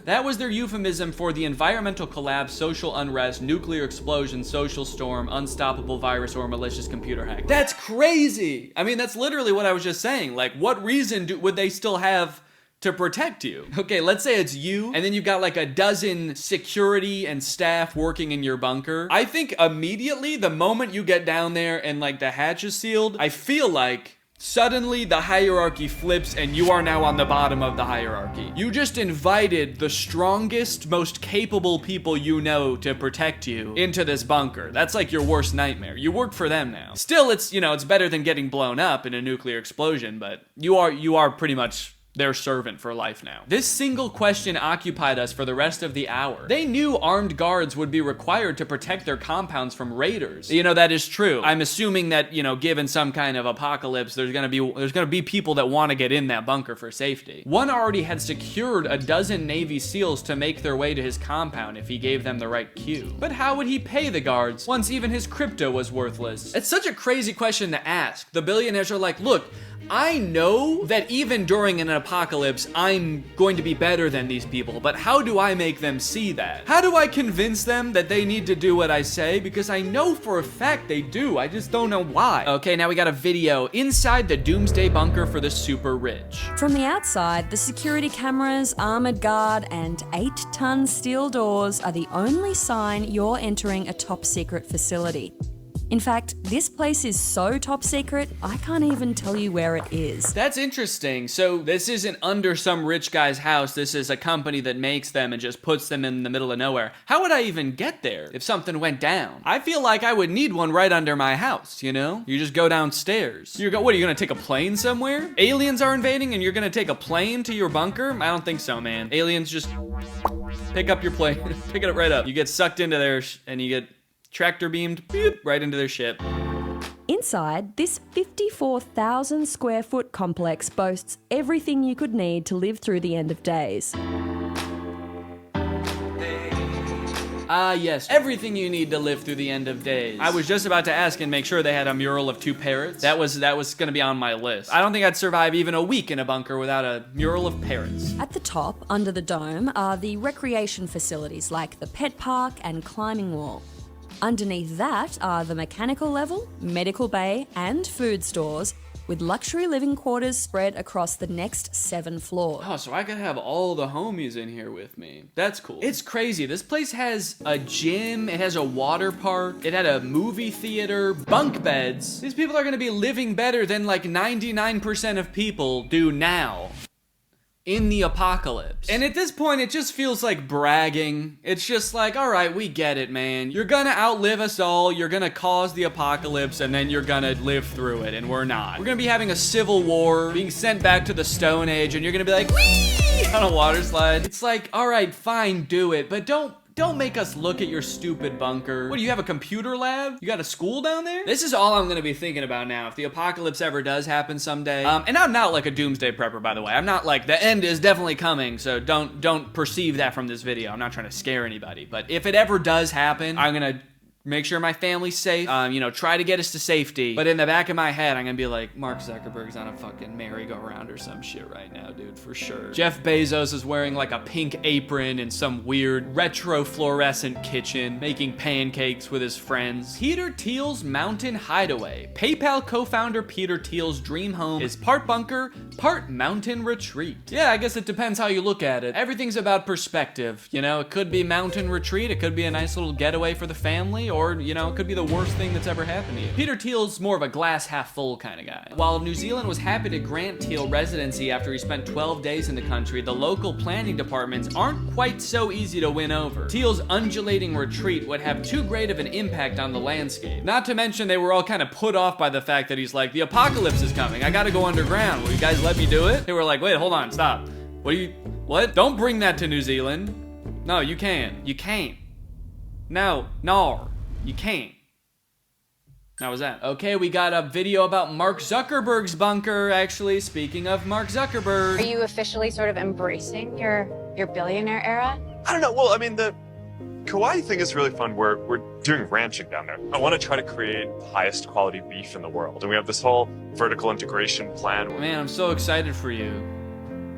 That was their euphemism for the environmental collapse, social unrest, nuclear explosion, social storm, unstoppable virus, or malicious computer hack. That's crazy! I mean, that's literally what I was just saying. Like, what reason would they still have to protect you? Okay, let's say it's you, and then you've got like a dozen security and staff working in your bunker. I think immediately, the moment you get down there and like the hatch is sealed, I feel like suddenly the hierarchy flips and you are now on the bottom of the hierarchy. You just invited the strongest, most capable people you know to protect you into this bunker. That's like your worst nightmare. You work for them now. Still, it's, you know, it's better than getting blown up in a nuclear explosion, but you are pretty much their servant for life now. This single question occupied us for the rest of the hour. They knew armed guards would be required to protect their compounds from raiders. You know, that is true. I'm assuming that, you know, given some kind of apocalypse, there's gonna be people that want to get in that bunker for safety. One already had secured a dozen Navy SEALs to make their way to his compound if he gave them the right cue. But how would he pay the guards once even his crypto was worthless? It's such a crazy question to ask. The billionaires are like, look, I know that even during an apocalypse, I'm going to be better than these people, but how do I make them see that? How do I convince them that they need to do what I say? Because I know for a fact they do, I just don't know why. Okay, now we got a video inside the doomsday bunker for the super rich. From the outside, the security cameras, armored guard, and 8-ton steel doors are the only sign you're entering a top secret facility. In fact, this place is so top secret, I can't even tell you where it is. That's interesting. So this isn't under some rich guy's house. This is a company that makes them and just puts them in the middle of nowhere. How would I even get there if something went down? I feel like I would need one right under my house, you know? You just go downstairs. What, are you gonna take a plane somewhere? Aliens are invading and you're gonna take a plane to your bunker? I don't think so, man. Aliens just pick up your plane, pick it up right up. You get sucked into there and you get tractor beamed right into their ship. Inside, this 54,000 square foot complex boasts everything you could need to live through the end of days. Ah, yes, everything you need to live through the end of days. I was just about to ask and make sure they had a mural of 2 parrots. That was gonna be on my list. I don't think I'd survive even a week in a bunker without a mural of parrots. At the top, under the dome, are the recreation facilities like the pet park and climbing wall. Underneath that are the mechanical level, medical bay, and food stores, with luxury living quarters spread across the next 7 floors. Oh, so I could have all the homies in here with me. That's cool. It's crazy. This place has a gym, it has a water park, it had a movie theater, bunk beds. These people are gonna be living better than like 99% of people do now. In the apocalypse. And at this point, it just feels like bragging. It's just like, all right, we get it, man. You're gonna outlive us all, you're gonna cause the apocalypse, and then you're gonna live through it, and we're not. We're gonna be having a civil war, being sent back to the Stone Age, and you're gonna be like, whee! On a water slide. It's like, all right, fine, do it, but don't make us look at your stupid bunker. What, do you have a computer lab? You got a school down there? This is all I'm gonna be thinking about now. If the apocalypse ever does happen someday, and I'm not like a doomsday prepper, by the way. I'm not like, the end is definitely coming, so don't perceive that from this video. I'm not trying to scare anybody, but if it ever does happen, I'm gonna make sure my family's safe, try to get us to safety. But in the back of my head, I'm gonna be like, Mark Zuckerberg's on a fucking merry-go-round or some shit right now, dude, for sure. Jeff Bezos is wearing like a pink apron in some weird retro fluorescent kitchen, making pancakes with his friends. Peter Thiel's mountain hideaway. PayPal co-founder Peter Thiel's dream home is part bunker, part mountain retreat. Yeah, I guess it depends how you look at it. Everything's about perspective, you know? It could be mountain retreat, it could be a nice little getaway for the family, or, it could be the worst thing that's ever happened to you. Peter Thiel's more of a glass half full kind of guy. While New Zealand was happy to grant Thiel residency after he spent 12 days in the country, the local planning departments aren't quite so easy to win over. Thiel's undulating retreat would have too great of an impact on the landscape. Not to mention they were all kind of put off by the fact that he's like, the apocalypse is coming, I gotta go underground, will you guys let me do it? They were like, wait, hold on, stop. What? Don't bring that to New Zealand. No, you can't. You can't. No. You can't. How was that? Okay, we got a video about Mark Zuckerberg's bunker, actually. Speaking of Mark Zuckerberg. Are you officially sort of embracing your billionaire era? I don't know. Well, I mean, the Kauai thing is really fun. We're doing ranching down there. I want to try to create the highest quality beef in the world. And we have this whole vertical integration plan. Man, I'm so excited for you.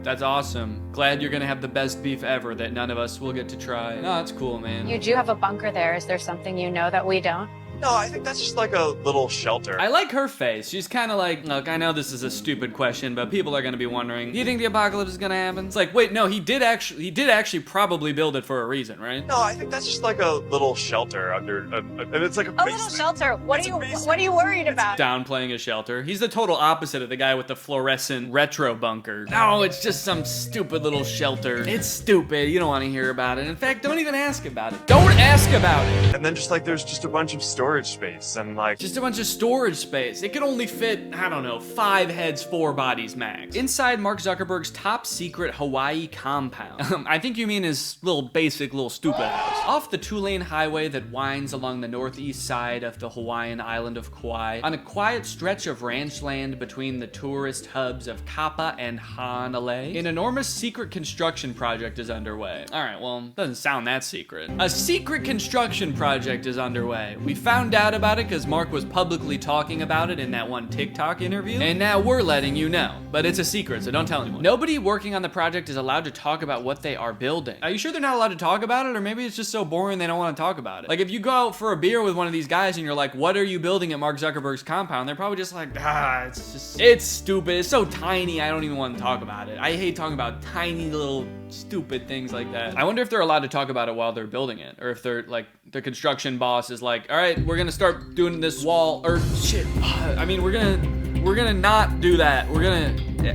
That's awesome. Glad you're gonna have the best beef ever that none of us will get to try. No, that's cool, man. You do have a bunker there. Is there something you know that we don't? No, I think that's just like a little shelter. I like her face. She's kind of like, look, I know this is a stupid question, but people are going to be wondering, do you think the apocalypse is going to happen? It's like, wait, no, he did actually probably build it for a reason, right? No, I think that's just like a little shelter under, and it's like a little shelter. What are you worried about? Downplaying a shelter. He's the total opposite of the guy with the fluorescent retro bunker. No, it's just some stupid little shelter. It's stupid. You don't want to hear about it. In fact, don't even ask about it. Don't ask about it. And then just like there's just a bunch of storage space and like just a bunch of storage space. It could only fit, I don't know, 5 heads, 4 bodies max. Inside Mark Zuckerberg's top secret Hawaii compound. I think you mean his basic little stupid house. Off the two-lane highway that winds along the northeast side of the Hawaiian island of Kauai, on a quiet stretch of ranch land between the tourist hubs of Kapa and Hanalei, an enormous secret construction project is underway. All right, well, doesn't sound that secret. A secret construction project is underway. We found out about it because Mark was publicly talking about it in that one TikTok interview, and now we're letting you know. But it's a secret, so don't tell anyone. Nobody working on the project is allowed to talk about what they are building. Are you sure they're not allowed to talk about it, or maybe it's just so boring they don't want to talk about it? Like, if you go out for a beer with one of these guys and you're like, what are you building at Mark Zuckerberg's compound? They're probably just like, it's stupid. It's so tiny, I don't even want to talk about it. I hate talking about tiny little stupid things like that. I wonder if they're allowed to talk about it while they're building it, or if they're like, the construction boss is like, all right, we're gonna start doing this wall, or shit. I mean, we're gonna not do that.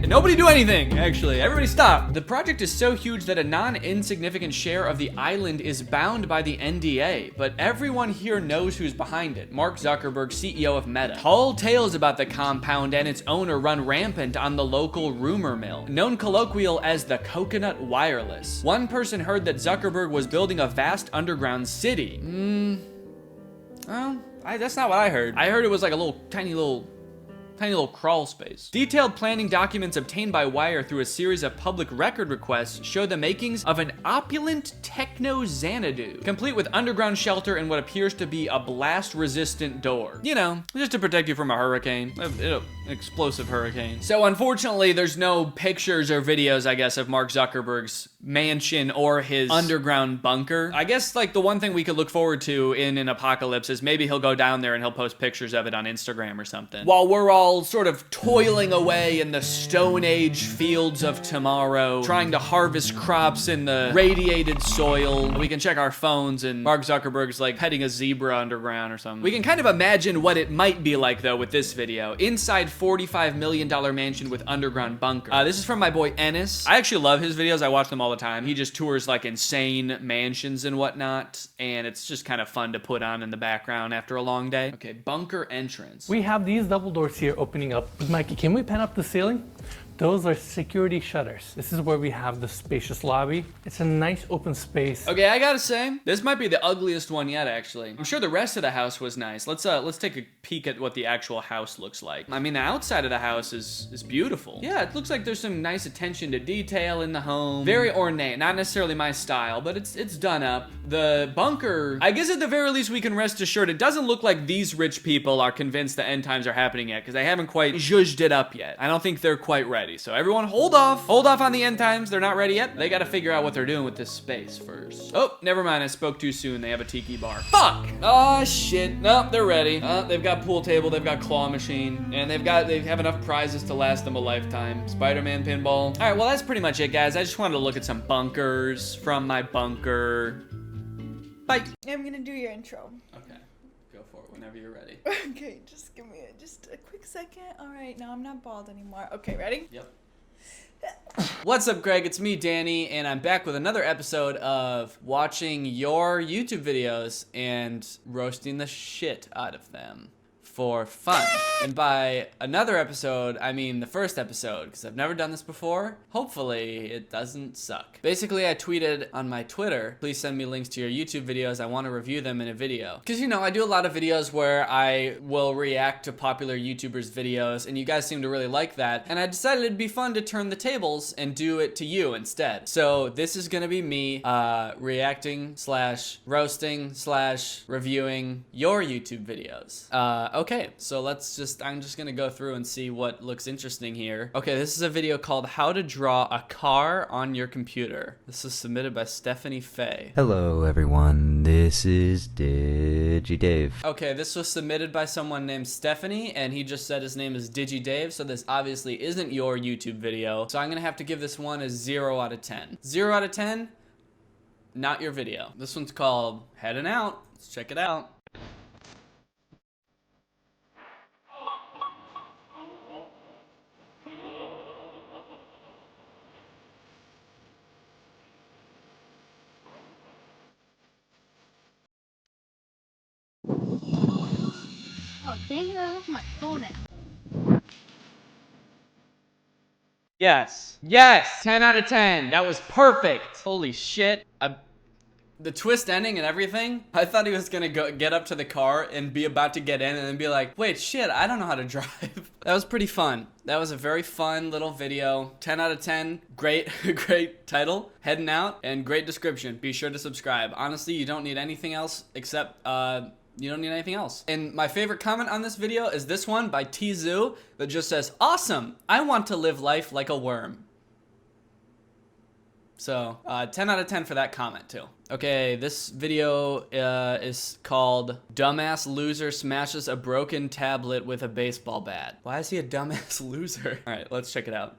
Nobody do anything, actually. Everybody stop. The project is so huge that a non-insignificant share of the island is bound by the NDA, but everyone here knows who's behind it. Mark Zuckerberg, CEO of Meta. Tall tales about the compound and its owner run rampant on the local rumor mill, known colloquial as the Coconut Wireless. One person heard that Zuckerberg was building a vast underground city. Well, that's not what I heard. I heard it was like a tiny little crawl space. Detailed planning documents obtained by Wire through a series of public record requests show the makings of an opulent techno Xanadu, complete with underground shelter and what appears to be a blast-resistant door. You know, just to protect you from a hurricane, an explosive hurricane. So unfortunately, there's no pictures or videos, I guess, of Mark Zuckerberg's mansion or his underground bunker. I guess like the one thing we could look forward to in an apocalypse is maybe he'll go down there and he'll post pictures of it on Instagram or something. While we're all sort of toiling away in the Stone Age fields of tomorrow, trying to harvest crops in the radiated soil. We can check our phones and Mark Zuckerberg's like petting a zebra underground or something. We can kind of imagine what it might be like though with this video. Inside $45 million mansion with underground bunker. This is from my boy Ennis. I actually love his videos. I watch them all the time. He just tours like insane mansions and whatnot, and it's just kind of fun to put on in the background after a long day. Okay, bunker entrance. We have these double doors here opening up. Mikey, can we pan up the ceiling? Those are security shutters. This is where we have the spacious lobby. It's a nice open space. Okay, I gotta say, this might be the ugliest one yet, actually. I'm sure the rest of the house was nice. Let's take a peek at what the actual house looks like. I mean, the outside of the house is beautiful. Yeah, it looks like there's some nice attention to detail in the home. Very ornate, not necessarily my style, but it's done up. The bunker, I guess at the very least we can rest assured it doesn't look like these rich people are convinced the end times are happening yet, because they haven't quite zhuzhed it up yet. I don't think they're quite ready. So everyone hold off on the end times. They're not ready yet. They got to figure out what they're doing with this space first. Oh, never mind. I spoke too soon. They have a tiki bar. Fuck! Oh, shit. No, they're ready. They've got pool table. They've got claw machine. And they have enough prizes to last them a lifetime. Spider-Man pinball. All right, well, that's pretty much it, guys. I just wanted to look at some bunkers from my bunker. Bye. I'm gonna do your intro. Okay. Go for it whenever you're ready. Okay, just give me just a quick second. All right, now I'm not bald anymore. Okay, ready? Yep. What's up, Greg? It's me, Danny, and I'm back with another episode of watching your YouTube videos and roasting the shit out of them for fun. And by another episode, I mean the first episode, because I've never done this before. Hopefully, it doesn't suck. Basically, I tweeted on my Twitter, please send me links to your YouTube videos. I want to review them in a video. Because, you know, I do a lot of videos where I will react to popular YouTubers' videos, and you guys seem to really like that. And I decided it'd be fun to turn the tables and do it to you instead. So this is gonna be me reacting / roasting / reviewing your YouTube videos. Okay, so I'm just gonna go through and see what looks interesting here. Okay, this is a video called How to Draw a Car on Your Computer. This is submitted by Stephanie Faye. Hello everyone, this is DigiDave. Okay, this was submitted by someone named Stephanie, and he just said his name is DigiDave, so this obviously isn't your YouTube video. So I'm gonna have to give this one a 0 out of 10. 0 out of 10, not your video. This one's called Heading Out. Let's check it out. My phone now. Yes. Yes! 10 out of 10. That was perfect. Holy shit. The twist ending and everything, I thought he was gonna get up to the car and be about to get in and then be like, wait, shit, I don't know how to drive. That was pretty fun. That was a very fun little video. 10 out of 10. Great, great title. Heading out and great description. Be sure to subscribe. Honestly, you don't need anything else except, you don't need anything else. And my favorite comment on this video is this one by T-Zoo that just says, awesome, I want to live life like a worm. So, 10 out of 10 for that comment too. Okay, this video is called Dumbass Loser Smashes a Broken Tablet with a Baseball Bat. Why is he a dumbass loser? All right, let's check it out.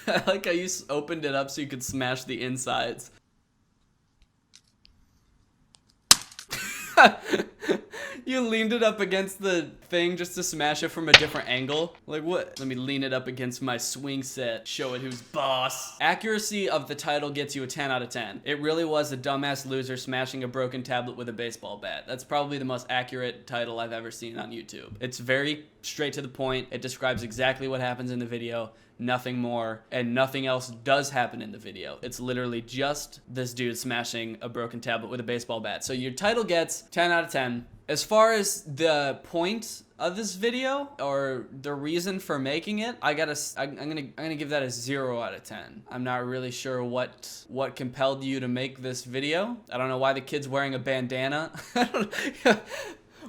I like how you opened it up so you could smash the insides. You leaned it up against the thing just to smash it from a different angle. Like what? Let me lean it up against my swing set. Show it who's boss. Accuracy of the title gets you a 10 out of 10. It really was a dumbass loser smashing a broken tablet with a baseball bat. That's probably the most accurate title I've ever seen on YouTube. It's very straight to the point. It describes exactly what happens in the video. Nothing more, and nothing else does happen in the video. It's literally just this dude smashing a broken tablet with a baseball bat. So your title gets 10 out of 10. As far as the point of this video or the reason for making it, I'm gonna give that a 0 out of 10. I'm not really sure what compelled you to make this video. I don't know why the kid's wearing a bandana.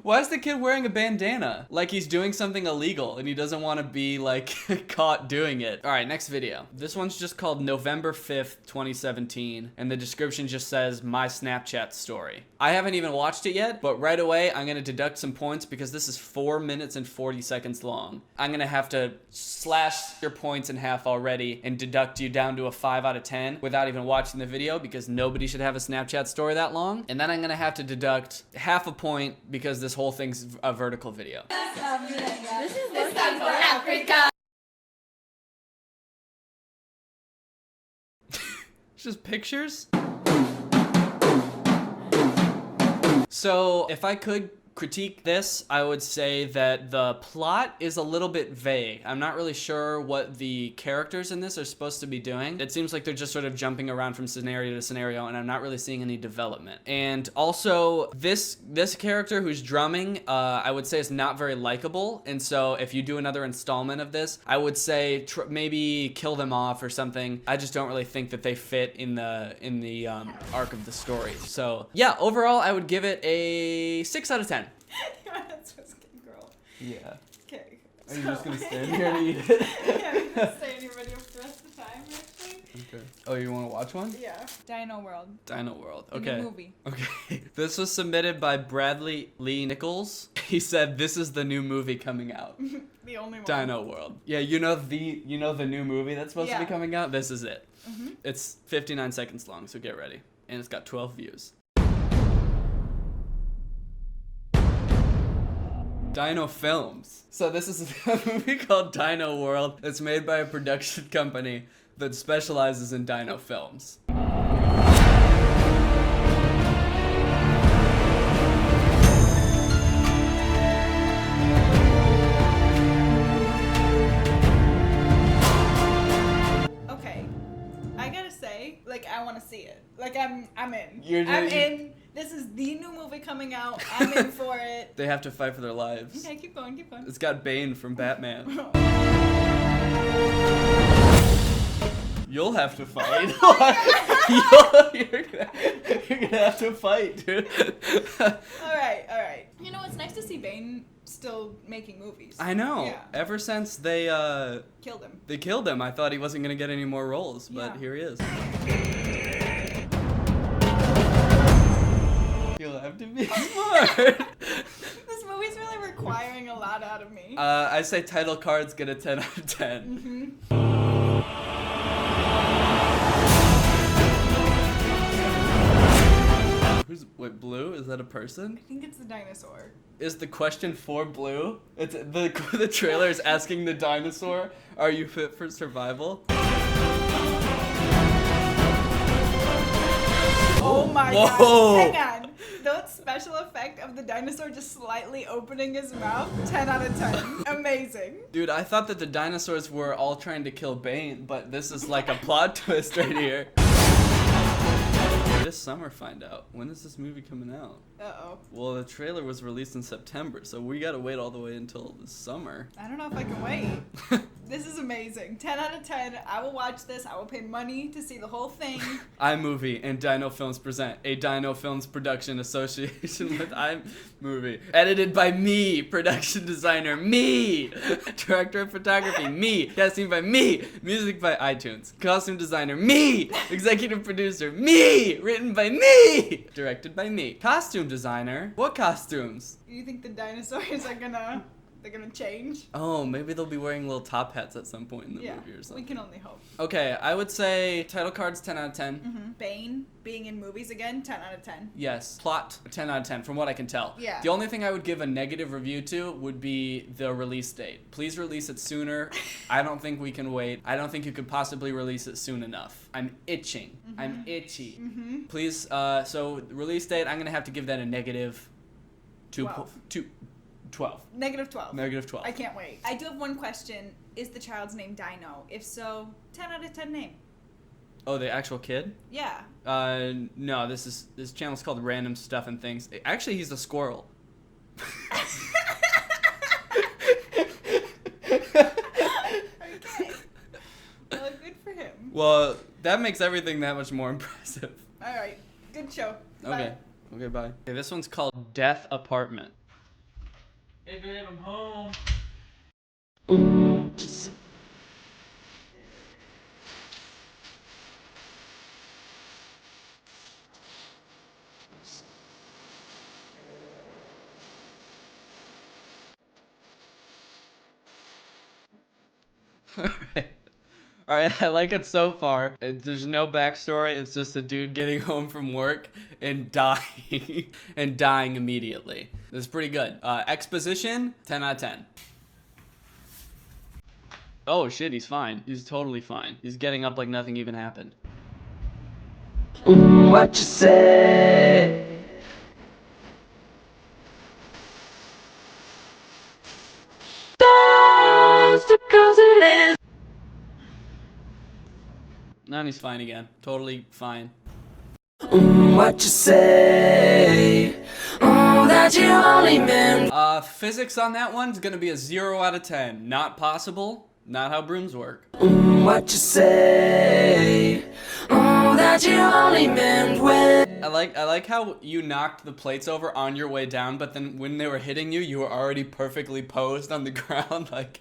Why is the kid wearing a bandana? Like he's doing something illegal and he doesn't want to be like caught doing it. All right, next video. This one's just called November 5th, 2017. And the description just says, my Snapchat story. I haven't even watched it yet, but right away I'm gonna deduct some points because this is 4 minutes and 40 seconds long. I'm gonna have to slash your points in half already and deduct you down to a 5 out of 10 without even watching the video because nobody should have a Snapchat story that long. And then I'm gonna have to deduct half a point because this whole thing's a vertical video. This is time for Africa. It's just pictures. So if I could critique this, I would say that the plot is a little bit vague. I'm not really sure what the characters in this are supposed to be doing. It seems like they're just sort of jumping around from scenario to scenario and I'm not really seeing any development. And also this character who's drumming, I would say is not very likable. And so if you do another installment of this, I would say maybe kill them off or something. I just don't really think that they fit in the arc of the story. So yeah, overall I would give it a 6 out of 10. That's what's good, girl. Yeah. Okay. Are you just gonna stand here and eat it? Yeah, I'm gonna stay in your video for the rest of the time, actually. Okay. Oh, you want to watch one? Yeah. Dino World. Dino World. The Okay. new movie. Okay. This was submitted by Bradley Lee Nichols. He said this is the new movie coming out. The only one. Dino World. Yeah, you know the new movie that's supposed to be coming out? This is it. Mhm. It's 59 seconds long, so get ready. And it's got 12 views. Dino Films. So this is a movie called Dino World. It's made by a production company that specializes in dino films. Okay. I gotta say, like, I want to see it. Like, I'm in. You're I'm in. This is the new movie coming out. I'm in for it. They have to fight for their lives. Okay, keep going, keep going. It's got Bane from Batman. You'll have to fight. You're gonna have to fight, dude. Alright. You know, it's nice to see Bane still making movies. I know. Yeah. Ever since they Killed him. They killed him. I thought he wasn't gonna get any more roles, but Yeah. here he is. You'll have to be smart. This movie's really requiring a lot out of me. I say title cards get a 10 out of 10. Wait, Blue? Is that a person? I think it's the dinosaur. Is the question for Blue? It's the trailer is asking the dinosaur, "Are you fit for survival?" Oh my Whoa. god. Hang on. special effect of the dinosaur just slightly opening his mouth, 10 out of 10. Amazing. Dude, I thought that the dinosaurs were all trying to kill Bane, but this is like a plot twist right here. This summer, find out. When is this movie coming out? Uh-oh. Well, the trailer was released in September, so we gotta wait all the way until the summer. I don't know if I can wait. This is amazing. 10 out of 10. I will watch this. I will pay money to see the whole thing. iMovie and Dino Films present a Dino Films production association with iMovie. Edited by me, production designer, me, director of photography, me, casting by me, music by iTunes, costume designer, me, executive producer, me, written by me, directed by me, costume designer. What costumes? You think the dinosaurs are gonna... They're gonna change? Oh, maybe they'll be wearing little top hats at some point in the movie or something. We can only hope. Okay, I would say title cards 10 out of 10. Bane being in movies again, 10 out of 10. Yes. Plot 10 out of 10 from what I can tell. Yeah. The only thing I would give a negative review to would be the release date. Please release it sooner. I don't think we can wait. I don't think you could possibly release it soon enough. I'm itching. I'm itchy. Please, so release date, I'm gonna have to give that a negative 12. Negative 12. Negative 12. I can't wait. I do have one question. Is the child's name Dino? If so, 10 out of 10 name. Oh, the actual kid? Yeah. No, this channel's called Random Stuff and Things. Actually, he's a squirrel. Okay. Well, good for him. Well, that makes everything that much more impressive. All right. Good show. Bye. Okay. Okay, bye. Okay, this one's called Death Apartment. Hey babe, I'm home. Alright, I like it so far. There's no backstory, it's just a dude getting home from work and dying. And dying immediately. This is pretty good. Exposition, 10 out of 10. Oh shit, he's fine. He's totally fine. He's getting up like nothing even happened. What you say? Just because it is. Now he's fine again. Totally fine. What you say? That you only meant. Physics on that one's gonna be a 0 out of 10. Not possible. Not how brooms work. What you say? That you only meant when. I like how you knocked the plates over on your way down, but then when they were hitting you, you were already perfectly posed on the ground, like,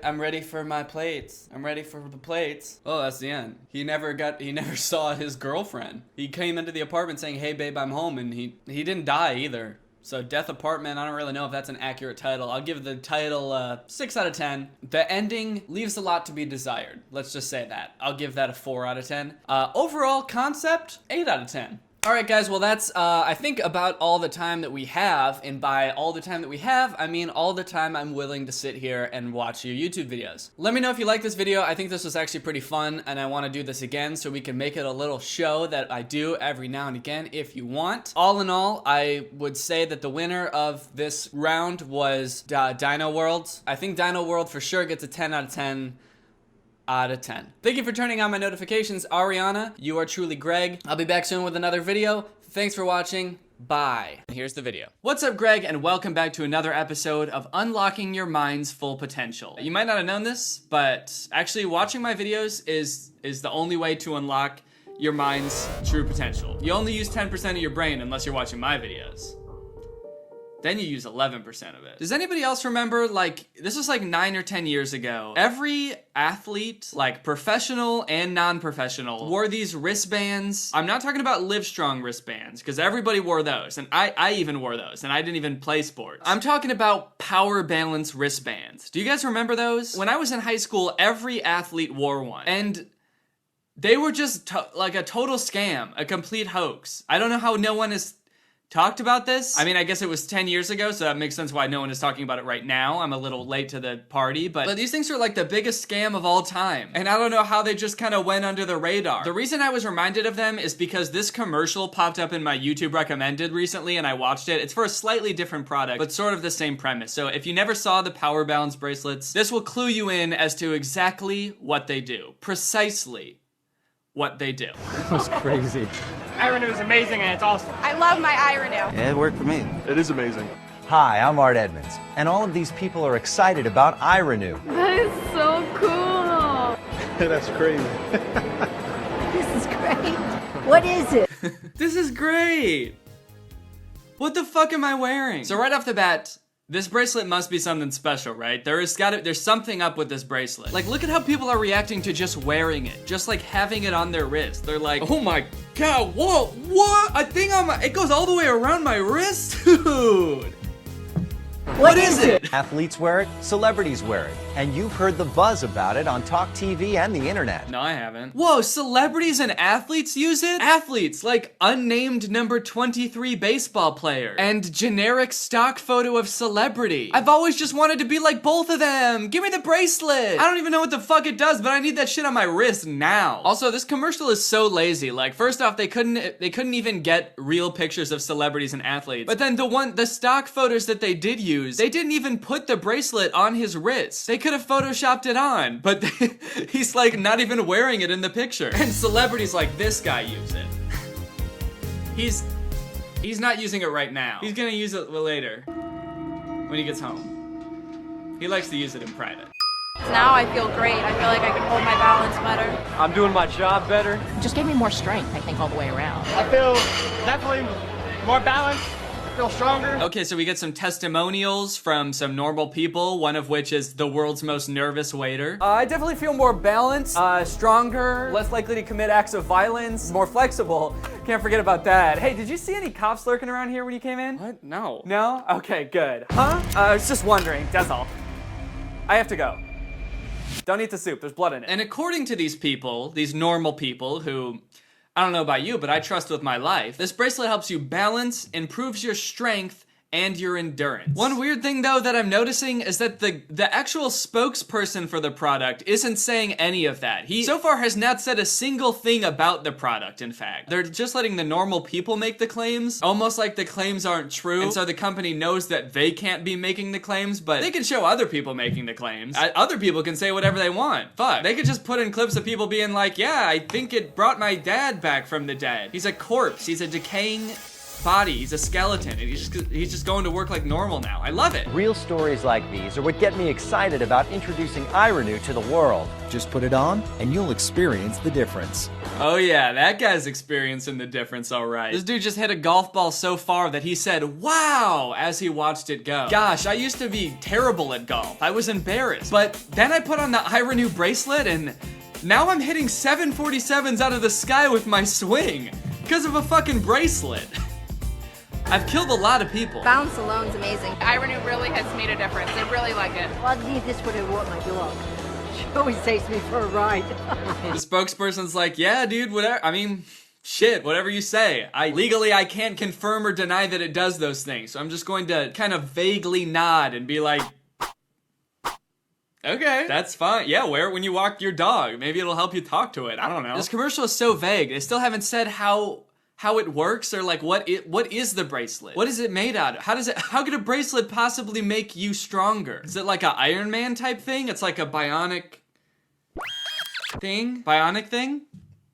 I'm ready for my plates. I'm ready for the plates. Oh, that's the end. He never saw his girlfriend. He came into the apartment saying, hey babe, I'm home, and he didn't die either. So Death Apartment, I don't really know if that's an accurate title. I'll give the title 6 out of 10. The ending leaves a lot to be desired. Let's just say that. I'll give that a 4 out of 10. Overall concept, 8 out of 10. Alright guys, well that's, I think about all the time that we have, and by all the time that we have, I mean all the time I'm willing to sit here and watch your YouTube videos. Let me know if you like this video. I think this was actually pretty fun, and I want to do this again so we can make it a little show that I do every now and again if you want. All in all, I would say that the winner of this round was Dino World. I think Dino World for sure gets a 10 out of 10. Out of 10. Thank you for turning on my notifications, Ariana. You are truly Greg. I'll be back soon with another video. Thanks for watching. Bye. Here's the video. What's up, Greg, and welcome back to another episode of Unlocking Your Mind's Full Potential. You might not have known this, but actually watching my videos is the only way to unlock your mind's true potential. You only use 10% of your brain unless you're watching my videos. Then you use 11% of it. Does anybody else remember, like, this was like 9 or 10 years ago. Every athlete, like professional and non-professional, wore these wristbands. I'm not talking about Livestrong wristbands, because everybody wore those, and I even wore those, and I didn't even play sports. I'm talking about power balance wristbands. Do you guys remember those? When I was in high school, every athlete wore one, and they were just like a total scam, a complete hoax. I don't know how no one has talked about this. I mean, I guess it was 10 years ago, so that makes sense why no one is talking about it right now. I'm a little late to the party, but these things are like the biggest scam of all time. And I don't know how they just kind of went under the radar. The reason I was reminded of them is because this commercial popped up in my YouTube recommended recently and I watched it. It's for a slightly different product, but sort of the same premise. So if you never saw the Power Balance bracelets, this will clue you in as to exactly what they do. Precisely what they do. That's crazy. iRenew is amazing and it's awesome. I love my iRenew. Yeah, it worked for me. It is amazing. Hi, I'm Art Edmonds, and all of these people are excited about iRenew. That is so cool. That's crazy. This is great. What is it? This is great. What the fuck am I wearing? So right off the bat, this bracelet must be something special, right? There's something up with this bracelet. Like, look at how people are reacting to just wearing it. Just like having it on their wrist. They're like, oh my God, whoa, what? A thing on my, it goes all the way around my wrist? Dude. What is it? Athletes wear it, celebrities wear it, and you've heard the buzz about it on Talk TV and the internet. No, I haven't. Whoa, celebrities and athletes use it? Athletes, like unnamed number 23 baseball player and generic stock photo of celebrity. I've always just wanted to be like both of them. Give me the bracelet. I don't even know what the fuck it does, but I need that shit on my wrist now. Also, this commercial is so lazy. Like, first off, they couldn't even get real pictures of celebrities and athletes. But then the stock photos that they did use, they didn't even put the bracelet on his wrist. They could have photoshopped it on, but he's like not even wearing it in the picture. And celebrities like this guy use it. He's not using it right now. He's gonna use it later when he gets home. He likes to use it in private. Now I feel great. I feel like I can hold my balance better. I'm doing my job better. Just gave me more strength, I think, all the way around. I feel definitely more balanced. Feel stronger. Okay, so we get some testimonials from some normal people, one of which is the world's most nervous waiter. I definitely feel more balanced, stronger, less likely to commit acts of violence, more flexible. Can't forget about that. Hey, did you see any cops lurking around here when you came in? What? No. No? Okay, good. Huh? I was just wondering, that's all. I have to go. Don't eat the soup, there's blood in it. And according to these people, these normal people who, I don't know about you, but I trust with my life, this bracelet helps you balance, improves your strength, and your endurance. One weird thing though that I'm noticing is that the actual spokesperson for the product isn't saying any of that. He so far has not said a single thing about the product, in fact. They're just letting the normal people make the claims, almost like the claims aren't true, and so the company knows that they can't be making the claims, but they can show other people making the claims. Other people can say whatever they want. Fuck. They could just put in clips of people being like, yeah, I think it brought my dad back from the dead. He's a corpse. He's a decaying body. He's a skeleton, and he's just going to work like normal now. I love it. Real stories like these are what get me excited about introducing iRenew to the world. Just put it on, and you'll experience the difference. Oh yeah, that guy's experiencing the difference, all right. This dude just hit a golf ball so far that he said, wow, as he watched it go. Gosh, I used to be terrible at golf. I was embarrassed. But then I put on the iRenew bracelet, and now I'm hitting 747s out of the sky with my swing because of a fucking bracelet. I've killed a lot of people. Balance alone's amazing. iRenew really has made a difference. I really like it. Well, I need this for the walk my dog. She always takes me for a ride. The spokesperson's like, yeah, dude, whatever. I mean, shit, whatever you say. Legally, I can't confirm or deny that it does those things. So I'm just going to kind of vaguely nod and be like, okay, that's fine. Yeah, wear it when you walk your dog. Maybe it'll help you talk to it. I don't know. This commercial is so vague. They still haven't said how it works, or like what is the bracelet? What is it made out of? How could a bracelet possibly make you stronger? Is it like a Iron Man type thing? It's like a bionic thing? Bionic thing?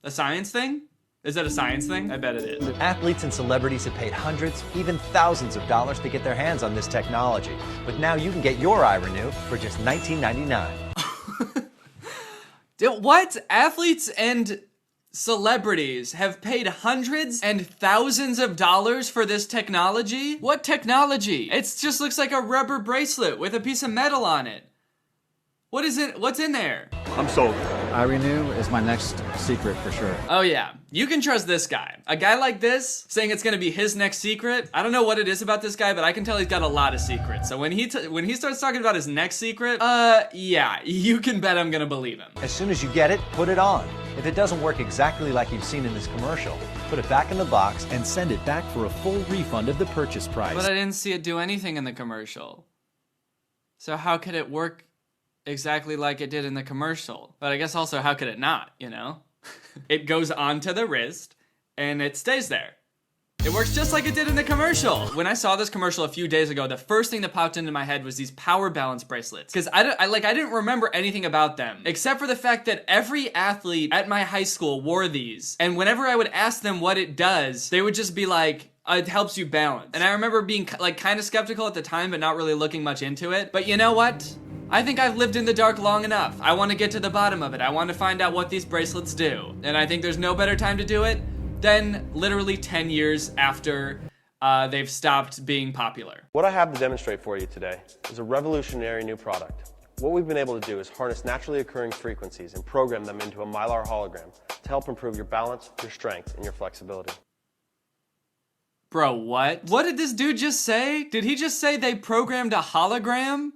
A science thing? Is that a science thing? I bet it is. Athletes and celebrities have paid hundreds, even thousands of dollars to get their hands on this technology. But now you can get your iRenew for just $19.99. What? Athletes and celebrities have paid hundreds and thousands of dollars for this technology? What technology? It just looks like a rubber bracelet with a piece of metal on it. What is it? What's in there? I'm sold. iRenew is my next secret for sure. Oh yeah, you can trust this guy. A guy like this, saying it's gonna be his next secret. I don't know what it is about this guy, but I can tell he's got a lot of secrets. So when he starts talking about his next secret, yeah, you can bet I'm gonna believe him. As soon as you get it, put it on. If it doesn't work exactly like you've seen in this commercial, put it back in the box and send it back for a full refund of the purchase price. But I didn't see it do anything in the commercial. So how could it work exactly like it did in the commercial? But I guess also, how could it not, you know? It goes onto the wrist and it stays there. It works just like it did in the commercial. When I saw this commercial a few days ago, the first thing that popped into my head was these power balance bracelets. Because I didn't remember anything about them, except for the fact that every athlete at my high school wore these. And whenever I would ask them what it does, they would just be like, it helps you balance. And I remember being like kind of skeptical at the time, but not really looking much into it. But you know what? I think I've lived in the dark long enough. I want to get to the bottom of it. I want to find out what these bracelets do. And I think there's no better time to do it than literally 10 years after they've stopped being popular. What I have to demonstrate for you today is a revolutionary new product. What we've been able to do is harness naturally occurring frequencies and program them into a Mylar hologram to help improve your balance, your strength, and your flexibility. Bro, what? What did this dude just say? Did he just say they programmed a hologram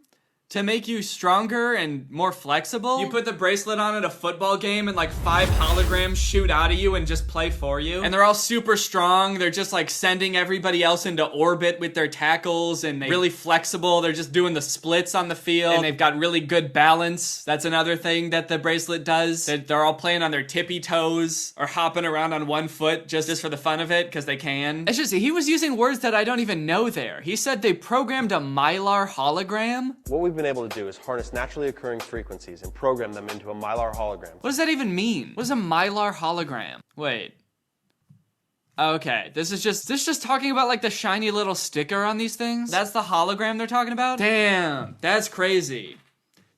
to make you stronger and more flexible? You put the bracelet on at a football game and like 5 holograms shoot out of you and just play for you. And they're all super strong. They're just like sending everybody else into orbit with their tackles, and they're really flexible. They're just doing the splits on the field, and they've got really good balance. That's another thing that the bracelet does. They're all playing on their tippy toes or hopping around on one foot just for the fun of it because they can. It's just, he was using words that I don't even know there. He said they programmed a Mylar hologram. What we've been able to do is harness naturally occurring frequencies and program them into a Mylar hologram. What does that even mean? What is a Mylar hologram? Wait. Okay, this is just talking about like the shiny little sticker on these things? That's the hologram they're talking about? Damn, that's crazy.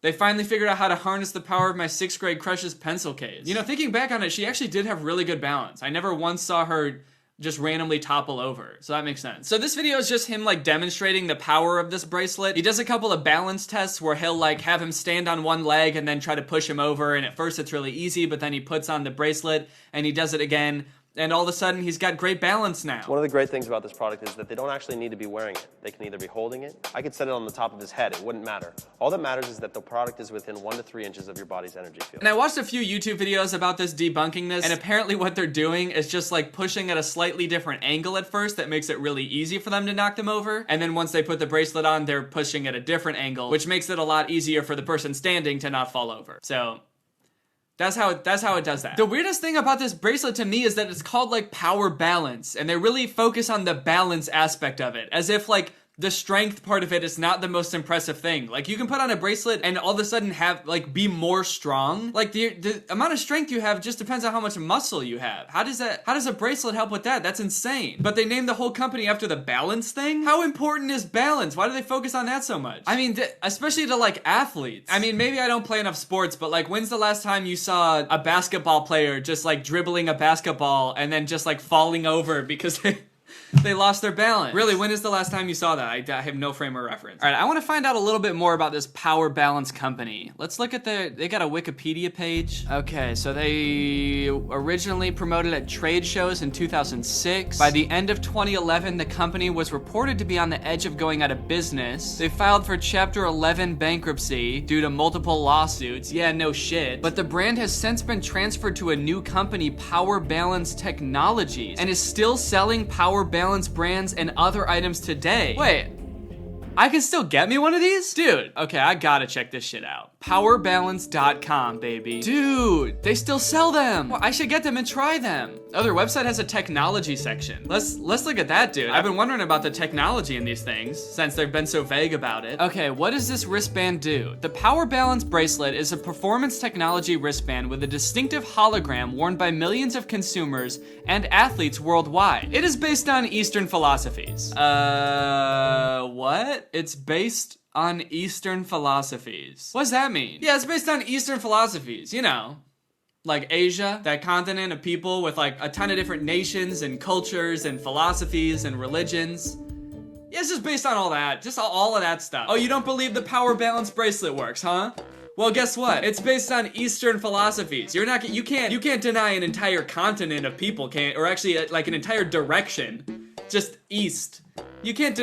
They finally figured out how to harness the power of my 6th grade crush's pencil case. You know, thinking back on it, she actually did have really good balance. I never once saw her just randomly topple over, so that makes sense. So this video is just him like demonstrating the power of this bracelet. He does a couple of balance tests where he'll like have him stand on one leg and then try to push him over, and at first it's really easy, but then he puts on the bracelet and he does it again, and all of a sudden he's got great balance now. One of the great things about this product is that they don't actually need to be wearing it. They can either be holding it. I could set it on the top of his head, it wouldn't matter. All that matters is that the product is within 1 to 3 inches of your body's energy field. And I watched a few YouTube videos about this debunking this, and apparently what they're doing is just like pushing at a slightly different angle at first that makes it really easy for them to knock them over, and then once they put the bracelet on, they're pushing at a different angle, which makes it a lot easier for the person standing to not fall over. So that's how it does that. The weirdest thing about this bracelet to me is that it's called like power balance, and they really focus on the balance aspect of it, as if like the strength part of it is not the most impressive thing. Like, you can put on a bracelet and all of a sudden have, like, be more strong. Like, the amount of strength you have just depends on how much muscle you have. How does a bracelet help with that? That's insane. But they named the whole company after the balance thing? How important is balance? Why do they focus on that so much? I mean, especially to, like, athletes. I mean, maybe I don't play enough sports, but, like, when's the last time you saw a basketball player just, like, dribbling a basketball and then just, like, falling over because they lost their balance? Really, when is the last time you saw that? I have no frame of reference. All right, I want to find out a little bit more about this Power Balance company. Let's look at they got a Wikipedia page. Okay, so they originally promoted at trade shows in 2006. By the end of 2011, the company was reported to be on the edge of going out of business. They filed for Chapter 11 bankruptcy due to multiple lawsuits. Yeah, no shit. But the brand has since been transferred to a new company, Power Balance Technologies, and is still selling Power Balance brands and other items today. Wait, I can still get me one of these? Dude, okay, I gotta check this shit out. Powerbalance.com, baby. Dude, they still sell them. Well, I should get them and try them. Oh, their website has a technology section. Let's look at that, dude. I've been wondering about the technology in these things since they've been so vague about it. Okay, what does this wristband do? The Power Balance bracelet is a performance technology wristband with a distinctive hologram worn by millions of consumers and athletes worldwide. It is based on Eastern philosophies. What? It's based on Eastern philosophies. What does that mean? Yeah, it's based on Eastern philosophies, you know. Like Asia, that continent of people with like a ton of different nations and cultures and philosophies and religions. Yeah, it's just based on all that, just all of that stuff. Oh, you don't believe the Power Balance bracelet works, huh? Well, guess what? It's based on Eastern philosophies. You can't deny an entire continent of people, or actually like an entire direction. Just East. You can't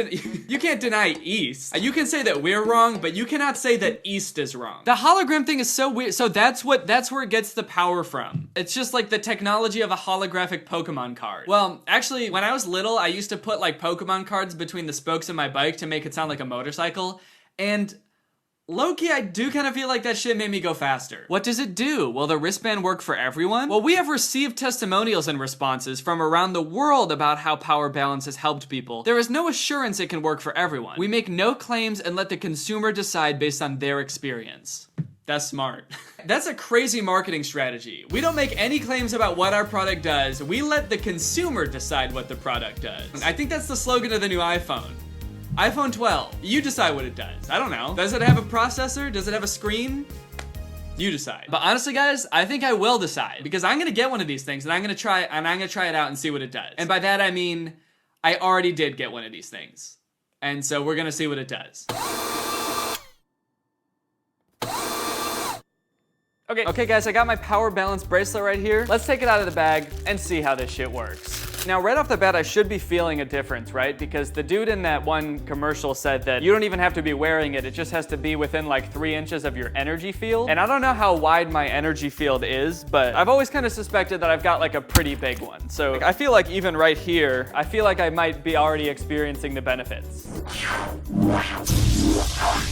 deny East. You can say that we're wrong, but you cannot say that East is wrong. The hologram thing is so weird. So that's where it gets the power from. It's just like the technology of a holographic Pokemon card. Well, actually, when I was little, I used to put like Pokemon cards between the spokes of my bike to make it sound like a motorcycle. And low-key, I do kind of feel like that shit made me go faster. What does it do? Will the wristband work for everyone? Well, we have received testimonials and responses from around the world about how Power Balance has helped people. There is no assurance it can work for everyone. We make no claims and let the consumer decide based on their experience. That's smart. That's a crazy marketing strategy. We don't make any claims about what our product does. We let the consumer decide what the product does. I think that's the slogan of the new iPhone. iPhone 12, you decide what it does. I don't know. Does it have a processor? Does it have a screen? You decide. But honestly, guys, I think I will decide because I'm gonna get one of these things and I'm gonna try it out and see what it does. And by that I mean, I already did get one of these things. And so we're gonna see what it does. Okay guys, I got my Power Balance bracelet right here. Let's take it out of the bag and see how this shit works. Now, right off the bat, I should be feeling a difference, right? Because the dude in that one commercial said that you don't even have to be wearing it. It just has to be within like 3 inches of your energy field. And I don't know how wide my energy field is, but I've always kind of suspected that I've got like a pretty big one. So I feel like even right here, I feel like I might be already experiencing the benefits.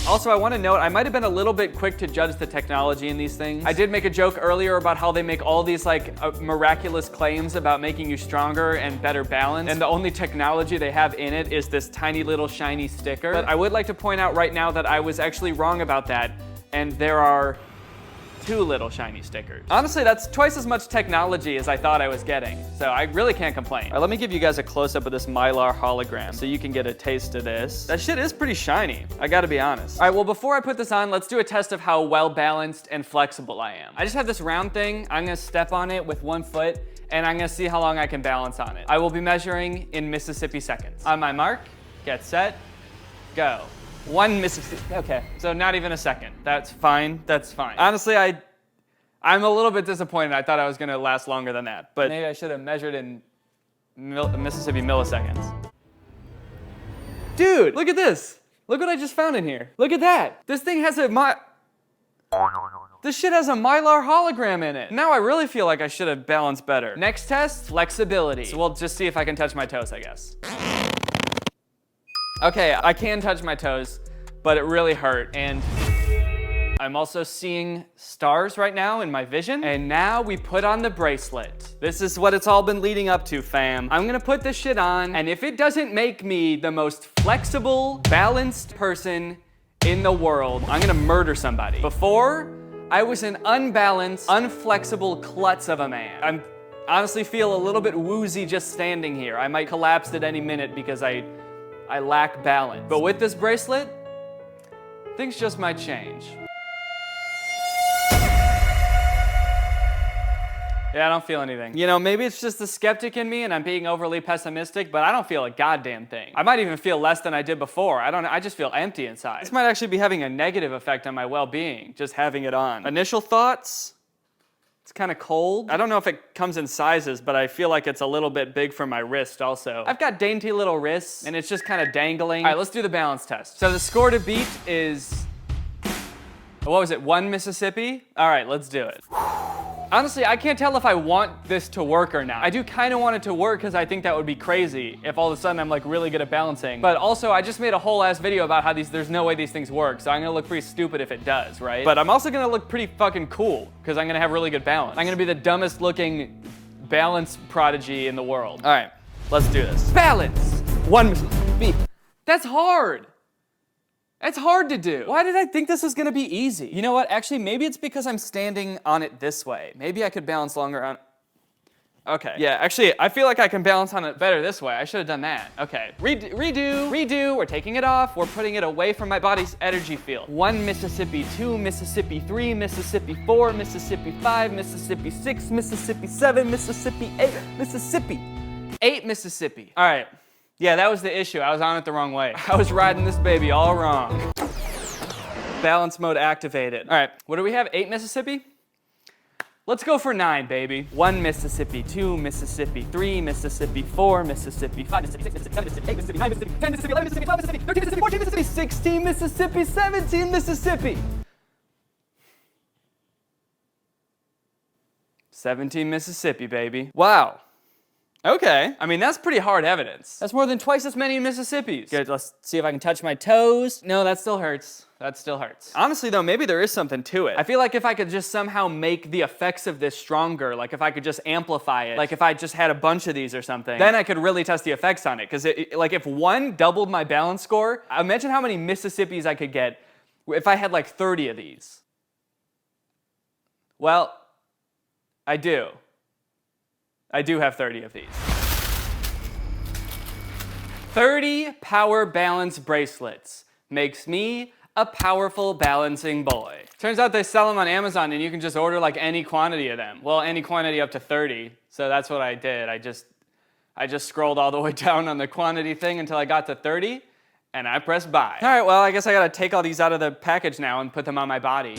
Also, I want to note, I might have been a little bit quick to judge the technology in these things. I did make a joke earlier about how they make all these like miraculous claims about making you stronger and better balance, and the only technology they have in it is this tiny little shiny sticker. But I would like to point out right now that I was actually wrong about that, and there are 2 little shiny stickers. Honestly, that's twice as much technology as I thought I was getting, so I really can't complain. All right, let me give you guys a close-up of this Mylar hologram so you can get a taste of this. That shit is pretty shiny, I gotta be honest. All right, well, before I put this on, let's do a test of how well-balanced and flexible I am. I just have this round thing. I'm gonna step on it with 1 foot, and I'm gonna see how long I can balance on it. I will be measuring in Mississippi seconds. On my mark, get set, go. 1 Mississippi, okay, so not even a second. That's fine, that's fine. Honestly, I'm a little bit disappointed. I thought I was gonna last longer than that, but maybe I should have measured in Mississippi milliseconds. Dude, look at this. Look what I just found in here. Look at that. This thing has this shit has a Mylar hologram in it. Now I really feel like I should have balanced better. Next test, flexibility. So we'll just see if I can touch my toes, I guess. Okay, I can touch my toes, but it really hurt, and I'm also seeing stars right now in my vision. And now we put on the bracelet. This is what it's all been leading up to, fam. I'm gonna put this shit on, and if it doesn't make me the most flexible, balanced person in the world, I'm gonna murder somebody. Before, I was an unbalanced, unflexible klutz of a man. I honestly feel a little bit woozy just standing here. I might collapse at any minute because I lack balance. But with this bracelet, things just might change. Yeah, I don't feel anything. You know, maybe it's just the skeptic in me and I'm being overly pessimistic, but I don't feel a goddamn thing. I might even feel less than I did before. I don't know, I just feel empty inside. This might actually be having a negative effect on my well-being, just having it on. Initial thoughts? It's kind of cold. I don't know if it comes in sizes, but I feel like it's a little bit big for my wrist also. I've got dainty little wrists and it's just kind of dangling. All right, let's do the balance test. So the score to beat is, what was it, 1 Mississippi? All right, let's do it. Honestly, I can't tell if I want this to work or not. I do kind of want it to work because I think that would be crazy if all of a sudden I'm like really good at balancing. But also, I just made a whole ass video about how there's no way these things work, so I'm gonna look pretty stupid if it does, right? But I'm also gonna look pretty fucking cool because I'm gonna have really good balance. I'm gonna be the dumbest looking balance prodigy in the world. All right, let's do this. Balance! 1 Mississippi. That's hard. It's hard to do. Why did I think this was gonna be easy? You know what, actually, maybe it's because I'm standing on it this way. Maybe I could balance longer on, okay. Yeah, actually, I feel like I can balance on it better this way. I should have done that. Okay, redo, we're taking it off. We're putting it away from my body's energy field. 1 Mississippi, 2 Mississippi, 3 Mississippi, 4 Mississippi, 5 Mississippi, 6 Mississippi, 7 Mississippi, 8 Mississippi. 8 Mississippi. All right. Yeah, that was the issue. I was on it the wrong way. I was riding this baby all wrong. Balance mode activated. All right, what do we have? 8 Mississippi? Let's go for 9, baby. 1 Mississippi, 2 Mississippi, 3 Mississippi, 4 Mississippi, 5 Mississippi, 6 Mississippi, 7 Mississippi, 8 Mississippi, 9 Mississippi, 10 Mississippi, 11 Mississippi, 12 Mississippi, 13 Mississippi, 14 Mississippi, 16 Mississippi, 17 Mississippi. 17 Mississippi, baby. Wow. Okay. I mean, that's pretty hard evidence. That's more than twice as many Mississippis. Good, let's see if I can touch my toes. No, that still hurts. That still hurts. Honestly, though, maybe there is something to it. I feel like if I could just somehow make the effects of this stronger, like if I could just amplify it, like if I just had a bunch of these or something, then I could really test the effects on it. Because like if one doubled my balance score, imagine how many Mississippis I could get if I had like 30 of these. Well, I do. I do have 30 of these. 30 power balance bracelets makes me a powerful balancing boy. Turns out they sell them on Amazon and you can just order like any quantity of them. Well, any quantity up to 30. So that's what I did. I just scrolled all the way down on the quantity thing until I got to 30 and I pressed buy. All right, well, I guess I gotta take all these out of the package now and put them on my body.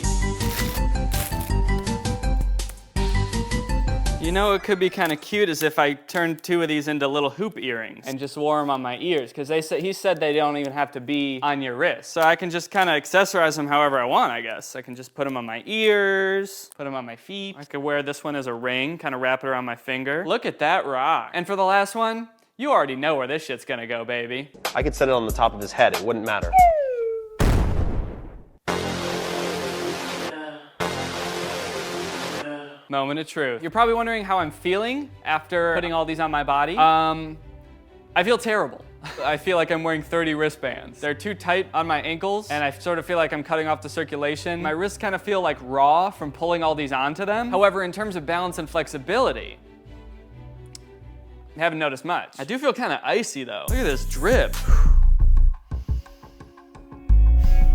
You know, it could be kind of cute as if I turned 2 of these into little hoop earrings and just wore them on my ears, because he said they don't even have to be on your wrist. So I can just kind of accessorize them however I want, I guess. I can just put them on my ears, put them on my feet. I could wear this one as a ring, kind of wrap it around my finger. Look at that rock. And for the last one, you already know where this shit's gonna go, baby. I could set it on the top of his head, it wouldn't matter. Moment of truth. You're probably wondering how I'm feeling after putting all these on my body. I feel terrible. I feel like I'm wearing 30 wristbands. They're too tight on my ankles, and I sort of feel like I'm cutting off the circulation. My wrists kind of feel like raw from pulling all these onto them. However, in terms of balance and flexibility, I haven't noticed much. I do feel kind of icy though. Look at this drip.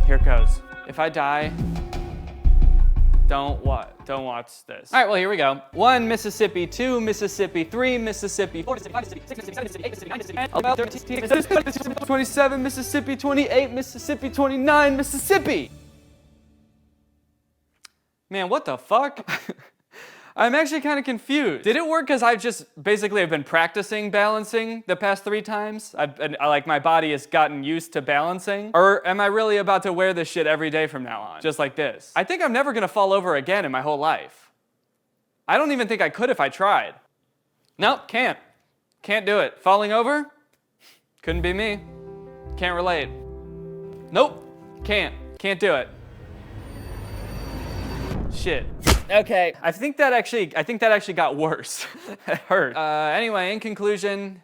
Here it goes. If I die, don't watch this. All right, well, here we go. 1 Mississippi, 2 Mississippi, 3 Mississippi, 4 Mississippi, 5 Mississippi, 6 Mississippi, 7 Mississippi, 8 Mississippi, 9 Mississippi, 13 Mississippi, 27 Mississippi, 28 Mississippi, 29 Mississippi. Man, what the fuck? I'm actually kind of confused. Did it work because I've just basically have been practicing balancing the past 3 times? Like my body has gotten used to balancing? Or am I really about to wear this shit every day from now on? Just like this. I think I'm never gonna fall over again in my whole life. I don't even think I could if I tried. Nope, can't. Can't do it. Falling over? Couldn't be me. Can't relate. Nope, can't. Can't do it. Shit. Okay, I think that actually got worse. It hurt. Anyway, in conclusion,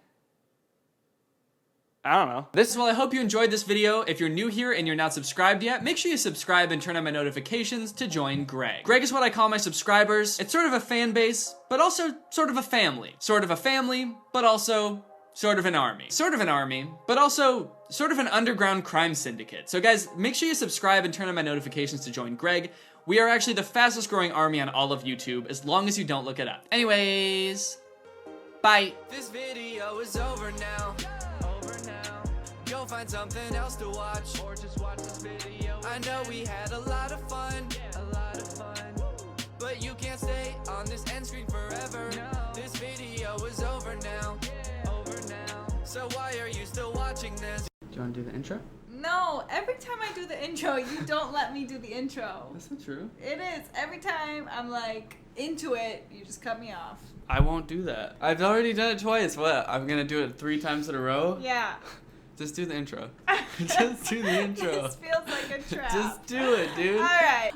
I don't know. Well, I hope you enjoyed this video. If you're new here and you're not subscribed yet, make sure you subscribe and turn on my notifications to join Greg. Greg is what I call my subscribers. It's sort of a fan base, but also sort of a family. Sort of a family, but also sort of an army. Sort of an army, but also sort of an underground crime syndicate. So guys, make sure you subscribe and turn on my notifications to join Greg. We are actually the fastest growing army on all of YouTube, as long as you don't look it up. Anyways, bye. This video is over now. Go find something else to watch, or just watch this video. I know we had a lot of fun, but you can't stay on this end screen forever. This video is over now. So why are you still watching this? Do you want to do the intro? No, every time I do the intro, you don't let me do the intro. That's not true. It is. Every time I'm like into it, you just cut me off. I won't do that. I've already done it twice. What? I'm gonna do it 3 times in a row? Yeah. Just do the intro. Just do the intro. This feels like a trap. Just do it, dude. Alright.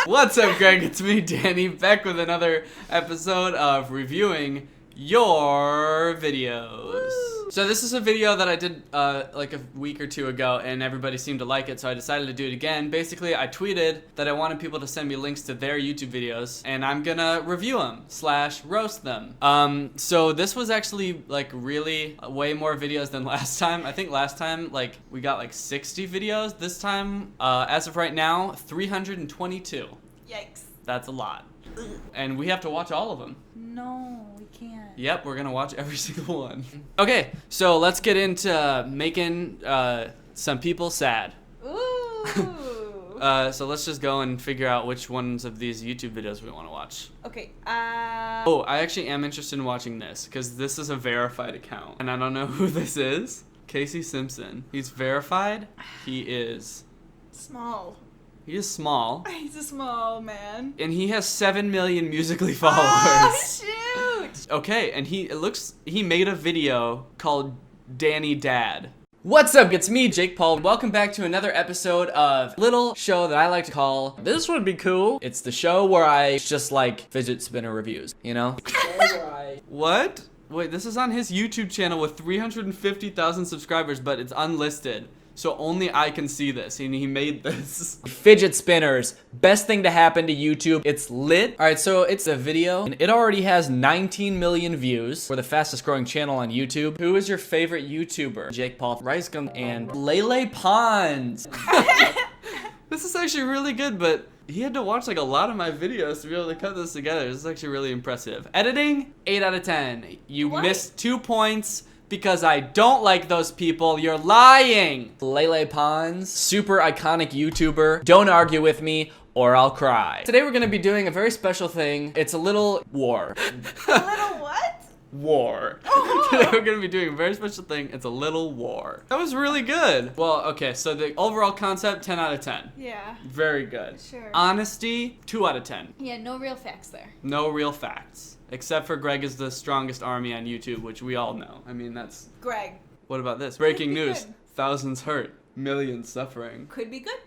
What's up, Greg? It's me, Danny, back with another episode of reviewing your videos. Woo. So this is a video that I did like a week or 2 ago, and everybody seemed to like it, so I decided to do it again. Basically, I tweeted that I wanted people to send me links to their YouTube videos, and I'm gonna review them / roast them. So this was actually like really way more videos than last time. I think last time like we got like 60 videos. This time, as of right now, 322. Yikes. That's a lot. And we have to watch all of them. No, we can't. Yep, we're gonna watch every single one. Okay, so let's get into making some people sad. Ooh. So let's just go and figure out which ones of these YouTube videos we want to watch. Okay. Oh, I actually am interested in watching this because this is a verified account, and I don't know who this is. Casey Simpson. He's verified. He is Small. He is small. He's a small man. And he has 7 million Musical.ly followers. Oh, shoot! Okay, and he made a video called Danny Dad. What's up? It's me, Jake Paul. Welcome back to another episode of little show that I like to call This Would Be Cool. It's the show where I just like fidget spinner reviews, you know? What? Wait, this is on his YouTube channel with 350,000 subscribers, but it's unlisted. So only I can see this, and he made this. Fidget spinners, best thing to happen to YouTube. It's lit. All right, so it's a video, and it already has 19 million views. We're the fastest growing channel on YouTube. Who is your favorite YouTuber? Jake Paul, Ricegum, and Lele Pons. This is actually really good, but he had to watch like a lot of my videos to be able to cut this together. This is actually really impressive. Editing, 8 out of 10. You missed 2 points. Because I don't like those people. You're lying. Lele Pons, super iconic YouTuber. Don't argue with me or I'll cry. Today we're gonna be doing a very special thing. It's a little war. A little what? War. Today we're gonna be doing a very special thing. It's a little war. That was really good. Well, okay, so the overall concept, 10 out of 10. Yeah. Very good. Sure. Honesty, 2 out of 10. Yeah, no real facts there. No real facts. Except for Greg is the strongest army on YouTube, which we all know. I mean, that's... Greg. What about this? Breaking news. Good. Thousands hurt. Millions suffering. Could be good.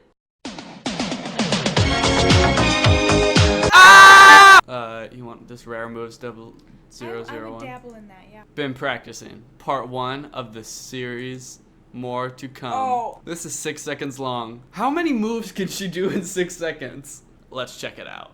You want this rare moves 001? I would dabble in that, yeah. Been practicing. Part 1 of the series. More to come. Oh. This is 6 seconds long. How many moves can she do in 6 seconds? Let's check it out.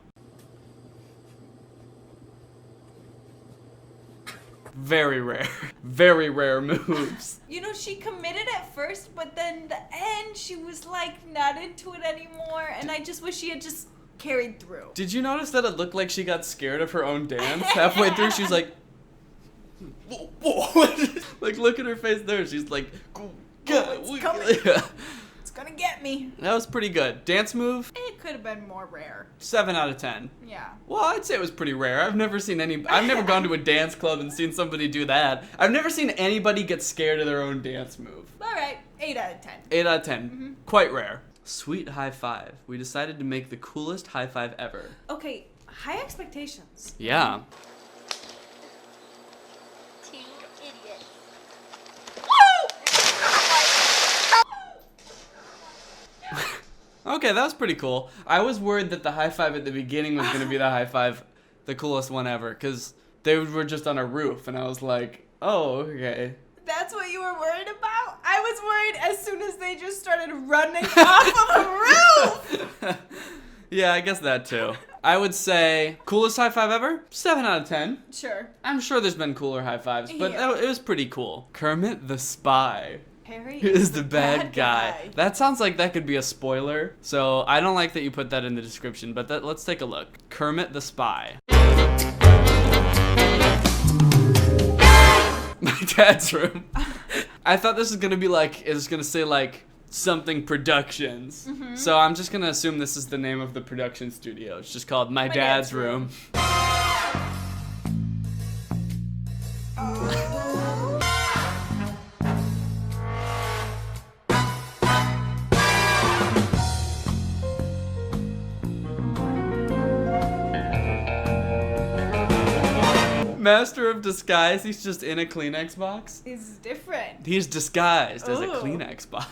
Very rare moves. You know, she committed at first, but then the end, she was like not into it anymore, and I just wish she had just carried through. Did you notice that it looked like she got scared of her own dance? Halfway through, she's like, whoa. Like, look at her face there. She's like, it's coming. It's gonna get me. That was pretty good. Dance move? It could have been more rare. 7 out of 10. Yeah. Well, I'd say it was pretty rare. I've never gone to a dance club and seen somebody do that. I've never seen anybody get scared of their own dance move. All right, 8 out of 10. 8 out of 10. Quite rare. Sweet high five. We decided to make the coolest high five ever. Okay, high expectations. Yeah. Okay, that was pretty cool. I was worried that the high five at the beginning was going to be the high five, the coolest one ever, because they were just on a roof, and I was like, oh, okay. That's what you were worried about? I was worried as soon as they just started running off of a roof! Yeah, I guess that too. I would say, coolest high five ever? 7 out of 10. Sure. I'm sure there's been cooler high fives, but it was pretty cool. Kermit the Spy. Harry is the bad guy. That sounds like that could be a spoiler, so I don't like that you put that in the description, but let's take a look. Kermit the Spy. My dad's room. I thought this was gonna be like, it's gonna say like something productions. So I'm just gonna assume this is the name of the production studio. It's just called My Dad's Room. Master of disguise, he's just in a Kleenex box. It's different. He's disguised as a Kleenex box.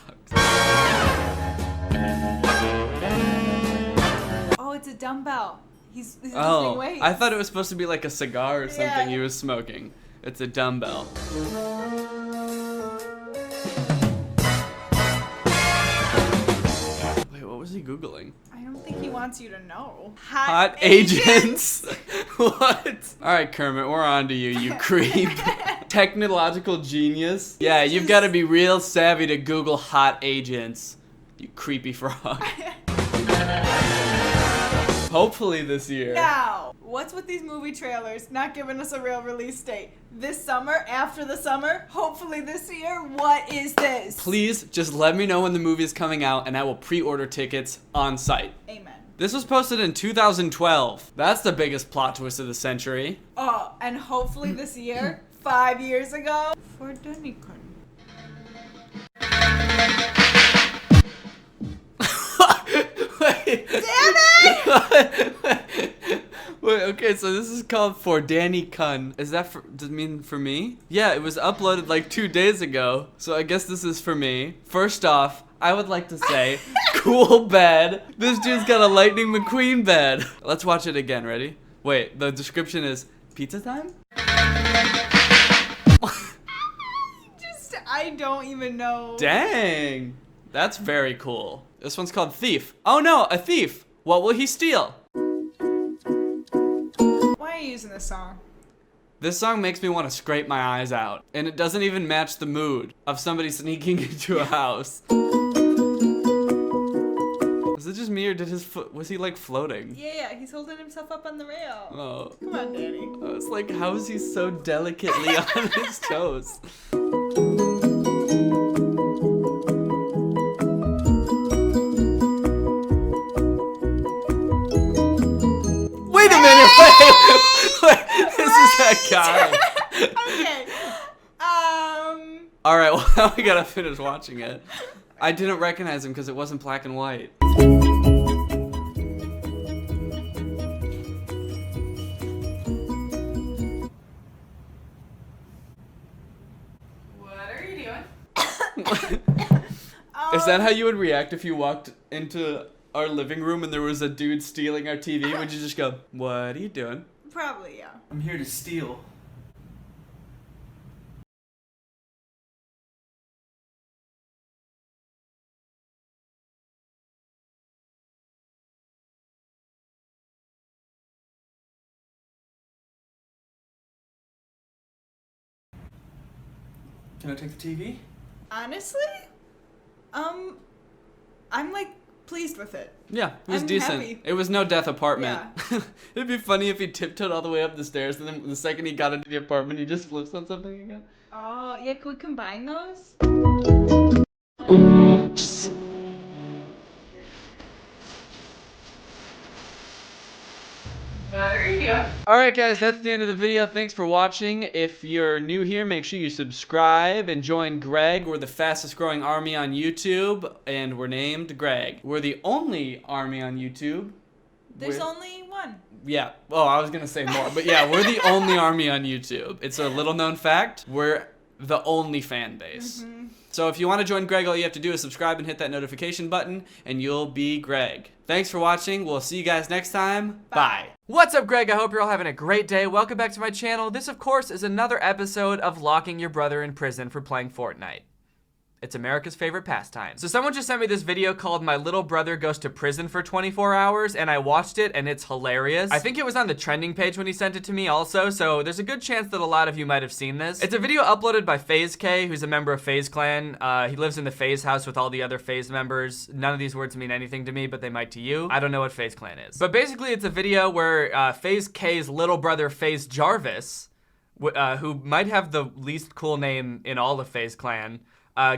Oh, it's a dumbbell. He's Oh, lifting weights. I thought it was supposed to be like a cigar or something Yeah. he was smoking. It's a dumbbell. Wait, what was he Googling? I don't think he wants you to know. Hot agents? What? Alright, Kermit, we're on to you, you creep. Technological genius. Yeah, you've got to be real savvy to Google hot agents. You creepy frog. Hopefully this year. No. what's with these movie trailers not giving us a real release date? This summer, after the summer, hopefully this year, what is this? Please just let me know when the movie is coming out and I will pre-order tickets on site. Amen. This was posted in 2012. That's the biggest plot twist of the century. Oh, and hopefully this year, 5 years ago, for Danikon. Damn it! Wait, okay, so this is called For Danny Kun. Is that does it mean for me? Yeah, it was uploaded like 2 days ago, so I guess this is for me. First off, I would like to say, cool bed. This dude's got a Lightning McQueen bed. Let's watch it again, ready? Wait, the description is pizza time? I don't even know. Dang, that's very cool. This one's called Thief. Oh no, a thief. What will he steal? Why are you using this song? This song makes me want to scrape my eyes out. And it doesn't even match the mood of somebody sneaking into a house. Was it just me or did his foot, was he like floating? Yeah, he's holding himself up on the rail. Oh. Come on, Danny. I was like, how is he so delicately on his toes? Wait a minute, wait, this is that guy. Okay, Alright, well now we gotta finish watching it. I didn't recognize him because it wasn't black and white. what are you doing? Is that how you would react if you walked into our living room and there was a dude stealing our TV? Would you just go, what are you doing? Probably, yeah. I'm here to steal. Can I take the TV? Honestly, I'm like pleased with it. Yeah, it was I'm decent. happy. It was no death apartment. Yeah. It'd be funny if he tiptoed all the way up the stairs and then the second he got into the apartment, he just flips on something again. Oh, yeah, can we combine those? Alright guys, that's the end of the video. Thanks for watching. If you're new here, make sure you subscribe and join Greg. We're the fastest growing army on YouTube, and we're named Greg. We're the only army on YouTube. There's only one. Yeah, well, I was gonna say more, but yeah, we're the only army on YouTube. It's a little known fact. We're the only fan base. So if you want to join Greg, all you have to do is subscribe and hit that notification button, and you'll be Greg. Thanks for watching. We'll see you guys next time. Bye. What's up, Greg? I hope you're all having a great day. Welcome back to my channel. This, of course, is another episode of locking your brother in prison for playing Fortnite. It's America's favorite pastime. So someone just sent me this video called My Little Brother Goes to Prison for 24 Hours, and I watched it, and it's hilarious. I think it was on the trending page when he sent it to me also, so there's a good chance that a lot of you might have seen this. It's a video uploaded by FaZe K, who's a member of FaZe Clan. He lives in the FaZe house with all the other FaZe members. None of these words mean anything to me, but they might to you. I don't know what FaZe Clan is. But basically, it's a video where FaZe K's little brother, FaZe Jarvis, who might have the least cool name in all of FaZe Clan,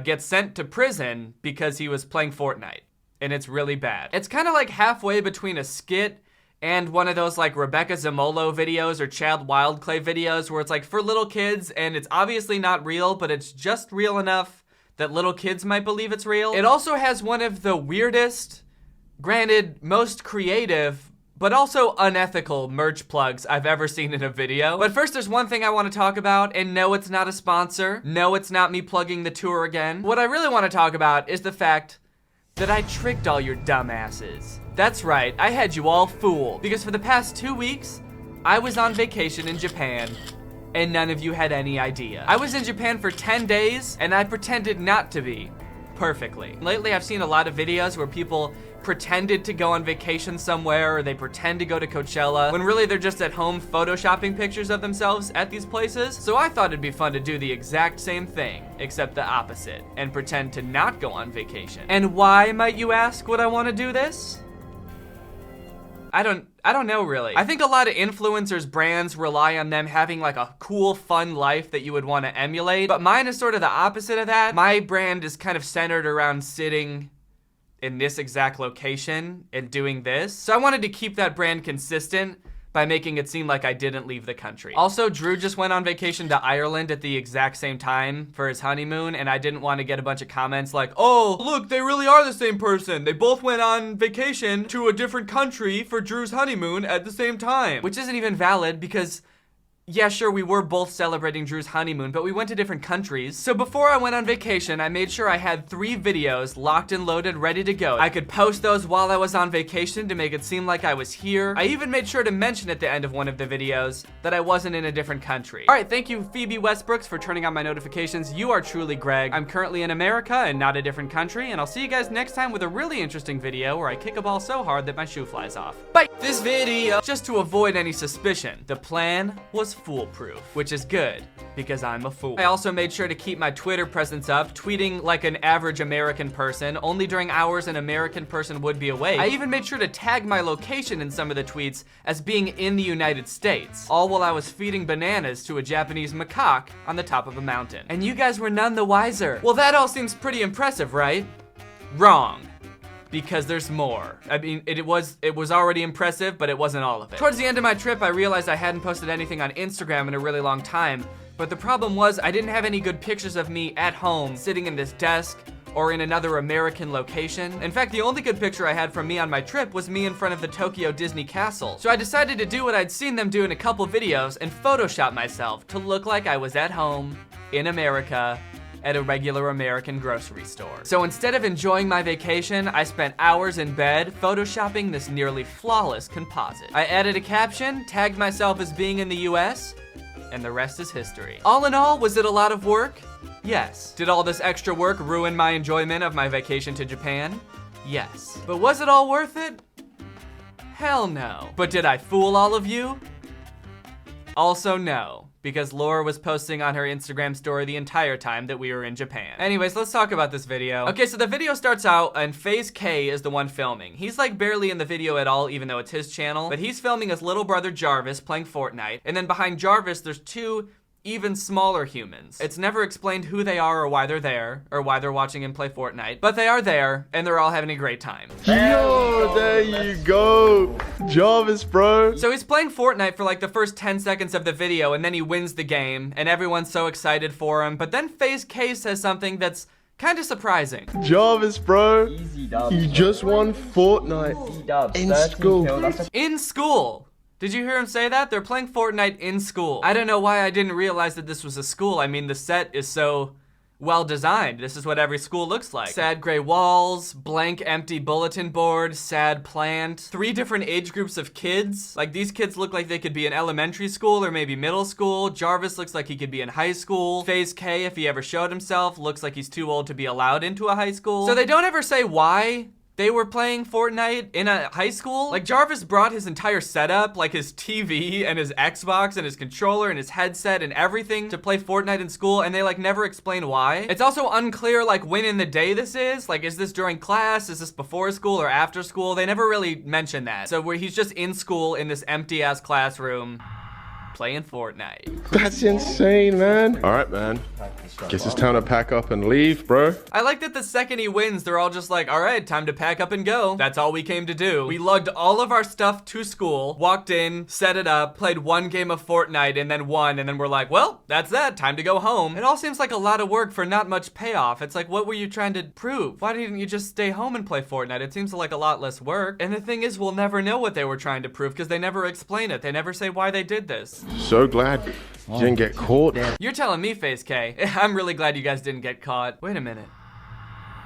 gets sent to prison because he was playing Fortnite, and it's really bad. It's kind of like halfway between a skit and one of those like Rebecca Zamolo videos or Chad Wildclay videos where it's like for little kids and it's obviously not real, but it's just real enough that little kids might believe it's real. It also has one of the weirdest, granted most creative, but also unethical merch plugs I've ever seen in a video. But first, there's one thing I want to talk about, and no, it's not a sponsor. No, it's not me plugging the tour again. What I really want to talk about is the fact that I tricked all your dumbasses. That's right, I had you all fooled. Because for the past 2 weeks, I was on vacation in Japan, and none of you had any idea. I was in Japan for 10 days, and I pretended not to be. Perfectly. Lately, I've seen a lot of videos where people pretended to go on vacation somewhere, or they pretend to go to Coachella, when really they're just at home photoshopping pictures of themselves at these places. So I thought it'd be fun to do the exact same thing, except the opposite, and pretend to not go on vacation. And why, might you ask, would I want to do this? I I don't know really. I think a lot of influencers' brands rely on them having like a cool, fun life that you would want to emulate, but mine is sort of the opposite of that. My brand is kind of centered around sitting in this exact location and doing this. So I wanted to keep that brand consistent by making it seem like I didn't leave the country. Also, Drew just went on vacation to Ireland at the exact same time for his honeymoon, and I didn't want to get a bunch of comments like, oh, look, they really are the same person. They both went on vacation to a different country for Drew's honeymoon at the same time. Which isn't even valid because, yeah, sure, we were both celebrating Drew's honeymoon, but we went to different countries. So before I went on vacation, I made sure I had 3 videos locked and loaded, ready to go. I could post those while I was on vacation to make it seem like I was here. I even made sure to mention at the end of one of the videos that I wasn't in a different country. All right, thank you, Phoebe Westbrooks, for turning on my notifications. You are truly Greg. I'm currently in America and not a different country, and I'll see you guys next time with a really interesting video where I kick a ball so hard that my shoe flies off. Bye! This video, just to avoid any suspicion, the plan was foolproof, which is good because I'm a fool. I also made sure to keep my Twitter presence up, tweeting like an average American person, only during hours an American person would be awake. I even made sure to tag my location in some of the tweets as being in the United States, all while I was feeding bananas to a Japanese macaque on the top of a mountain. And you guys were none the wiser. Well, that all seems pretty impressive, right? Wrong. Because there's more. I mean, it was already impressive, but it wasn't all of it. Towards the end of my trip, I realized I hadn't posted anything on Instagram in a really long time, but the problem was I didn't have any good pictures of me at home, sitting in this desk, or in another American location. In fact, the only good picture I had from me on my trip was me in front of the Tokyo Disney Castle. So I decided to do what I'd seen them do in a couple videos and Photoshop myself to look like I was at home, in America, at a regular American grocery store. So instead of enjoying my vacation, I spent hours in bed photoshopping this nearly flawless composite. I added a caption, tagged myself as being in the US, and the rest is history. All in all, was it a lot of work? Yes. Did all this extra work ruin my enjoyment of my vacation to Japan? Yes. But was it all worth it? Hell no. But did I fool all of you? Also no. Because Laura was posting on her Instagram story the entire time that we were in Japan. Anyways, let's talk about this video. Okay, so the video starts out and FaZe K is the one filming. He's like barely in the video at all, even though it's his channel, but he's filming his little brother Jarvis playing Fortnite. And then behind Jarvis, there's 2 even smaller humans. It's never explained who they are or why they're there, or why they're watching him play Fortnite, but they are there, and they're all having a great time. Yo, there you go. Jarvis, bro. So he's playing Fortnite for like the first 10 seconds of the video, and then he wins the game, and everyone's so excited for him, but then FaZe K says something that's kind of surprising. Jarvis, bro. You just won Fortnite in school. In school. Did you hear him say that? They're playing Fortnite in school. I don't know why I didn't realize that this was a school. I mean, the set is so well designed. This is what every school looks like. Sad gray walls, blank empty bulletin board, sad plant, 3 different age groups of kids. Like, these kids look like they could be in elementary school or maybe middle school. Jarvis looks like he could be in high school. FaZe K, if he ever showed himself, looks like he's too old to be allowed into a high school. So they don't ever say why they were playing Fortnite in a high school. Like, Jarvis brought his entire setup, like his TV and his Xbox and his controller and his headset and everything to play Fortnite in school, and they like never explain why. It's also unclear like when in the day this is. Like, is this during class? Is this before school or after school? They never really mention that. So where he's just in school in this empty ass classroom playing Fortnite. That's insane, man. All right, man. Guess it's time to pack up and leave, bro. I like that the second he wins, they're all just like, all right, time to pack up and go. That's all we came to do. We lugged all of our stuff to school, walked in, set it up, played 1 game of Fortnite, and then won, and then we're like, well, that's that, time to go home. It all seems like a lot of work for not much payoff. It's like, what were you trying to prove? Why didn't you just stay home and play Fortnite? It seems like a lot less work. And the thing is, we'll never know what they were trying to prove because they never explain it. They never say why they did this. So glad you didn't get caught. You're telling me, FaZe K. I'm really glad you guys didn't get caught. Wait a minute.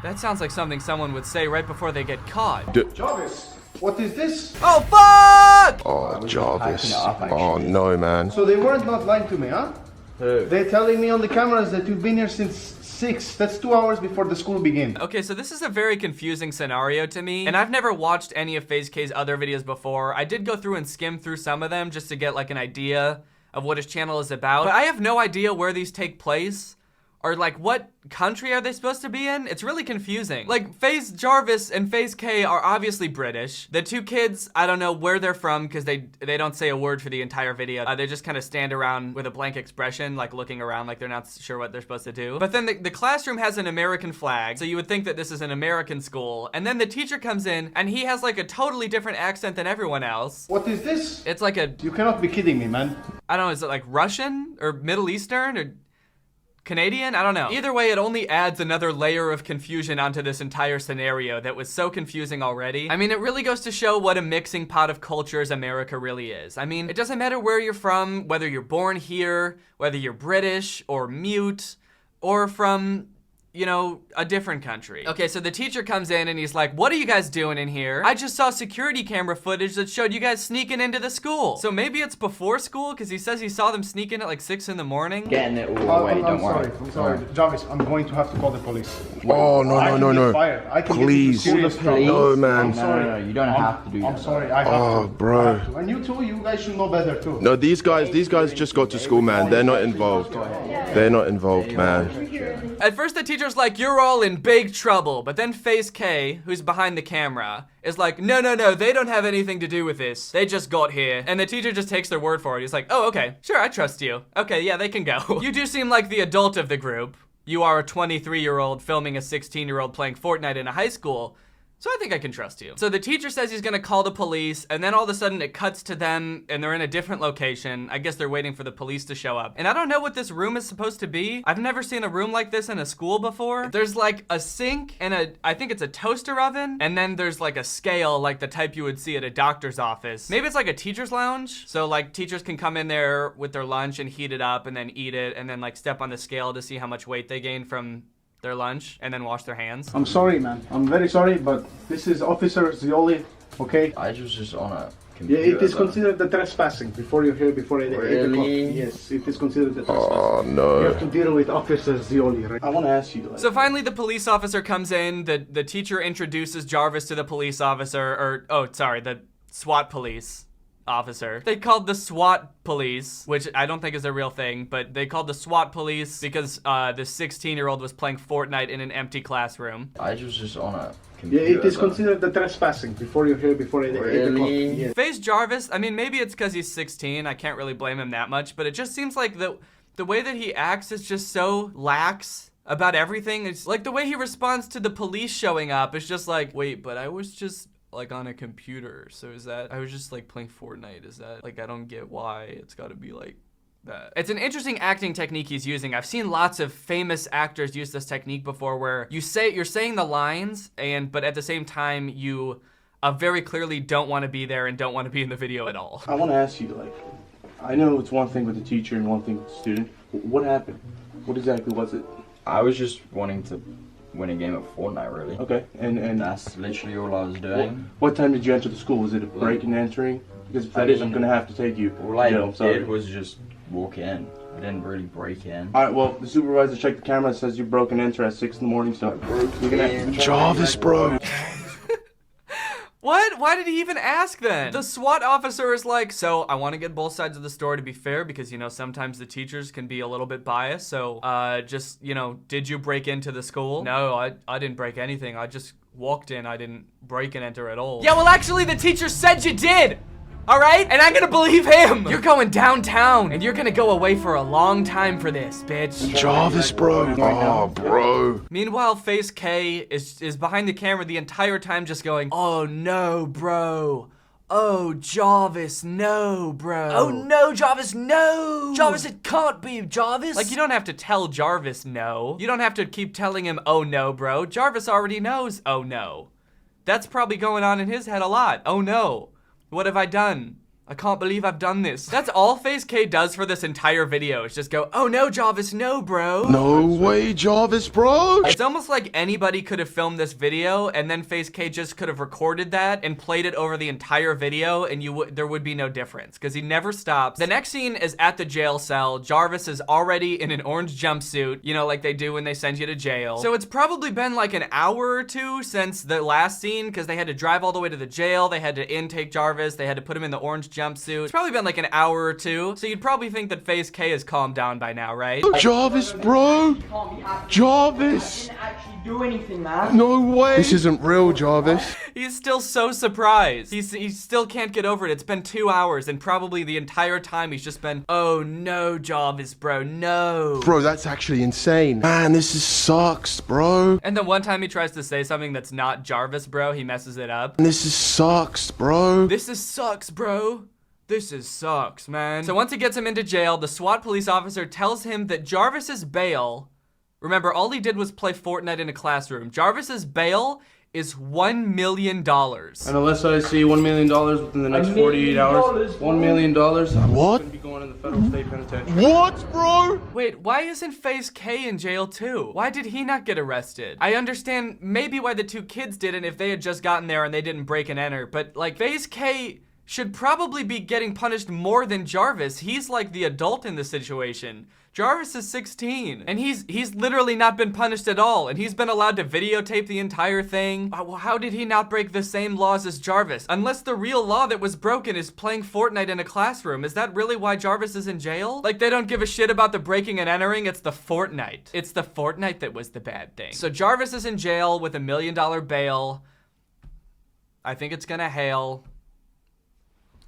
That sounds like something someone would say right before they get caught. Jarvis, what is this? Oh, fuck! Oh, Jarvis. Oh, no, man. So they weren't not lying to me, huh? They're telling me on the cameras that you've been here since 6. That's 2 hours before the school begins. Okay, so this is a very confusing scenario to me, and I've never watched any of FaZe K's other videos before. I did go through and skim through some of them just to get like an idea of what his channel is about, but I have no idea where these take place Or like, what country are they supposed to be in? It's really confusing. Like, FaZe Jarvis and FaZe K are obviously British. The two kids, I don't know where they're from because they don't say a word for the entire video. They just kind of stand around with a blank expression, like looking around like they're not sure what they're supposed to do. But then the classroom has an American flag, so you would think that this is an American school. And then the teacher comes in and he has like a totally different accent than everyone else. What is this? It's like a... You cannot be kidding me, man. I don't know, is it like Russian or Middle Eastern or Canadian? I don't know. Either way, it only adds another layer of confusion onto this entire scenario that was so confusing already. I mean, it really goes to show what a mixing pot of cultures America really is. I mean, it doesn't matter where you're from, whether you're born here, whether you're British or mute, or from, you know, a different country. Okay, so the teacher comes in and he's like, what are you guys doing in here? I just saw security camera footage that showed you guys sneaking into the school. So maybe it's before school, because he says he saw them sneak in at like 6 in the morning. Getting it all away, don't worry. I'm sorry. Jarvis, I'm going to have to call the police. Oh, no. Please. No, man. I'm sorry. No, you don't have to do that. I'm sorry. I have to. Bro. And you too, you guys should know better too. No, these guys just got to school, man. They're not involved. They're not involved, man. At first the teacher's like, you're all in big trouble, but then FaZe K, who's behind the camera, is like, no, they don't have anything to do with this. They just got here. And the teacher just takes their word for it. He's like, oh, okay, sure, I trust you. Okay, yeah, they can go. You do seem like the adult of the group. You are a 23-year-old filming a 16-year-old playing Fortnite in a high school. So I think I can trust you. So the teacher says he's gonna call the police, and then all of a sudden it cuts to them and they're in a different location. I guess they're waiting for the police to show up. And I don't know what this room is supposed to be. I've never seen a room like this in a school before. There's like a sink and I think it's a toaster oven. And then there's like a scale, like the type you would see at a doctor's office. Maybe it's like a teacher's lounge. So like teachers can come in there with their lunch and heat it up and then eat it and then like step on the scale to see how much weight they gain from their lunch and then wash their hands. I'm sorry, man. I'm very sorry, but this is Officer Zioli, okay? I was just on a computer. Yeah, it is considered the trespassing before you're here, before 8 o'clock. Really? Yes, it is considered the trespassing. Oh, no. You have to deal with Officer Zioli, right? I want to ask you, like, so finally the police officer comes in, the teacher introduces Jarvis to the police officer, or, oh, sorry, the SWAT police officer. They called the SWAT police, which I don't think is a real thing, but they called the SWAT police because the 16-year-old was playing Fortnite in an empty classroom. I was just on a computer. Yeah, it is considered the trespassing before you're here, before 8 o'clock. Yes. FaZe Jarvis, I mean, maybe it's because he's 16. I can't really blame him that much, but it just seems like the way that he acts is just so lax about everything. It's like the way he responds to the police showing up is just like, wait, but I was just like on a computer, so is that, I was just like playing Fortnite, is that, like, I don't get why it's gotta be like that. It's an interesting acting technique he's using. I've seen lots of famous actors use this technique before where you're saying the lines, but at the same time you very clearly don't want to be there and don't want to be in the video at all. I want to ask you, like, I know it's one thing with the teacher and one thing with the student. What happened? What exactly was it? I was just wanting to win a game of Fortnite, really. Okay, and that's literally all I was doing. What time did you enter the school? Was it a break and entering? Because if that is, I'm gonna have to take you. All I did was just walk in. I didn't really break in. Alright, well, the supervisor checked the camera and says you broke and enter at 6 in the morning, so you're gonna have to... Jarvis, bro. What? Why did he even ask then? The SWAT officer is like, so I want to get both sides of the story to be fair because, you know, sometimes the teachers can be a little bit biased. So, just, you know, did you break into the school? No, I didn't break anything. I just walked in. I didn't break and enter at all. Yeah, well, actually, the teacher said you did. All right? And I'm gonna believe him. You're going downtown and you're gonna go away for a long time for this, bitch. Jarvis, bro. Oh, bro. Meanwhile, FaZe K is behind the camera the entire time just going, oh no, bro. Oh, Jarvis, no, bro. Oh no, Jarvis, no. Jarvis, it can't be, Jarvis. Like, you don't have to tell Jarvis no. You don't have to keep telling him, oh no, bro. Jarvis already knows, oh no. That's probably going on in his head a lot. Oh no. What have I done? I can't believe I've done this. That's all FaZe K does for this entire video. Is just go, oh no, Jarvis, no, bro. No way, Jarvis, bro. It's almost like anybody could have filmed this video and then FaZe K just could have recorded that and played it over the entire video and there would be no difference because he never stops. The next scene is at the jail cell. Jarvis is already in an orange jumpsuit, you know, like they do when they send you to jail. So it's probably been like an hour or two since the last scene because they had to drive all the way to the jail. They had to intake Jarvis. They had to put him in the orange jumpsuit. jumpsuit. It's probably been like an hour or two, so you'd probably think that FaZe K has calmed down by now, right? Jarvis, bro! Jarvis! Didn't actually do anything, man. No way! This isn't real, Jarvis. He's still so surprised. He still can't get over it. It's been 2 hours, and probably the entire time he's just been, oh no, Jarvis, bro, no. Bro, that's actually insane. Man, this sucks, bro. And then one time he tries to say something that's not Jarvis, bro, he messes it up. This sucks, bro. This sucks, bro. This sucks, man. So once he gets him into jail, the SWAT police officer tells him that Jarvis's bail, remember, all he did was play Fortnite in a classroom. Jarvis's bail is $1 million. And unless I see $1 million within the next 48 hours, $1 million, I'm what? gonna be going in the federal state penitentiary. What, bro? Wait, why isn't FaZe K in jail too? Why did he not get arrested? I understand maybe why the two kids didn't if they had just gotten there and they didn't break and enter, but like FaZe K should probably be getting punished more than Jarvis. He's like the adult in this situation. Jarvis is 16, and he's literally not been punished at all, and he's been allowed to videotape the entire thing. Well, how did he not break the same laws as Jarvis? Unless the real law that was broken is playing Fortnite in a classroom. Is that really why Jarvis is in jail? Like, they don't give a shit about the breaking and entering, it's the Fortnite. It's the Fortnite that was the bad thing. So Jarvis is in jail with $1 million bail. I think it's gonna hail.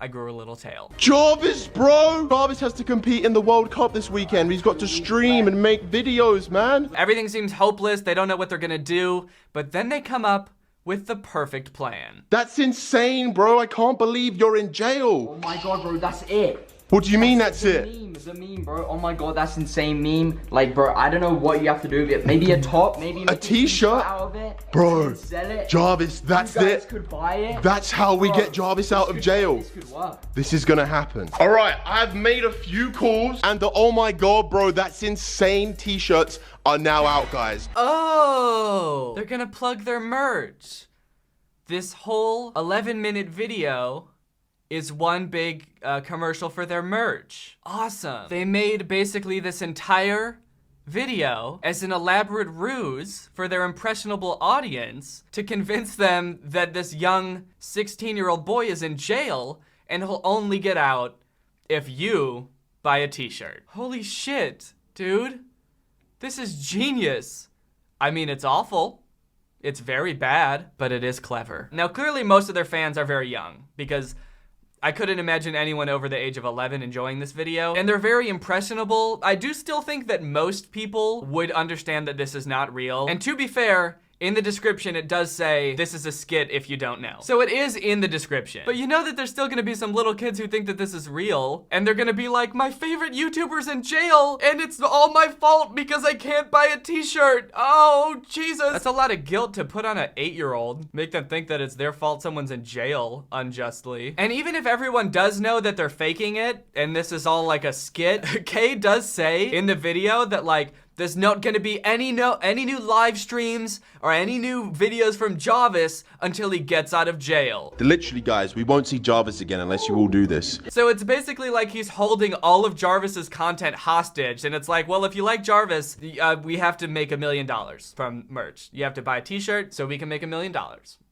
I grew a little tail. Jarvis, bro! Jarvis has to compete in the World Cup this weekend. He's got to stream and make videos, man. Everything seems hopeless. They don't know what they're gonna do. But then they come up with the perfect plan. That's insane, bro. I can't believe you're in jail. Oh my god, bro, that's it. What do you mean that's it? The meme, bro. Oh my god, that's insane meme. Like, bro, I don't know what you have to do with it. Maybe a top, maybe a t-shirt out of it. Bro, sell it. Jarvis, that's you guys it. Could buy it. That's how we get Jarvis out of jail. This could work. This is gonna happen. All right, I've made a few calls, and the oh my god, bro, that's insane t-shirts are now out, guys. Oh, they're gonna plug their merch. This whole 11-minute video is one big commercial for their merch. Awesome. They made basically this entire video as an elaborate ruse for their impressionable audience to convince them that this young 16-year-old boy is in jail and he'll only get out if you buy a t-shirt. Holy shit, dude. This is genius. I mean, it's awful. It's very bad, but it is clever. Now, clearly most of their fans are very young because I couldn't imagine anyone over the age of 11 enjoying this video. And they're very impressionable. I do still think that most people would understand that this is not real. And to be fair, in the description, it does say, this is a skit if you don't know. So it is in the description. But you know that there's still gonna be some little kids who think that this is real, and they're gonna be like, my favorite YouTuber's in jail, and it's all my fault because I can't buy a t-shirt. Oh, Jesus. That's a lot of guilt to put on an 8-year-old. Make them think that it's their fault someone's in jail unjustly. And even if everyone does know that they're faking it, and this is all like a skit, Kay does say in the video that like, there's not gonna be any new live streams or any new videos from Jarvis until he gets out of jail. Literally, guys, we won't see Jarvis again unless you all do this. So it's basically like he's holding all of Jarvis's content hostage, and it's like, well, if you like Jarvis, we have to make $1 million from merch. You have to buy a t-shirt so we can make $1 million.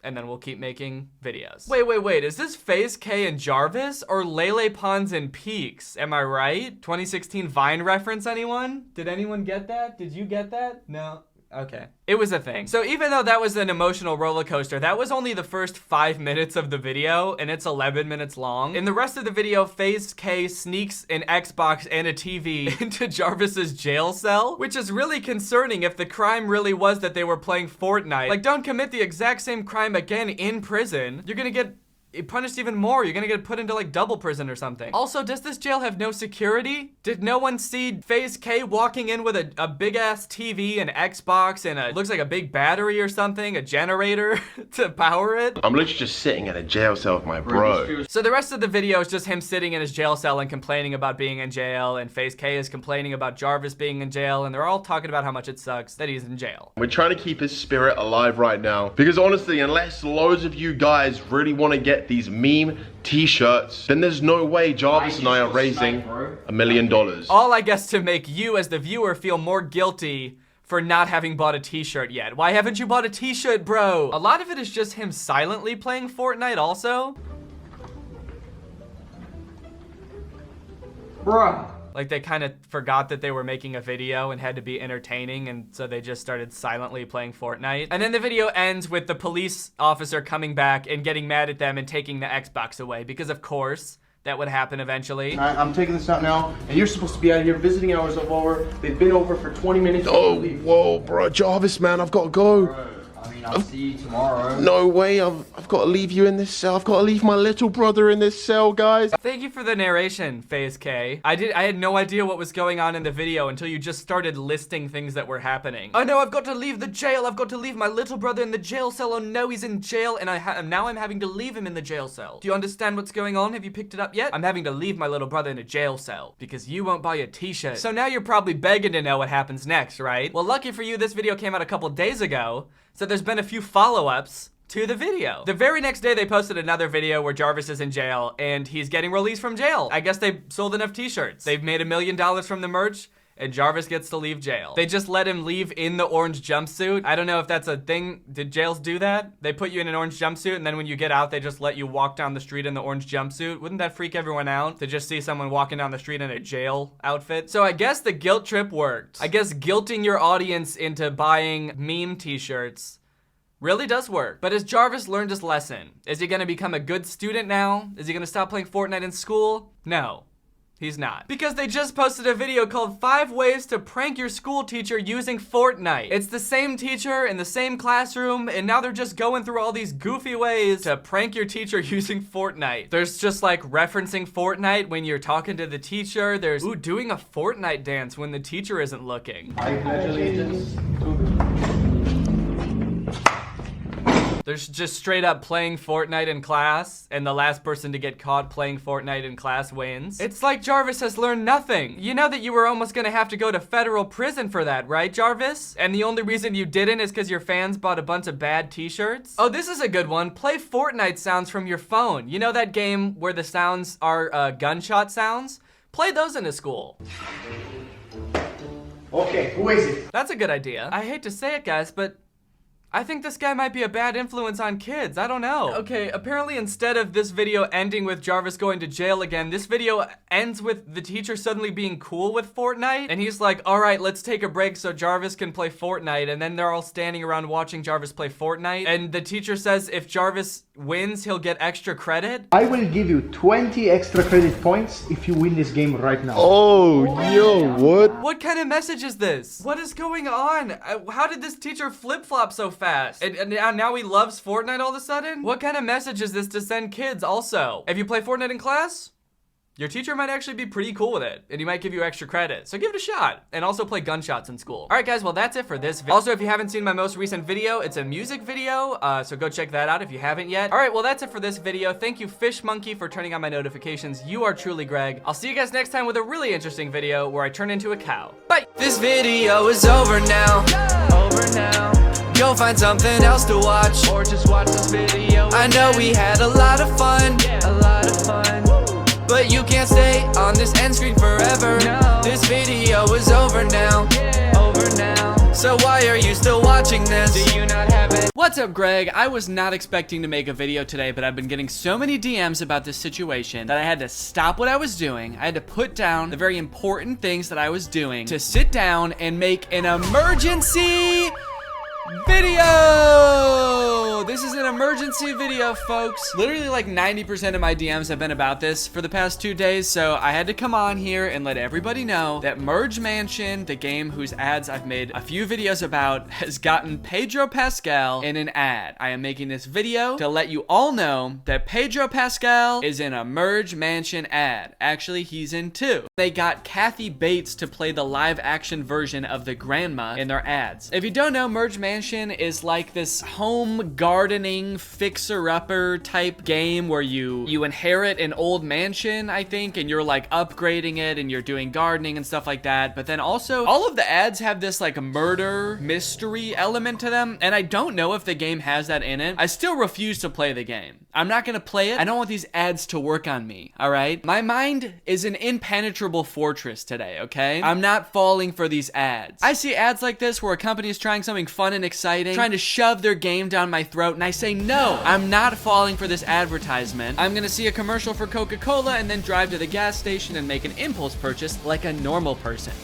And then we'll keep making videos. Wait, is this FaZe K and Jarvis or Lele Pons and Peaks? Am I right? 2016 Vine reference, anyone? Did anyone get that? Did you get that? No? Okay. It was a thing. So even though that was an emotional roller coaster, that was only the first 5 minutes of the video, and it's 11 minutes long. In the rest of the video, FaZe K sneaks an Xbox and a TV into Jarvis's jail cell, which is really concerning if the crime really was that they were playing Fortnite. Like, don't commit the exact same crime again in prison. You're gonna get punished even more. You're gonna get put into like double prison or something. Also, does this jail have no security? Did no one see FaZe K walking in with a big ass TV, an Xbox, and it looks like a big battery or something, a generator to power it? I'm literally just sitting in a jail cell with my bro. So the rest of the video is just him sitting in his jail cell and complaining about being in jail, and FaZe K is complaining about Jarvis being in jail, and they're all talking about how much it sucks that he's in jail. We're trying to keep his spirit alive right now because honestly, unless loads of you guys really want to get these meme t-shirts, then there's no way Jarvis and I are raising $1 million. All I guess to make you as the viewer feel more guilty for not having bought a t-shirt yet. Why haven't you bought a t-shirt, bro? A lot of it is just him silently playing Fortnite also. Bruh. Like they kind of forgot that they were making a video and had to be entertaining, and so they just started silently playing Fortnite. And then the video ends with the police officer coming back and getting mad at them and taking the Xbox away, because of course that would happen eventually. I'm taking this out now, and you're supposed to be out here. Visiting hours are over. They've been over for 20 minutes. Oh, whoa, bro, Jarvis, man, I've got to go. Bro, I mean, I'll see you tomorrow. No way, I've got to leave you in this cell. I've got to leave my little brother in this cell, guys. Thank you for the narration, Phase K. I had no idea what was going on in the video until you just started listing things that were happening. Oh no, I've got to leave the jail. I've got to leave my little brother in the jail cell. Oh no, he's in jail, and now I'm having to leave him in the jail cell. Do you understand what's going on? Have you picked it up yet? I'm having to leave my little brother in a jail cell because you won't buy a t-shirt. So now you're probably begging to know what happens next, right? Well, lucky for you, this video came out a couple days ago, so there's been a few follow-ups to the video. The very next day, they posted another video where Jarvis is in jail and he's getting released from jail. I guess they sold enough t-shirts. They've made $1 million from the merch, and Jarvis gets to leave jail. They just let him leave in the orange jumpsuit. I don't know if that's a thing. Did jails do that? They put you in an orange jumpsuit, and then when you get out, they just let you walk down the street in the orange jumpsuit. Wouldn't that freak everyone out to just see someone walking down the street in a jail outfit? So I guess the guilt trip worked. I guess guilting your audience into buying meme t-shirts really does work. But has Jarvis learned his lesson? Is he gonna become a good student now? Is he gonna stop playing Fortnite in school? No, he's not. Because they just posted a video called 5 Ways to Prank Your School Teacher Using Fortnite. It's the same teacher in the same classroom, and now they're just going through all these goofy ways to prank your teacher using Fortnite. There's just like referencing Fortnite when you're talking to the teacher. There's, ooh, doing a Fortnite dance when the teacher isn't looking. I pledge allegiance to There's just straight up playing Fortnite in class, and the last person to get caught playing Fortnite in class wins. It's like Jarvis has learned nothing. You know that you were almost gonna have to go to federal prison for that, right, Jarvis? And the only reason you didn't is because your fans bought a bunch of bad t-shirts? Oh, this is a good one. Play Fortnite sounds from your phone. You know that game where the sounds are gunshot sounds? Play those in a school. Okay, who is it? That's a good idea. I hate to say it, guys, but I think this guy might be a bad influence on kids. I don't know. Okay, apparently instead of this video ending with Jarvis going to jail again, this video ends with the teacher suddenly being cool with Fortnite. And he's like, all right, let's take a break so Jarvis can play Fortnite. And then they're all standing around watching Jarvis play Fortnite. And the teacher says if Jarvis wins, he'll get extra credit. I will give you 20 extra credit points if you win this game right now. Oh, yo, what? What kind of message is this? What is going on? How did this teacher flip-flop so fast? And now he loves Fortnite all of a sudden? What kind of message is this to send kids also? If you play Fortnite in class, your teacher might actually be pretty cool with it, and he might give you extra credit. So give it a shot, and also play gunshots in school. All right, guys, well, that's it for this video. Also, if you haven't seen my most recent video, it's a music video, so go check that out if you haven't yet. All right, well, that's it for this video. Thank you, Fish Monkey, for turning on my notifications. You are truly Greg. I'll see you guys next time with a really interesting video where I turn into a cow. Bye! This video is over now. Over now. Go find something else to watch, or just watch this video. I know we had a lot of fun, a lot of fun. But you can't stay on this end screen forever. No. This video is over now, over now. So why are you still watching this? Do you not have it? What's up, Greg? I was not expecting to make a video today, but I've been getting so many DMs about this situation that I had to stop what I was doing. I had to put down the very important things that I was doing to sit down and make an emergency video! This is an emergency video, folks. Literally like 90% of my DMs have been about this for the past 2 days, so I had to come on here and let everybody know that Merge Mansion, the game whose ads I've made a few videos about, has gotten Pedro Pascal in an ad. I am making this video to let you all know that Pedro Pascal is in a Merge Mansion ad. Actually, he's in 2. They got Kathy Bates to play the live action version of the grandma in their ads. If you don't know, Merge Mansion is like this home gardening fixer-upper type game where you inherit an old mansion, I think, and you're like upgrading it and you're doing gardening and stuff like that. But then also all of the ads have this like murder mystery element to them, and I don't know if the game has that in it. I still refuse to play the game. I'm not gonna play it. I don't want these ads to work on me, all right? My mind is an impenetrable fortress today, okay? I'm not falling for these ads. I see ads like this where a company is trying something fun and and exciting, trying to shove their game down my throat, and I say no, I'm not falling for this advertisement. I'm gonna see a commercial for Coca-Cola and then drive to the gas station and make an impulse purchase like a normal person.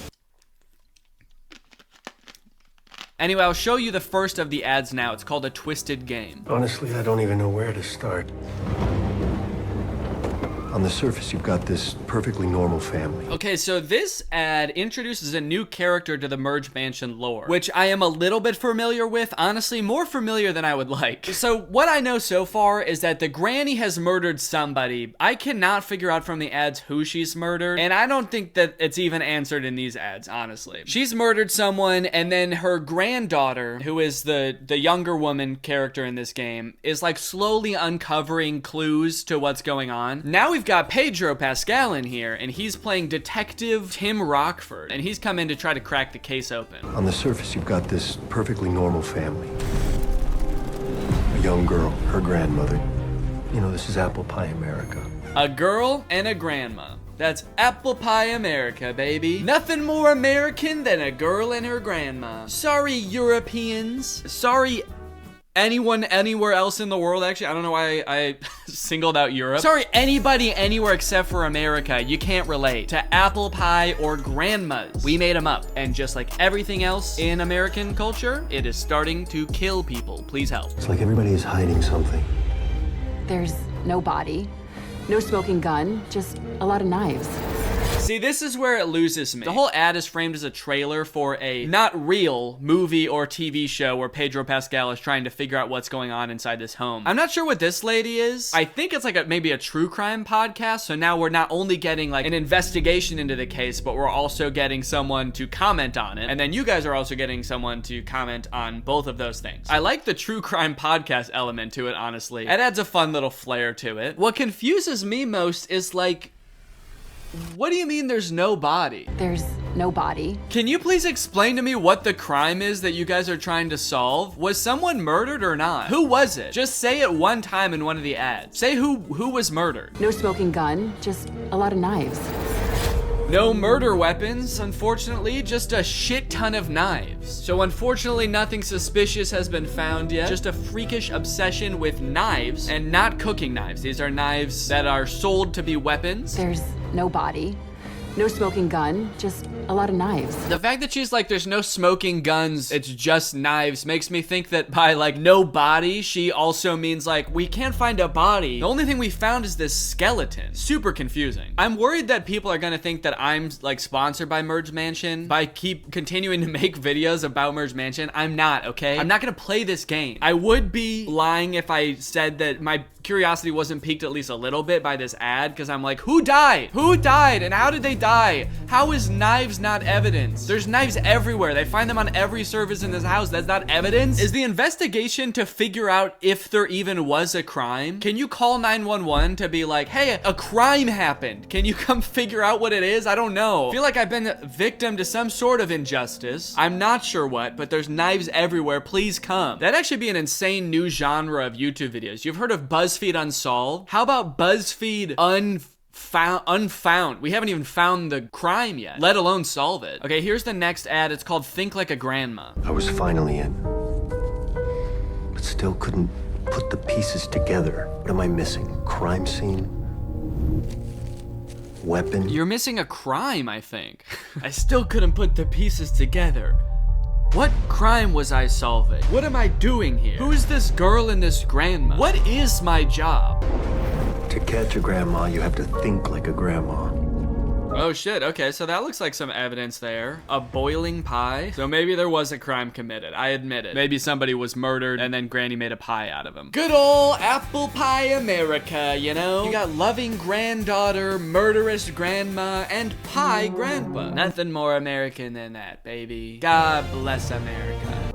Anyway, I'll show you the first of the ads now. It's called A Twisted Game. Honestly, I don't even know where to start. On the surface, you've got this perfectly normal family. Okay, so this ad introduces a new character to the Merge Mansion lore, which I am a little bit familiar with, honestly, more familiar than I would like. So what I know so far is that the granny has murdered somebody. I cannot figure out from the ads who she's murdered, and I don't think that it's even answered in these ads, honestly. She's murdered someone, and then her granddaughter, who is the younger woman character in this game, is like slowly uncovering clues to what's going on. Now we've got Pedro Pascal in here, and he's playing Detective Tim Rockford, and he's come in to try to crack the case open. On the surface, you've got this perfectly normal family. A young girl, her grandmother. You know, this is apple pie America. A girl and a grandma. That's apple pie America, baby. Nothing more American than a girl and her grandma. Sorry, Europeans. Sorry, anyone anywhere else in the world. Actually, I don't know why I singled out Europe. Sorry, anybody anywhere except for America. You can't relate to apple pie or grandmas. We made them up, and just like everything else in American culture, it is starting to kill people. Please help. It's like everybody is hiding something. There's no body, no smoking gun, just a lot of knives. See, this is where it loses me. The whole ad is framed as a trailer for a not real movie or TV show where Pedro Pascal is trying to figure out what's going on inside this home. I'm not sure what this lady is. I think it's like maybe a true crime podcast. So now we're not only getting like an investigation into the case, but we're also getting someone to comment on it. And then you guys are also getting someone to comment on both of those things. I like the true crime podcast element to it, honestly. It adds a fun little flair to it. What confuses me most is like, what do you mean there's no body? There's no body. Can you please explain to me what the crime is that you guys are trying to solve? Was someone murdered or not? Who was it? Just say it one time in one of the ads. Say who was murdered. No smoking gun, just a lot of knives. No murder weapons, unfortunately, just a shit ton of knives. So unfortunately, nothing suspicious has been found yet. Just a freakish obsession with knives, and not cooking knives. These are knives that are sold to be weapons. There's no body, no smoking gun, just a lot of knives. The fact that she's like, there's no smoking guns, it's just knives, makes me think that by like no body, she also means like, we can't find a body. The only thing we found is this skeleton. Super confusing. I'm worried that people are gonna think that I'm like sponsored by Merge Mansion by keep continuing to make videos about Merge Mansion. I'm not, okay? I'm not gonna play this game. I would be lying if I said that my curiosity wasn't piqued at least a little bit by this ad, because I'm like, who died? Who died and how did they die? How is knives not evidence? There's knives everywhere. They find them on every surface in this house. That's not evidence? Is the investigation to figure out if there even was a crime? Can you call 911 to be like, hey, a crime happened. Can you come figure out what it is? I don't know. I feel like I've been a victim to some sort of injustice. I'm not sure what, but there's knives everywhere. Please come. That'd actually be an insane new genre of YouTube videos. You've heard of BuzzFeed Unsolved? How about BuzzFeed Unfound? We haven't even found the crime yet, let alone solve it. Okay, here's the next ad. It's called Think Like a Grandma. I was finally in, but still couldn't put the pieces together. What am I missing? Crime scene? Weapon? You're missing a crime, I think. I still couldn't put the pieces together. What crime was I solving? What am I doing here? Who's this girl and this grandma? What is my job? To catch a grandma, you have to think like a grandma. Oh shit, okay, so that looks like some evidence there. A boiling pie? So maybe there was a crime committed, I admit it. Maybe somebody was murdered and then Granny made a pie out of him. Good old apple pie America, you know? You got loving granddaughter, murderous grandma, and pie grandpa. Nothing more American than that, baby. God bless America.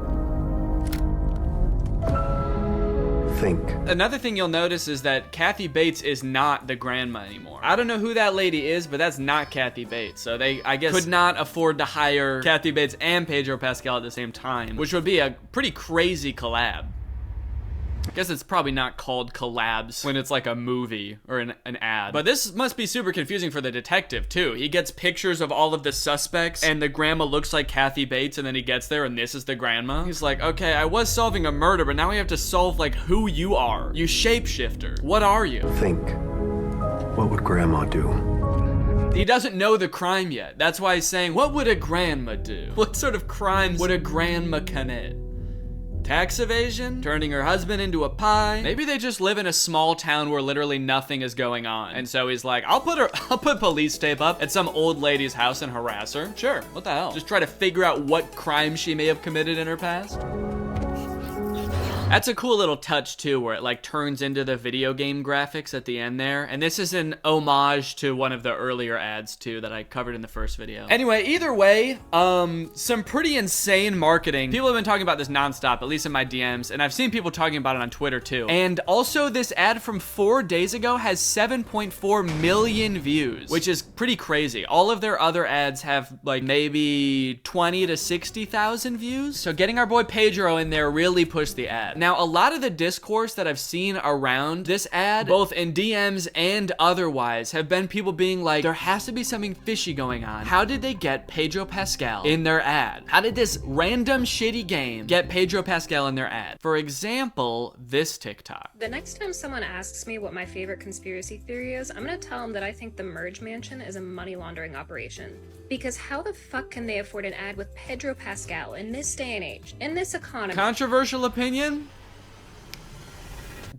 Think. Another thing you'll notice is that Kathy Bates is not the grandma anymore. I don't know who that lady is, but that's not Kathy Bates. So they, I guess, could not afford to hire Kathy Bates and Pedro Pascal at the same time, which would be a pretty crazy collab. I guess it's probably not called collabs when it's like a movie or an ad. But this must be super confusing for the detective too. He gets pictures of all of the suspects and the grandma looks like Kathy Bates, and then he gets there and this is the grandma. He's like, okay, I was solving a murder, but now we have to solve like who you are. You shapeshifter. What are you? Think. What would Grandma do? He doesn't know the crime yet. That's why he's saying, what would a grandma do? What sort of crimes would a grandma commit? Tax evasion? Turning her husband into a pie? Maybe they just live in a small town where literally nothing is going on. And so he's like, I'll put police tape up at some old lady's house and harass her. Sure, what the hell? Just try to figure out what crime she may have committed in her past. That's a cool little touch too, where it like turns into the video game graphics at the end there. And this is an homage to one of the earlier ads too that I covered in the first video. Anyway, either way, some pretty insane marketing. People have been talking about this nonstop, at least in my DMs, and I've seen people talking about it on Twitter too. And also this ad from 4 days ago has 7.4 million views, which is pretty crazy. All of their other ads have like maybe 20 to 60,000 views. So getting our boy Pedro in there really pushed the ad. Now, a lot of the discourse that I've seen around this ad, both in DMs and otherwise, have been people being like, there has to be something fishy going on. How did they get Pedro Pascal in their ad? How did this random shitty game get Pedro Pascal in their ad? For example, this TikTok. The next time someone asks me what my favorite conspiracy theory is, I'm gonna tell them that I think the Merge Mansion is a money laundering operation. Because how the fuck can they afford an ad with Pedro Pascal in this day and age, in this economy? Controversial opinion?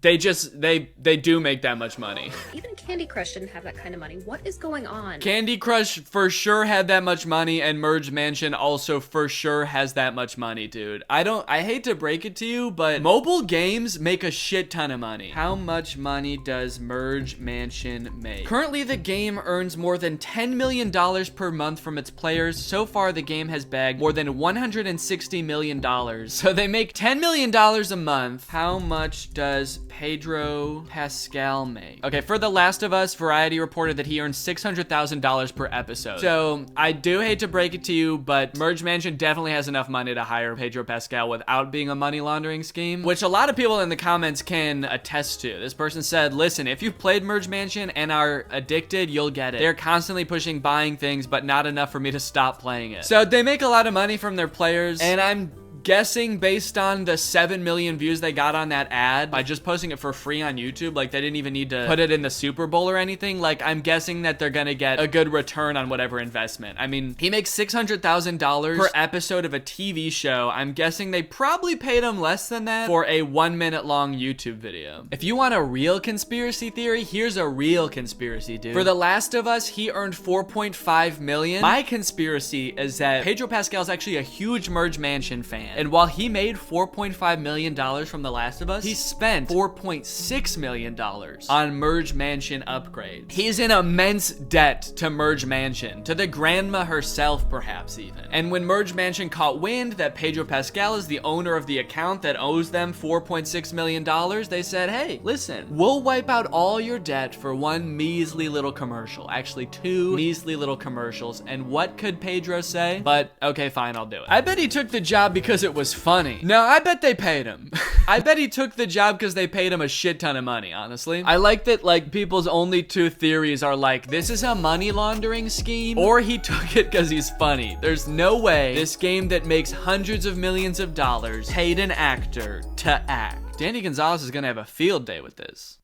They do make that much money. Even Candy Crush didn't have that kind of money. What is going on? Candy Crush for sure had that much money, and Merge Mansion also for sure has that much money, dude. I hate to break it to you, but mobile games make a shit ton of money. How much money does Merge Mansion make? Currently, the game earns more than $10 million per month from its players. So far, the game has bagged more than $160 million. So they make $10 million a month. How much does Pedro Pascal make? Okay, for The Last of Us, Variety reported that he earns $600,000 per episode. So I do hate to break it to you, but Merge Mansion definitely has enough money to hire Pedro Pascal without being a money laundering scheme, which a lot of people in the comments can attest to. This person said, listen, if you've played Merge Mansion and are addicted, you'll get it. They're constantly pushing buying things, but not enough for me to stop playing it. So they make a lot of money from their players, and I'm guessing based on the 7 million views they got on that ad by just posting it for free on YouTube, like they didn't even need to put it in the Super Bowl or anything, like I'm guessing that they're gonna get a good return on whatever investment. I mean, he makes $600,000 per episode of a TV show. I'm guessing they probably paid him less than that for a 1 minute long YouTube video. If you want a real conspiracy theory, here's a real conspiracy, dude. For The Last of Us, he earned 4.5 million. My conspiracy is that Pedro Pascal is actually a huge Merge Mansion fan. And while he made $4.5 million from The Last of Us, he spent $4.6 million on Merge Mansion upgrades. He's in immense debt to Merge Mansion, to the grandma herself perhaps even. And when Merge Mansion caught wind that Pedro Pascal is the owner of the account that owes them $4.6 million, they said, hey, listen, we'll wipe out all your debt for one measly little commercial. Actually, 2 measly little commercials. And what could Pedro say? But okay, fine, I'll do it. I bet he took the job because it was funny. No, I bet they paid him. I bet he took the job because they paid him a shit ton of money, honestly. I like that, like, people's only 2 theories are like, this is a money laundering scheme, or he took it because he's funny. There's no way this game that makes hundreds of millions of dollars paid an actor to act. Danny Gonzalez is gonna have a field day with this.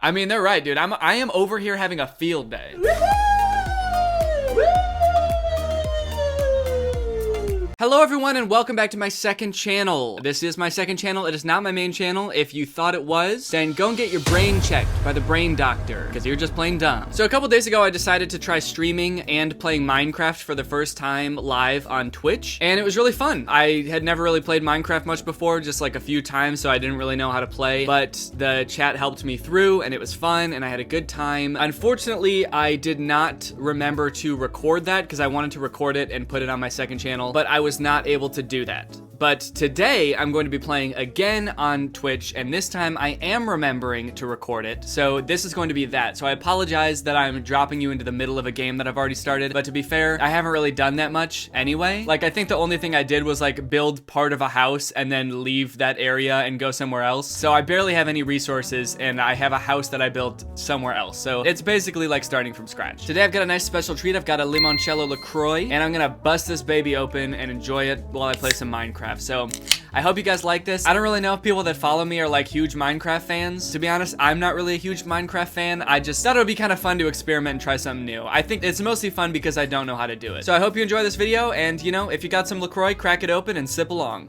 I mean, they're right, dude. I am over here having a field day. Hello everyone and welcome back to my second channel. This is my second channel. It is not my main channel. If you thought it was, then go and get your brain checked by the brain doctor because you're just plain dumb. So a couple days ago I decided to try streaming and playing Minecraft for the first time live on Twitch, and it was really fun. I had never really played Minecraft much before, just like a few times, so I didn't really know how to play, but the chat helped me through and it was fun and I had a good time. Unfortunately, I did not remember to record that because I wanted to record it and put it on my second channel, but I was not able to do that. But today I'm going to be playing again on Twitch, and this time I am remembering to record it. So this is going to be that. So I apologize that I'm dropping you into the middle of a game that I've already started, but to be fair, I haven't really done that much anyway. Like, I think the only thing I did was like build part of a house and then leave that area and go somewhere else. So I barely have any resources, and I have a house that I built somewhere else. So it's basically like starting from scratch. Today I've got a nice special treat. I've got a limoncello LaCroix, and I'm gonna bust this baby open and enjoy it while I play some Minecraft. So I hope you guys like this. I don't really know if people that follow me are like huge Minecraft fans. To be honest, I'm not really a huge Minecraft fan. I just thought it would be kind of fun to experiment and try something new. I think it's mostly fun because I don't know how to do it. So I hope you enjoy this video, and you know, if you got some LaCroix, crack it open and sip along.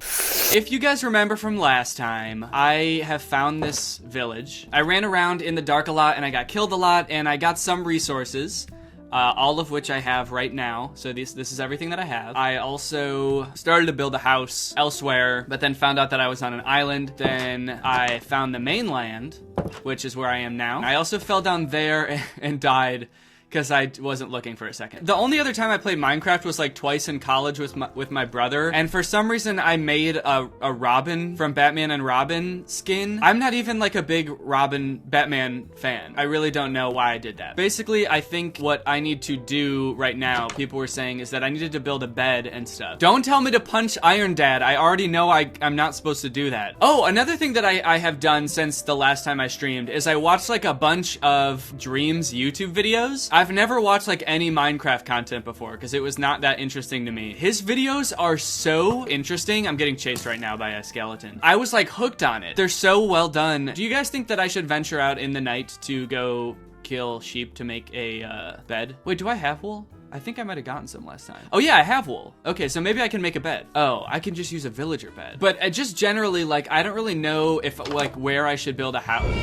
If you guys remember from last time, I have found this village. I ran around in the dark a lot and I got killed a lot, and I got some resources. All of which I have right now. So this is everything that I have. I also started to build a house elsewhere, but then found out that I was on an island. Then I found the mainland, which is where I am now. I also fell down there and died because I wasn't looking for a second. The only other time I played Minecraft was like twice in college with my brother, and for some reason I made a Robin from Batman and Robin skin. I'm not even like a big Batman fan. I really don't know why I did that. Basically, I think what I need to do right now, people were saying, is that I needed to build a bed and stuff. Don't tell me to punch Iron Dad. I already know I'm not supposed to do that. Oh, another thing that I have done since the last time I streamed is I watched like a bunch of Dreams YouTube videos. I've never watched like any Minecraft content before because it was not that interesting to me. His videos are so interesting. I'm getting chased right now by a skeleton. I was like hooked on it. They're so well done. Do you guys think that I should venture out in the night to go kill sheep to make a bed? Wait, do I have wool? I think I might have gotten some last time. Oh yeah, I have wool. Okay, so maybe I can make a bed. Oh, I can just use a villager bed. But just generally, like, I don't really know if like where I should build a house.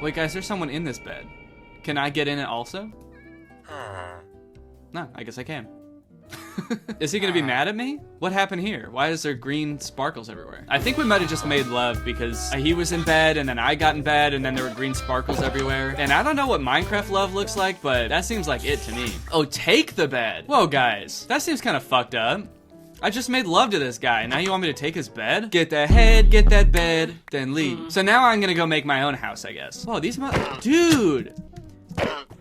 Wait guys, there's someone in this bed. Can I get in it also? No, I guess I can. Is he gonna be mad at me? What happened here? Why is there green sparkles everywhere? I think we might have just made love because he was in bed and then I got in bed and then there were green sparkles everywhere. And I don't know what Minecraft love looks like, but that seems like it to me. Oh, take the bed. Whoa, guys. That seems kind of fucked up. I just made love to this guy. Now you want me to take his bed? Get the head, get that bed, then leave. So now I'm gonna go make my own house, I guess. Whoa, dude.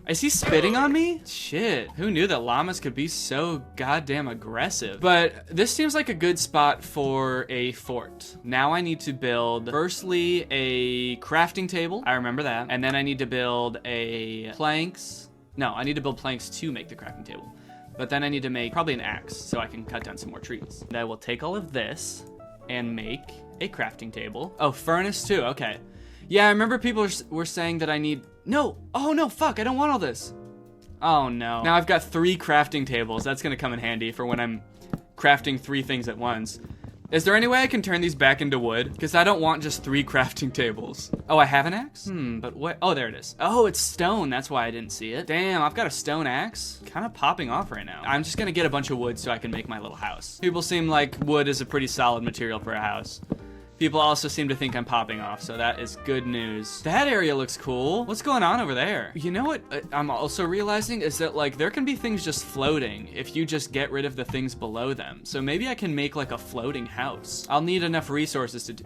Is he spitting on me? Shit, who knew that llamas could be so goddamn aggressive? But this seems like a good spot for a fort. Now I need to build, firstly, a crafting table. I remember that. And then I need to build planks. No, I need to build planks to make the crafting table. But then I need to make probably an axe so I can cut down some more trees. And I will take all of this and make a crafting table. Oh, furnace too, okay. Yeah, I remember people were saying that I need... No! Oh no, fuck, I don't want all this. Oh no. Now I've got 3 crafting tables. That's gonna come in handy for when I'm crafting 3 things at once. Is there any way I can turn these back into wood? Because I don't want just 3 crafting tables. Oh, I have an axe? But what? Oh, there it is. Oh, it's stone. That's why I didn't see it. Damn, I've got a stone axe. Kind of popping off right now. I'm just gonna get a bunch of wood so I can make my little house. People seem like wood is a pretty solid material for a house. People also seem to think I'm popping off, so that is good news. That area looks cool. What's going on over there? You know what I'm also realizing is that like there can be things just floating if you just get rid of the things below them. So maybe I can make like a floating house. I'll need enough resources to do...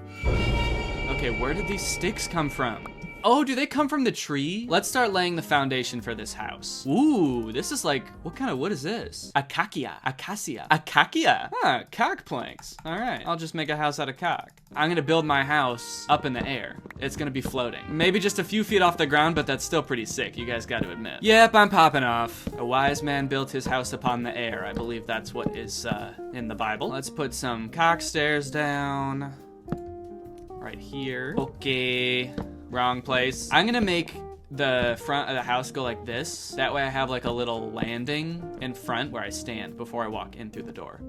Okay, where did these sticks come from? Oh, do they come from the tree? Let's start laying the foundation for this house. Ooh, this is like, what kind of wood is this? Acacia. Huh, cock planks. All right, I'll just make a house out of cock. I'm gonna build my house up in the air. It's gonna be floating. Maybe just a few feet off the ground, but that's still pretty sick, you guys gotta admit. Yep, I'm popping off. A wise man built his house upon the air. I believe that's what is in the Bible. Let's put some cock stairs down. Right here. Okay. Wrong place. I'm gonna make the front of the house go like this. That way I have like a little landing in front where I stand before I walk in through the door.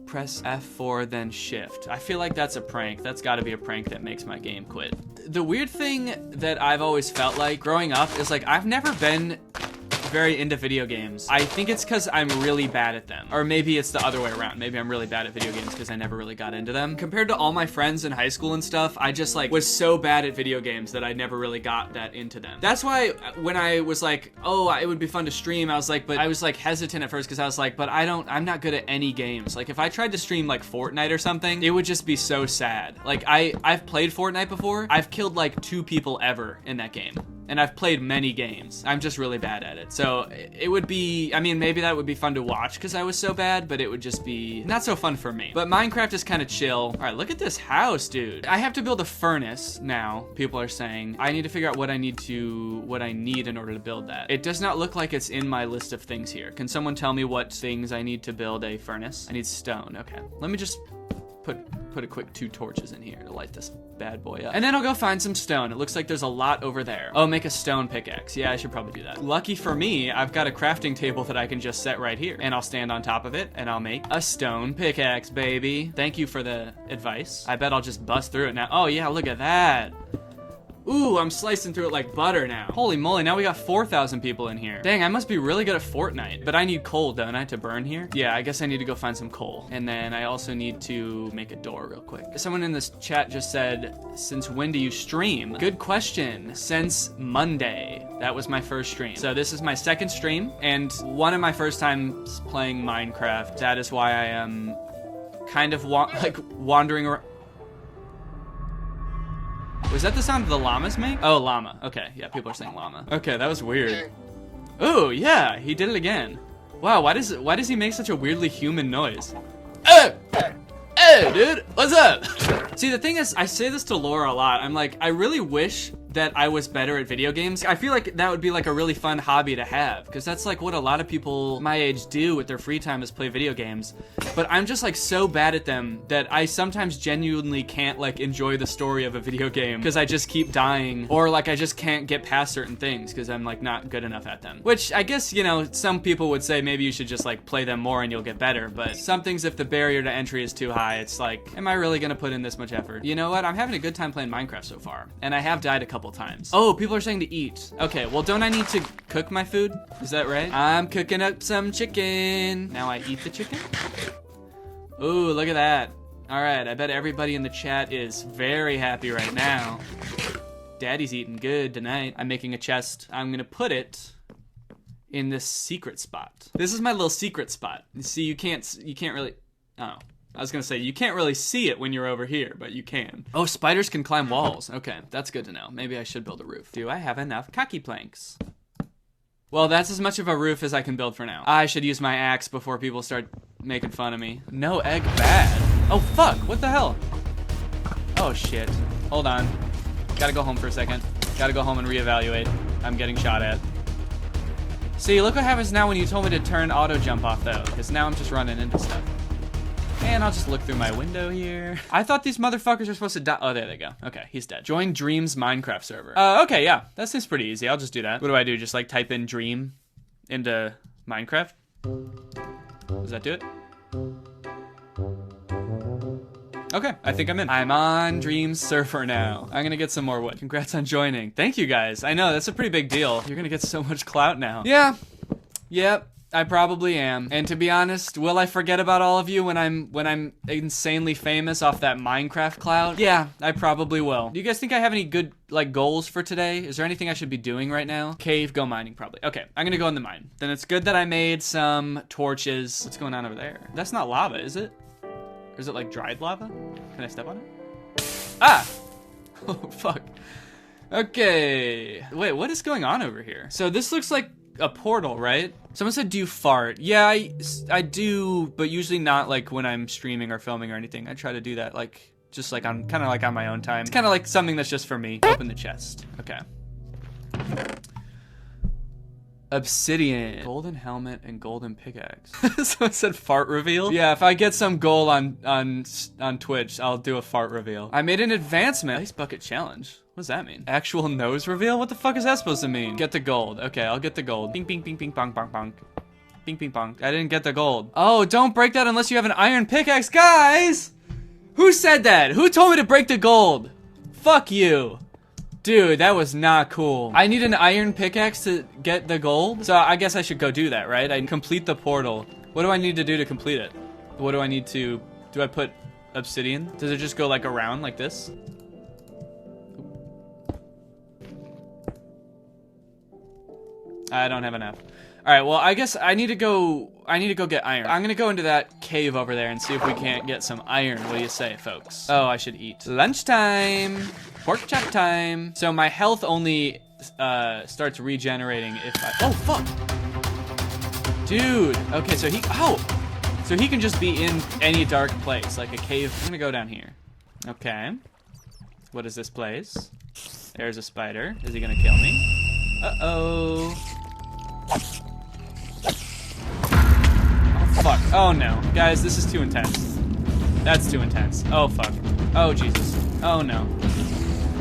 Press F4, then shift. I feel like that's a prank. That's gotta be a prank that makes my game quit. The weird thing that I've always felt like growing up is like I've never been very into video games. I think it's because I'm really bad at them. Or maybe it's the other way around. Maybe I'm really bad at video games because I never really got into them. Compared to all my friends in high school and stuff, I just like was so bad at video games that I never really got that into them. That's why when I was like, oh, it would be fun to stream, I was like hesitant at first because I was like, but I'm not good at any games. Like if I tried to stream like Fortnite or something, it would just be so sad. Like I've played Fortnite before. I've killed like 2 people ever in that game. And I've played many games. I'm just really bad at it. So it would be, I mean, maybe that would be fun to watch because I was so bad, but it would just be not so fun for me. But Minecraft is kind of chill. All right, look at this house, dude. I have to build a furnace now, people are saying. I need to figure out what I need in order to build that. It does not look like it's in my list of things here. Can someone tell me what things I need to build a furnace? I need stone, okay. Let me just put a quick 2 torches in here to light this bad boy up. And then I'll go find some stone. It looks like there's a lot over there. Oh, make a stone pickaxe. Yeah, I should probably do that. Lucky for me, I've got a crafting table that I can just set right here. And I'll stand on top of it and I'll make a stone pickaxe, baby. Thank you for the advice. I bet I'll just bust through it now. Oh yeah, look at that. Ooh, I'm slicing through it like butter now. Holy moly, now we got 4,000 people in here. Dang, I must be really good at Fortnite. But I need coal, don't I, to burn here? Yeah, I guess I need to go find some coal. And then I also need to make a door real quick. Someone in this chat just said, since when do you stream? Good question. Since Monday. That was my first stream. So this is my 2nd stream and one of my first times playing Minecraft. That is why I am kind of wandering around. Was that the sound the llamas make? Oh, llama. Okay, yeah, people are saying llama. Okay, that was weird. Ooh, yeah, he did it again. Wow, why does he make such a weirdly human noise? Hey, dude, what's up? See, the thing is, I say this to Laura a lot. I'm like, I really wish that I was better at video games. I feel like that would be like a really fun hobby to have because that's like what a lot of people my age do with their free time is play video games. But I'm just like so bad at them that I sometimes genuinely can't like enjoy the story of a video game because I just keep dying or like I just can't get past certain things because I'm like not good enough at them. Which I guess, you know, some people would say maybe you should just like play them more and you'll get better. But some things, if the barrier to entry is too high, it's like, am I really gonna put in this much effort? You know what? I'm having a good time playing Minecraft so far. And I have died a couple times. Oh, people are saying to eat. Okay, well, don't I need to cook my food? Is that right? I'm cooking up some chicken. Now I eat the chicken. Ooh, look at that. All right, I bet everybody in the chat is very happy right now. Daddy's eating good tonight. I'm making a chest. I'm gonna put it in this secret spot. This is my little secret spot. You see, you can't really, oh. I was gonna say, you can't really see it when you're over here, but you can. Oh, spiders can climb walls. Okay, that's good to know. Maybe I should build a roof. Do I have enough khaki planks? Well, that's as much of a roof as I can build for now. I should use my axe before people start making fun of me. No egg bad. Oh, fuck, what the hell? Oh, shit. Hold on. Gotta go home for a second. Gotta go home and reevaluate. I'm getting shot at. See, look what happens now when you told me to turn auto jump off, though, because now I'm just running into stuff. And I'll just look through my window here. I thought these motherfuckers are supposed to die. Oh, there they go. Okay, he's dead. Join Dream's Minecraft server. Okay, yeah, that seems pretty easy. I'll just do that. What do I do? Just like type in Dream into Minecraft? Does that do it? Okay, I think I'm in. I'm on Dream's server now. I'm gonna get some more wood. Congrats on joining. Thank you guys. I know, that's a pretty big deal. You're gonna get so much clout now. Yeah, yep. I probably am. And to be honest, will I forget about all of you when I'm insanely famous off that Minecraft cloud? Yeah, I probably will. Do you guys think I have any good like goals for today? Is there anything I should be doing right now? Cave, go mining probably. Okay, I'm gonna go in the mine. Then it's good that I made some torches. What's going on over there? That's not lava, is it? Or is it like dried lava? Can I step on it? Ah! Oh, fuck. Okay. Wait, what is going on over here? So this looks like a portal, right? Someone said, do you fart? Yeah, I do, but usually not like when I'm streaming or filming or anything. I try to do that like, just like on, kind of like on my own time. It's kind of like something that's just for me. Open the chest. Okay. Obsidian. Golden helmet and golden pickaxe. Someone said fart reveal? Yeah, if I get some goal on Twitch, I'll do a fart reveal. I made an advancement. Ice bucket challenge. What does that mean? Actual nose reveal? What the fuck is that supposed to mean? Get the gold. Okay, I'll get the gold. Bing, bing, bing, bing, bong, bong, bong. Bing, bing, bong. I didn't get the gold. Oh, don't break that unless you have an iron pickaxe. Guys! Who said that? Who told me to break the gold? Fuck you. Dude, that was not cool. I need an iron pickaxe to get the gold. So I guess I should go do that, right? I complete the portal. What do I need to do to complete it? What do I need to, do I put obsidian? Does it just go like around like this? I don't have enough. All right, well, I guess I need to go get iron. I'm gonna go into that cave over there and see if we can't get some iron. What do you say, folks? Oh, I should eat. Lunchtime, pork chop time. So my health only starts regenerating if I, oh, fuck. Dude, okay, so so he can just be in any dark place, like a cave. I'm gonna go down here. Okay. What is this place? There's a spider. Is he gonna kill me? Uh-oh. Oh, fuck. Oh, no. Guys, this is too intense. That's too intense. Oh, fuck. Oh, Jesus. Oh, no.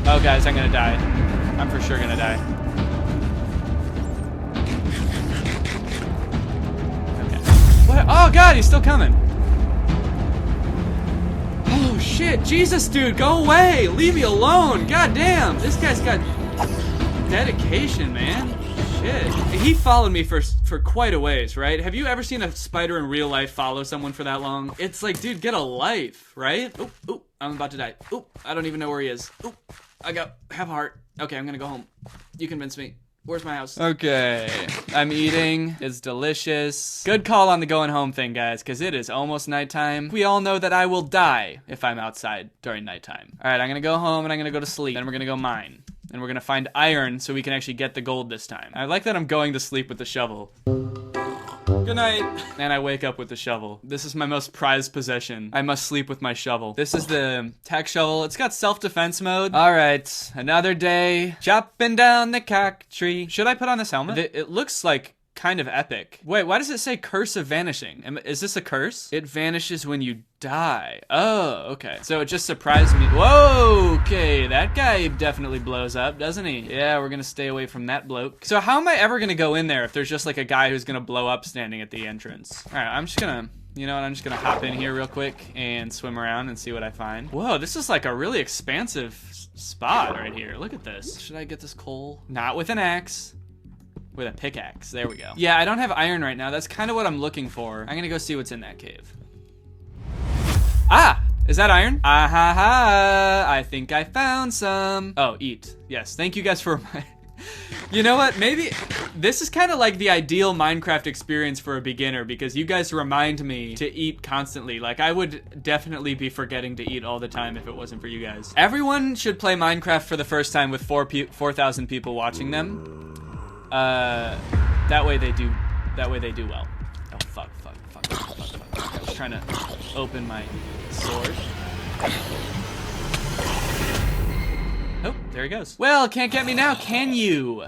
Oh, guys, I'm gonna die. I'm for sure gonna die. Okay. What? Oh, God, he's still coming. Oh, shit. Jesus, dude, go away. Leave me alone. God damn. This guy's got dedication, man. Shit. He followed me for quite a ways, right? Have you ever seen a spider in real life follow someone for that long? It's like, dude, get a life, right? Oop, oop, I'm about to die. Oop, I don't even know where he is. Oop, I got half a heart. Okay, I'm gonna go home. You convinced me. Where's my house? Okay, I'm eating. It's delicious. Good call on the going home thing, guys, because it is almost nighttime. We all know that I will die if I'm outside during nighttime. All right, I'm gonna go home and I'm gonna go to sleep. Then we're gonna go mine. And we're gonna find iron so we can actually get the gold this time. I like that I'm going to sleep with the shovel. Good night. And I wake up with the shovel. This is my most prized possession. I must sleep with my shovel. This is the tech shovel. It's got self-defense mode. All right, another day. Chopping down the cock tree. Should I put on this helmet? It looks like kind of epic. Wait, why does it say curse of vanishing? Is this a curse? It vanishes when you die. Oh, okay. So it just surprised me. Whoa, okay. That guy definitely blows up, doesn't he? Yeah, we're gonna stay away from that bloke. So how am I ever gonna go in there if there's just like a guy who's gonna blow up standing at the entrance? All right, I'm just gonna, you know what? I'm just gonna hop in here real quick and swim around and see what I find. Whoa, this is like a really expansive spot right here. Look at this. Should I get this coal? Not with an axe. With a pickaxe. There we go. Yeah, I don't have iron right now. That's kind of what I'm looking for. I'm gonna go see what's in that cave. Ah! Is that iron? Ah ha ha! I think I found some. Oh, eat. Yes, thank you guys for my... You know what? Maybe this is kind of like the ideal Minecraft experience for a beginner because you guys remind me to eat constantly. Like, I would definitely be forgetting to eat all the time if it wasn't for you guys. Everyone should play Minecraft for the first time with 4,000 people watching them. That way they do well. Oh, fuck. I was trying to open my sword. Oh, there he goes. Well, can't get me now, can you?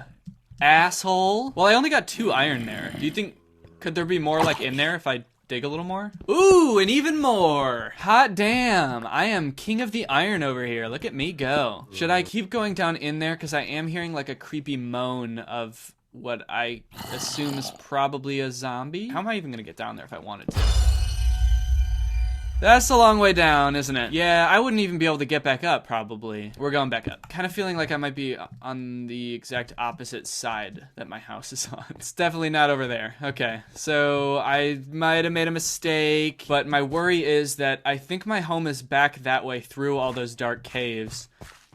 Asshole. Well, I only got 2 iron there. Do you think, could there be more like in there if I dig a little more? Ooh, and even more. Hot damn. I am king of the iron over here. Look at me go. Should I keep going down in there? Because I am hearing like a creepy moan of what I assume is probably a zombie. How am I even gonna get down there if I wanted to? That's a long way down, isn't it? Yeah, I wouldn't even be able to get back up, probably. We're going back up. Kind of feeling like I might be on the exact opposite side that my house is on. It's definitely not over there. Okay, so I might have made a mistake, but my worry is that I think my home is back that way through all those dark caves.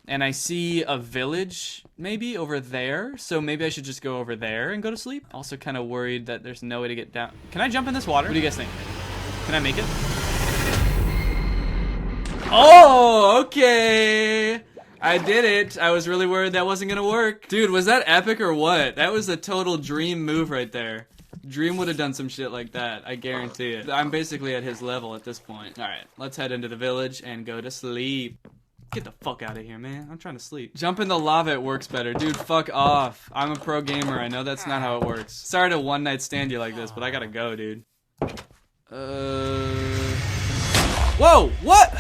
And I see a village, maybe, over there. So maybe I should just go over there and go to sleep. Also kind of worried that there's no way to get down. Can I jump in this water? What do you guys think? Can I make it? Oh, okay. I did it. I was really worried that wasn't gonna work. Dude, was that epic or what? That was a total dream move right there. Dream would have done some shit like that, I guarantee it. I'm basically at his level at this point. All right, let's head into the village and go to sleep. Get the fuck out of here, man. I'm trying to sleep. Jump in the lava, it works better. Dude, fuck off. I'm a pro gamer. I know that's not how it works. Sorry to one night stand you like this, but I gotta go, dude. Whoa, what?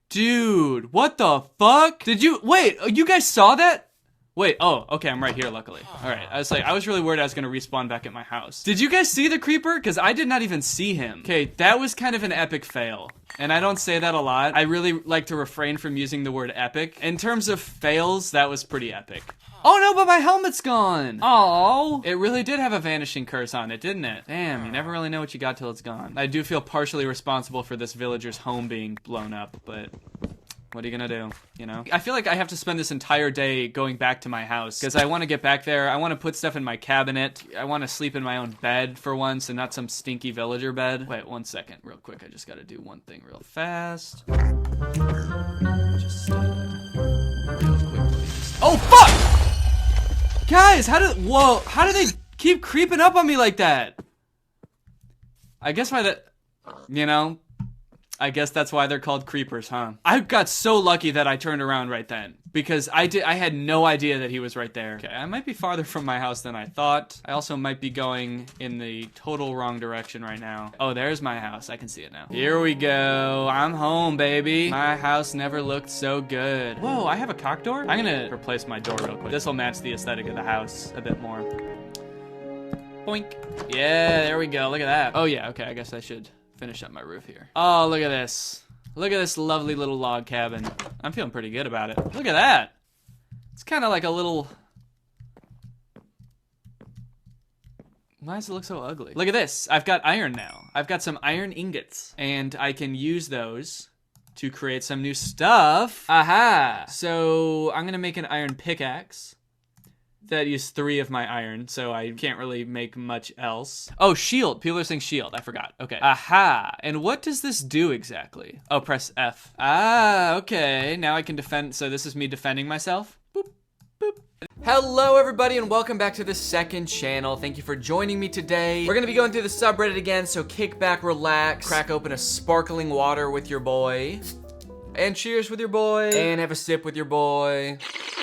Dude, what the fuck? Did you, wait, you guys saw that? Wait, oh, okay, I'm right here, luckily. All right, I was really worried I was gonna respawn back at my house. Did you guys see the creeper? Because I did not even see him. Okay, that was kind of an epic fail. And I don't say that a lot. I really like to refrain from using the word epic. In terms of fails, that was pretty epic. Oh no, but my helmet's gone. Oh, it really did have a vanishing curse on it, didn't it? Damn, you never really know what you got till it's gone. I do feel partially responsible for this villager's home being blown up, but what are you gonna do, you know? I feel like I have to spend this entire day going back to my house because I want to get back there. I want to put stuff in my cabinet. I want to sleep in my own bed for once and not some stinky villager bed. Wait, 1 second, real quick. I just gotta do one thing real fast. Just, real quick. Oh, fuck! Guys, how do they keep creeping up on me like that? I guess I guess that's why they're called creepers, huh? I got so lucky that I turned around right then because I had no idea that he was right there. Okay, I might be farther from my house than I thought. I also might be going in the total wrong direction right now. Oh, there's my house. I can see it now. Here we go. I'm home, baby. My house never looked so good. Whoa, I have a cock door? I'm gonna replace my door real quick. This will match the aesthetic of the house a bit more. Boink. Yeah, there we go. Look at that. Oh yeah, okay, I guess I should finish up my roof here. Oh, look at this. Look at this lovely little log cabin. I'm feeling pretty good about it. Look at that. It's kind of like a little... Why does it look so ugly? Look at this. I've got iron now. I've got some iron ingots. And I can use those to create some new stuff. Aha! So I'm gonna make an iron pickaxe. That used 3 of my iron, so I can't really make much else. Oh, shield. People are saying shield. I forgot. Okay. Aha. And what does this do exactly? Oh, press F. Ah, okay. Now I can defend. So this is me defending myself. Boop, boop. Hello, everybody, and welcome back to the second channel. Thank you for joining me today. We're gonna be going through the subreddit again, so kick back, relax, crack open a sparkling water with your boy. And cheers with your boy. And have a sip with your boy.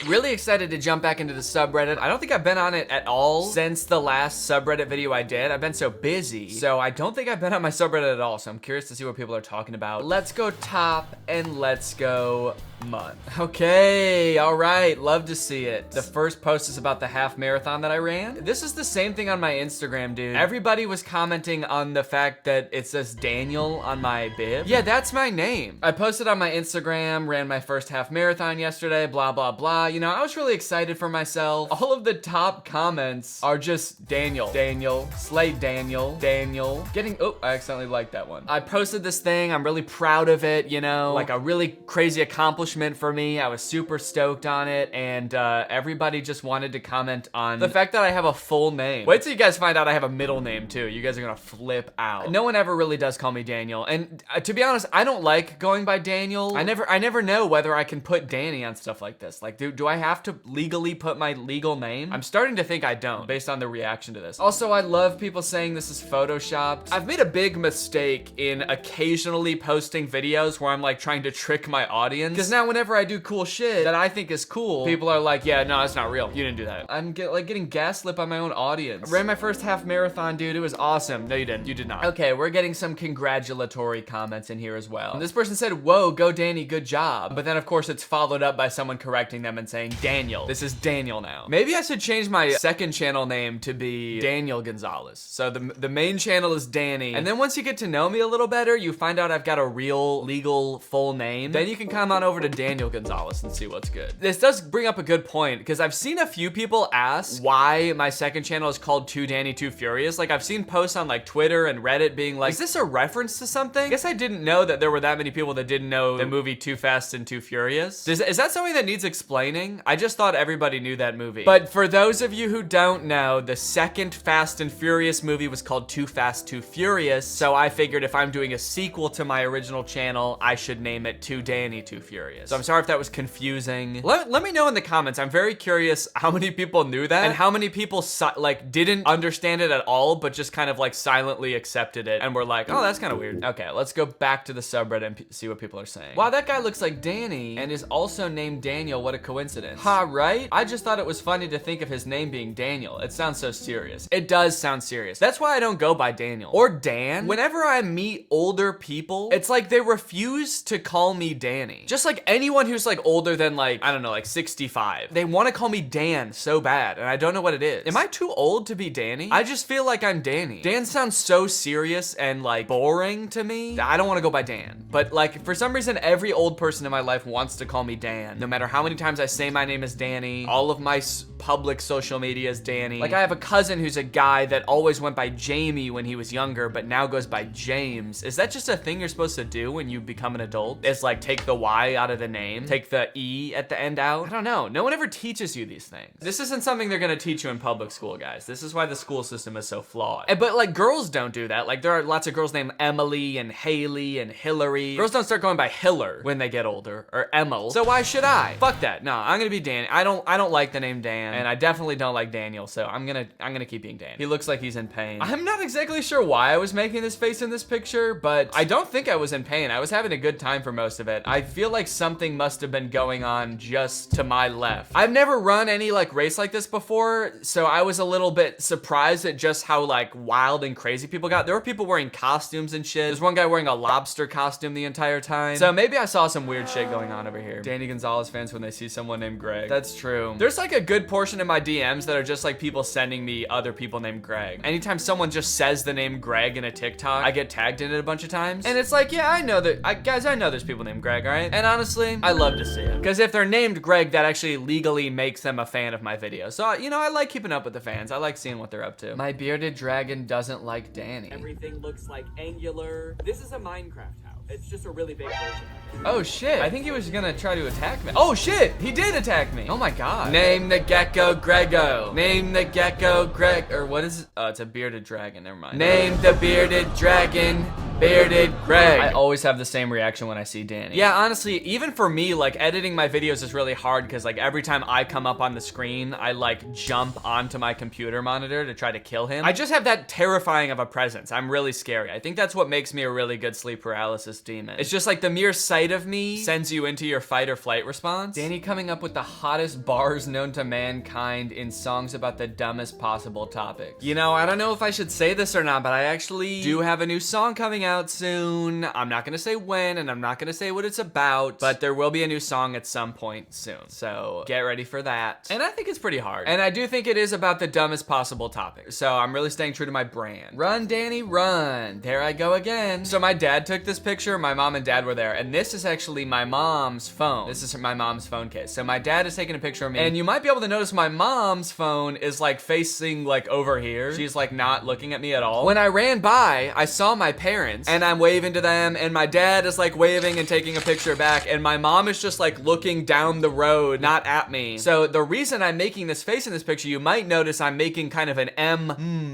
Really excited to jump back into the subreddit. I don't think I've been on it at all since the last subreddit video I did. I've been so busy. So I don't think I've been on my subreddit at all. So I'm curious to see what people are talking about. Let's go top and let's go month. Okay, all right, love to see it. The first post is about the half marathon that I ran. This is the same thing on my Instagram, dude. Everybody was commenting on the fact that it says Daniel on my bib. Yeah, that's my name. I posted on my Instagram, ran my first half marathon yesterday, blah, blah, blah. You know, I was really excited for myself. All of the top comments are just Daniel, Daniel, Slay Daniel, Daniel. Oh, I accidentally liked that one. I posted this thing, I'm really proud of it, you know, like a really crazy accomplishment for me. I was super stoked on it, and everybody just wanted to comment on the fact that I have a full name. Wait till you guys find out I have a middle name too. You guys are gonna flip out. No one ever really does call me Daniel, and to be honest, I don't like going by Daniel. I never know whether I can put Danny on stuff like this. Like, do I have to legally put my legal name? I'm starting to think I don't, based on the reaction to this. Also, I love people saying this is photoshopped. I've made a big mistake in occasionally posting videos where I'm like trying to trick my audience, because now whenever I do cool shit that I think is cool, people are like, yeah, no, that's not real. You didn't do that. I'm getting gaslit by my own audience. I ran my first half marathon, dude. It was awesome. No, you didn't. You did not. Okay, we're getting some congratulatory comments in here as well. And this person said, whoa, go Danny, good job. But then of course it's followed up by someone correcting them and saying, Daniel. This is Daniel now. Maybe I should change my second channel name to be Daniel Gonzalez. So the main channel is Danny. And then once you get to know me a little better, you find out I've got a real, legal, full name. Then you can come on over to Daniel Gonzalez and see what's good. This does bring up a good point, because I've seen a few people ask why my second channel is called Too Danny Too Furious. Like, I've seen posts on like Twitter and Reddit being like, is this a reference to something? I guess I didn't know that there were that many people that didn't know the movie Too Fast and Too Furious. Is that something that needs explaining? I just thought everybody knew that movie. But for those of you who don't know, the second Fast and Furious movie was called Too Fast Too Furious, so I figured if I'm doing a sequel to my original channel, I should name it Too Danny Too Furious. So I'm sorry if that was confusing. Let me know in the comments. I'm very curious how many people knew that and how many people like didn't understand it at all, but just kind of like silently accepted it and were like, oh, that's kind of weird. Okay, let's go back to the subreddit and see what people are saying. Wow, that guy looks like Danny and is also named Daniel. What a coincidence. Ha, right? I just thought it was funny to think of his name being Daniel. It sounds so serious. It does sound serious. That's why I don't go by Daniel or Dan. Whenever I meet older people, it's like they refuse to call me Danny. Just like like anyone who's like older than like, I don't know, like 65. They want to call me Dan so bad, and I don't know what it is. Am I too old to be Danny? I just feel like I'm Danny. Dan sounds so serious and like boring to me. I don't want to go by Dan. But like for some reason, every old person in my life wants to call me Dan. No matter how many times I say my name is Danny, all of my public social media is Danny. Like I have a cousin who's a guy that always went by Jamie when he was younger, but now goes by James. Is that just a thing you're supposed to do when you become an adult? It's like take the Y out of the name, take the E at the end out. I don't know. No one ever teaches you these things. This isn't something they're gonna teach you in public school, guys. This is why the school system is so flawed. But like girls don't do that. Like there are lots of girls named Emily and Haley and Hillary. Girls don't start going by Hiller when they get older, or Emil. So why should I? Fuck that. No, I'm gonna be Dan. I don't like the name Dan, and I definitely don't like Daniel. So I'm gonna keep being Dan. He looks like he's in pain. I'm not exactly sure why I was making this face in this picture, but I don't think I was in pain. I was having a good time for most of it. I feel like something must have been going on just to my left. I've never run any like race like this before, so I was a little bit surprised at just how like wild and crazy people got. There were people wearing costumes and shit. There's one guy wearing a lobster costume the entire time. So maybe I saw some weird shit going on over here. Danny Gonzalez fans when they see someone named Greg. That's true. There's like a good portion of my DMs that are just like people sending me other people named Greg. Anytime someone just says the name Greg in a TikTok, I get tagged in it a bunch of times. And it's like, yeah, I know that, guys, I know there's people named Greg, all right? And honestly, I love to see it. Because if they're named Greg, that actually legally makes them a fan of my video. So, you know, I like keeping up with the fans. I like seeing what they're up to. My bearded dragon doesn't like Danny. Everything looks like angular. This is a Minecraft house. It's just a really big version. Oh shit, I think he was gonna try to attack me. Oh shit, he did attack me. Oh my god. Name the gecko Grego. Name the gecko Greg, or what is it? Oh, it's a bearded dragon, never mind. Name the bearded dragon, bearded Greg. I always have the same reaction when I see Danny. Yeah, honestly, even for me, like editing my videos is really hard because like every time I come up on the screen, I like jump onto my computer monitor to try to kill him. I just have that terrifying of a presence. I'm really scary. I think that's what makes me a really good sleep paralysis demon. It's just like the mere sight of me sends you into your fight or flight response. Danny coming up with the hottest bars known to mankind in songs about the dumbest possible topics. You know, I don't know if I should say this or not, but I actually do have a new song coming out soon. I'm not gonna say when, and I'm not gonna say what it's about, but there will be a new song at some point soon. So get ready for that. And I think it's pretty hard. And I do think it is about the dumbest possible topic. So I'm really staying true to my brand. Run, Danny, run. There I go again. So my dad took this picture. My mom and dad were there, and this is actually my mom's phone. This is my mom's phone case. So my dad is taking a picture of me, and you might be able to notice my mom's phone is like facing like over here. She's like not looking at me at all. When I ran by, I saw my parents, and I'm waving to them, and my dad is like waving and taking a picture back, and my mom is just like looking down the road, not at me. So the reason I'm making this face in this picture, you might notice I'm making kind of an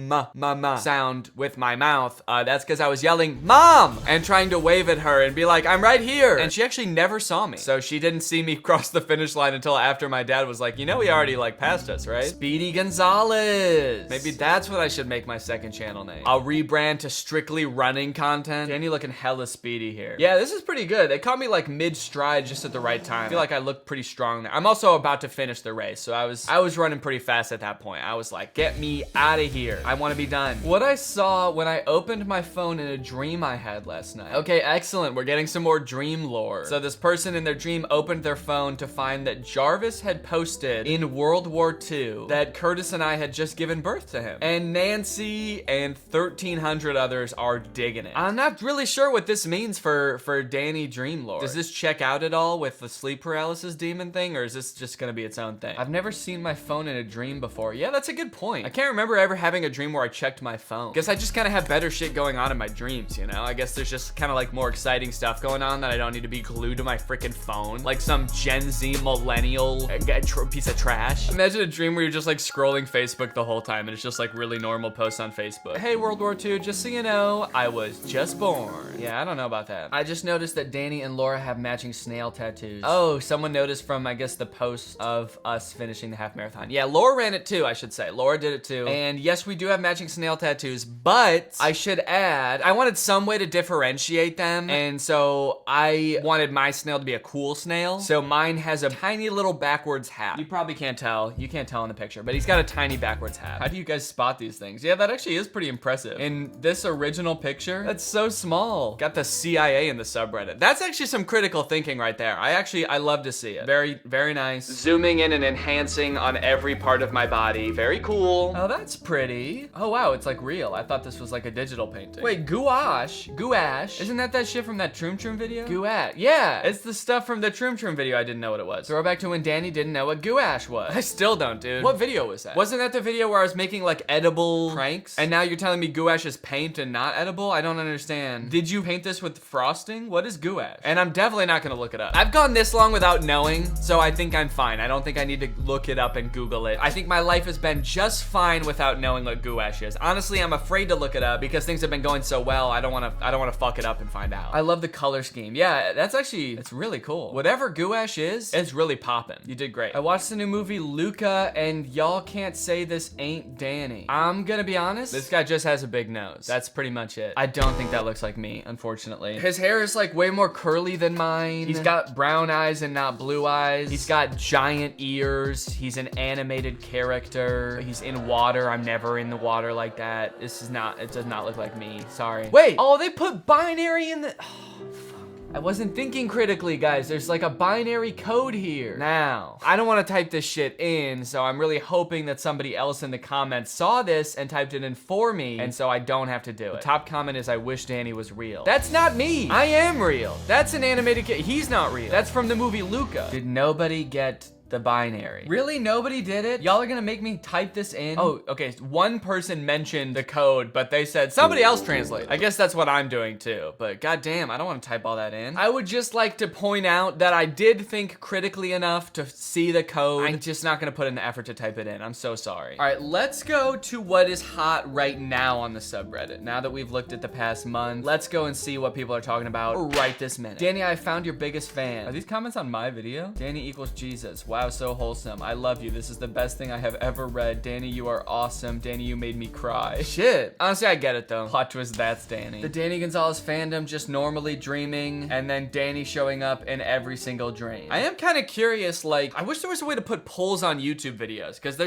ma sound with my mouth. That's because I was yelling, "Mom!" and trying to wave at her and be like, "I'm right here." And she actually never saw me. So she didn't see me cross the finish line until after my dad was like, "You know, he already like passed us, right?" Speedy Gonzalez. Maybe that's what I should make my second channel name. I'll rebrand to strictly running content. Danny looking hella speedy here. Yeah, this is pretty good. They caught me like mid-stride just at the right time. I feel like I look pretty strong there. I'm also about to finish the race, so I was running pretty fast at that point. I was like, get me out of here. I want to be done. What I saw when I opened my phone in a dream I had last night. Okay, excellent. We're getting some more dream lore. So this person in their dream opened their phone to find that Jarvis had posted in World War II that Curtis and I had just given birth to him. And Nancy and 1,300 others are digging it. I'm not really sure what this means for Danny dream lore. Does this check out at all with the sleep paralysis demon thing, or is this just gonna be its own thing? I've never seen my phone in a dream before. Yeah, that's a good point. I can't remember ever having a dream where I checked my phone. Guess I just kind of have better shit going on in my dreams, you know? I guess there's just kind of like more exciting stuff going on that I don't need to be glued to my freaking phone. Like some Gen Z millennial piece of trash. Imagine a dream where you're just like scrolling Facebook the whole time and it's just like really normal posts on Facebook. Hey, World War II, just so you know, I was just born. Yeah, I don't know about that. I just noticed that Danny and Laura have matching snail tattoos. Oh, someone noticed from, I guess, the post of us finishing the half marathon. Yeah, Laura ran it too, I should say. Laura did it too. And yes, we do have matching snail tattoos, but I should add, I wanted some way to differentiate them. And so I wanted my snail to be a cool snail. So mine has a tiny little backwards hat. You probably can't tell. You can't tell in the picture, but he's got a tiny backwards hat. How do you guys spot these things? Yeah, that actually is pretty impressive. In this original picture, That's so small. Got the CIA in the subreddit. That's actually some critical thinking right there. I love to see it. Very, very nice. Zooming in and enhancing on every part of my body. Very cool. Oh, that's pretty. Oh, wow, it's like real. I thought this was like a digital painting. Wait, gouache? Gouache? Isn't that shit from that Troom Troom video? Gouache. Yeah, it's the stuff from the Troom Troom video I didn't know what it was. Throwback to when Danny didn't know what gouache was. I still don't, dude. What video was that? Wasn't that the video where I was making like edible pranks? And now you're telling me gouache is paint and not edible? I don't understand. Did you paint this with frosting? What is gouache? And I'm definitely not gonna look it up. I've gone this long without knowing, so I think I'm fine. I don't think I need to look it up and Google it. I think my life has been just fine without knowing what gouache is. Honestly, I'm afraid to look it up because things have been going so well. I don't wanna fuck it up and find out. I love the color scheme. Yeah, it's really cool. Whatever gouache is, it's really popping. You did great. I watched the new movie Luca, and y'all can't say this ain't Danny. I'm gonna be honest, this guy just has a big nose. That's pretty much it. I don't think that looks like me, unfortunately. His hair is like way more curly than mine. He's got brown eyes and not blue eyes. He's got giant ears. He's an animated character. He's in water. I'm never in the water like that. It does not look like me. Sorry. Wait, oh, they put binary in the, I wasn't thinking critically, guys. There's like a binary code here. Now, I don't want to type this shit in, so I'm really hoping that somebody else in the comments saw this and typed it in for me, and so I don't have to do it. The top comment is, I wish Danny was real. That's not me. I am real. That's an animated kid. He's not real. That's from the movie Luca. Did nobody get the binary? Really? Nobody did it? Y'all are gonna make me type this in? Oh, okay. One person mentioned the code, but they said somebody else translate. I guess that's what I'm doing too, but goddamn, I don't want to type all that in. I would just like to point out that I did think critically enough to see the code. I'm just not gonna put in the effort to type it in. I'm so sorry. All right, let's go to what is hot right now on the subreddit. Now that we've looked at the past month, let's go and see what people are talking about right this minute. Danny, I found your biggest fan. Are these comments on my video? Danny equals Jesus. Wow, so wholesome. I love you. This is the best thing I have ever read. Danny, you are awesome. Danny, you made me cry. Shit. Honestly, I get it though. Plot twist, that's Danny. The Danny Gonzalez fandom just normally dreaming, and then Danny showing up in every single dream. I am kind of curious, like, I wish there was a way to put polls on YouTube videos, because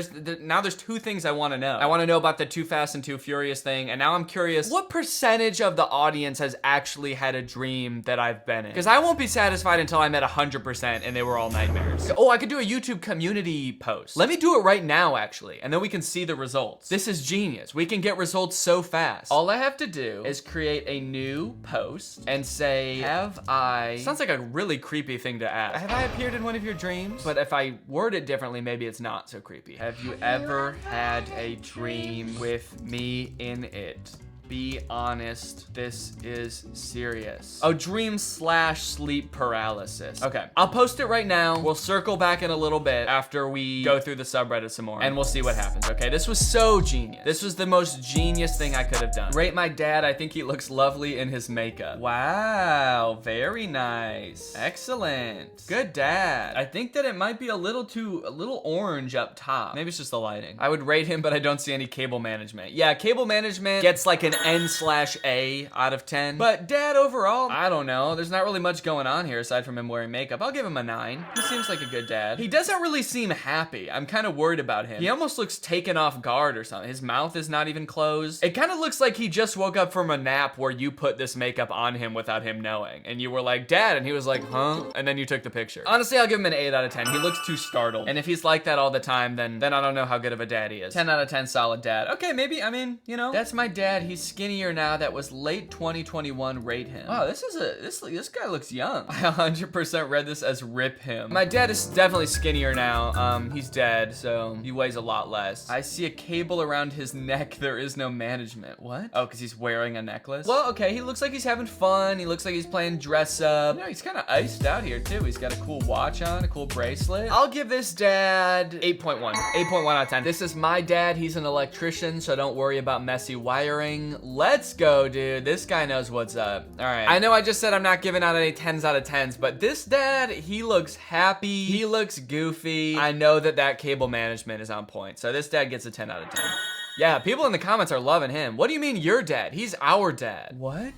now there's two things I want to know. I want to know about the Too Fast and Too Furious thing, and now I'm curious, what percentage of the audience has actually had a dream that I've been in? Because I won't be satisfied until I'm at 100% and they were all nightmares. Oh, I could do a YouTube community post. Let me do it right now, actually, and then we can see the results. This is genius. We can get results so fast. All I have to do is create a new post and say, have I... Sounds like a really creepy thing to ask. Have I appeared in one of your dreams? But if I word it differently, maybe it's not so creepy. Have you ever had a dream with me in it? Be honest, this is serious. Oh, dream/sleep paralysis. Okay, I'll post it right now. We'll circle back in a little bit after we go through the subreddit some more, and we'll see what happens, okay? This was so genius. This was the most genius thing I could have done. Rate my dad. I think he looks lovely in his makeup. Wow, very nice. Excellent. Good dad. I think that it might be a little orange up top. Maybe it's just the lighting. I would rate him, but I don't see any cable management. Yeah, cable management gets like an N/A out of 10. But dad overall, I don't know. There's not really much going on here aside from him wearing makeup. I'll give him a 9. He seems like a good dad. He doesn't really seem happy. I'm kind of worried about him. He almost looks taken off guard or something. His mouth is not even closed. It kind of looks like he just woke up from a nap where you put this makeup on him without him knowing. And you were like, Dad, and he was like, huh? And then you took the picture. Honestly, I'll give him an 8 out of 10. He looks too startled. And if he's like that all the time, then I don't know how good of a dad he is. 10 out of 10 solid dad. Okay, maybe, I mean, you know, that's my dad. He's skinnier now. That was late 2021. Rate him. Wow, this guy looks young. I 100% read this as rip him. My dad is definitely skinnier now. He's dead, so he weighs a lot less. I see a cable around his neck. There is no management. What? Oh, because he's wearing a necklace? Well, okay, he looks like he's having fun. He looks like he's playing dress up. You know, he's kind of iced out here too. He's got a cool watch on, a cool bracelet. I'll give this dad 8.1. 8.1 out of 10. This is my dad. He's an electrician, so don't worry about messy wiring. Let's go, dude. This guy knows what's up. All right. I know I just said I'm not giving out any 10s out of 10s, but this dad, he looks happy. He looks goofy. I know that cable management is on point. So this dad gets a 10 out of 10. Yeah, people in the comments are loving him. What do you mean your dad? He's our dad. What?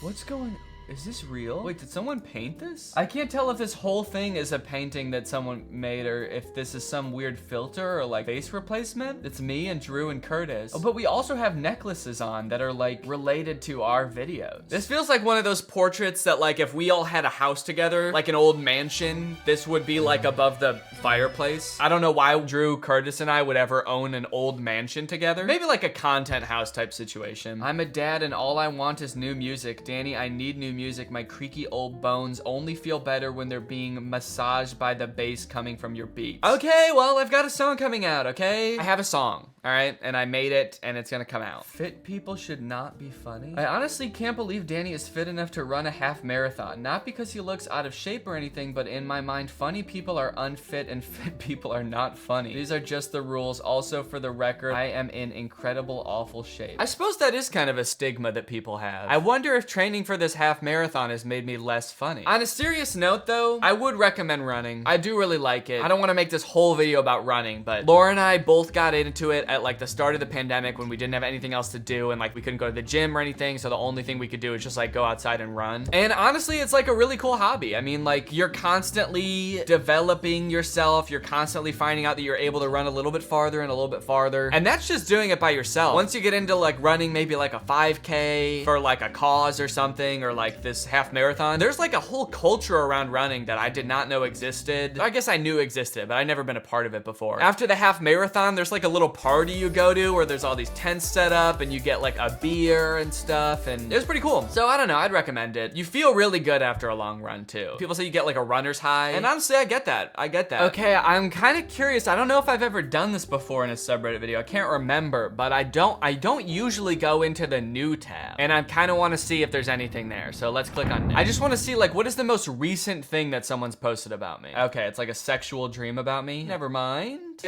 What's going on? Is this real? Wait, did someone paint this? I can't tell if this whole thing is a painting that someone made or if this is some weird filter or like face replacement. It's me and Drew and Curtis. Oh, but we also have necklaces on that are like related to our videos. This feels like one of those portraits that like if we all had a house together, like an old mansion, this would be like above the fireplace. I don't know why Drew, Curtis, and I would ever own an old mansion together. Maybe like a content house type situation. I'm a dad and all I want is new music. Danny, I need new music. My creaky old bones only feel better when they're being massaged by the bass coming from your beats. Okay, well, I've got a song coming out, okay? I have a song, all right? And I made it and it's gonna come out. Fit people should not be funny. I honestly can't believe Danny is fit enough to run a half marathon. Not because he looks out of shape or anything, but in my mind, funny people are unfit and fit people are not funny. These are just the rules. Also, for the record, I am in incredible, awful shape. I suppose that is kind of a stigma that people have. I wonder if training for this half marathon has made me less funny. On a serious note though, I would recommend running. I do really like it. I don't want to make this whole video about running, but Laura and I both got into it at like the start of the pandemic when we didn't have anything else to do and like we couldn't go to the gym or anything, so the only thing we could do is just like go outside and run. And honestly, it's like a really cool hobby. I mean, like you're constantly developing yourself, you're constantly finding out that you're able to run a little bit farther and a little bit farther, and that's just doing it by yourself. Once you get into like running maybe like a 5K for like a cause or something, or like this half marathon, there's like a whole culture around running that I did not know existed. I guess I knew existed, but I'd never been a part of it before. After the half marathon, there's like a little party you go to where there's all these tents set up and you get like a beer and stuff, and it was pretty cool. So I don't know, I'd recommend it. You feel really good after a long run too. People say you get like a runner's high, and honestly, I get that. Okay, I'm kind of curious. I don't know if I've ever done this before in a subreddit video. I can't remember, but I don't usually go into the new tab, and I kind of want to see if there's anything there. So let's click on new. I just want to see like what is the most recent thing that someone's posted about me. Okay, it's like a sexual dream about me. Never mind.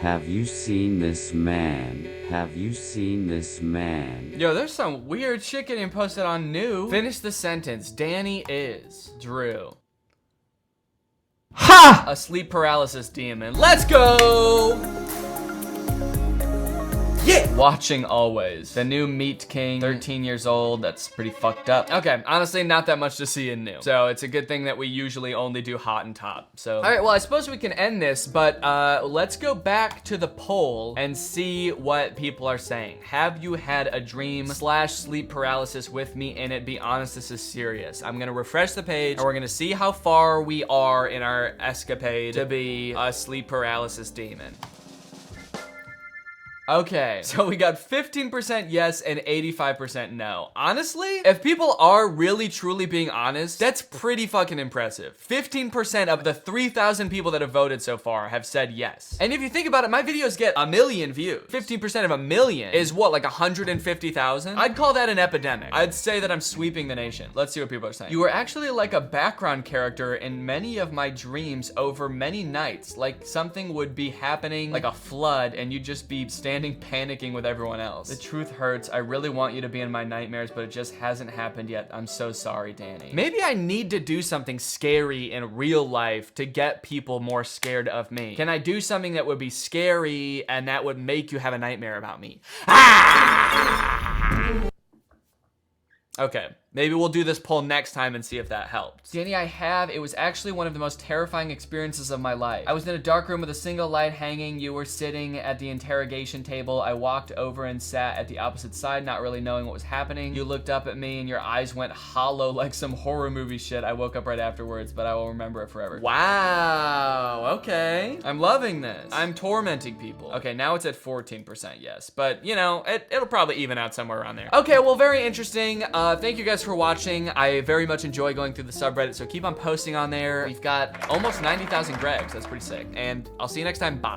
Have you seen this man? Have you seen this man? Yo, there's some weird shit getting posted on new. Finish the sentence. Danny is Drew. Ha! A sleep paralysis demon. Let's go! Yeah! Watching always. The new Meat King, 13 years old. That's pretty fucked up. Okay, honestly, not that much to see in new. So it's a good thing that we usually only do hot and top. So, all right, well, I suppose we can end this, but let's go back to the poll and see what people are saying. Have you had a dream / sleep paralysis with me in it? Be honest, this is serious. I'm gonna refresh the page and we're gonna see how far we are in our escapade to be a sleep paralysis demon. Okay, so we got 15% yes and 85% no. Honestly, if people are really truly being honest, that's pretty fucking impressive. 15% of the 3,000 people that have voted so far have said yes. And if you think about it, my videos get 1 million views. 15% of 1 million is what, like 150,000? I'd call that an epidemic. I'd say that I'm sweeping the nation. Let's see what people are saying. You were actually like a background character in many of my dreams over many nights. Like something would be happening, like a flood, and you'd just be standing panicking with everyone else. The truth hurts. I really want you to be in my nightmares, but it just hasn't happened yet. I'm so sorry, Danny. Maybe I need to do something scary in real life to get people more scared of me. Can I do something that would be scary and that would make you have a nightmare about me? Ah! Okay, maybe we'll do this poll next time and see if that helps. Danny, I have. It was actually one of the most terrifying experiences of my life. I was in a dark room with a single light hanging. You were sitting at the interrogation table. I walked over and sat at the opposite side, not really knowing what was happening. You looked up at me and your eyes went hollow like some horror movie shit. I woke up right afterwards, but I will remember it forever. Wow, okay. I'm loving this. I'm tormenting people. Okay, now it's at 14% yes, but you know, it'll probably even out somewhere around there. Okay, well, very interesting. Thank you guys for watching. I very much enjoy going through the subreddit, so keep on posting on there. We've got almost 90,000 Gregs. That's pretty sick. And I'll see you next time. Bye.